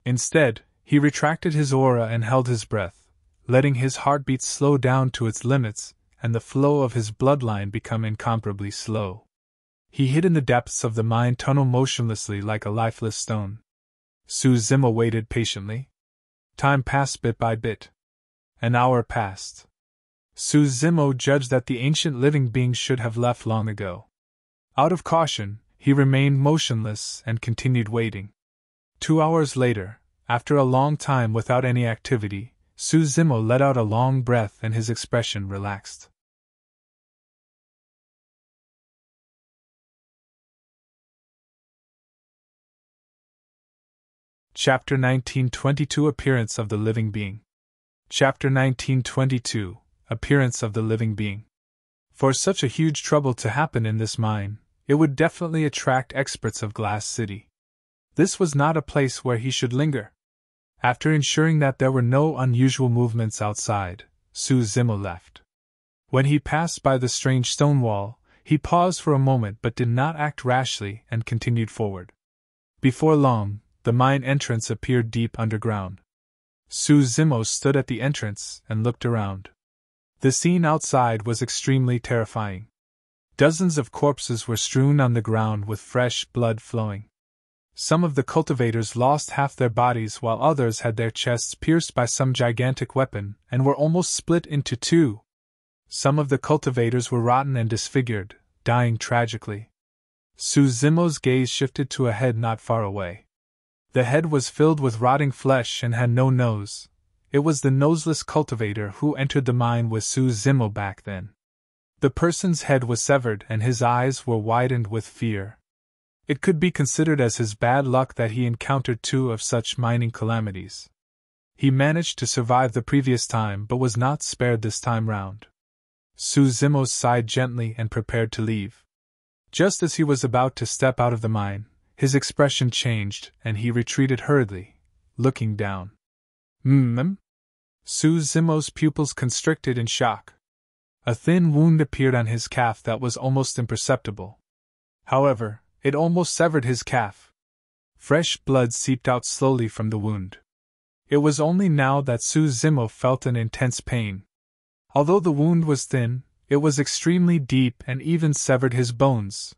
Instead, he retracted his aura and held his breath, letting his heartbeat slow down to its limits and the flow of his bloodline become incomparably slow. He hid in the depths of the mine tunnel motionlessly like a lifeless stone. Suzimo waited patiently. Time passed bit by bit. An hour passed. Suzimo judged that the ancient living being should have left long ago. Out of caution, he remained motionless and continued waiting. 2 hours later, after a long time without any activity, Suzimo let out a long breath and his expression relaxed. Chapter 1922 Appearance of the Living Being. Chapter 1922 Appearance of the Living Being. For such a huge trouble to happen in this mine, it would definitely attract experts of Glass City. This was not a place where he should linger. After ensuring that there were no unusual movements outside, Suzimo left. When he passed by the strange stone wall, he paused for a moment but did not act rashly and continued forward. Before long, the mine entrance appeared deep underground. Suzimo stood at the entrance and looked around. The scene outside was extremely terrifying. Dozens of corpses were strewn on the ground with fresh blood flowing. Some of the cultivators lost half their bodies while others had their chests pierced by some gigantic weapon and were almost split into two. Some of the cultivators were rotten and disfigured, dying tragically. Suzimo's gaze shifted to a head not far away. The head was filled with rotting flesh and had no nose. It was the noseless cultivator who entered the mine with Suzimo back then. The person's head was severed and his eyes were widened with fear. It could be considered as his bad luck that he encountered 2 of such mining calamities. He managed to survive the previous time but was not spared this time round. Suzimo sighed gently and prepared to leave. Just as he was about to step out of the mine, his expression changed and he retreated hurriedly, looking down. Suzimo's pupils constricted in shock. A thin wound appeared on his calf that was almost imperceptible. However, it almost severed his calf. Fresh blood seeped out slowly from the wound. It was only now that Suzimo felt an intense pain. Although the wound was thin, it was extremely deep and even severed his bones.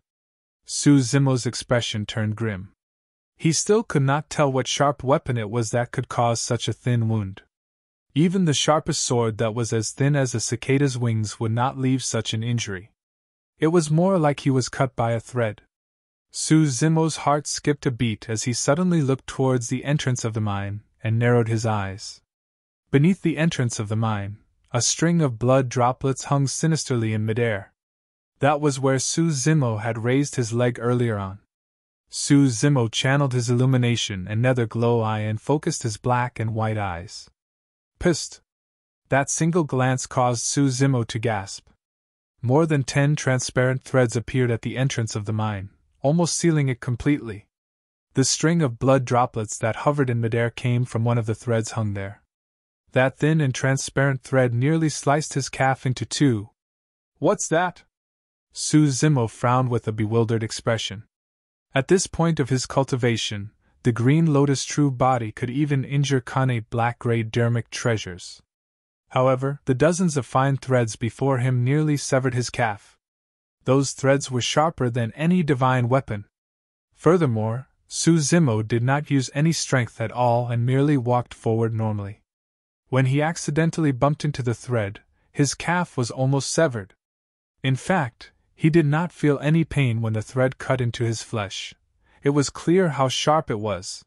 Suzimo's expression turned grim. He still could not tell what sharp weapon it was that could cause such a thin wound. Even the sharpest sword that was as thin as a cicada's wings would not leave such an injury. It was more like he was cut by a thread. Zimo's heart skipped a beat as he suddenly looked towards the entrance of the mine, and narrowed his eyes. Beneath the entrance of the mine, a string of blood droplets hung sinisterly in midair. That was where Zimo had raised his leg earlier on. Zimo channeled his illumination and nether glow eye and focused his black and white eyes. Psst! That single glance caused Zimo to gasp. More than 10 transparent threads appeared at the entrance of the mine, almost sealing it completely. The string of blood droplets that hovered in midair came from one of the threads hung there. That thin and transparent thread nearly sliced his calf into two. What's that? Zimo frowned with a bewildered expression. At this point of his cultivation, the green lotus true body could even injure connate black-gray dermic treasures. However, the dozens of fine threads before him nearly severed his calf. Those threads were sharper than any divine weapon. Furthermore, Zimo did not use any strength at all and merely walked forward normally. When he accidentally bumped into the thread, his calf was almost severed. In fact, he did not feel any pain when the thread cut into his flesh. It was clear how sharp it was.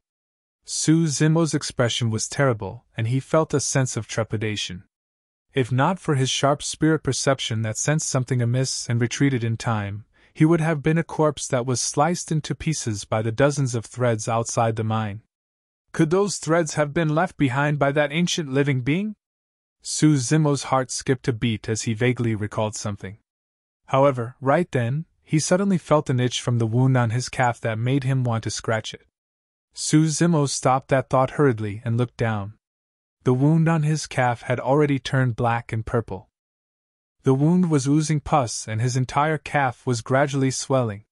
Zimo's expression was terrible, and he felt a sense of trepidation. If not for his sharp spirit perception that sensed something amiss and retreated in time, he would have been a corpse that was sliced into pieces by the dozens of threads outside the mine. Could those threads have been left behind by that ancient living being? Zimo's heart skipped a beat as he vaguely recalled something. However, right then, he suddenly felt an itch from the wound on his calf that made him want to scratch it. Zimo stopped that thought hurriedly and looked down. The wound on his calf had already turned black and purple. The wound was oozing pus and his entire calf was gradually swelling.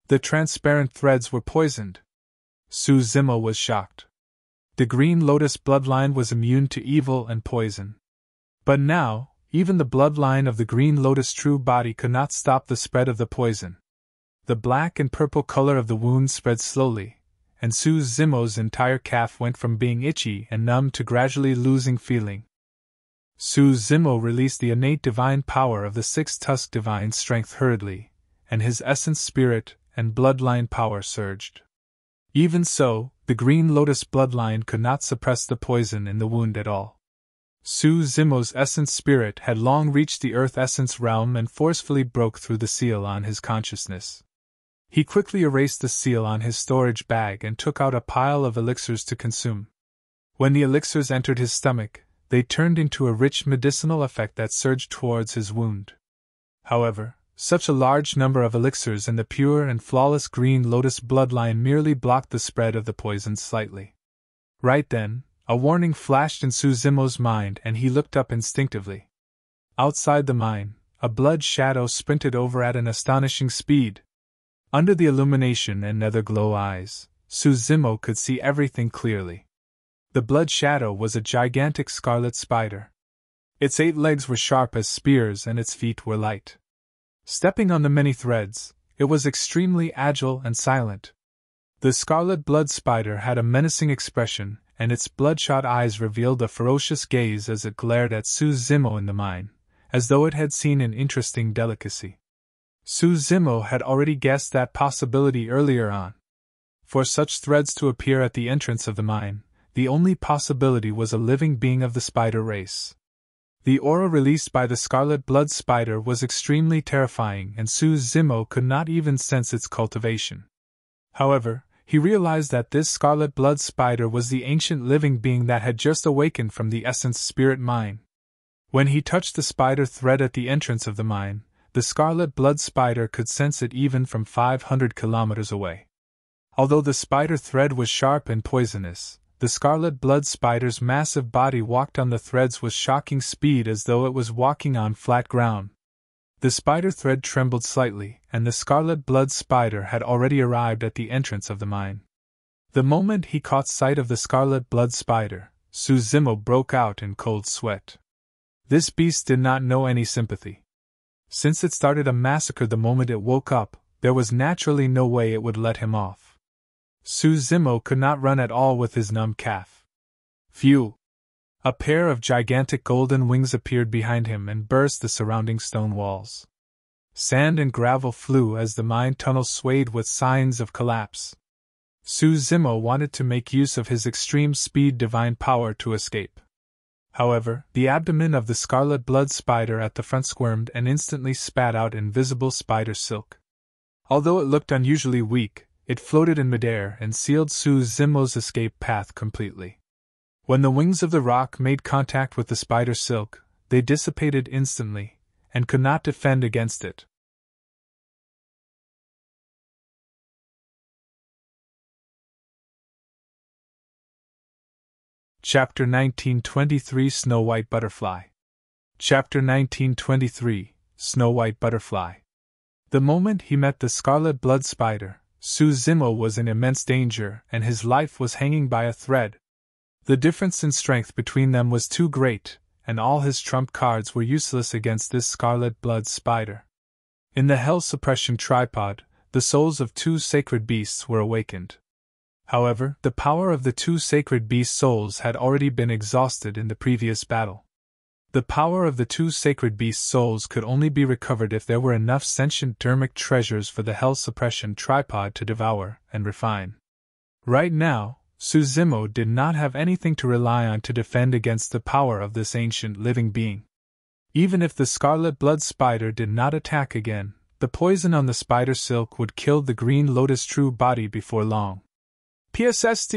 The transparent threads were poisoned. Zimo was shocked. The green lotus bloodline was immune to evil and poison. But now, even the bloodline of the green lotus true body could not stop the spread of the poison. The black and purple color of the wound spread slowly, and Zimo's entire calf went from being itchy and numb to gradually losing feeling. Zimo released the innate divine power of the six-tusked divine strength hurriedly, and his essence spirit and bloodline power surged. Even so, the green lotus bloodline could not suppress the poison in the wound at all. Zimo's essence spirit had long reached the earth essence realm and forcefully broke through the seal on his consciousness. He quickly erased the seal on his storage bag and took out a pile of elixirs to consume. When the elixirs entered his stomach, they turned into a rich medicinal effect that surged towards his wound. However, such a large number of elixirs in the pure and flawless green lotus bloodline merely blocked the spread of the poison slightly. Right then, a warning flashed in Zimo's mind and he looked up instinctively. Outside the mine, a blood shadow sprinted over at an astonishing speed. Under the illumination and nether glow eyes, Zimo could see everything clearly. The blood shadow was a gigantic scarlet spider. Its 8 legs were sharp as spears and its feet were light. Stepping on the many threads, it was extremely agile and silent. The scarlet blood spider had a menacing expression, and its bloodshot eyes revealed a ferocious gaze as it glared at Zimo in the mine, as though it had seen an interesting delicacy. Zimo had already guessed that possibility earlier on. For such threads to appear at the entrance of the mine, the only possibility was a living being of the spider race. The aura released by the scarlet blood spider was extremely terrifying, and Zimo could not even sense its cultivation. However, he realized that this scarlet blood spider was the ancient living being that had just awakened from the essence spirit mine. When he touched the spider thread at the entrance of the mine, the scarlet blood spider could sense it even from 500 kilometers away. Although the spider thread was sharp and poisonous, the scarlet blood spider's massive body walked on the threads with shocking speed as though it was walking on flat ground. The spider thread trembled slightly, and the scarlet blood spider had already arrived at the entrance of the mine. The moment he caught sight of the scarlet blood spider, Zimo broke out in cold sweat. This beast did not know any sympathy. Since it started a massacre the moment it woke up, there was naturally no way it would let him off. Zimo could not run at all with his numb calf. Phew! A pair of gigantic golden wings appeared behind him and burst the surrounding stone walls. Sand and gravel flew as the mine tunnel swayed with signs of collapse. Zemo wanted to make use of his extreme speed divine power to escape. However, the abdomen of the scarlet blood spider at the front squirmed and instantly spat out invisible spider silk. Although it looked unusually weak, it floated in midair and sealed Zemo's escape path completely. When the wings of the rock made contact with the spider silk, they dissipated instantly, and could not defend against it. Chapter 1923 Snow White Butterfly. Chapter 1923 Snow White Butterfly. The moment he met the scarlet blood spider, Zemo was in immense danger and his life was hanging by a thread. The difference in strength between them was too great, and all his trump cards were useless against this scarlet blood spider. In the Hell Suppression tripod, the souls of two sacred beasts were awakened. However, the power of the two sacred beast souls had already been exhausted in the previous battle. The power of the two sacred beast souls could only be recovered if there were enough sentient dermic treasures for the Hell Suppression tripod to devour and refine. Right now, Zemo did not have anything to rely on to defend against the power of this ancient living being. Even if the scarlet blood spider did not attack again, the poison on the spider silk would kill the green lotus true body before long. PSST!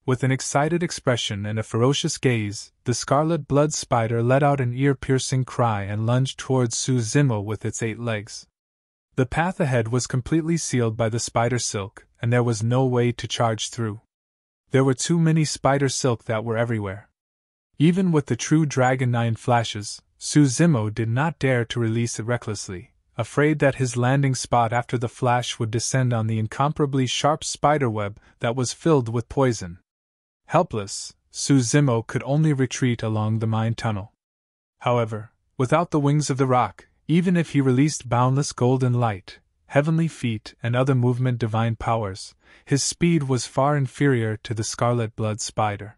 With an excited expression and a ferocious gaze, the scarlet blood spider let out an ear-piercing cry and lunged towards Zemo with its 8 legs. The path ahead was completely sealed by the spider silk, and there was no way to charge through. There were too many spider silk that were everywhere. Even with the true Dragon 9 flashes, Zemo did not dare to release it recklessly, afraid that his landing spot after the flash would descend on the incomparably sharp spiderweb that was filled with poison. Helpless, Zemo could only retreat along the mine tunnel. However, without the wings of the rock, even if he released boundless golden light, heavenly feet and other movement divine powers, his speed was far inferior to the scarlet blood spider.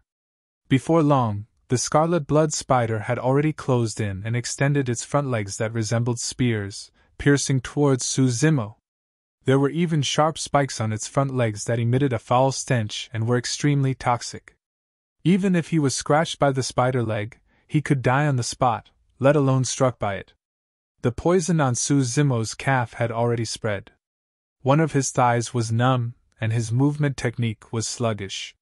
Before long, the scarlet blood spider had already closed in and extended its front legs that resembled spears, piercing towards Zemo. There were even sharp spikes on its front legs that emitted a foul stench and were extremely toxic. Even if he was scratched by the spider leg, he could die on the spot, let alone struck by it. The poison on Zemo's calf had already spread. One of his thighs was numb, and his movement technique was sluggish.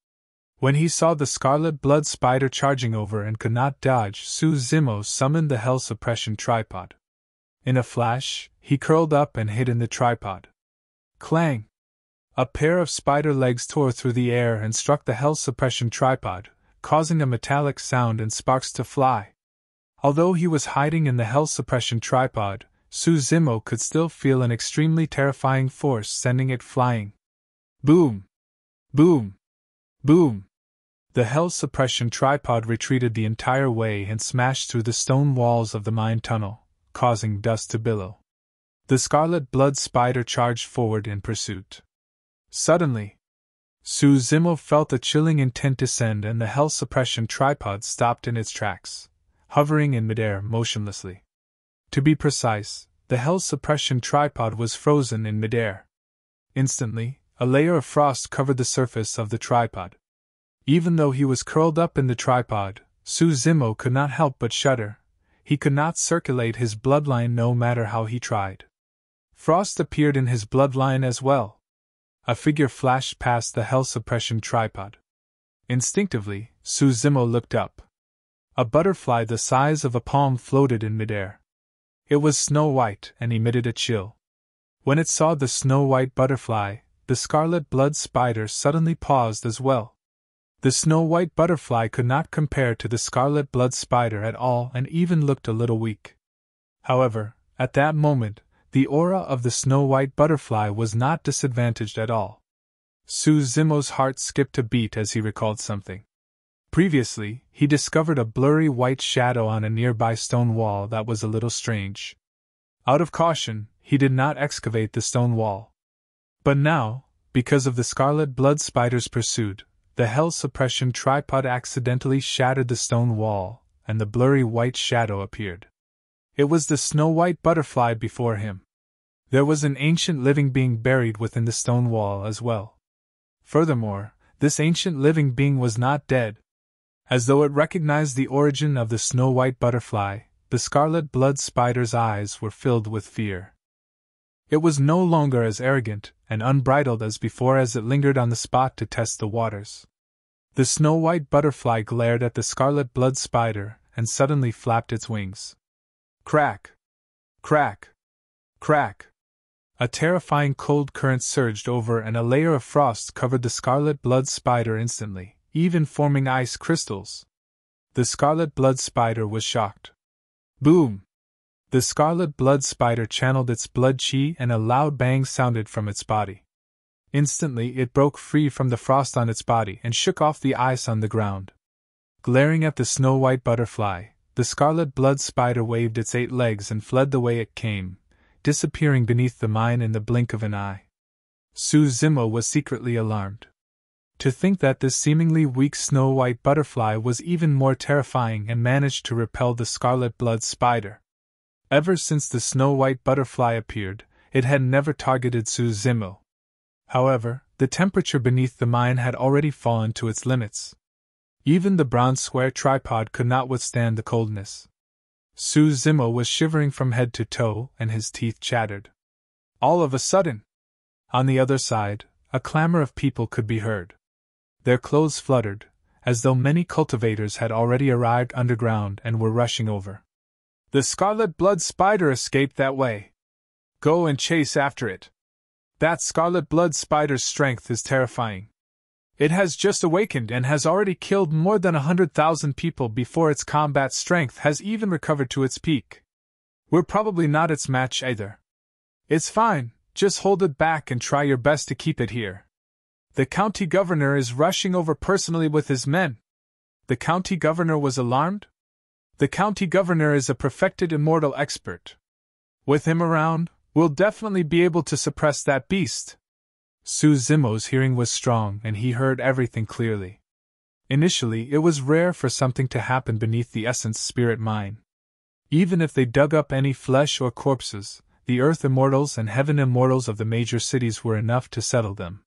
When he saw the scarlet blood spider charging over and could not dodge, Zemo summoned the Hell Suppression tripod. In a flash, he curled up and hid in the tripod. Clang! A pair of spider legs tore through the air and struck the Hell Suppression tripod, causing a metallic sound and sparks to fly. Although he was hiding in the Hell Suppression tripod, Zemo could still feel an extremely terrifying force sending it flying. Boom! Boom! Boom! The Hell Suppression tripod retreated the entire way and smashed through the stone walls of the mine tunnel, causing dust to billow. The scarlet blood spider charged forward in pursuit. Suddenly, Zemo felt a chilling intent descend and the Hell Suppression tripod stopped in its tracks, hovering in midair motionlessly. To be precise, the Hell Suppression tripod was frozen in midair. Instantly, a layer of frost covered the surface of the tripod. Even though he was curled up in the tripod, Zemo could not help but shudder. He could not circulate his bloodline no matter how he tried. Frost appeared in his bloodline as well. A figure flashed past the Hell Suppression tripod. Instinctively, Zemo looked up. A butterfly the size of a palm floated in midair. It was snow white and emitted a chill. When it saw the snow white butterfly, the scarlet blood spider suddenly paused as well. The snow white butterfly could not compare to the scarlet blood spider at all and even looked a little weak. However, at that moment, the aura of the snow white butterfly was not disadvantaged at all. Zemo's heart skipped a beat as he recalled something. Previously, he discovered a blurry white shadow on a nearby stone wall that was a little strange. Out of caution, he did not excavate the stone wall. But now, because of the scarlet blood spider's pursuit, the Hell Suppression tripod accidentally shattered the stone wall, and the blurry white shadow appeared. It was the snow-white butterfly before him. There was an ancient living being buried within the stone wall as well. Furthermore, this ancient living being was not dead. As though it recognized the origin of the snow-white butterfly, the scarlet blood spider's eyes were filled with fear. It was no longer as arrogant and unbridled as before as it lingered on the spot to test the waters. The snow-white butterfly glared at the scarlet blood spider and suddenly flapped its wings. Crack! Crack! Crack! A terrifying cold current surged over and a layer of frost covered the scarlet blood spider instantly, even forming ice crystals. The scarlet blood spider was shocked. Boom! The scarlet blood spider channeled its blood chi and a loud bang sounded from its body. Instantly it broke free from the frost on its body and shook off the ice on the ground. Glaring at the snow-white butterfly, the scarlet blood spider waved its 8 legs and fled the way it came, disappearing beneath the mine in the blink of an eye. Suzumo was secretly alarmed. To think that this seemingly weak snow-white butterfly was even more terrifying and managed to repel the scarlet blood spider. Ever since the snow-white butterfly appeared, it had never targeted Suzumo. However, the temperature beneath the mine had already fallen to its limits. Even the bronze square tripod could not withstand the coldness. Suzumo was shivering from head to toe and his teeth chattered. All of a sudden, on the other side, a clamor of people could be heard. Their clothes fluttered, as though many cultivators had already arrived underground and were rushing over. The scarlet blood spider escaped that way. Go and chase after it. That scarlet blood spider's strength is terrifying. It has just awakened and has already killed more than 100,000 people before its combat strength has even recovered to its peak. We're probably not its match either. It's fine, just hold it back and try your best to keep it here. The county governor is rushing over personally with his men. The county governor was alarmed? The county governor is a perfected immortal expert. With him around, we'll definitely be able to suppress that beast. Suzumo's hearing was strong and he heard everything clearly. Initially, it was rare for something to happen beneath the essence spirit mine. Even if they dug up any flesh or corpses, the earth immortals and heaven immortals of the major cities were enough to settle them.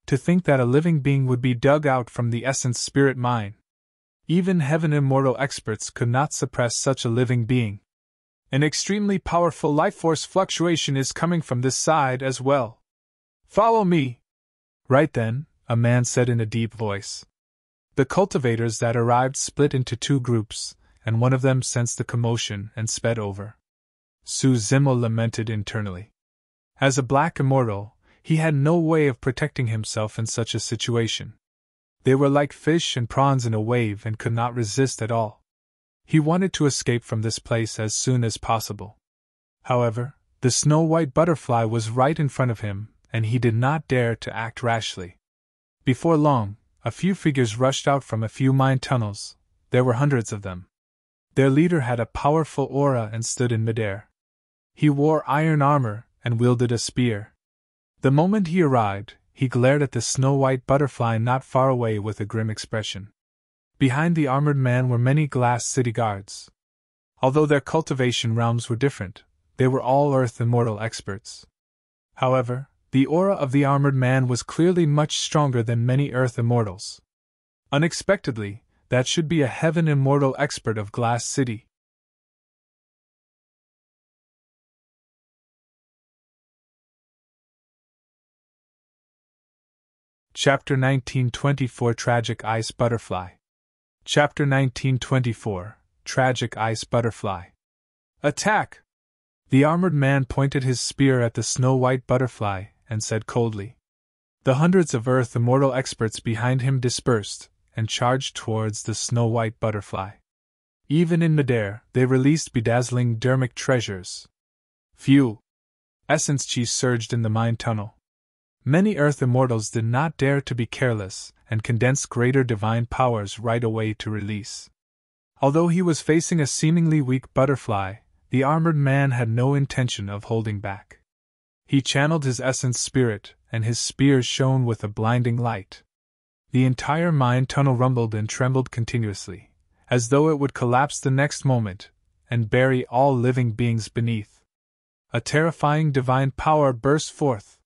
To think that a living being would be dug out from the essence spirit mine. Even heaven immortal experts could not suppress such a living being. An extremely powerful life force fluctuation is coming from this side as well. Follow me! Right then, a man said in a deep voice. The cultivators that arrived split into 2 groups, and one of them sensed the commotion and sped over. Suzumo lamented internally. As a black immortal, he had no way of protecting himself in such a situation. They were like fish and prawns in a wave and could not resist at all. He wanted to escape from this place as soon as possible. However, the snow-white butterfly was right in front of him, and he did not dare to act rashly. Before long, a few figures rushed out from a few mine tunnels. There were hundreds of them. Their leader had a powerful aura and stood in midair. He wore iron armor and wielded a spear. The moment he arrived, he glared at the snow-white butterfly not far away with a grim expression. Behind the armored man were many glass city guards. Although their cultivation realms were different, they were all earth immortal experts. However, the aura of the armored man was clearly much stronger than many earth immortals. Unexpectedly, that should be a heaven immortal expert of Glass City. Chapter 1924 Tragic Ice Butterfly. Chapter 1924 Tragic Ice Butterfly. Attack! The armored man pointed his spear at the snow-white butterfly and said coldly. The hundreds of earth immortal experts behind him dispersed and charged towards the snow-white butterfly. Even in midair, they released bedazzling dermic treasures. Phew! Essence chi surged in the mine tunnel. Many earth immortals did not dare to be careless and condensed greater divine powers right away to release. Although he was facing a seemingly weak butterfly, the armored man had no intention of holding back. He channeled his essence spirit, and his spear shone with a blinding light. The entire mine tunnel rumbled and trembled continuously, as though it would collapse the next moment and bury all living beings beneath. A terrifying divine power burst forth.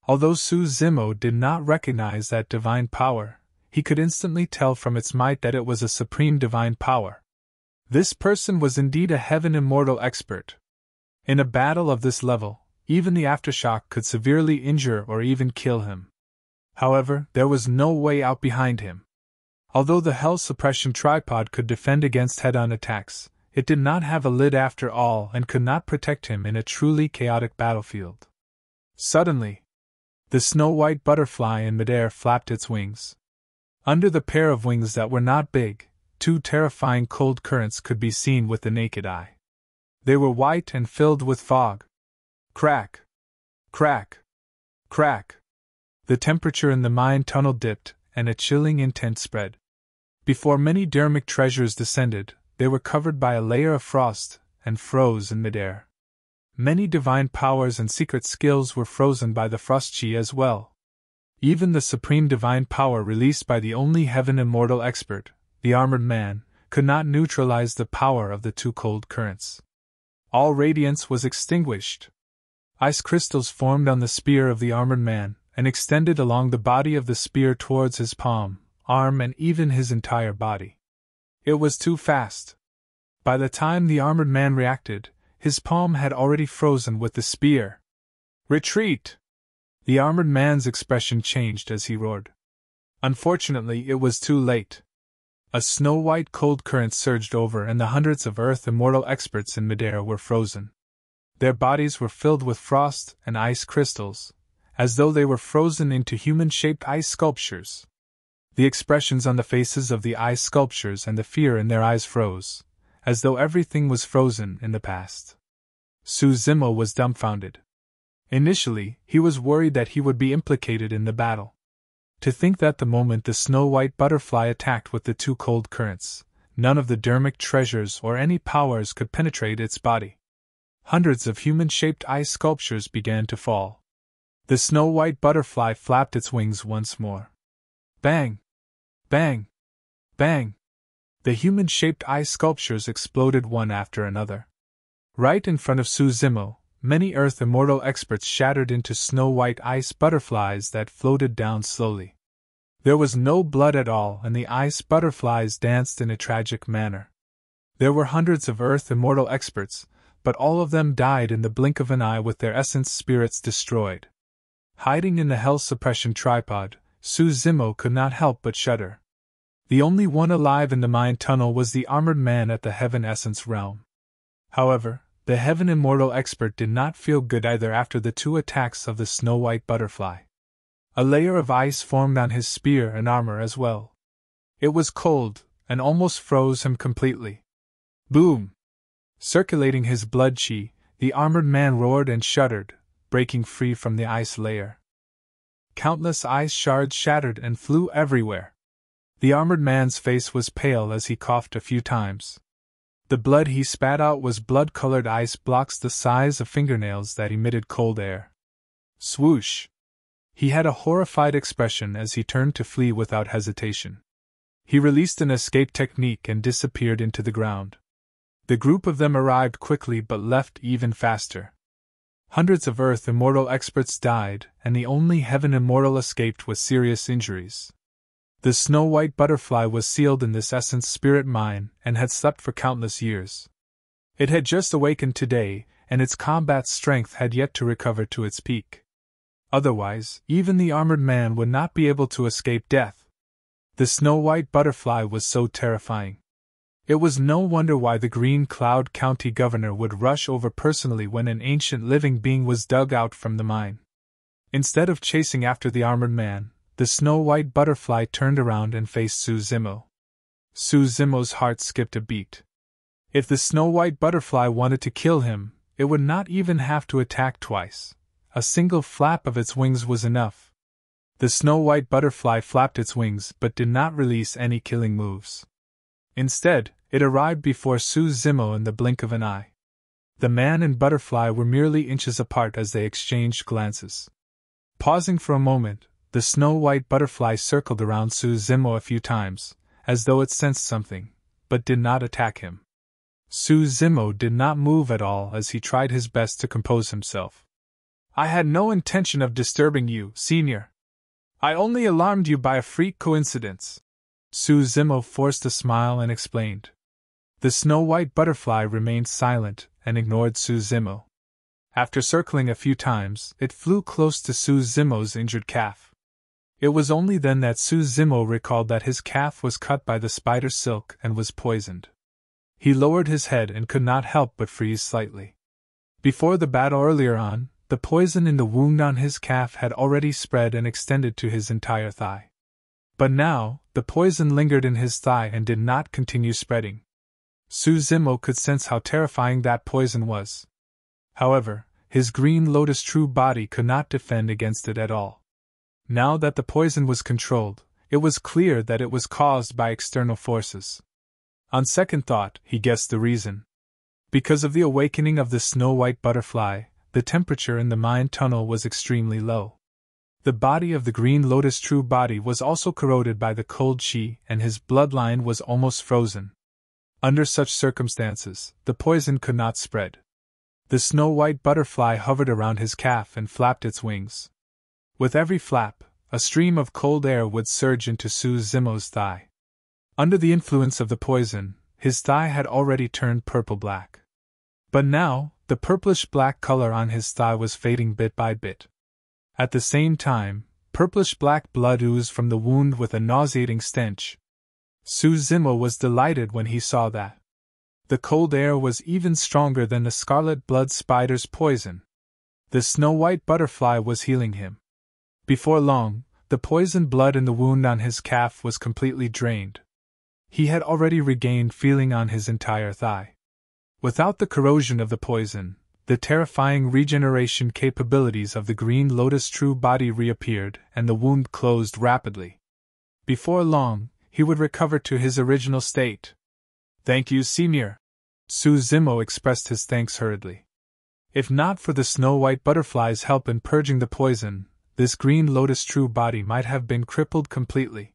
Although Su Zimo did not recognize that divine power, he could instantly tell from its might that it was a supreme divine power. This person was indeed a heaven immortal expert. In a battle of this level, even the aftershock could severely injure or even kill him. However, there was no way out behind him. Although the Hell Suppression tripod could defend against head-on attacks, it did not have a lid after all and could not protect him in a truly chaotic battlefield. Suddenly, the snow-white butterfly in midair flapped its wings. Under the pair of wings that were not big, two terrifying cold currents could be seen with the naked eye. They were white and filled with fog. Crack! Crack! Crack! The temperature in the mine tunnel dipped, and a chilling intent spread. Before many dermic treasures descended, they were covered by a layer of frost, and froze in midair. Many divine powers and secret skills were frozen by the frost chi as well. Even the supreme divine power released by the only heaven immortal expert, the armored man, could not neutralize the power of the two cold currents. All radiance was extinguished. Ice crystals formed on the spear of the armored man, and extended along the body of the spear towards his palm, arm, and even his entire body. It was too fast. By the time the armored man reacted, his palm had already frozen with the spear. Retreat! The armored man's expression changed as he roared. Unfortunately, it was too late. A snow-white cold current surged over, and the hundreds of Earth immortal experts in midair were frozen. Their bodies were filled with frost and ice crystals, as though they were frozen into human-shaped ice sculptures. The expressions on the faces of the ice sculptures and the fear in their eyes froze, as though everything was frozen in the past. Su Zimo was dumbfounded. Initially, he was worried that he would be implicated in the battle. To think that the moment the snow-white butterfly attacked with the two cold currents, none of the dermic treasures or any powers could penetrate its body. Hundreds of human-shaped ice sculptures began to fall. The snow-white butterfly flapped its wings once more. Bang! Bang! Bang! The human-shaped ice sculptures exploded one after another. Right in front of Su Zimo, many Earth immortal experts shattered into snow-white ice butterflies that floated down slowly. There was no blood at all, and the ice butterflies danced in a tragic manner. There were hundreds of Earth immortal experts, but all of them died in the blink of an eye with their essence spirits destroyed. Hiding in the Hell Suppression tripod, Su Zimo could not help but shudder. The only one alive in the mine tunnel was the armored man at the Heaven Essence realm. However, the Heaven Immortal expert did not feel good either after the two attacks of the snow-white butterfly. A layer of ice formed on his spear and armor as well. It was cold, and almost froze him completely. Boom! Circulating his blood chi, the armored man roared and shuddered, breaking free from the ice layer. Countless ice shards shattered and flew everywhere. The armored man's face was pale as he coughed a few times. The blood he spat out was blood-colored ice blocks the size of fingernails that emitted cold air. Swoosh! He had a horrified expression as he turned to flee without hesitation. He released an escape technique and disappeared into the ground. The group of them arrived quickly but left even faster. Hundreds of Earth Immortal experts died, and the only Heaven Immortal escaped with serious injuries. The snow-white butterfly was sealed in this essence spirit mine and had slept for countless years. It had just awakened today, and its combat strength had yet to recover to its peak. Otherwise, even the armored man would not be able to escape death. The snow-white butterfly was so terrifying. It was no wonder why the Green Cloud County governor would rush over personally when an ancient living being was dug out from the mine. Instead of chasing after the armored man, the snow-white butterfly turned around and faced Su Zimo. Su Zimo's heart skipped a beat. If the snow-white butterfly wanted to kill him, it would not even have to attack twice. A single flap of its wings was enough. The snow-white butterfly flapped its wings but did not release any killing moves. Instead, it arrived before Su Zimo in the blink of an eye. The man and butterfly were merely inches apart as they exchanged glances. Pausing for a moment, the snow-white butterfly circled around Suzumo a few times, as though it sensed something, but did not attack him. Suzumo did not move at all as he tried his best to compose himself. "I had no intention of disturbing you, Senior. I only alarmed you by a freak coincidence." Suzumo forced a smile and explained. The snow-white butterfly remained silent and ignored Suzumo. After circling a few times, it flew close to Suzumo's injured calf. It was only then that Suzumo recalled that his calf was cut by the spider silk and was poisoned. He lowered his head and could not help but freeze slightly. Before the battle earlier on, the poison in the wound on his calf had already spread and extended to his entire thigh. But now, the poison lingered in his thigh and did not continue spreading. Suzumo could sense how terrifying that poison was. However, his green lotus true body could not defend against it at all. Now that the poison was controlled, it was clear that it was caused by external forces. On second thought, he guessed the reason. Because of the awakening of the snow-white butterfly, the temperature in the mine tunnel was extremely low. The body of the green lotus true body was also corroded by the cold chi, and his bloodline was almost frozen. Under such circumstances, the poison could not spread. The snow-white butterfly hovered around his calf and flapped its wings. With every flap, a stream of cold air would surge into Suzumo's thigh. Under the influence of the poison, his thigh had already turned purple-black. But now, the purplish-black color on his thigh was fading bit by bit. At the same time, purplish-black blood oozed from the wound with a nauseating stench. Suzumo was delighted when he saw that. The cold air was even stronger than the scarlet blood spider's poison. The snow-white butterfly was healing him. Before long, the poisoned blood in the wound on his calf was completely drained. He had already regained feeling on his entire thigh. Without the corrosion of the poison, the terrifying regeneration capabilities of the green lotus true body reappeared and the wound closed rapidly. Before long, he would recover to his original state. "Thank you, Senior." Suzumo expressed his thanks hurriedly. If not for the snow-white butterfly's help in purging the poison, this green lotus true body might have been crippled completely.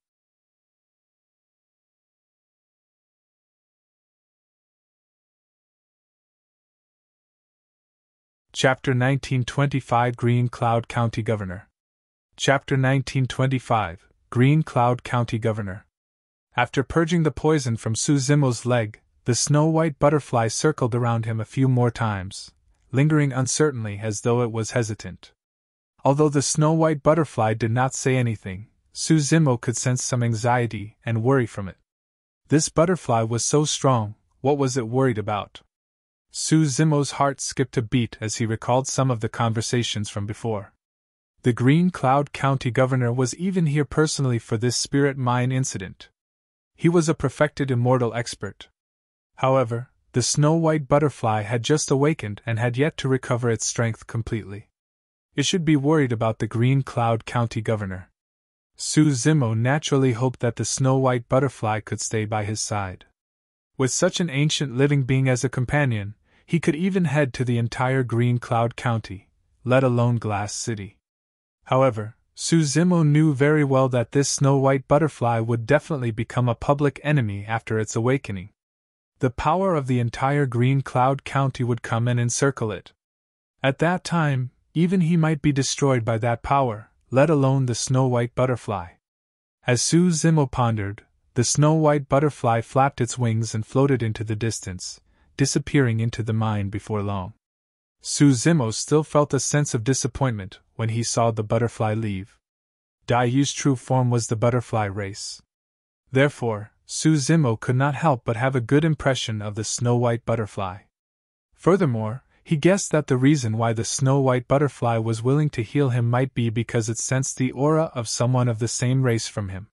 Chapter 1925 Green Cloud County Governor. Chapter 1925 Green Cloud County Governor. After purging the poison from Suzumo's leg, the snow-white butterfly circled around him a few more times, lingering uncertainly as though it was hesitant. Although the snow-white butterfly did not say anything, Suzumo could sense some anxiety and worry from it. This butterfly was so strong, what was it worried about? Suzumo's heart skipped a beat as he recalled some of the conversations from before. The Green Cloud County Governor was even here personally for this spirit mine incident. He was a perfected immortal expert. However, the snow-white butterfly had just awakened and had yet to recover its strength completely. It should be worried about the Green Cloud County Governor. Suzumo naturally hoped that the snow-white butterfly could stay by his side. With such an ancient living being as a companion, he could even head to the entire Green Cloud County, let alone Glass City. However, Suzumo knew very well that this snow-white butterfly would definitely become a public enemy after its awakening. The power of the entire Green Cloud County would come and encircle it. At that time, even he might be destroyed by that power, let alone the snow-white butterfly. As Suzumo pondered, the snow-white butterfly flapped its wings and floated into the distance, disappearing into the mine before long. Suzumo still felt a sense of disappointment when he saw the butterfly leave. Daiyu's true form was the butterfly race. Therefore, Suzumo could not help but have a good impression of the snow-white butterfly. Furthermore, he guessed that the reason why the snow-white butterfly was willing to heal him might be because it sensed the aura of someone of the same race from him.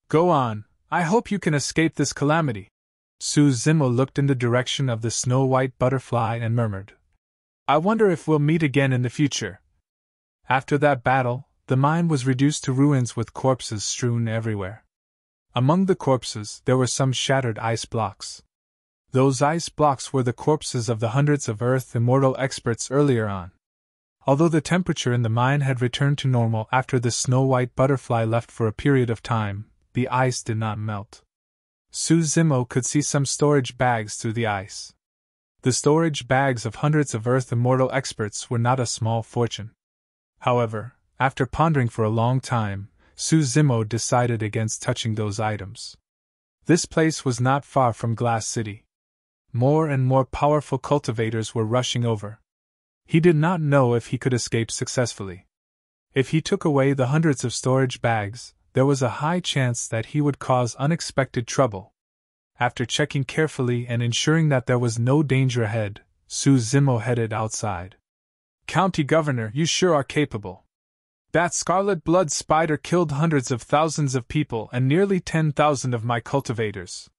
"Go on, I hope you can escape this calamity." Suzumo looked in the direction of the snow-white butterfly and murmured, "I wonder if we'll meet again in the future." After that battle, the mine was reduced to ruins with corpses strewn everywhere. Among the corpses there were some shattered ice blocks. Those ice blocks were the corpses of the hundreds of Earth Immortal experts earlier on. Although the temperature in the mine had returned to normal after the snow-white butterfly left for a period of time, the ice did not melt. Su Zimo could see some storage bags through the ice. The storage bags of hundreds of Earth Immortal experts were not a small fortune. However, after pondering for a long time, Su Zimo decided against touching those items. This place was not far from Glass City. More and more powerful cultivators were rushing over. He did not know if he could escape successfully. If he took away the hundreds of storage bags, there was a high chance that he would cause unexpected trouble. After checking carefully and ensuring that there was no danger ahead, Su Zimo headed outside. "County Governor, you sure are capable. That scarlet blood spider killed hundreds of thousands of people and nearly 10,000 of my cultivators.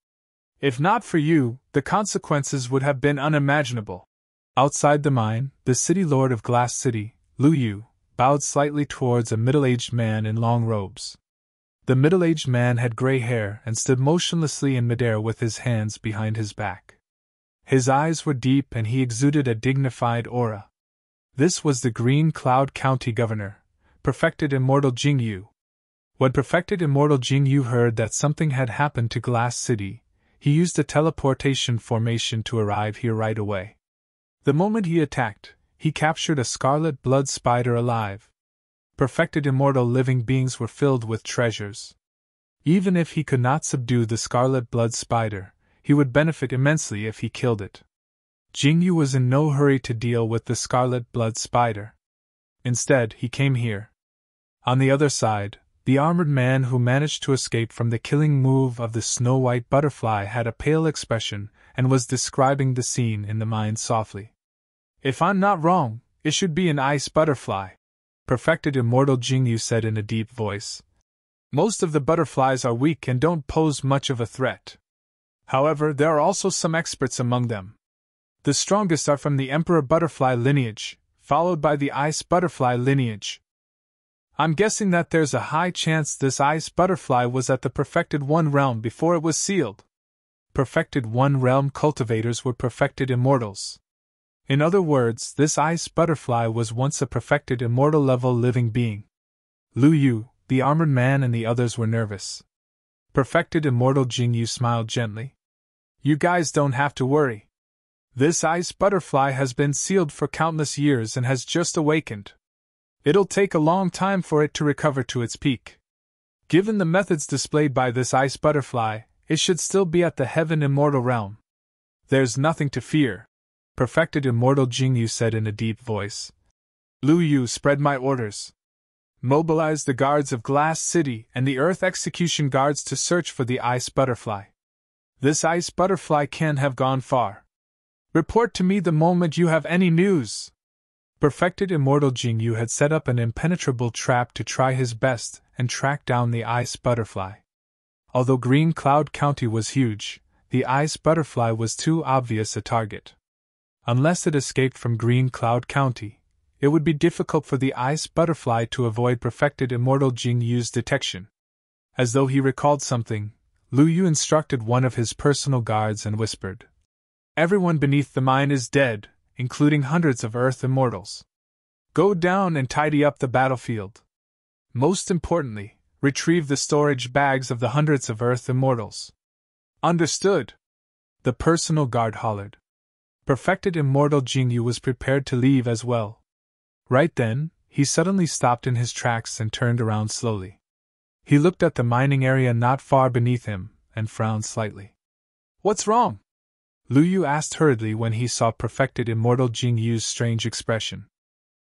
If not for you, the consequences would have been unimaginable." Outside the mine, the city lord of Glass City, Lu Yu, bowed slightly towards a middle-aged man in long robes. The middle-aged man had gray hair and stood motionlessly in midair with his hands behind his back. His eyes were deep and he exuded a dignified aura. This was the Green Cloud County Governor, Perfected Immortal Jingyu. When Perfected Immortal Jingyu heard that something had happened to Glass City, he used a teleportation formation to arrive here right away. The moment he attacked, he captured a scarlet blood spider alive. Perfected immortal living beings were filled with treasures. Even if he could not subdue the scarlet blood spider, he would benefit immensely if he killed it. Jingyu was in no hurry to deal with the scarlet blood spider. Instead, he came here. On the other side, the armored man who managed to escape from the killing move of the snow-white butterfly had a pale expression and was describing the scene in the mine softly. "If I'm not wrong, it should be an ice butterfly," Perfected Immortal Jingyu said in a deep voice. "Most of the butterflies are weak and don't pose much of a threat. However, there are also some experts among them. The strongest are from the Emperor Butterfly lineage, followed by the Ice Butterfly lineage. I'm guessing that there's a high chance this Ice Butterfly was at the Perfected One realm before it was sealed." Perfected One realm cultivators were perfected immortals. In other words, this ice butterfly was once a perfected immortal level living being. Lu Yu, the armored man, and the others were nervous. Perfected Immortal Jingyu smiled gently. "You guys don't have to worry. This ice butterfly has been sealed for countless years and has just awakened. It'll take a long time for it to recover to its peak. Given the methods displayed by this ice butterfly, it should still be at the Heaven Immortal realm. There's nothing to fear," Perfected Immortal Jingyu said in a deep voice. "Lu Yu, spread my orders. Mobilize the guards of Glass City and the Earth Execution Guards to search for the ice butterfly. This ice butterfly can't have gone far. Report to me the moment you have any news." Perfected Immortal Jingyu had set up an impenetrable trap to try his best and track down the ice butterfly. Although Green Cloud County was huge, the ice butterfly was too obvious a target. Unless it escaped from Green Cloud County, it would be difficult for the ice butterfly to avoid Perfected Immortal Jingyu's detection. As though he recalled something, Lu Yu instructed one of his personal guards and whispered, "Everyone beneath the mine is dead, including hundreds of Earth Immortals. Go down and tidy up the battlefield. Most importantly, retrieve the storage bags of the hundreds of Earth Immortals." "Understood," the personal guard hollered. Perfected Immortal Jingyu was prepared to leave as well. Right then, he suddenly stopped in his tracks and turned around slowly. He looked at the mining area not far beneath him, and frowned slightly. "What's wrong?" Lu Yu asked hurriedly when he saw Perfected Immortal Jingyu's strange expression.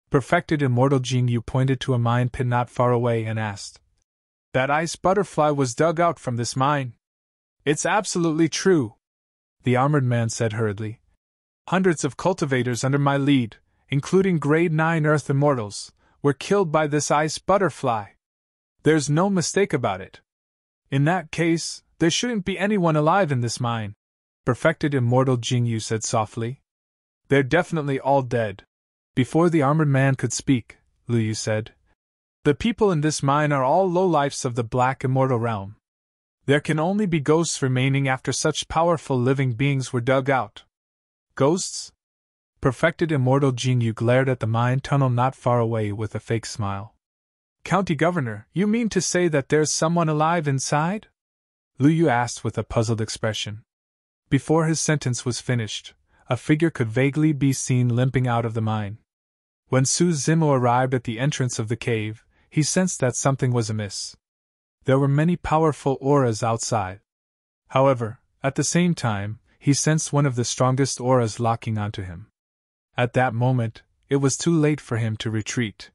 Perfected Immortal Jingyu pointed to a mine pit not far away and asked, "That ice butterfly was dug out from this mine?" "It's absolutely true," the armored man said hurriedly. "Hundreds of cultivators under my lead, including Grade 9 Earth Immortals, were killed by this ice butterfly. There's no mistake about it. In that case, there shouldn't be anyone alive in this mine," Perfected Immortal Jingyu said softly. "They're definitely all dead." Before the armored man could speak, Lu Yu said, "The people in this mine are all lowlifes of the Black Immortal realm. There can only be ghosts remaining after such powerful living beings were dug out." "Ghosts?" Perfected Immortal Jinyu glared at the mine tunnel not far away with a fake smile. County Governor, you mean to say that there's someone alive inside? Lu Yu asked with a puzzled expression. Before his sentence was finished, a figure could vaguely be seen limping out of the mine. When Su Zimo arrived at the entrance of the cave, he sensed that something was amiss. There were many powerful auras outside. However, at the same time, he sensed one of the strongest auras locking onto him. At that moment, it was too late for him to retreat.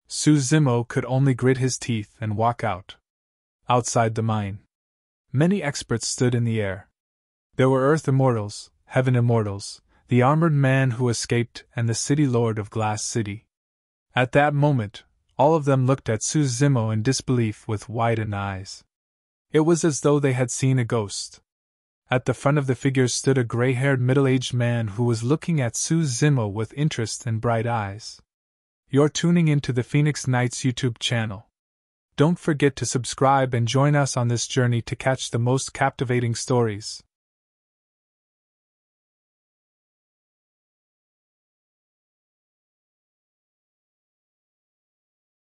Su Zimo could only grit his teeth and walk out. Outside the mine, many experts stood in the air. There were Earth Immortals, Heaven Immortals, the armored man who escaped, and the City Lord of Glass City. At that moment, all of them looked at Su Zimo in disbelief with widened eyes. It was as though they had seen a ghost. At the front of the figures stood a gray-haired middle-aged man who was looking at Su Zimo with interest and bright eyes. You're tuning into the Phoenix Knights YouTube channel. Don't forget to subscribe and join us on this journey to catch the most captivating stories.